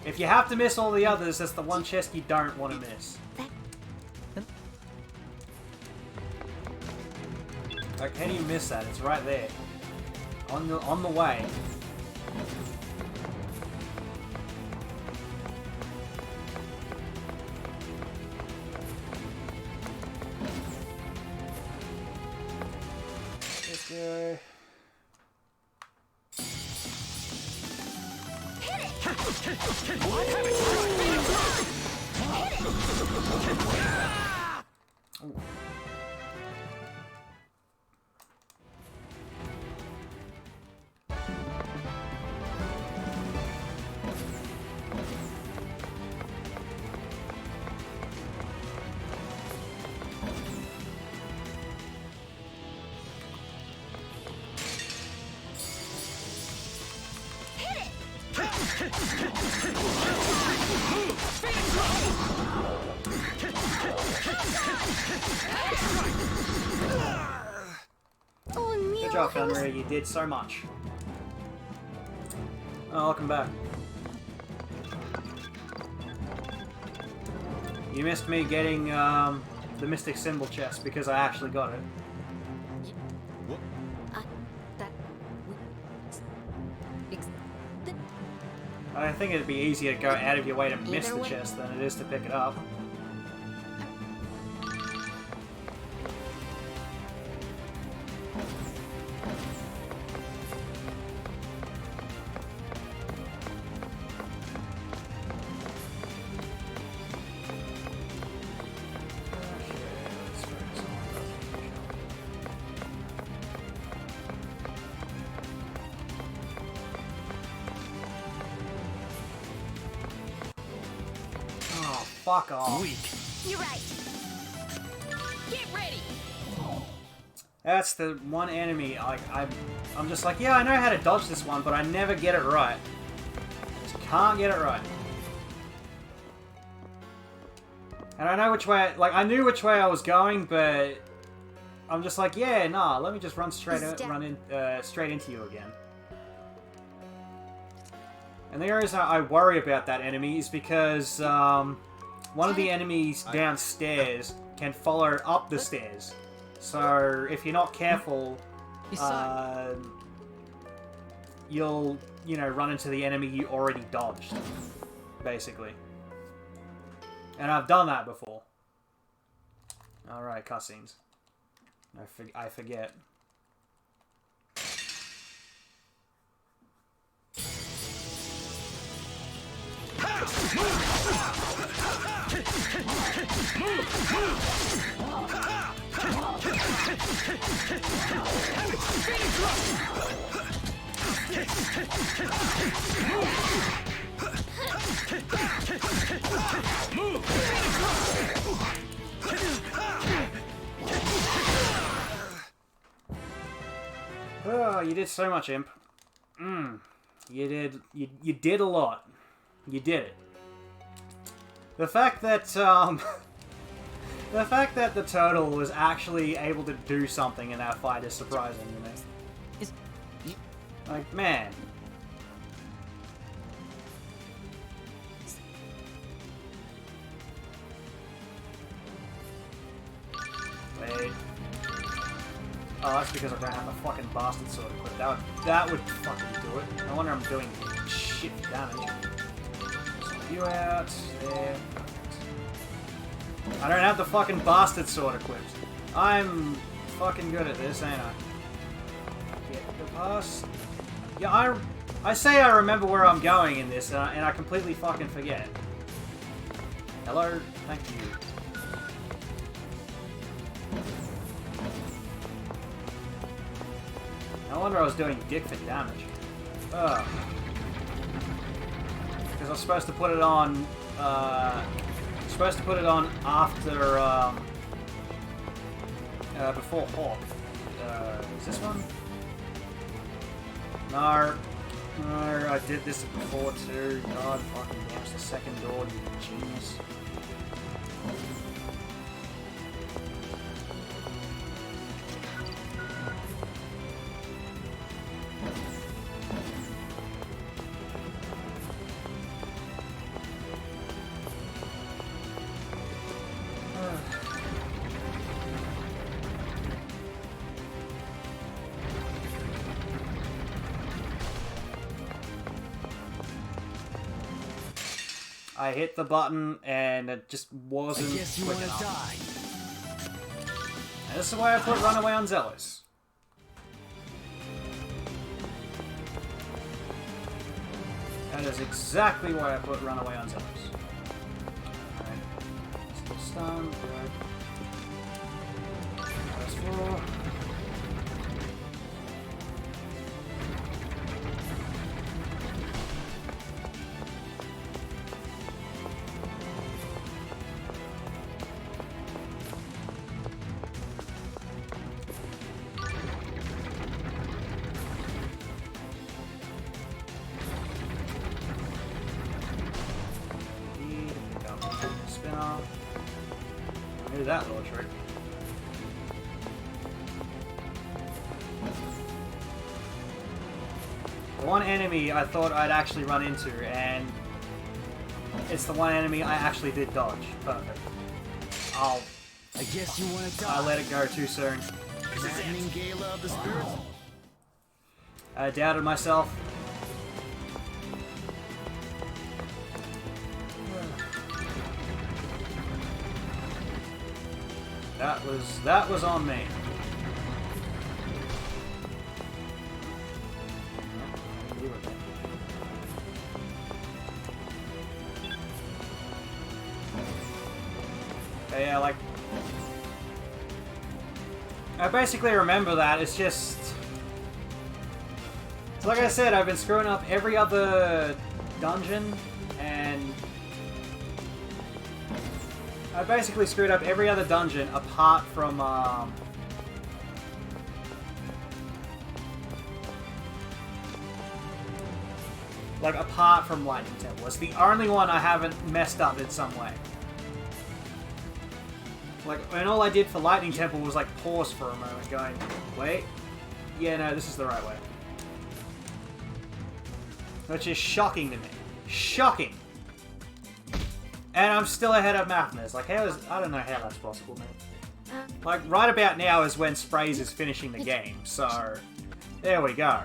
If you have to miss all the others, that's the one chest you don't want to miss. Like, how do you miss that? It's right there. On the way. Let's go. Ooh. Good job, Fenrir. You did so much. Oh, welcome back. You missed me getting the Mystic Symbol chest because I actually got it. I think it'd be easier to go out of your way to miss the chest than it is to pick it up. fuck off. Weak. You're right. Get ready. That's the one enemy, I'm just like, yeah, I know how to dodge this one, but I never get it right. Just can't get it right. And I know which way, like, I knew which way I was going, but I'm just like, yeah, nah, let me just run straight into you again. And the reason I worry about that enemy is because one of the enemies downstairs can follow up the stairs. So if you're not careful, you'll, you know, run into the enemy you already dodged, basically. And I've done that before. Alright, cutscenes. I forget. Oh, you did so much, Imp. You did a lot. You did it. The fact that, the fact that the turtle was actually able to do something in that fight is surprising to me. Like, man. Wait. Oh, that's because I don't have the fucking bastard sword equipped. That would fucking do it. No wonder I'm doing shit damage. Swap you out. There. I don't have the fucking bastard sword equipped. I'm fucking good at this, ain't I? Get the pass. Yeah, I say I remember where I'm going in this, and I completely fucking forget. Hello? Thank you. No wonder I was doing dick for damage. Ugh. Because I was supposed to put it on, after, before Hawk. Is this one? No. No, I did this before too. God fucking damn, it's the second door, you genius. I hit the button and it just wasn't quick enough. And this is why I put Runaway on Zealous. That is exactly why I put Runaway on Zealous. Alright. Still stunned, good. First floor. Do that little trick. The one enemy I thought I'd actually run into, and it's the one enemy I actually did dodge. Perfect. Oh. I guess you want to die. I let it go too soon. Maddening gala of the spirits. I doubted myself. That was on me. Okay, yeah, like I basically remember that. It's just like I said, I've been screwing up every other dungeon, and I basically screwed up every other dungeon apart from, like, apart from Lightning Temple. It's the only one I haven't messed up in some way. Like, and all I did for Lightning Temple was, like, pause for a moment, going, wait, yeah, no, this is the right way. Which is shocking to me. Shocking! And I'm still ahead of Mathmas. Like, how is... I don't know how that's possible, man. Like, right about now is when Sprays is finishing the game, so... There we go.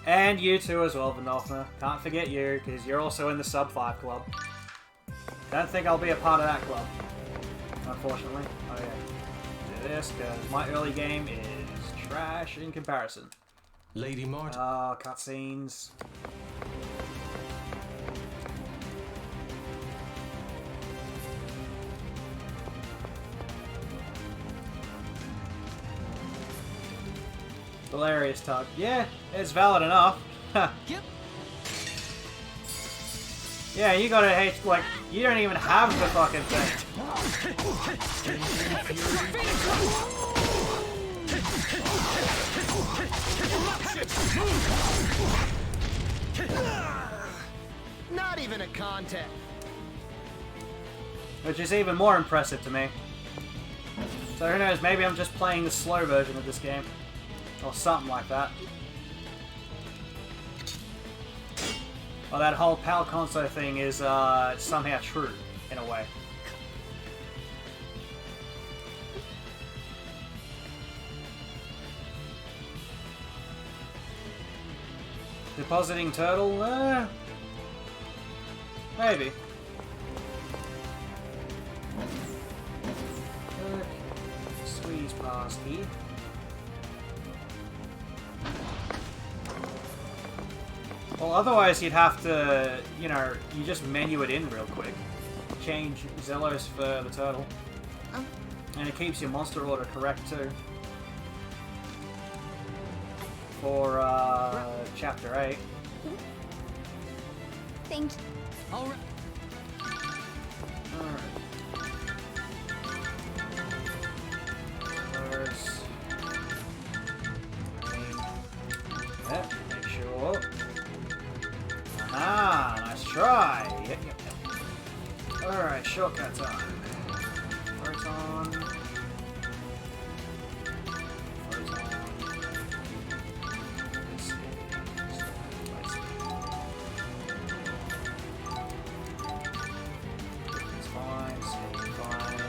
And you too as well, Vanofna. Can't forget you, because you're also in the Sub 5 club. Don't think I'll be a part of that club, unfortunately. Oh yeah. Do this, because my early game is trash in comparison. Lady Martin. Ah, cutscenes. Hilarious tug. Yeah, it's valid enough. Yep. Yeah, you gotta hate, like, you don't even have the fucking thing. Not even a contest. Which is even more impressive to me. So who knows, maybe I'm just playing the slow version of this game. Or something like that. Or that whole PAL console thing is somehow true, in a way. Depositing turtle? Maybe. Squeeze past here. Well, otherwise you'd have to, you know, you just menu it in real quick. Change Zelos for the turtle. And it keeps your monster order correct too. For, Chapter 8. Thank you. Alright. First. Yep, make sure. Ah, nice try. Yep. Alright, shortcut time. Photon. This is it's fine, it's fine.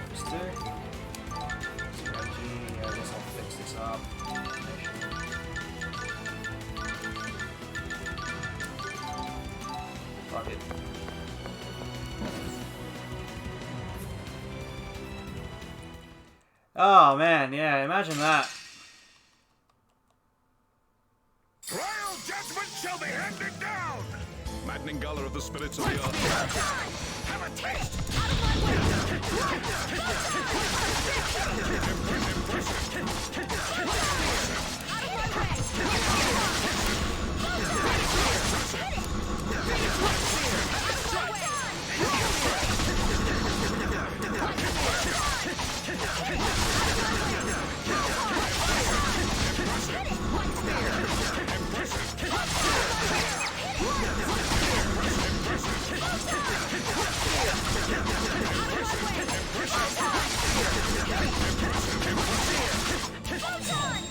These two. Strategy, I guess I'll fix this up. Fuck it. Oh man, yeah, imagine that. Royal judgment shall be handed down! Maddening Gala of the spirits of the earth. Have a taste!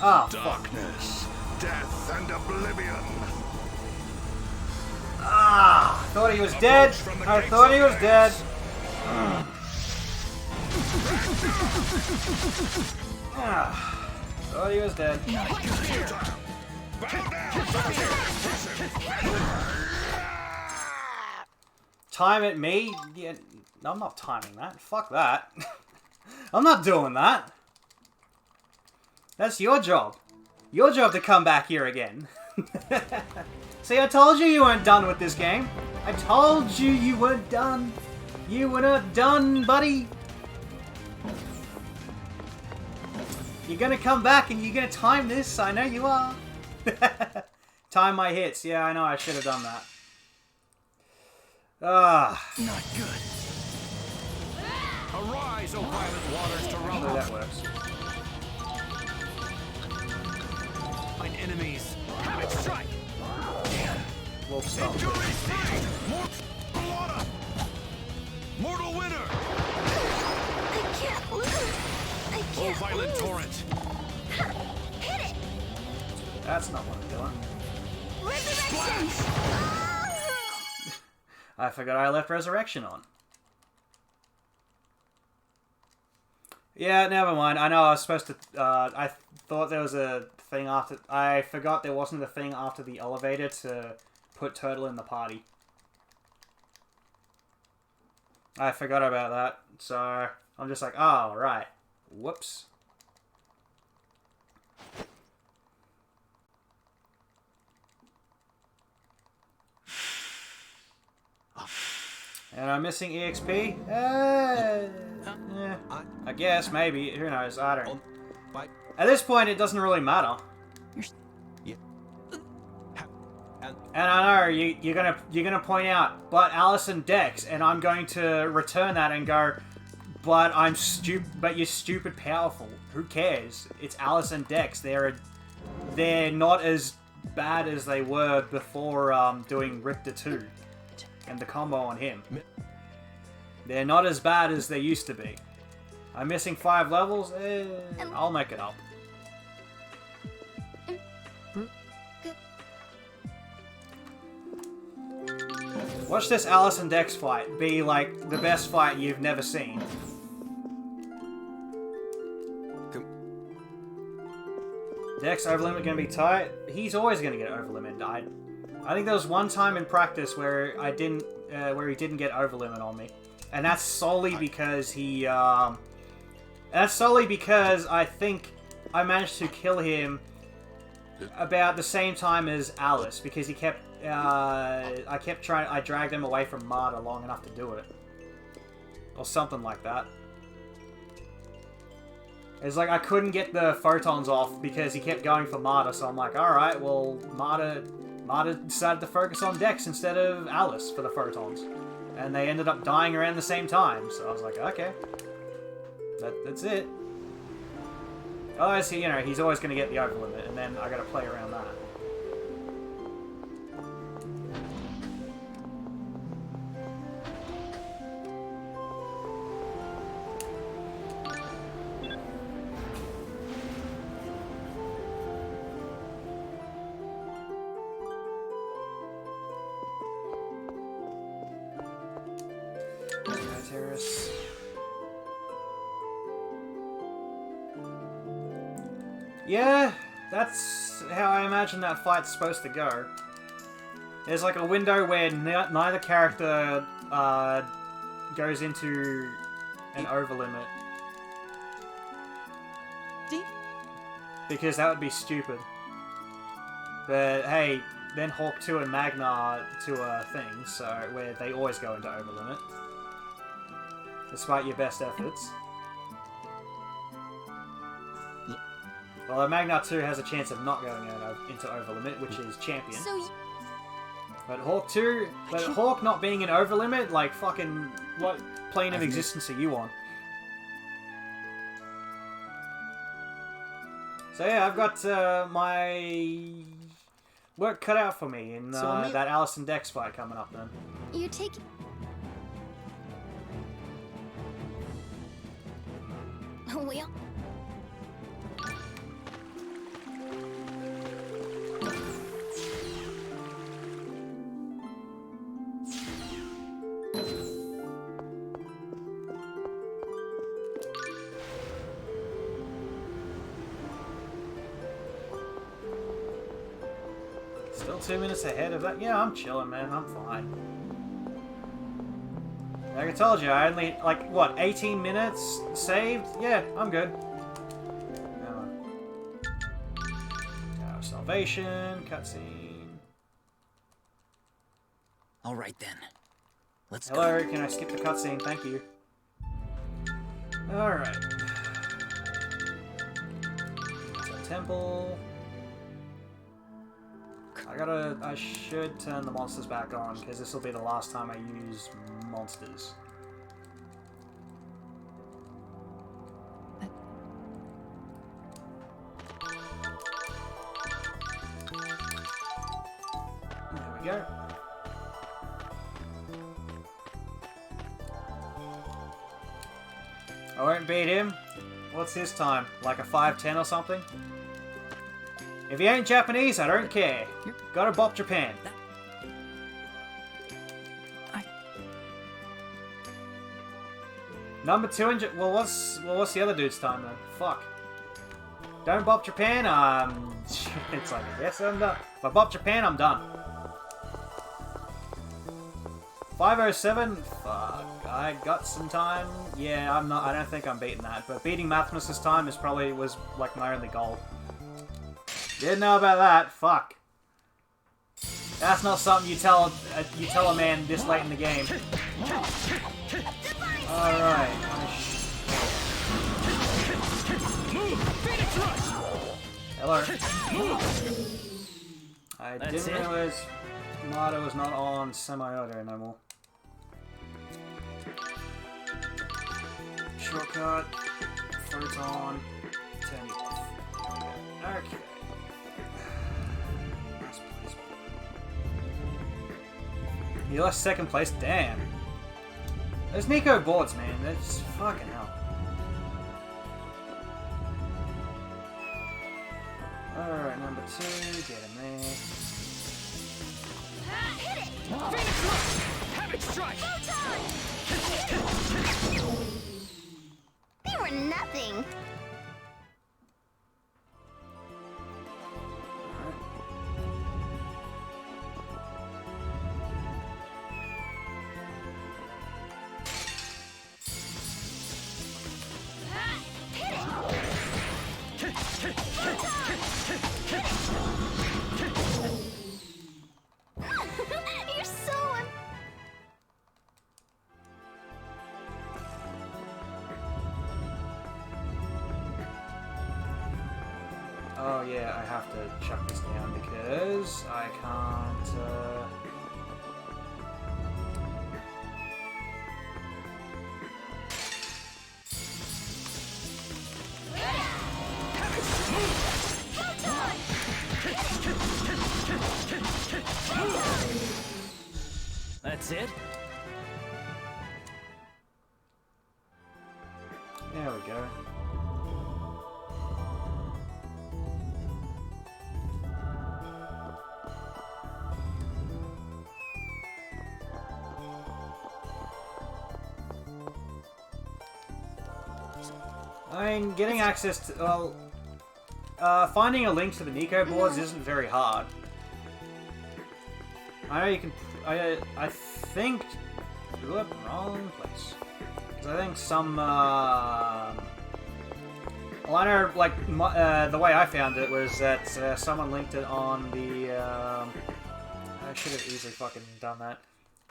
Oh, fuck. Darkness, death, and oblivion. Ah, I thought he was dead. I thought he was dead. Ah, thought he was dead. Time at me? Yeah, no, I'm not timing that. Fuck that. I'm not doing that. That's your job. Your job to come back here again. See, I told you you weren't done with this game. I told you you weren't done. You were not done, buddy! You're gonna come back and you're gonna time this, I know you are! Time my hits, yeah, I know, I should have done that. Ah. Not good. Arise, O violent waters, to Hopefully rumble. that works. Find enemies. Have it strike. Wolf stop. Injuries free. Mortal Mortal winner. I can't lose. I O can't violent lose. torrent. Hit it. That's not what I'm doing. Resurrection. I forgot I left Resurrection on. Yeah, never mind. I know I was supposed to... I thought there was a thing after... I forgot there wasn't a thing after the elevator to put Turtle in the party. I forgot about that. So, I'm just like, oh, right. Whoops. And I'm missing EXP? Yeah, I guess, maybe. Who knows? I don't. At this point, it doesn't really matter. And I know you're gonna point out, but Alice and Dex, and I'm going to return that and go, but I'm stupid. But you're stupid powerful. Who cares? It's Alice and Dex. They're not as bad as they were before doing Richter 2 and the combo on him. They're not as bad as they used to be. I'm missing 5 levels. I'll make it up. Watch this Alice and Dex fight be like the best fight you've never seen. Dex overlimit gonna be tight. He's always gonna get overlimit. I think there was one time in practice where he didn't get overlimit on me, and that's solely because he. That's solely because I think I managed to kill him about the same time as Alice, because he kept. I dragged him away from Marta long enough to do it, or something like that. It's like I couldn't get the photons off because he kept going for Marta, so I'm like, alright, well, Marta decided to focus on Dex instead of Alice for the photons. And they ended up dying around the same time, so I was like, okay. That's it. Otherwise, he's always going to get the overlimit, and then I got to play around that. Terrace. Yeah, that's how I imagine that fight's supposed to go. There's like a window where neither character goes into an overlimit. Because that would be stupid. But hey, then Hawk 2 and Magna to a thing, so where they always go into overlimit. Despite your best efforts. Well, Magna 2 has a chance of not going into overlimit, which is champion. But Hawk 2, Hawk not being in overlimit, like fucking, what plane of existence are you on? So yeah, I've got my work cut out for me in that Alice and Dex fight coming up then. You take. Well. Still 2 minutes ahead of that? Yeah, I'm chilling, man. I'm fine. Like I told you, I only, like, what, 18 minutes saved? Yeah, I'm good. Salvation, cutscene. All right then. Let's Hello, can I skip the cutscene? Thank you. Alright. Temple. I should turn the monsters back on, because this will be the last time I use monsters. There we go. I won't beat him. What's his time? Like a 5'10" or something? If he ain't Japanese, I don't care. Gotta bop Japan. Number 2 in well, what's the other dude's time then? Fuck. Don't bop Japan. It's like I guess I'm done. If I bop Japan, I'm done. 507. Fuck. I got some time. Yeah, I'm not. I don't think I'm beating that. But beating Mathmas' time was like my only goal. Didn't know about that. Fuck. That's not something you tell a man this late in the game. All right. Hello. I didn't realize Mata was not on semi-auto no more. Shortcut. Photon. Turn you off. Okay. You lost second place? Damn. Those Nico boards, man. That's fucking hell. Alright, number 2. Get him there. Hit it! Phoenix Rush! Havoc Strike! They were nothing. You're so Oh yeah, I have to shut this down because I can't. That's it? There we go. I mean, getting access to, well, finding a link to the Nico boards isn't very hard. I know you can, I think, whoop, wrong place. Because I think some, well, I know, like, the way I found it was that someone linked it on the, I should have easily fucking done that.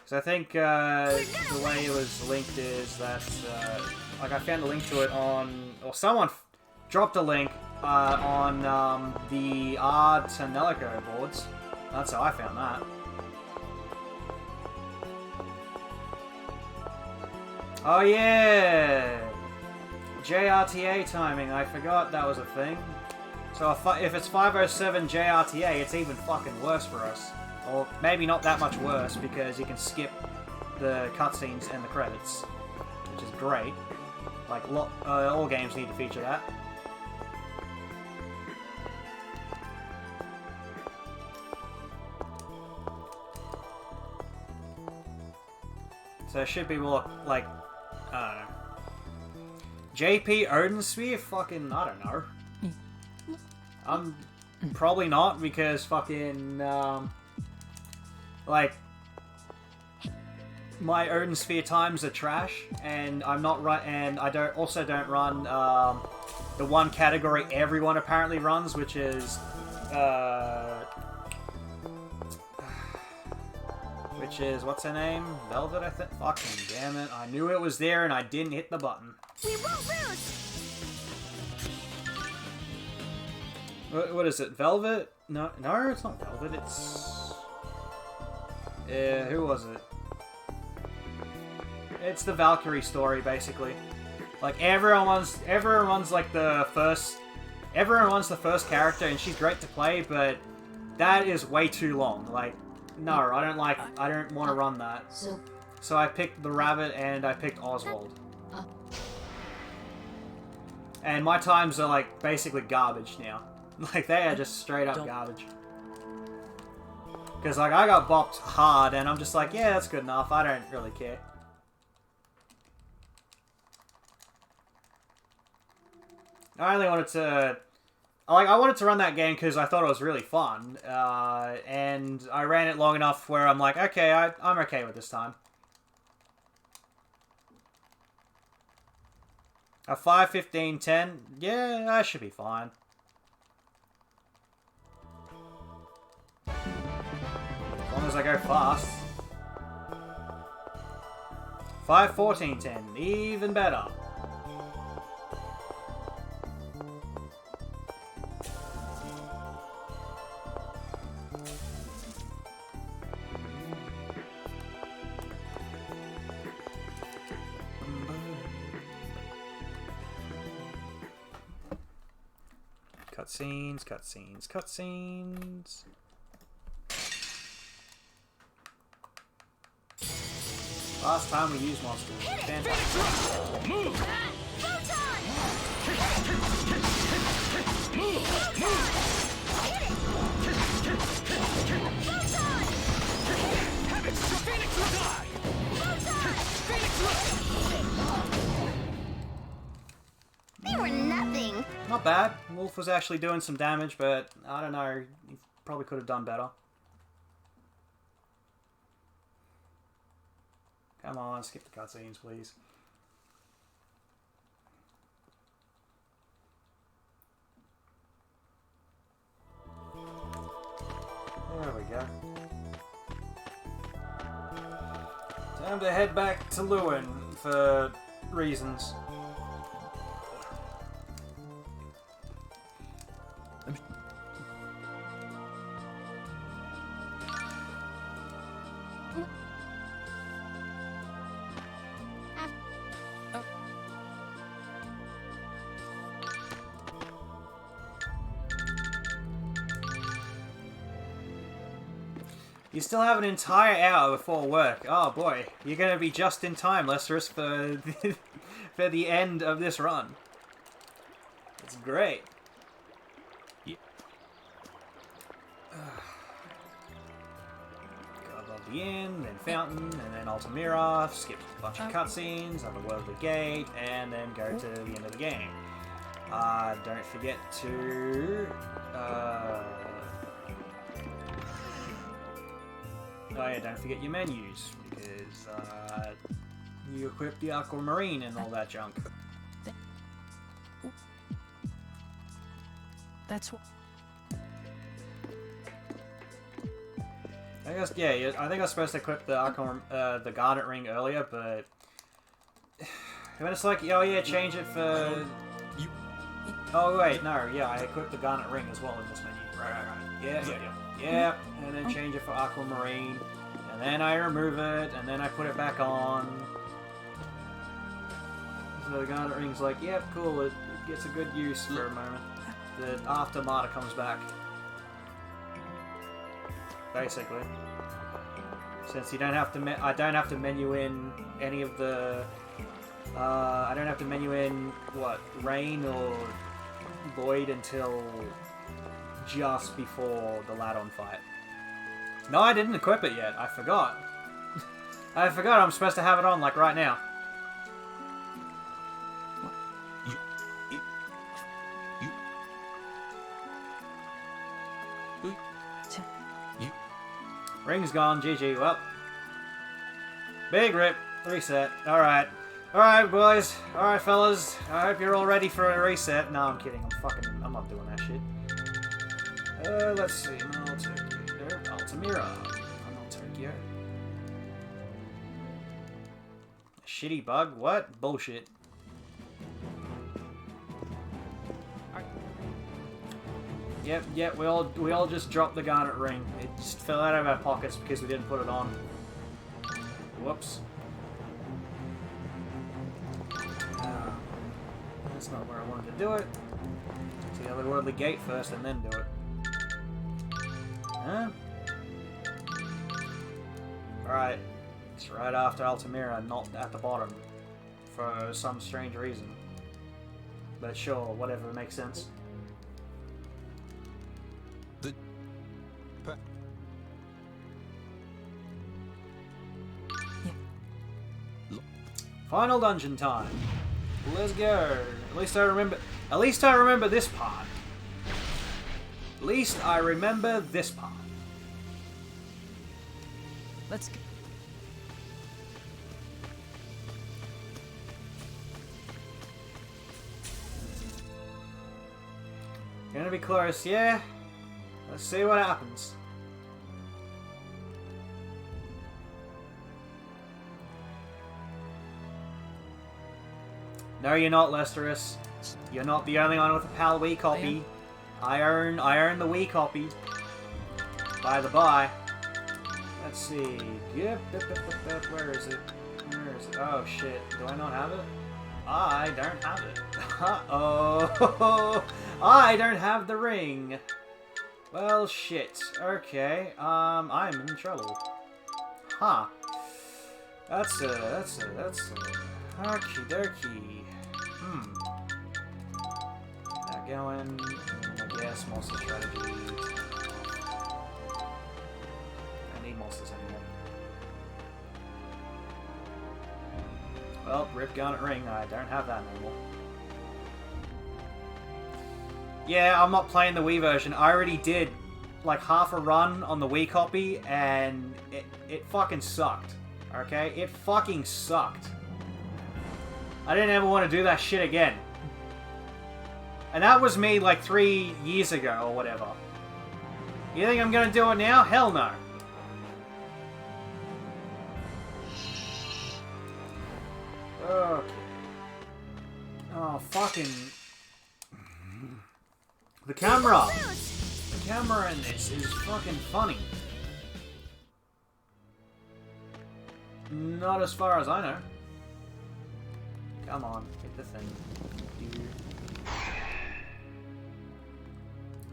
So I think the way it was linked is that, like, I found a link to it on, or someone dropped a link on the Ard and Nelico boards. That's how I found that. Oh yeah! JRTA timing, I forgot that was a thing. So if it's 507 JRTA, it's even fucking worse for us. Or maybe not that much worse, because you can skip the cutscenes and the credits, which is great. Like, all games need to feature that. So it should be more, like, I don't know. JP Odinsphere? Fucking, I don't know. I'm probably not, because fucking, like, my Odinsphere times are trash, and I'm not and I don't run the one category everyone apparently runs, which is Which is, what's her name? Velvet, I think? Fucking damn it. I knew it was there and I didn't hit the button. We won't lose! What is it? Velvet? No, it's not Velvet. It's... who was it? It's the Valkyrie story, basically. Like, everyone wants like the first... Everyone wants the first character, and she's great to play, but that is way too long. Like, no, I don't want to run that. So I picked the rabbit, and I picked Oswald. And my times are, like, basically garbage now. Like, they are just straight up garbage. Because, like, I got bopped hard, and I'm just like, yeah, that's good enough. I don't really care. I only wanted to... Like, I wanted to run that game because I thought it was really fun. And I ran it long enough where I'm like, okay, I'm okay with this time. A 5:15:10? Yeah, that should be fine. As long as I go fast. 5:14:10, even better. Cutscenes, cutscenes, cutscenes. Last time we used monsters. Fantastic. Move! Have it! Phoenix will die! They were nothing. Not bad. Wolf was actually doing some damage, but I don't know. He probably could have done better. Come on, skip the cutscenes, please. There we go. Time to head back to Lewin for reasons. You still have an entire hour before work. Oh boy, you're going to be just in time, Lesterus, for the end of this run. It's great. Yeah. Got above the inn, then Fountain, and then Altamira, skip a bunch of cutscenes, otherworldly gate, and then go to the end of the game. Don't forget to... Oh yeah, don't forget your menus, because you equip the Aquamarine and all that junk. That's what. I guess, yeah, I think I was supposed to equip the the Garnet Ring earlier, but when it's like, oh yeah, change it for. Oh wait, no, yeah, I equipped the Garnet Ring as well in this menu. Right. Yeah, and then change it for Aquamarine, and then I remove it, and then I put it back on. So the Garnet Ring's like, yep, cool, it gets a good use for a moment. The after Marta comes back. Basically. Since you don't have to, I don't have to menu in any of the, I don't have to menu in, what, Rain or Lloyd until just before the Ladon fight. No, I didn't equip it yet. I forgot. I forgot I'm supposed to have it on, like, right now. Ring's gone. GG. Well. Big rip. Reset. Alright. Alright, boys. Alright, fellas. I hope you're all ready for a reset. No, I'm kidding. I'm not doing that shit. Let's see. Altamira. I'm not Tokyo. Shitty bug? What? Bullshit. Yep, we all just dropped the garnet ring. It just fell out of our pockets because we didn't put it on. Whoops. That's not where I wanted to do it. To the otherworldly gate first and then do it. Huh? Alright. It's right after Altamira, not at the bottom. For some strange reason. But sure, whatever makes sense. Final dungeon time. Let's go. At least I remember this part. At least I remember this part. Let's go. Gonna be close, yeah? Let's see what happens. No, you're not, Lesterus. You're not the only one with a PAL Wii copy. I own the Wii copy. By the by. Let's see. Yep. Where is it? Where is it? Oh shit. Do I not have it? I don't have it. Uh-oh. I don't have the ring. Well, shit. Okay. I'm in trouble. Huh. That's a okie dokie. Not going. I guess monster strategy. I need monsters anymore. Well, rip garnet ring. I don't have that anymore. Yeah, I'm not playing the Wii version. I already did like half a run on the Wii copy, and it fucking sucked. Okay, it fucking sucked. I didn't ever want to do that shit again. And that was me like 3 years ago or whatever. You think I'm gonna do it now? Hell no. Okay. Oh, fucking... The camera in this is fucking funny. Not as far as I know. Come on, hit the thing.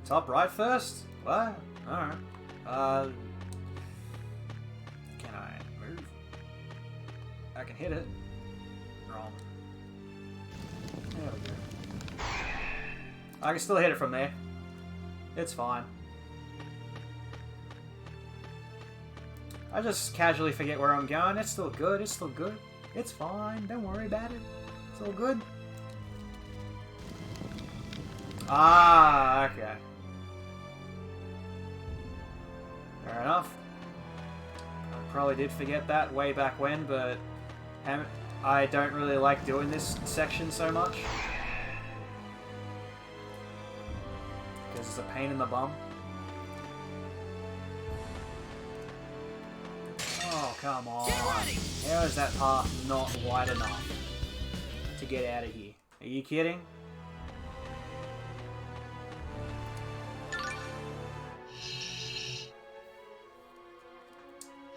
Top right first? What? Alright. Can I move? I can hit it. Wrong. There we go. I can still hit it from there. It's fine. I just casually forget where I'm going. It's still good. It's still good. It's fine. Don't worry about it. It's all good. Ah, okay. Fair enough. I probably did forget that way back when, but I don't really like doing this section so much. Because it's a pain in the bum. Oh, come on. How is that path not wide enough to get out of here? Are you kidding?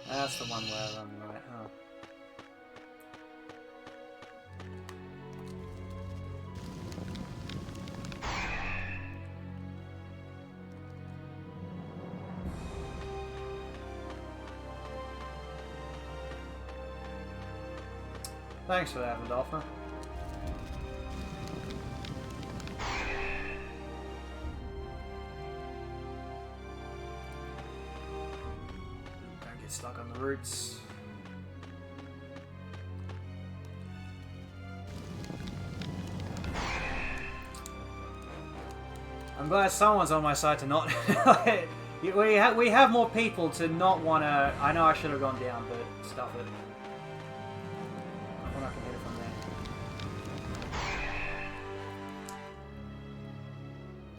That's the one where I'm right, huh? Thanks for that, Rodolfo. Don't get stuck on the roots. I'm glad someone's on my side to not... we have more people to not want to... I know I should have gone down, but stuff it. I can hit it from there.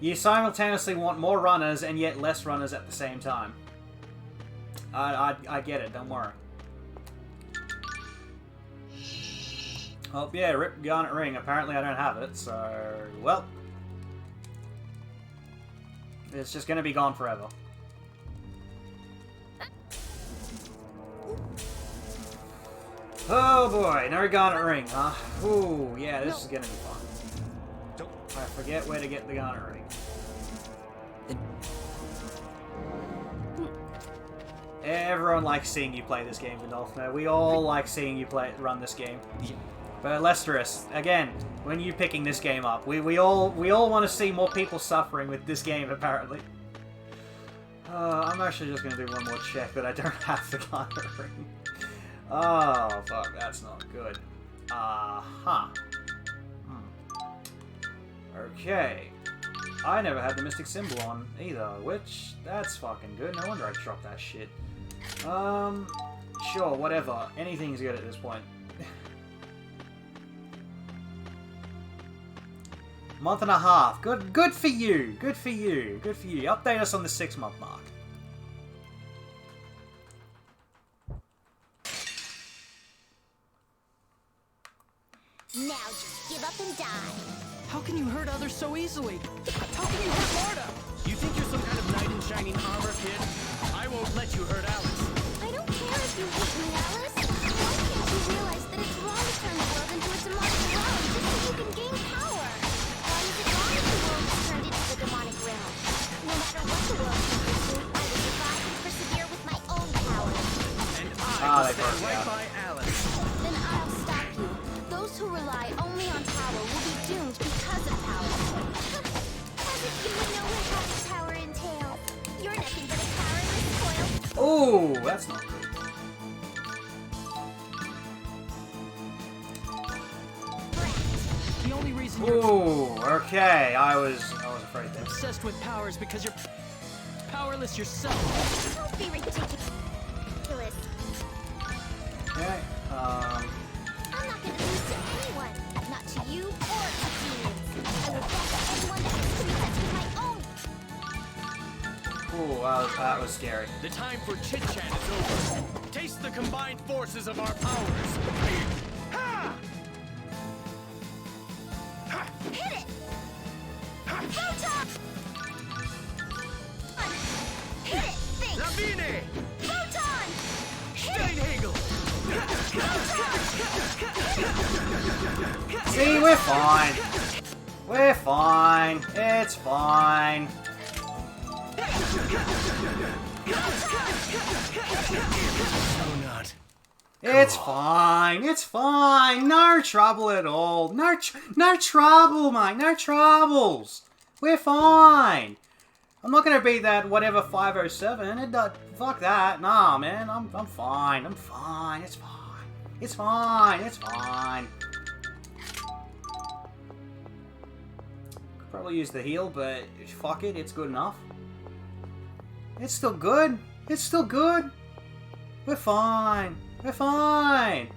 You simultaneously want more runners and yet less runners at the same time. I get it, don't worry. Oh, yeah, rip Garnet Ring. Apparently I don't have it, so... Well... It's just gonna be gone forever. Oh boy, no Garnet Ring, huh? Ooh, yeah, this is gonna be fun. I forget where to get the Garnet Ring. Everyone likes seeing you play this game, Vandolfo. We all like seeing you run this game. But Lesteris, again, when you picking this game up, we all want to see more people suffering with this game, apparently. I'm actually just going to do one more check that I don't have the Garnet Ring. Oh, fuck, that's not good. Okay. I never had the Mystic Symbol on either, which, that's fucking good. No wonder I dropped that shit. Sure, whatever. Anything's good at this point. Month and a half. Good for you. Good for you. Good for you. Update us on the 6-month mark. Now just give up and die. How can you hurt others so easily? How can you hurt Marta? You think you're some kind of knight in shining armor, kid? I won't let you hurt Alice. I don't care if you hate me, Alice. Why can't you realize that it's wrong to turn the world into a demonic realm just so you can gain power? Why is it wrong if the world is turned into the demonic realm? No matter what the world turns into, I will survive and persevere with my own power. And I will stand right by Alice. Then I'll stop you. Those who rely only on power will be doomed because of power. As if you would know what having power entails. You're nothing but a powerless, spoiled... Oh, that's not good. The only reason you're Ooh, okay. I was afraid there. obsessed with power is because you're powerless yourself. Don't be ridiculous. Okay. I'm not gonna lose to anyone. Not to you or to demons. I will battle anyone that mistreats us with my own. Ooh, that was scary. The time for chit-chat is over. Taste the combined forces of our powers. Ha! Hit it! Photon! Hit it! Think! Lavine! Photon! Hit it! Steinhagel! See, we're fine. We're fine. It's fine. Oh, not. It's fine. It's fine. No trouble at all. No trouble, mate. No troubles. We're fine. I'm not gonna beat that whatever 507. Fuck that. Nah, man. I'm fine. I'm fine. It's fine. It's fine. It's fine. Could probably use the heal, but fuck it. It's good enough. It's still good. It's still good. We're fine. We're fine.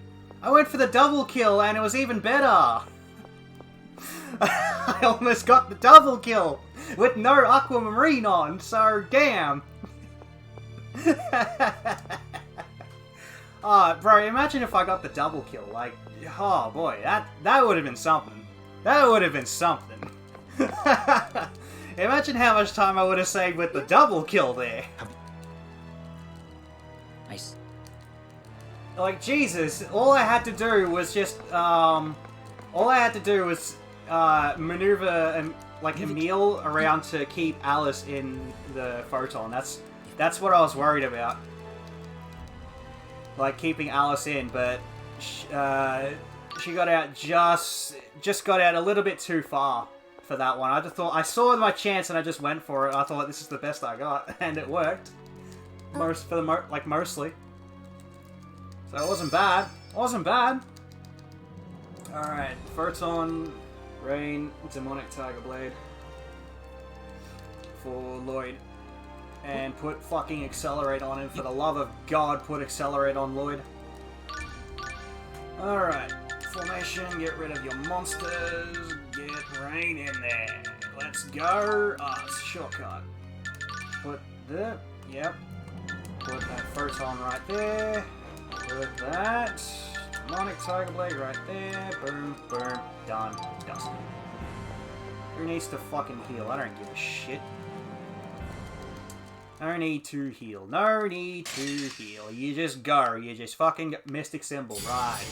I went for the double kill and it was even better. I almost got the double kill with no aquamarine on, so damn. Oh, bro, imagine if I got the double kill. Like, oh boy, that would have been something. That would have been something. Imagine how much time I would have saved with the double kill there. Nice. Like, Jesus, all I had to do was just, maneuver and, like, Emil around to keep Alice in the photon. That's what I was worried about. Like, keeping Alice in, but she got out just got out a little bit too far for that one. I just thought, I saw my chance and I just went for it. I thought, this is the best I got, and it worked. Mostly. So it wasn't bad. It wasn't bad. Alright, Photon, Rain, Demonic Tiger Blade. For Lloyd. And put fucking Accelerate on him. For the love of God, put Accelerate on Lloyd. Alright. Formation, get rid of your monsters. Get Rain in there. Let's go. Shortcut. Put the... Yep. Put that Photon right there. Put that. Demonic Tiger Blade right there. Boom, boom, done. Dust. Who needs to fucking heal? I don't give a shit. No need to heal. No need to heal. You just go. You just fucking Mystic Symbol. Right.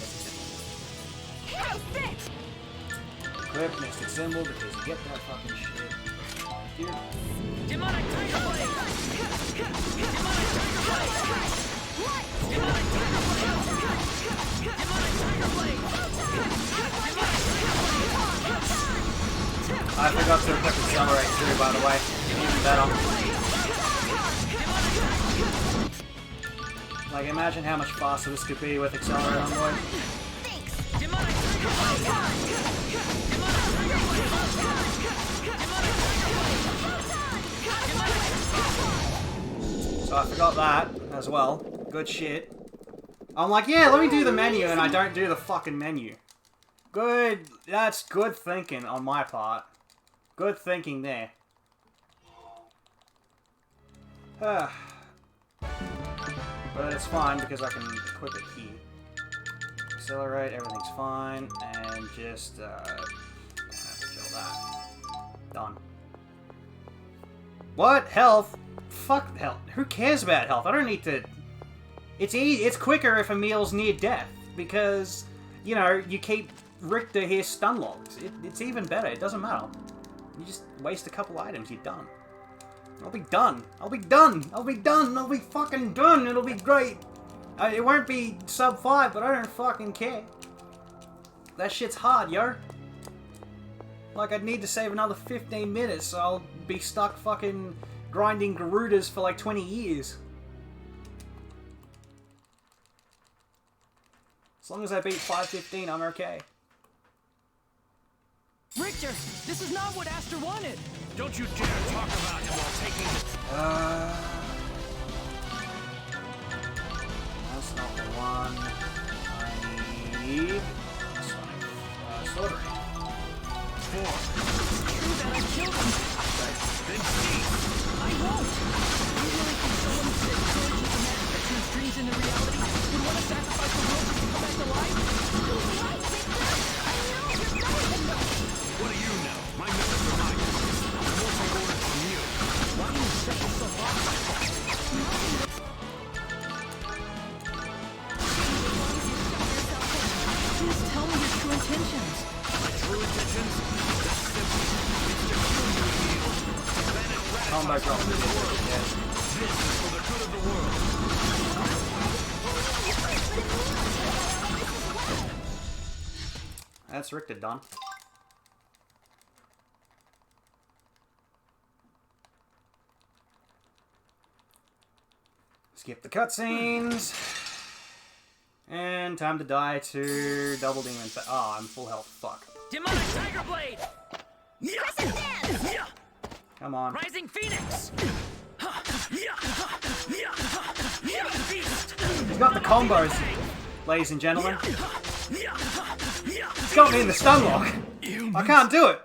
Equip Mystic Symbol because you get that fucking shit. Here. Demonic Tiger Blade! Demonic Tiger Blade! Demonic Tiger Blade! Demonic Tiger Blade! I forgot to equip Accelerate too, by the way. Even better. Like, imagine how much faster this could be with Accelerate on board. Demonic Tiger Blade! Demonic Tiger Blade! So I forgot that as well. Good shit. I'm like, yeah, let me do the menu, and I don't do the fucking menu. Good. That's good thinking on my part. Good thinking there. But it's fine because I can equip it here. Accelerate, everything's fine, and just kill that. Done. What? Health? Fuck health. Who cares about health? I don't need to... It's quicker if Emil's near death, because, you know, you keep Richter his stun logs. It's even better. It doesn't matter. You just waste a couple items, you're done. I'll be done. I'll be done. I'll be done. I'll be fucking done. It'll be great. It won't be sub 5, but I don't fucking care. That shit's hard, yo. Like, I'd need to save another 15 minutes, so I'll be stuck fucking grinding Garudas for like 20 years. As long as I beat 515, I'm okay. Richter, this is not what Aster wanted. Don't you dare talk about him while taking the... That's not the one I need. This one. Sword Ring. True that I killed him. Then see! I won't. You really think someone who said courage is a magic that turns dreams into reality would want to sacrifice the world just to come back to life? What do you know? My methods are mine. I won't take orders from you. Why do you shut yourself off? Please tell me your true intentions. My true intentions? That's simple. It's to kill you, Emil. Then it Oh my god. this world. This is for the good of the world. That's Richter done. Skip the cutscenes. And time to die to Double Demon. Oh, I'm full health. Fuck. Demonic Tiger Blade! Come on. Rising Phoenix! He's got the combos, ladies and gentlemen. He's got me in the stun lock. I can't do it.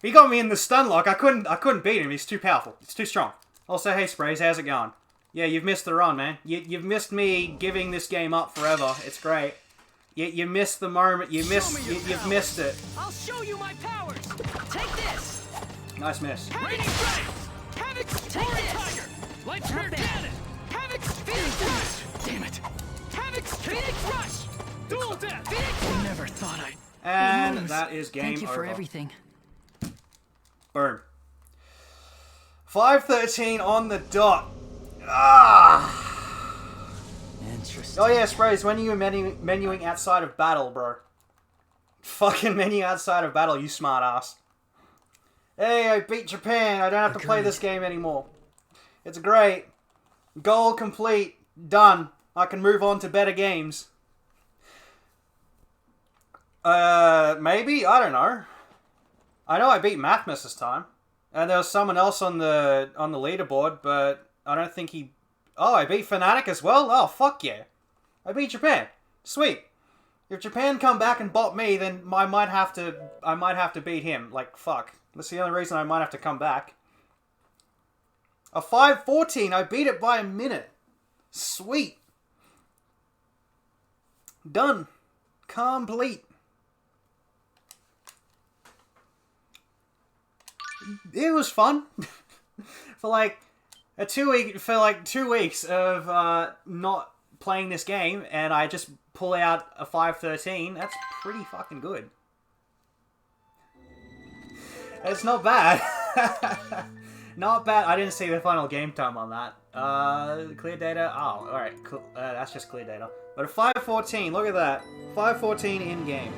He got me in the stun lock. I couldn't beat him. He's too powerful. It's too strong. Also, hey Sprays, how's it going? Yeah, you've missed the run, man. You've missed me giving this game up forever. It's great. You missed the moment. You've missed it. I'll show you my powers! Take this! Nice miss. Raining Flames! Havoc! Take this! Tiger! Light Spear Cannon! Havoc! Phoenix Rush! Damn it! Havoc! Phoenix Rush! Dual Death! Phoenix I never thought I'd... And that is game Thank you over. for everything. Boom. 5:13 on the dot. Ah. Interesting. Oh yeah, Sprays, when are you menuing outside of battle, bro? Fucking menu outside of battle, you smart ass. Hey, I beat Japan. I don't have to play this game anymore. It's great. Goal complete. Done. I can move on to better games. Maybe? I don't know. I know I beat Mathmas this time. And there was someone else on the leaderboard, but I don't think he... Oh, I beat Fnatic as well? Oh, fuck yeah. I beat Japan. Sweet. If Japan come back and bot me, then I might have to beat him. Like, fuck. That's the only reason I might have to come back. A 5:14. I beat it by a minute. Sweet. Done. Complete. It was fun. For like 2 weeks of not playing this game, and I just pull out a 513. That's pretty fucking good. It's not bad. Not bad. I didn't see the final game time on that. Clear data. Oh, alright. Cool. That's just clear data. But a 514. Look at that. 514 in game.